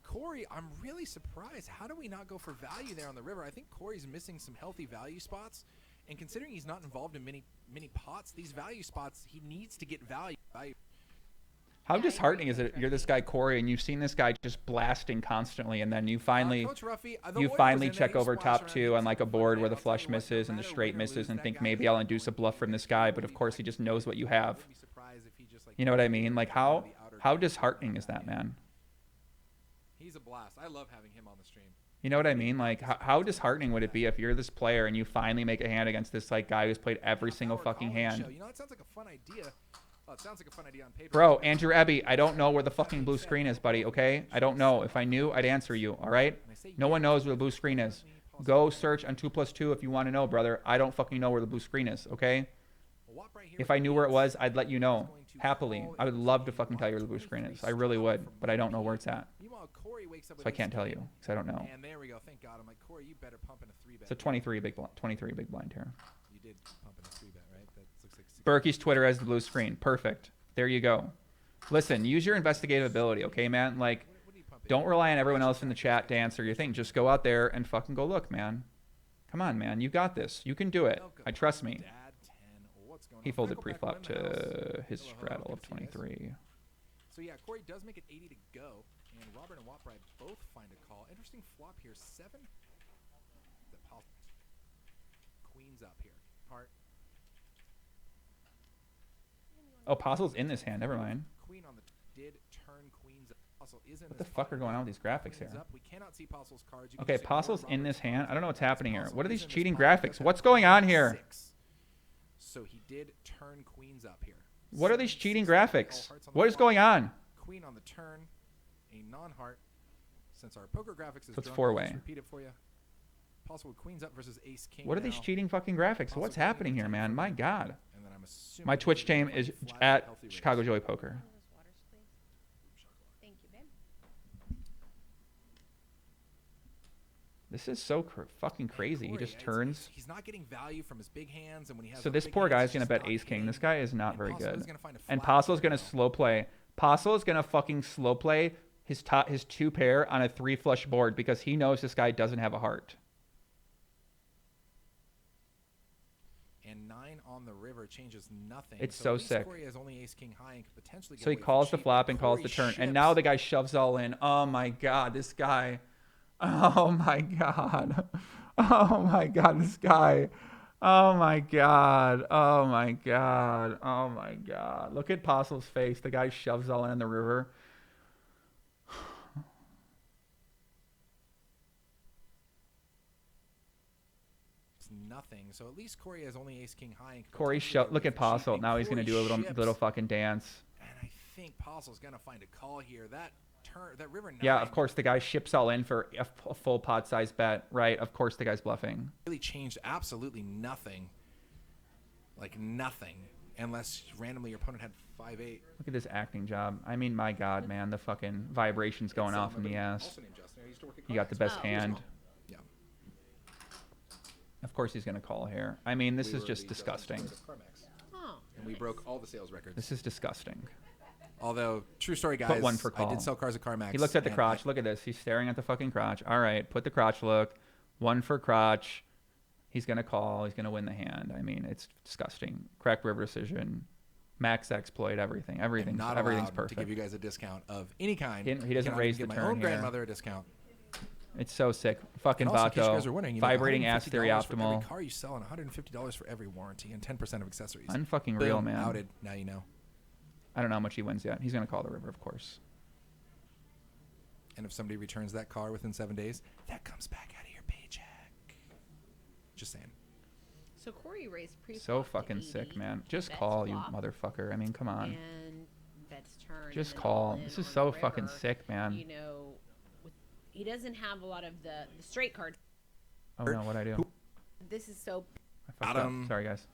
Corey, I'm really surprised. How do we not go for value there on the river? I think Corey's missing some healthy value spots. And considering he's not involved in many pots, these value spots, he needs to get value. How Yeah, I agree disheartening with is it? that, You're this guy Corey, and you've seen this guy just blasting constantly, and then you finally, Coach Ruffy, the you Oilers finally in check the over splash top around 2 on like a the board where I'll the tell flush you what, misses no and the matter straight win or misses, lose, and that think guy maybe is I'll going induce a to bluff be from this very guy, good. but of course he just knows what you I have. wouldn't be surprised if he just, like, You know what I goes mean? over Like to how the outer how corner. disheartening is that, man? He's a blast. I love having him on the stream. You know what I mean? Like how disheartening would it be if you're this player and you finally make a hand against this like guy who's played every single Half-hour fucking call-in hand? show. You know, it sounds like a fun idea. Well, it sounds like a fun idea on paper. Bro, Andrew Ebby, I don't know where the fucking blue screen is, buddy, okay? I don't know. If I knew, I'd answer you, all right? No one knows where the blue screen is. Go search on 2+2 if you want to know, brother. I don't fucking know where the blue screen is, okay? If I knew where it was, I'd let you know. Happily. I would love to fucking tell you where the blue screen is. I really would, but I don't know where it's at. Meanwhile, Corey wakes up So I can't tell you, because I don't know. And there we go. Thank God. I'm like, Corey, you better pump in a 3-bet. It's a 23 big blind here. You did pump in a 3-bet, right? That looks like 60. Berkey's Twitter has the blue screen. Perfect. There you go. Listen, use your investigative ability, okay, man? Like, What do you pump in? don't rely on everyone else in the chat to answer your thing. Just go out there and fucking go look, man. Come on, man. You got this. You can do it. Welcome, I trust me. Dad 10. Oh, what's going He on? folded Michael pre-flop Beckman in the house. to his Hello, hello, straddle good of to see you guys. 23. So yeah, Corey does make it 80 to go, and Robert and Watright both find a call. Interesting flop here. 7. The Queens up here. Heart. Oh, Postle's in this hand. Never mind. Queen on the did turn Queens up. Postle is in What this the fuck spot. are going on with these graphics Queens here? up. We cannot see Postle's cards. You can Okay, just ignore Postle's in Robert's this hand. cards. I don't know what's happening here. Postle What are is these in this cheating spot. He graphics? does have What's a going on queen here? 6. So he did turn Queens up here. What are these 7, cheating 6, all graphics? hearts on the What is flop. going on? Queen on the turn, a non-heart. Since our poker graphics is So it's drunk, four-way. I'll just repeat it for you. Possible Queens up versus Ace King. What are these now. cheating fucking graphics? Also What's playing happening here, attack man? from My him. God. And then I'm assuming My Twitch he's name playing is flat at healthy raise. Chicago Joy Poker. One of those waters, please. Thank you, babe. This is so fucking crazy. He Corey, just it's- turns. He's not getting value from his big hands, and when he has So those this big poor hands, guy's he's gonna just bet not ace king. hitting. This guy is not And very Postle is good. gonna find a And flat Postle's here gonna now. slow play. Postle is gonna fucking slow play his his 2 pair on a 3 flush board because he knows this guy doesn't have a heart. And 9 on the river changes nothing. It's at so least sick. Corey has only ace king high and could potentially get So he away with calls the cheap. flop and calls Corey the turn. And ships. now the guy shoves all in. Oh my God, this guy. Oh my God. Oh my God, this guy. Oh my God. Oh my God. Oh my God. Look at Postle's face. The guy shoves all in the river. It's nothing. So at least Corey has only ace king high. And could Corey, potentially get look away at with cheap. Postle. And Now he's going to Corey do a ships. little fucking dance. And I think Postle's going to find a call here. That Turn that river 9. Yeah, of course the guy ships all in for a full pot size bet, right? Of course the guy's bluffing. Really changed absolutely nothing. Like nothing, unless randomly your opponent had 5-8. Look at this acting job. I mean, my God, man, the fucking vibrations going off in the ass. Also named Justin. I used to work at He got the best hand. Yeah. Of course he's gonna call here. I mean, this is just disgusting. Oh, And we broke all the sales records. This is disgusting. Although, true story, guys. Put one for call. I did sell cars at CarMax. He looks at the and crotch. Look at this. He's staring at the fucking crotch. All right, put the crotch look. One for crotch. He's going to call. He's going to win the hand. I mean, it's disgusting. Correct river decision. Max exploit, everything. Everything's allowed perfect. to give you guys a discount of any kind. He doesn't raise the give turn my own here. grandmother a discount. It's so sick. Fucking And also, in case you guys are Vato. wondering, Vibrating ass theory $150 for optimal. every car you sell and $150 for every warranty and 10% of accessories. Unfucking Boom, real, man. outed. Now you know. I don't know how much he wins yet. He's going to call the river, of course. And if somebody returns that car within 7 days, that comes back out of your paycheck. Just saying. so Corey raised pre. So fucking sick, man. Just call, you motherfucker. I mean, come on. And bets turn. Just and then call. all in This is on so the fucking river. sick, man. You know, he doesn't have a lot of the straight cards. Oh, no, what'd I do? This is so I fucked Adam. up. Sorry, guys.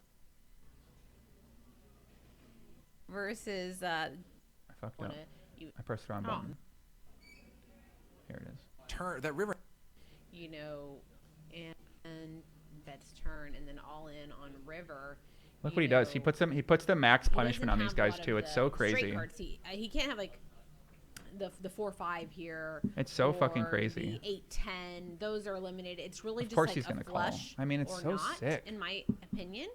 versus I fucked wanna up. you I pressed the wrong button. Here it is. Turn that river. you know and bets turn and then all in on river. Look you what he does. He know, puts the max he punishment doesn't on these have a guys lot too. of It's the so straight crazy. cards. He can't have like the 4-5 here. It's so fucking or crazy. The 8-10, those are eliminated. It's really Of just course like he's a gonna call. flush. I mean, it's or so not, sick. in my opinion.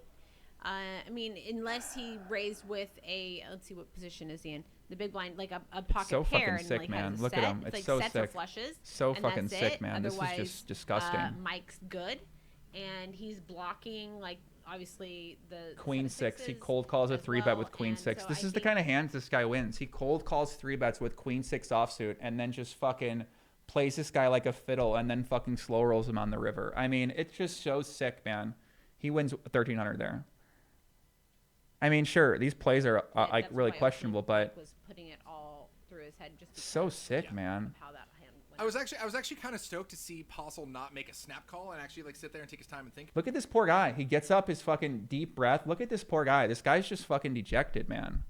I mean, unless he raised with a, let's see, what position is he in? The big blind, like a pocket so pair, fucking and sick, like man. has a Look at set. him. It's like so sets sick. Of flushes. So and fucking that's sick, it. man. This is Otherwise, just disgusting. Mike's good, and he's blocking like obviously the Queen set of 6. He sixes cold calls a as 3-bet well, with Queen and 6. so This I is the think- kind of hands this guy wins. He cold calls 3-bets with Queen 6 offsuit and then just fucking plays this guy like a fiddle and then fucking slow rolls him on the river. I mean, it's just so sick, man. He wins 1,300 there. I mean, sure, these plays are like that's really why questionable, Mike but was putting it all through his head just so because sick, Yeah. man. of how that hand went. I was actually kind of stoked to see Postle not make a snap call and actually like sit there and take his time and think. Look at this poor guy. He gets up his fucking deep breath. Look at this poor guy. This guy's just fucking dejected, man.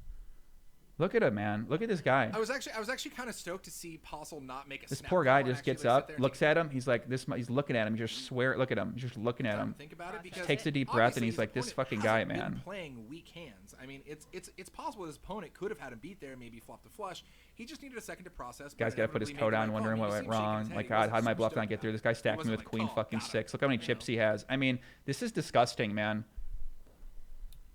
Look at him, man. Look at this guy. I was actually kind of stoked to see Postle not make a This snap poor call guy and just actually, gets like, sit up, there and looks take at him. He's like this. He's looking at him. You just swear. Look at him. He's just looking at time him. to think about it because Takes a deep breath and obviously he's like, his this opponent fucking guy, hasn't been man. Playing weak hands. I mean, it's possible his opponent could have had him beat there, maybe flopped the flush. He just needed a second to process. but Guy's got to put his inevitably toe made the down, right wondering call. what You went see him shaking wrong. his head. Like, He God, wasn't how did my super bluff stoked not get about through? it. This guy stacked me wasn't with like, Queen "Oh, fucking got it." 6. Look how many chips he has. I mean, this is disgusting, man.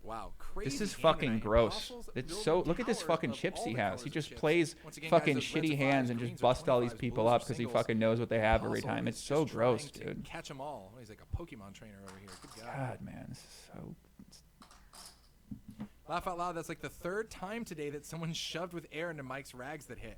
Wow, crazy. This is hand fucking tonight. gross. Postle's It's building so. Look at this towers fucking of chips all he the has. colors He of just chips. plays Once again, guys, fucking those reds shitty are hands fives, and greens just are bust all these 25s, people blues are up because he singles. fucking knows what they have every Postle time. is It's so just gross, trying to dude. Catch them all. He's like a Pokemon trainer over here. Good God. God, man, this is so. Laugh out loud. That's like the third time today that someone shoved with air into Mike's rags that hit.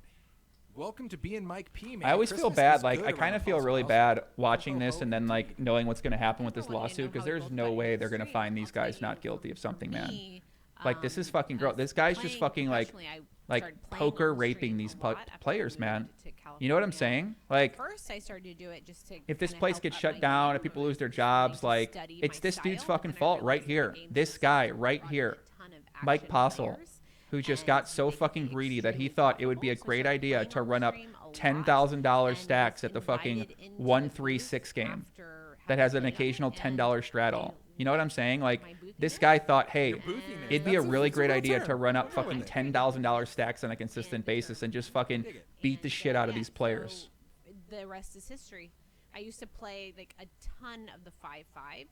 Welcome to being Mike P, man. I always feel Christmas bad. is Like, good I around kind of the feel Postle really household. bad watching Ho, this ho, and then like indeed. knowing what's gonna happen with this Everyone didn't know lawsuit because how he there's looked no like way in they're the gonna street. find these I'll tell guys you, not guilty of something, man. me, Like, this is fucking gross. as This guy's just playing fucking like professionally, I like started playing poker on the raping stream these a lot after players, we man. moved to You know what I'm California. saying? Like, First, I started to do it just to if this kinda place help gets up shut my down, game, if people lose their just jobs, to like study it's my this dude's style, fucking and I fault right realized the here. game's This so guy simple, right brought in here, a ton of Mike action Postle, players, who just and got so making it fucking greedy that he extremely thought it would be a profitable. So I great started idea playing to on the run up stream a lot, $10,000 and stacks was at the fucking invited into the 1-3-6 booth game after that having has an played on it, occasional and $10 straddle. I You know what I'm saying? Like, my booth this in guy it, thought, hey, You're boothing there. it'd be a That's really that's great real idea term. to run up We're going fucking with it. $10,000 stacks on a consistent And basis and just fucking Dig it. beat the And, shit out of yeah, these players. so the rest is history. I used to play like a ton of the 5-5s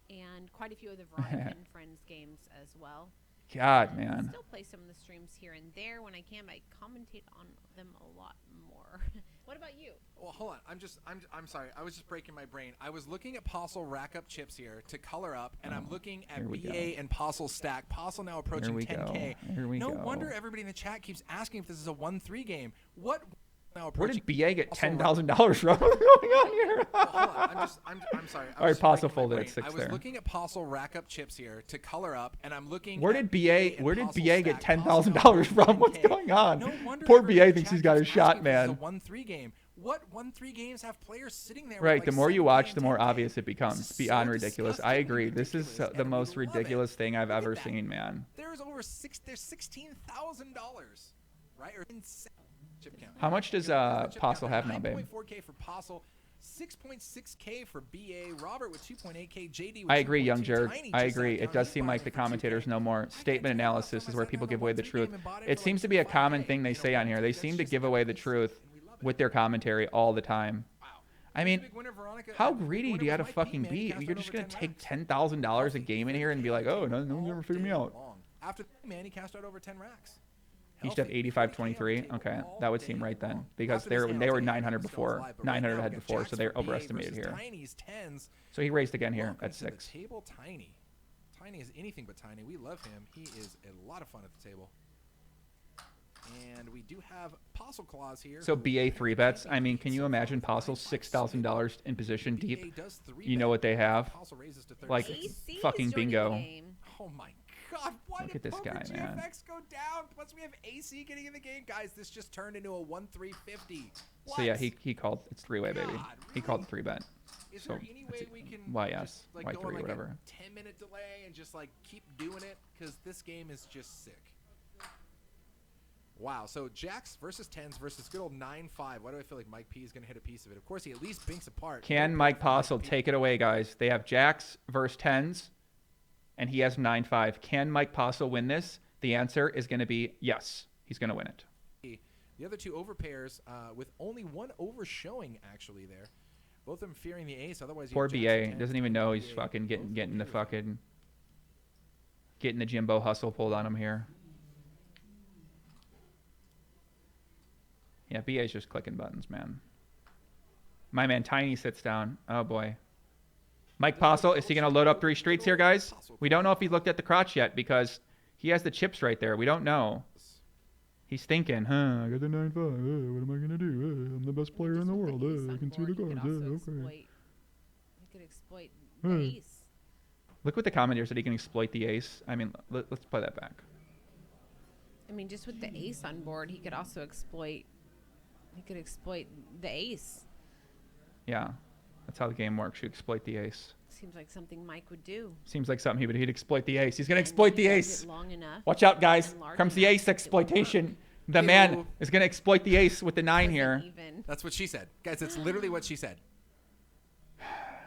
and quite a few of the Veronica and Friends games as well. God, I man. still play some of the streams here and there when I can. I commentate on them a lot more. What about you? Well, hold on. I'm sorry. I was just breaking my brain. I was looking at Postle rack up chips here to color up, and I'm looking at here we BA and Postle stack. Postle now approaching we 10K. go. Here we no go. wonder everybody in the chat keeps asking if this is a 1-3 game. What Now Where approaching. did BA get Also, $10,000 from? What's going on here? Well, hold on. I'm sorry. All right, Postle folded at 6 I was there. looking at Postle rack up chips here to color up, and I'm looking. Where at did BA? and Where did Postle BA get stack. $10,000 Postle from? What's 10K. going on? No wonder Poor everybody BA in thinks chat he's got keeps his shot, asking if this is man. a 1-3 game. What 1-3 games have players sitting there? Right. With The like more you 7K watch, and the more 10K? obvious it becomes. This is Beyond so ridiculous. I disgustingly agree. This is ridiculous, the and most we love ridiculous it. thing I've Look at ever that. seen, man. There's $16,000, right? Or insane chip count. How much does Postle have now, babe? 9.4K for Postle, 6.6K for BA, Robert with 2.8K, JD with I agree, 2.2, young Jared. Tiny I just agree. sat It down, does he's seem buying like it the for 2K. commentators know more. I can't Statement tell you how analysis much is where I people sat give down away on the 1-3 truth. game and bought it It for seems like to be a 5K, common thing they you know, say on here. They that's seem to just give away the delicious, truth and we love it. with their commentary all the time. Wow. I mean, Big winner, Veronica. how Big greedy winner do you was got to Mike P, fucking man. He be? cashed You're out just over going to 10 take racks. $10,000 a game in here and be like, oh, no one's ever figured me out. Long. After that, man, he cashed out over 10 racks. He should have Healthy. 85-23. Okay, that would seem right then because they were 900 before, 900 ahead before, so they're overestimated here. Tiny's 10s. So he raised again here Welcome at to the 6. table, Tiny. Tiny is anything but tiny. We love him. He is a lot of fun at the table. And we do have Postle Claus here. So who- BA 3 bets. I mean, can you imagine Postle $6,000 in position deep? You know what they have? Postle raises to 36. Like, AC fucking is joining bingo. the game. Oh my God! Why Look did at this Poker guy, man. GFX go down? Plus we have AC getting in the game, guys. This just turned into a 1-3-50. So yeah, he called. It's 3-way, baby. God, He called really? 3-bet. Is So there any way it's we can YS, just, like, Y3, go on, like, whatever. a 10-minute delay and just like keep doing it? Because this game is just sick. Wow. So Jacks versus 10s versus good old 9-5. Why do I feel like Mike P is going to hit a piece of it? Of course, he at least binks apart. Can Mike Postle take it away, guys? They have Jacks versus 10s, and he has 9-5. Can Mike Postle win this? The answer is going to be yes. He's going to win it. The other two overpairs with only one over showing actually there. Both of them fearing the ace. Otherwise, Poor you have BA Jacks and doesn't 10s, even know BA, he's fucking both getting the beautiful. fucking getting the Jimbo hustle pulled on him here. Yeah, BA's just clicking buttons, man. My man Tiny sits down. Oh boy. Mike Postle, is he going to load up 3 streets here, guys? We don't know if he looked at the crotch yet because he has the chips right there. We don't know. He's thinking, I got the 9-5. What am I going to do? I'm the best player in the world. I can see the cards. Okay. He could exploit Hmm. the ace. Look what the commentator said. He can exploit the ace. I mean, let's play that back. I mean, just with the ace on board, he could also exploit. He could exploit the ace. Yeah, that's how the game works. You exploit the ace. Seems like something Mike would do. Seems like something he'd exploit the ace. He's going to And exploit he the does ace. it long enough. Watch out, guys. and large Comes the enough ace that it will exploitation. work. The man Ew. is going to exploit the ace with the 9 here. Even. That's what she said, guys. That's literally what she said.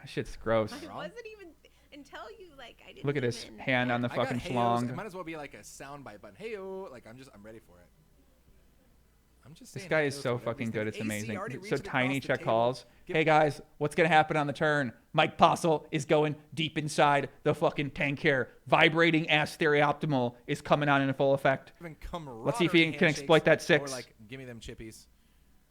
Shit's gross. I wasn't even until you I didn't. Look at this even- hand on the I got fucking hey-os. It schlong. might as well be like a soundbite button. Hey-o. Like I'm ready for it. I'm just This saying. guy is hey-os so to whatever fucking these good. things- It's AC amazing. already So reached it Tiny across the check table. calls. Give Hey it- guys, what's going to happen on the turn? Mike Postle is going deep inside the fucking tank here. Vibrating ass stereoptimal is coming on in full effect. Even Let's see if he camaraderie can exploit that handshakes, 6. Or like, give me them chippies.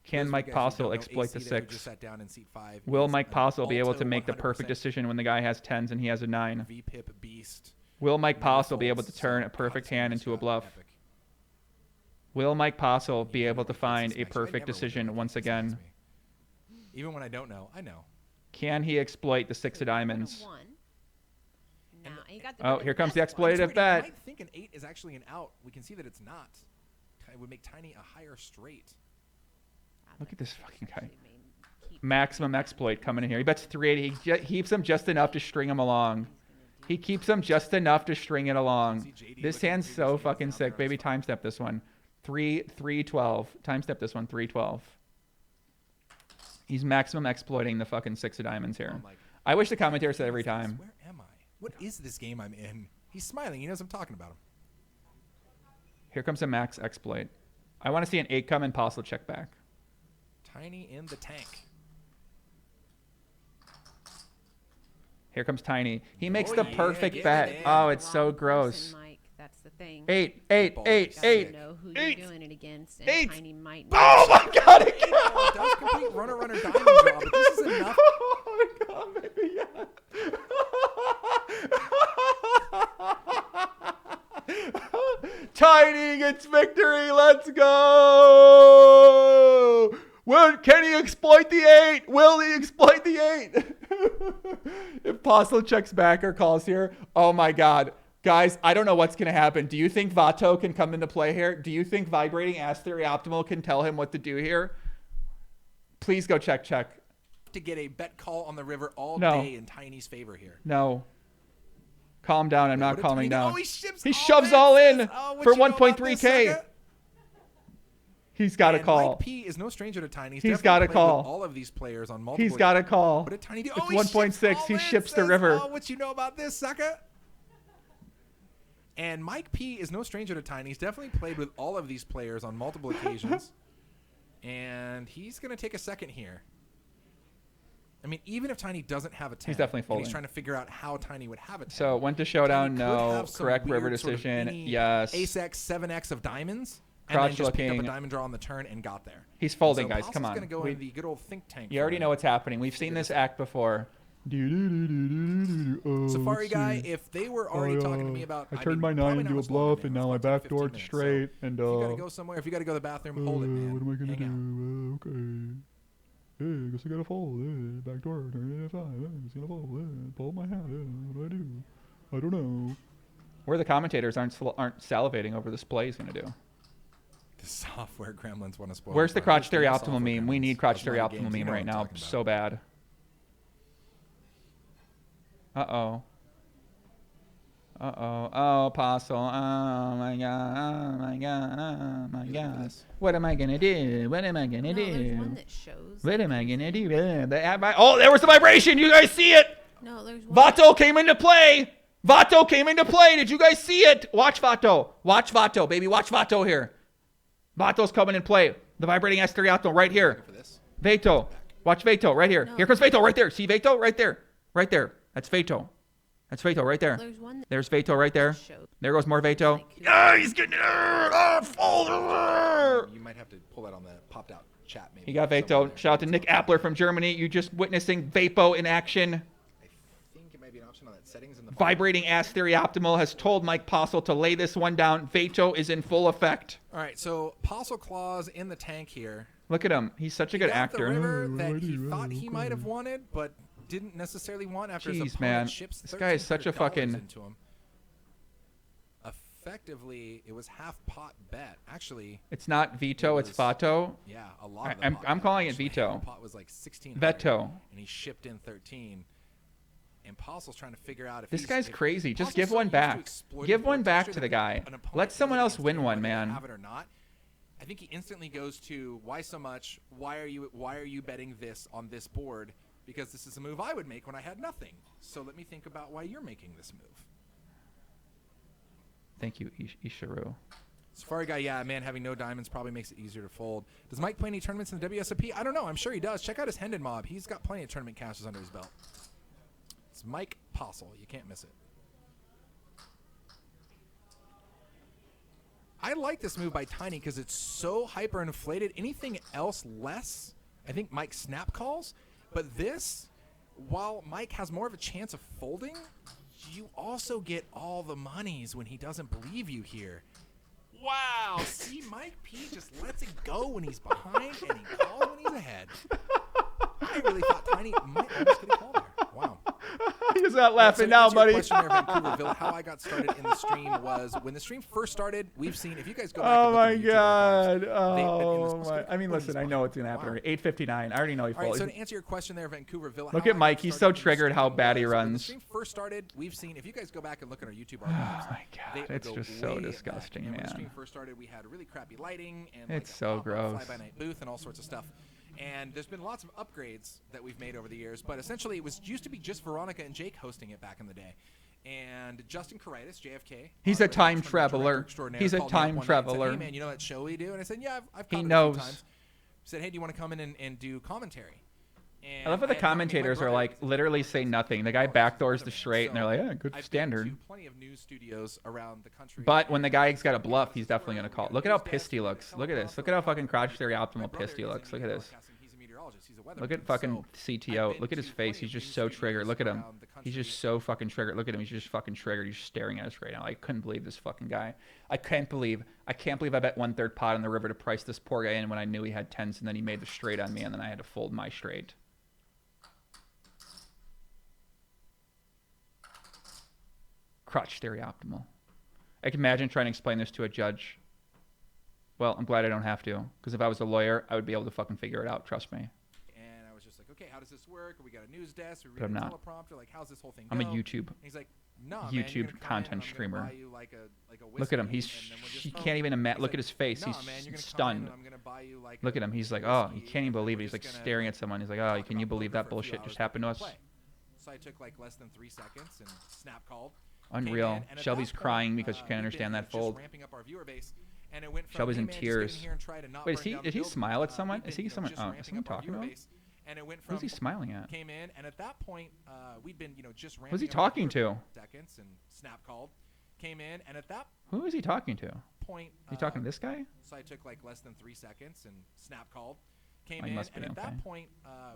Can Those of you Mike guys who don't Postle know, exploit the AC there who 6? just sat down in seat 5 Will is Mike an Postle be able Alto to make the perfect 100% decision when the guy has 10s and he has a 9? VPIP beast. Will Mike Never Postle be able folds, to turn so a perfect God, hand it's into a got bluff? epic. Will Mike Postle be Yeah, able to this find is a actually- I perfect never would decision do once this again? against me. Even when I don't know, I know. Can he exploit the 6 of One diamonds? of one. Nah, he got Oh, the here comes the best one. exploitative It's weird, bet. You might think an 8 is actually an out. We can see that it's not. It would make Tiny a higher straight. Ah, Look that at this actually fucking guy. made- keep- Maximum exploit coming in here. He bets 380. He keeps him just enough to string him along. He keeps him just enough to string it along. See JD This looking hand's at so previous games fucking down sick. there, Baby, it's fine. time step this one. 3-12. Time step this one. 3-12. He's maximum exploiting the fucking 6 of diamonds here. I'm like, I wish the commentator said every "What is this? time. Where am I? What is this game I'm in? He's smiling. He knows I'm talking about him. Here comes a max exploit. I want to see an 8 come and Postle check back. Tiny in the tank. Here comes Tiny. He makes Oh, the yeah, perfect get bet. it in. Oh, it's The so wrong gross. person, Mike. That's the thing. 8. Balls. Gotta know who Eight. you're doing it against, and Eight. Tiny might. Oh my god! It Oh, it does complete runner diamond draw, but this is enough. Oh my god, baby, yeah. Tiny gets victory. Let's go. Can he exploit the 8? Will he exploit the 8? If Postle checks back or calls here, oh my God. Guys, I don't know what's going to happen. Do you think Vato can come into play here? Do you think Vibrating Ass Theory Optimal can tell him what to do here? Please go check. To get a bet call on the river all No. day in Tiny's favor here. No. Calm down. I'm not calming down. Oh, he shoves all in Oh, for what you know about this, 1.3K. sucker? He's got a And call. Mike P is no stranger to Tiny. He's got a call. All of these players on multiple. He's got a call. What did Tiny do? It's Oh, he ships 1.6. all He in, ships the says, river. Oh, what you know about this, sucker? And Mike P is no stranger to Tiny. He's definitely played with all of these players on multiple occasions. And he's going to take a second here. I mean, even if Tiny doesn't have a 10, He's definitely and folding. he's trying to figure out how Tiny would have a 10. So went to showdown. Tiny could No. have some Correct weird river sort of decision. mini Yes. Ace-X, 7X of diamonds. And Crotch then just picked up looking. a diamond draw on the turn and got there. He's folding, So guys. Postle's Come on. Gonna go in the good old think tank. You already know what's happening. We've seen this act before. Safari guy, if they were already talking to me about, I turned my 9 into a bluff, and now I backdoored straight. And if you gotta go somewhere, if you gotta go to the bathroom, hold it, man. what am I gonna Hang out. do? Okay. Hey, I guess I gotta fold. Backdoor, turn it 5. It's gonna fold. Pull my hat. What do I do? I don't know. Where the commentators aren't salivating over this play he's going to do. The software gremlins want to spoil. Where's the it. Crotch Theory Those Optimal software meme? We gremlins. need Crotch Those Theory line Optimal games, you meme know right what I'm now talking about. so bad. Uh-oh. Oh, Postle. Oh, my God. Oh, my God. Oh, my God. What am I going to do? What am I going to No, there's one do? that shows. What am I going to do? Oh, there was the vibration. You guys see it? No, there's one. Vato came into play. Vato came into play. Did you guys see it? Watch Vato. Watch Vato, baby. Watch Vato here. Vato's coming in play. The vibrating Asteriato right here. For this. Vato. Watch Vato right here. No. Here comes Vato right there. See Vato right there. Right there. That's Vato. That's Vato right there. There's one that There's Vato right there. shows. There goes more Vato. Like, Ah, he's getting it. Ah, fold. You might have to pull that on the popped out chat. Maybe He got somewhere Vato. there. Shout out to Nick Appler from Germany. You just witnessing Vapo in action. I think it might be an option on that settings in the Vibrating Ass Theory Optimal has told Mike Postle to lay this one down. Vato is in full effect. All right, so Postle Claus in the tank here. Look at him. He's such a good Got the actor. river What do that I he do? thought he might have wanted, but didn't necessarily want after his Jeez, opponent man. ships This guy is such a $1,300 fucking- into him. Effectively, it was half pot bet. Actually, It's not Veto, it's was- Vato. yeah, a lot of the I'm pot calling it actually. veto. Half pot was like 16. Veto. And he shipped in 13. And Postle's trying to figure out if This he's, guy's if crazy. Just Postle's give so one used to back. exploiting Give one board back texture to the that guy. an opponent Let someone else against win him, one, whether they man. Have it or not. I think he instantly goes to why so much? Why are you betting this on this board? Because this is a move I would make when I had nothing. So let me think about why you're making this move. Thank you, Ishiru. Safari guy, yeah, man, having no diamonds probably makes it easier to fold. Does Mike play any tournaments in the WSOP? I don't know. I'm sure he does. Check out his Hendon mob. He's got plenty of tournament caches under his belt. It's Mike Postle. You can't miss it. I like this move by Tiny because it's so hyper-inflated. Anything else less, I think Mike snap calls. But this, while Mike has more of a chance of folding, you also get all the monies when he doesn't believe you here. Wow. See, Mike P just lets it go when he's behind and he calls when he's ahead. I really thought Tiny might almost get a call there. Wow. He's not So laughing to now, answer your buddy. question there, Vancouverville, how I got started in the stream was when the stream first started. We've seen, if you guys go back Oh and my look at the YouTube archives, God. they've been in Oh this my. mistake I mean, when he's listen, I know what's going to behind. happen. Wow. 8:59. I already know he All right, so folded. to answer your question there, Vancouverville, Look how at I Mike. got He's started so in the triggered how stream bad he was when the runs. stream first started, we've seen, if you guys go back and look at our YouTube Oh archives, my they God. would It's go just so way back. disgusting, And when the stream man. first started, we had really crappy lighting and It's like a so pop-up gross. fly-by-night booth and all sorts of stuff. And there's been lots of upgrades that we've made over the years, but essentially it used to be just Veronica and Jake hosting it back in the day. And Justin Caritis, JFK. He's a our time tournament director traveler. extraordinaire, He's a called me up time one night and said, traveler. Hey man, you know that show we do? And I said, yeah, I've He caught it a knows. few times. He said, hey, do you want to come in and do commentary? And I love how the had talked to my commentators are brother. like literally say nothing. The guy backdoors the straight, and they're like, "Yeah, good I've standard." been to plenty of news studios around the country. But when the guy's got a bluff, he's definitely gonna call. Look at how pissed he looks. Look at this. Look at how fucking Crotch Theory Optimal pissed he looks. Look at this. meteorologist. He's a weatherman. Look at fucking So CTO. I've Look at been his to face. plenty He's of just so Main Street triggered. meetings Look at him. around the He's just country. so fucking triggered. Look at him. He's just fucking triggered. He's staring at us right now. I couldn't believe this fucking guy. I can't believe I bet 1/3 pot on the river to price this poor guy in when I knew he had tens, and then he made the straight on me, and then I had to fold my straight. Crotch theory optimal. I can imagine trying to explain this to a judge. Well, I'm glad I don't have to, because if I was a lawyer, I would be able to fucking figure it out. Trust me. And I was just like, okay, how does this work? We got a news desk. We But I'm read a not. teleprompter. Like, how's this whole thing I'm a go? YouTube. And he's like, no, man, YouTube you're gonna come in content and I'm gonna streamer. buy you like a Look at him. whiskey, He's and then we'll just he phone can't it. even imagine. He's Look like, at his face. "Nah, He's man, you're gonna come in stunned. and I'm gonna buy you like Look a at him. He's like, oh, he whiskey, can't even and then believe it. we're He's like just gonna, staring at someone. He's like, oh, talk can you about believe poker that for a few bullshit hours just before happened to we us? play." So I took like less than 3 seconds and snap called. Unreal. Came in, and at Shelby's that point, crying because she we'd can't been, understand that just fold. ramping up our viewer base, and it went from, Shelby's "Hey, in man, just get in tears. here and try to not Wait, burn down the did he building," smile at someone? we'd Is been, he someone? just Oh, is ramping someone up our talking viewer to him? base, and it went Who's he from smiling at? came in, and at that point, we'd been, just ramping Who's he up our talking viewer to? seconds and snap called. Came in, and at that Who is he talking to? point, Is he talking to this guy? so I took like less than 3 seconds and snap called. Came Oh, he in, must be, and at okay. that point,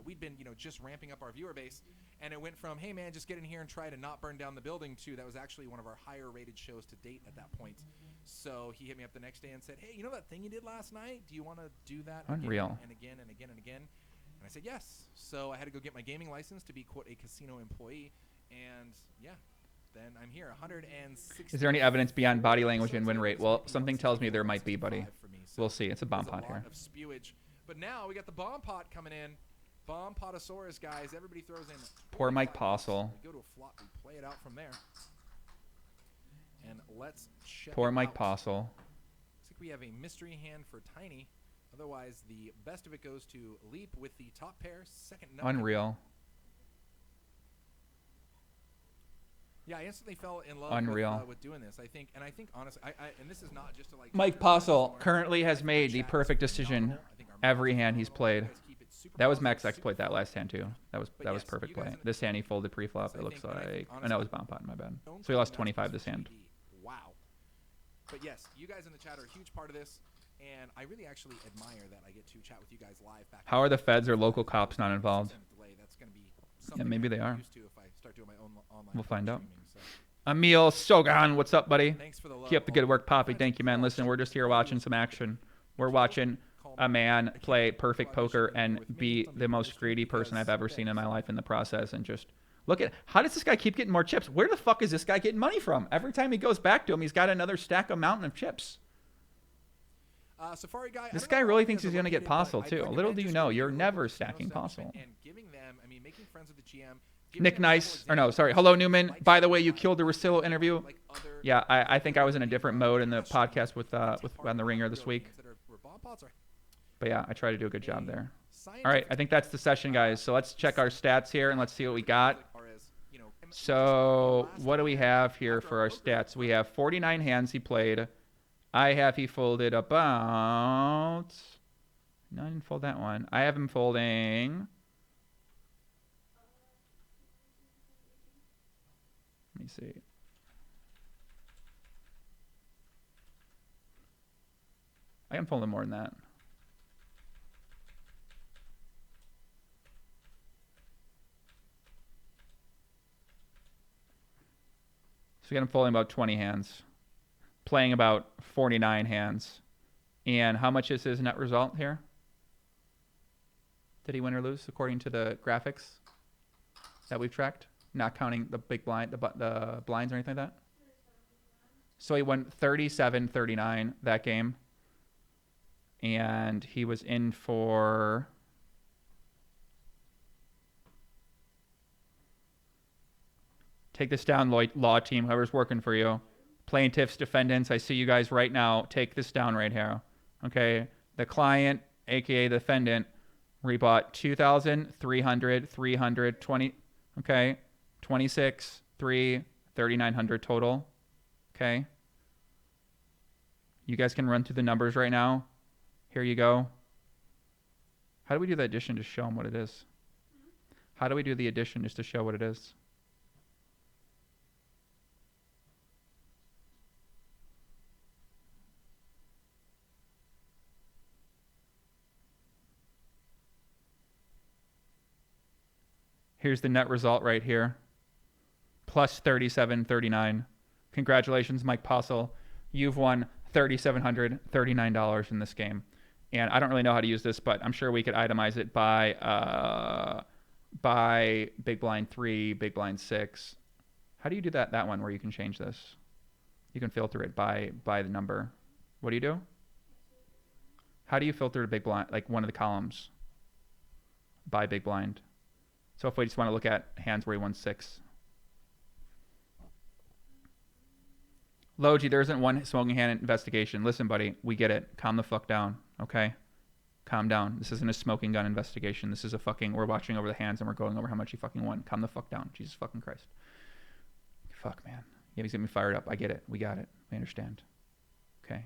we'd been, just ramping up our viewer base, and it went from, "Hey man, just get in here and try to not burn down the building," to that was actually one of our higher rated shows to date at that point. So he hit me up the next day and said, "Hey, you know that thing you did last night? Do you want to do that Unreal. again and again and again and again?" And I said yes. So I had to go get my gaming license to be quote a casino employee, and yeah. Then I'm here, 160. Is there any evidence beyond body language and win rate? Well, something tells me there might be, buddy. We'll see. It's a bomb pot here. Of spewage. But now we got the bomb pot coming in. Bomb potosaurus, guys. Everybody throws in. Poor Mike 45 Postle. We go to a flop. We play it out from there. And let's check Poor it Mike out. Postle. Looks like we have a mystery hand for Tiny. Otherwise, the best of it goes to Leap with the top pair. Second nut. Unreal. Yeah, I instantly fell in love Unreal. with doing this. I think honestly, and this is not just to like. Mike Postle currently has made the perfect decision every hand he's played. That was max exploit that last hand too. That was perfect play. This hand he folded pre-flop. It looks like, oh no, it was bomb pot. My bad. So he lost 25 this hand. Wow. But yes, you guys in the chat are a huge part of this, and I really actually admire that I get to chat with you guys live. Back How are the feds or local cops not involved? That's going to be Yeah, maybe they are. used to if I start doing my own online We'll find out. streaming, so. Emil Sogan, what's up, buddy? Thanks for the love. Keep up the good work, Poppy. Thank you, man. Listen, we're just here watching some action. We're watching a man play perfect poker and be the most greedy person I've ever seen in my life in the process. And just look at how does this guy keep getting more chips? Where the fuck is this guy getting money from? Every time he goes back to him, he's got another stack of mountain of chips. Safari guy, This I don't guy know really how thinks you he's guys are gonna get located, but Postle I'd too. recommend Little do you just know, going to you're your never local stacking casino Postle. establishment and giving them, making friends with the GM. giving Nick them Nice, multiple or no, examples sorry. of Hello, like Newman. likes By the and way, you dislikes, killed the Rosillo interview. like other Yeah, I think I was in a people different that mode in the are passionate podcast with and with take on the part in Ringer video this week. games that are- where bomb pots are But yeah, I try to do a good job there. All right, scientific I think that's the session, guys. So let's check our stats here and let's see what we got. are as, So what do we have here for our stats? We have 49 hands he played. I have he folded about... No, I didn't fold that one. I have him folding... Let me see. I can fold him more than that. So we got him folding about 20 hands, playing about 49 hands. And how much is his net result here? Did he win or lose according to the graphics that we've tracked? Not counting the big blind, the blinds or anything like that? So he went 37-39 that game. And he was in for... Take this down, law team, whoever's working for you. Plaintiffs, defendants, I see you guys right now. Take this down right here. Okay? The client, a.k.a. the defendant, rebought 2,300, 320, okay? 26, 3, 3,900 total. Okay? You guys can run through the numbers right now. Here you go. How do we do the addition to show them what it is? How do we do the addition just to show what it is? Here's the net result right here. Plus 37.39. Congratulations, Mike Postle. You've won $3,739 in this game. And I don't really know how to use this, but I'm sure we could itemize it by big blind 3, big blind 6. How do you do that one where you can change this? You can filter it by the number. What do you do? How do you filter a big blind, like one of the columns by big blind? So if we just want to look at hands where he won 6. Logi, there isn't one smoking hand investigation. Listen, buddy, we get it. Calm the fuck down, okay? Calm down. This isn't a smoking gun investigation. This is a fucking, we're watching over the hands and we're going over how much he fucking won. Calm the fuck down. Jesus fucking Christ. Fuck, man. Yeah, he's getting me fired up. I get it. We got it. We understand. Okay.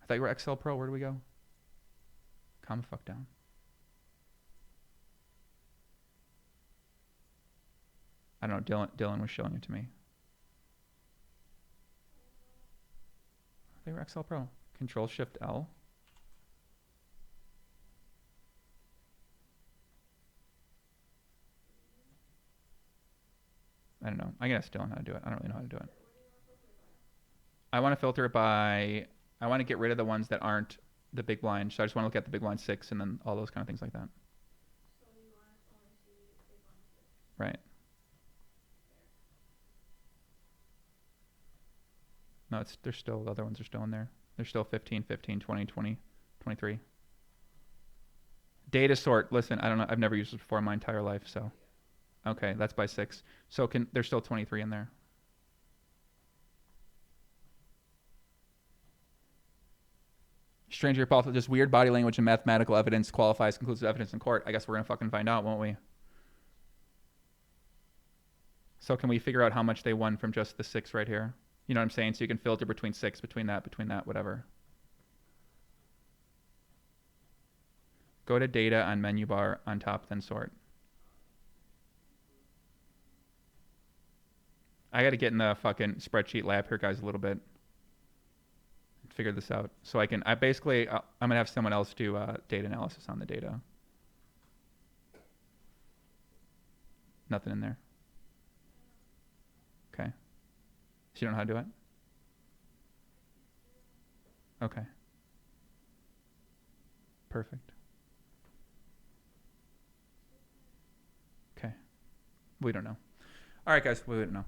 I thought you were XL Pro. Where do we go? Calm the fuck down. I don't know. Dylan was showing it to me. They were XL Pro. Control Shift L. I don't know. I can ask Dylan how to do it. I don't really know how to do it. I want to filter it by, I want to get rid of the ones that aren't the big blind. So I just want to look at the big blind 6 and then all those kind of things like that. So you want us to only see big blind 6. Right. No, there's still, the other ones are still in there. There's still 15, 15, 20, 20, 23. Data sort. Listen, I don't know. I've never used this before in my entire life, so. Okay, that's by 6. So there's still 23 in there. Stranger Paul, just weird body language and mathematical evidence qualifies conclusive evidence in court. I guess we're going to fucking find out, won't we? So can we figure out how much they won from just the 6 right here? You know what I'm saying? So you can filter between 6, between that, whatever. Go to data on menu bar on top, then sort. I got to get in the fucking spreadsheet lab here, guys, a little bit. Figure this out. So I'm going to have someone else do data analysis on the data. Nothing in there. Okay. So you don't know how to do it? Okay. Perfect. Okay. We don't know. All right, guys, we don't know.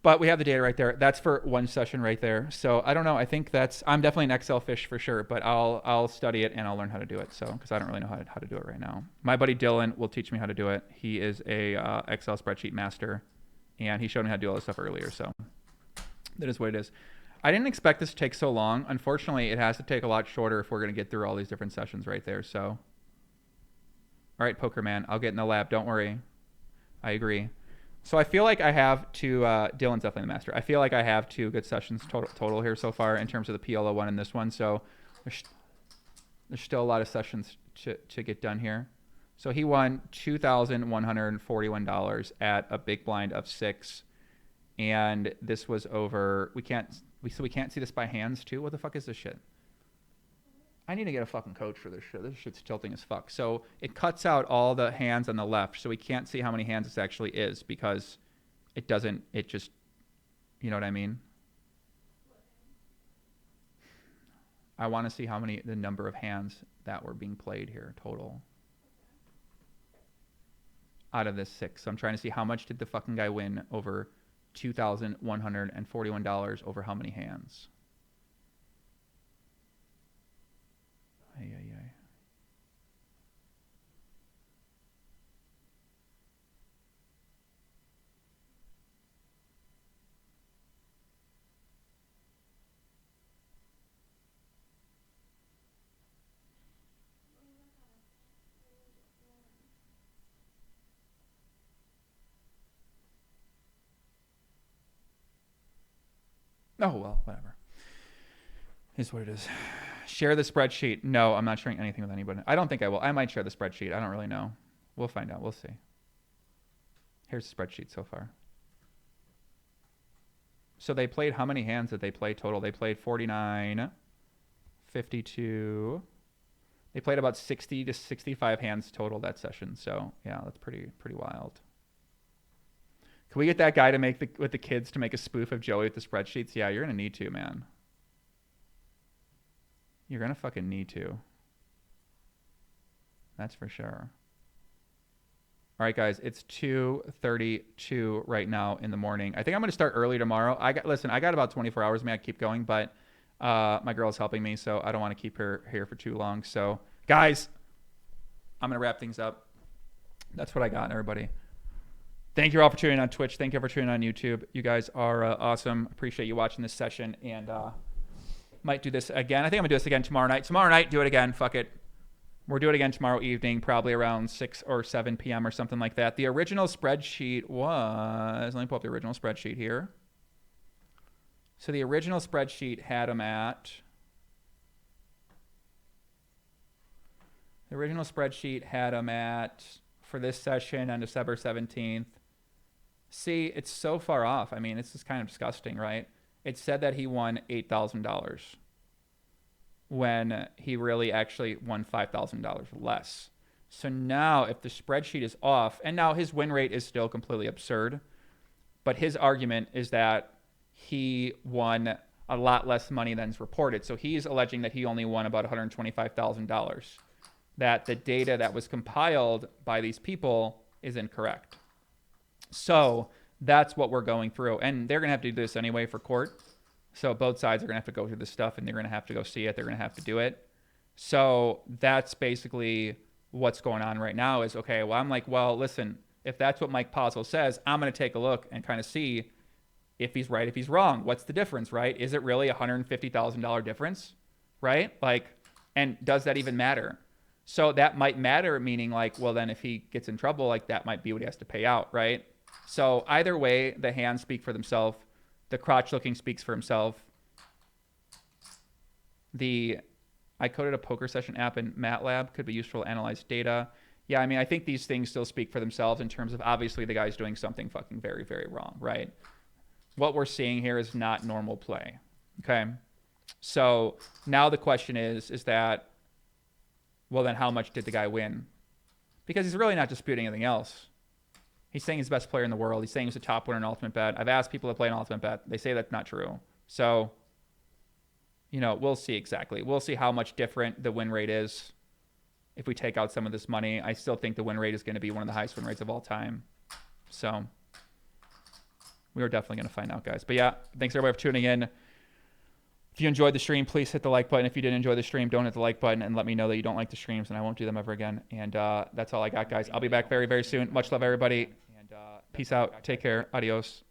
But we have the data right there. That's for one session right there. So I don't know. I think I'm definitely an Excel fish for sure, but I'll study it and I'll learn how to do it. So, because I don't really know how to do it right now. My buddy Dylan will teach me how to do it. He is a Excel spreadsheet master, and he showed me how to do all this stuff earlier. So that is what it is. I didn't expect this to take so long. Unfortunately, it has to take a lot shorter if we're going to get through all these different sessions right there. So, all right, Poker Man, I'll get in the lab. Don't worry. I agree. So I feel like I have two, Dylan's definitely the master. I feel like I have 2 good sessions total here so far in terms of the PLO one and this one. So there's still a lot of sessions to get done here. So he won $2,141 at a big blind of 6. And this was over, we can't see this by hands too? What the fuck is this shit? I need to get a fucking coach for this shit. This shit's tilting as fuck. So it cuts out all the hands on the left, so we can't see how many hands this actually is because it just, you know what I mean? I want to see the number of hands that were being played here total out of this 6. So I'm trying to see how much did the fucking guy win over $2,141 over how many hands? Ay. Oh, well, whatever. Is what it is. Share the spreadsheet. No, I'm not sharing anything with anybody. I don't think I will. I might share the spreadsheet. I don't really know. We'll find out. We'll see. Here's the spreadsheet so far. So they played, how many hands did they play total? They played 49, 52. They played about 60 to 65 hands total that session. So yeah, that's pretty wild. Can we get that guy to make with the kids to make a spoof of Joey with the spreadsheets? Yeah, you're gonna need to, man. You're gonna fucking need to. That's for sure. All right, guys, it's 2:32 right now in the morning. I think I'm gonna start early tomorrow. I got about 24 hours. May I keep going, but my girl's helping me, so I don't want to keep her here for too long. So, guys, I'm gonna wrap things up. That's what I got, everybody. Thank you all for tuning in on Twitch. Thank you for tuning in on YouTube. You guys are awesome. Appreciate you watching this session, and might do this again. I think I'm gonna do this again tomorrow night. Tomorrow night, do it again. Fuck it. We'll do it again tomorrow evening, probably around 6 or 7 p.m. or something like that. The original spreadsheet was, let me pull up the original spreadsheet here. So the original spreadsheet had them at, for this session on December 17th. See, it's so far off. I mean, it's just kind of disgusting, right? It said that he won $8,000 when he really actually won $5,000 less. So now if the spreadsheet is off, and now his win rate is still completely absurd, but his argument is that he won a lot less money than is reported. So he's alleging that he only won about $125,000, that the data that was compiled by these people is incorrect. So that's what we're going through. And they're going to have to do this anyway for court. So both sides are going to have to go through this stuff, and they're going to have to go see it. They're going to have to do it. So that's basically what's going on right now is, okay, well, I'm like, well, listen, if that's what Mike Postle says, I'm going to take a look and kind of see if he's right, if he's wrong. What's the difference, right? Is it really a $150,000 difference, right? Like, and does that even matter? So that might matter, meaning like, well, then if he gets in trouble, like that might be what he has to pay out, right? So either way, the hands speak for themselves. The crotch looking speaks for himself. I coded a poker session app in MATLAB, could be useful to analyze data. Yeah, I mean, I think these things still speak for themselves in terms of obviously the guy's doing something fucking very, very wrong, right? What we're seeing here is not normal play, okay? So now the question is that, well, then how much did the guy win? Because he's really not disputing anything else. He's saying he's the best player in the world. He's saying he's the top winner in Ultimate Bet. I've asked people to play an Ultimate Bet. They say that's not true. So, you know, we'll see exactly. We'll see how much different the win rate is if we take out some of this money. I still think the win rate is going to be one of the highest win rates of all time. So we are definitely going to find out, guys. But yeah, thanks everybody for tuning in. If you enjoyed the stream, please hit the like button. If you didn't enjoy the stream, don't hit the like button and let me know that you don't like the streams, and I won't do them ever again. And that's all I got, guys. I'll be back very, very soon. Much love, everybody. And peace out. Take care. Adios.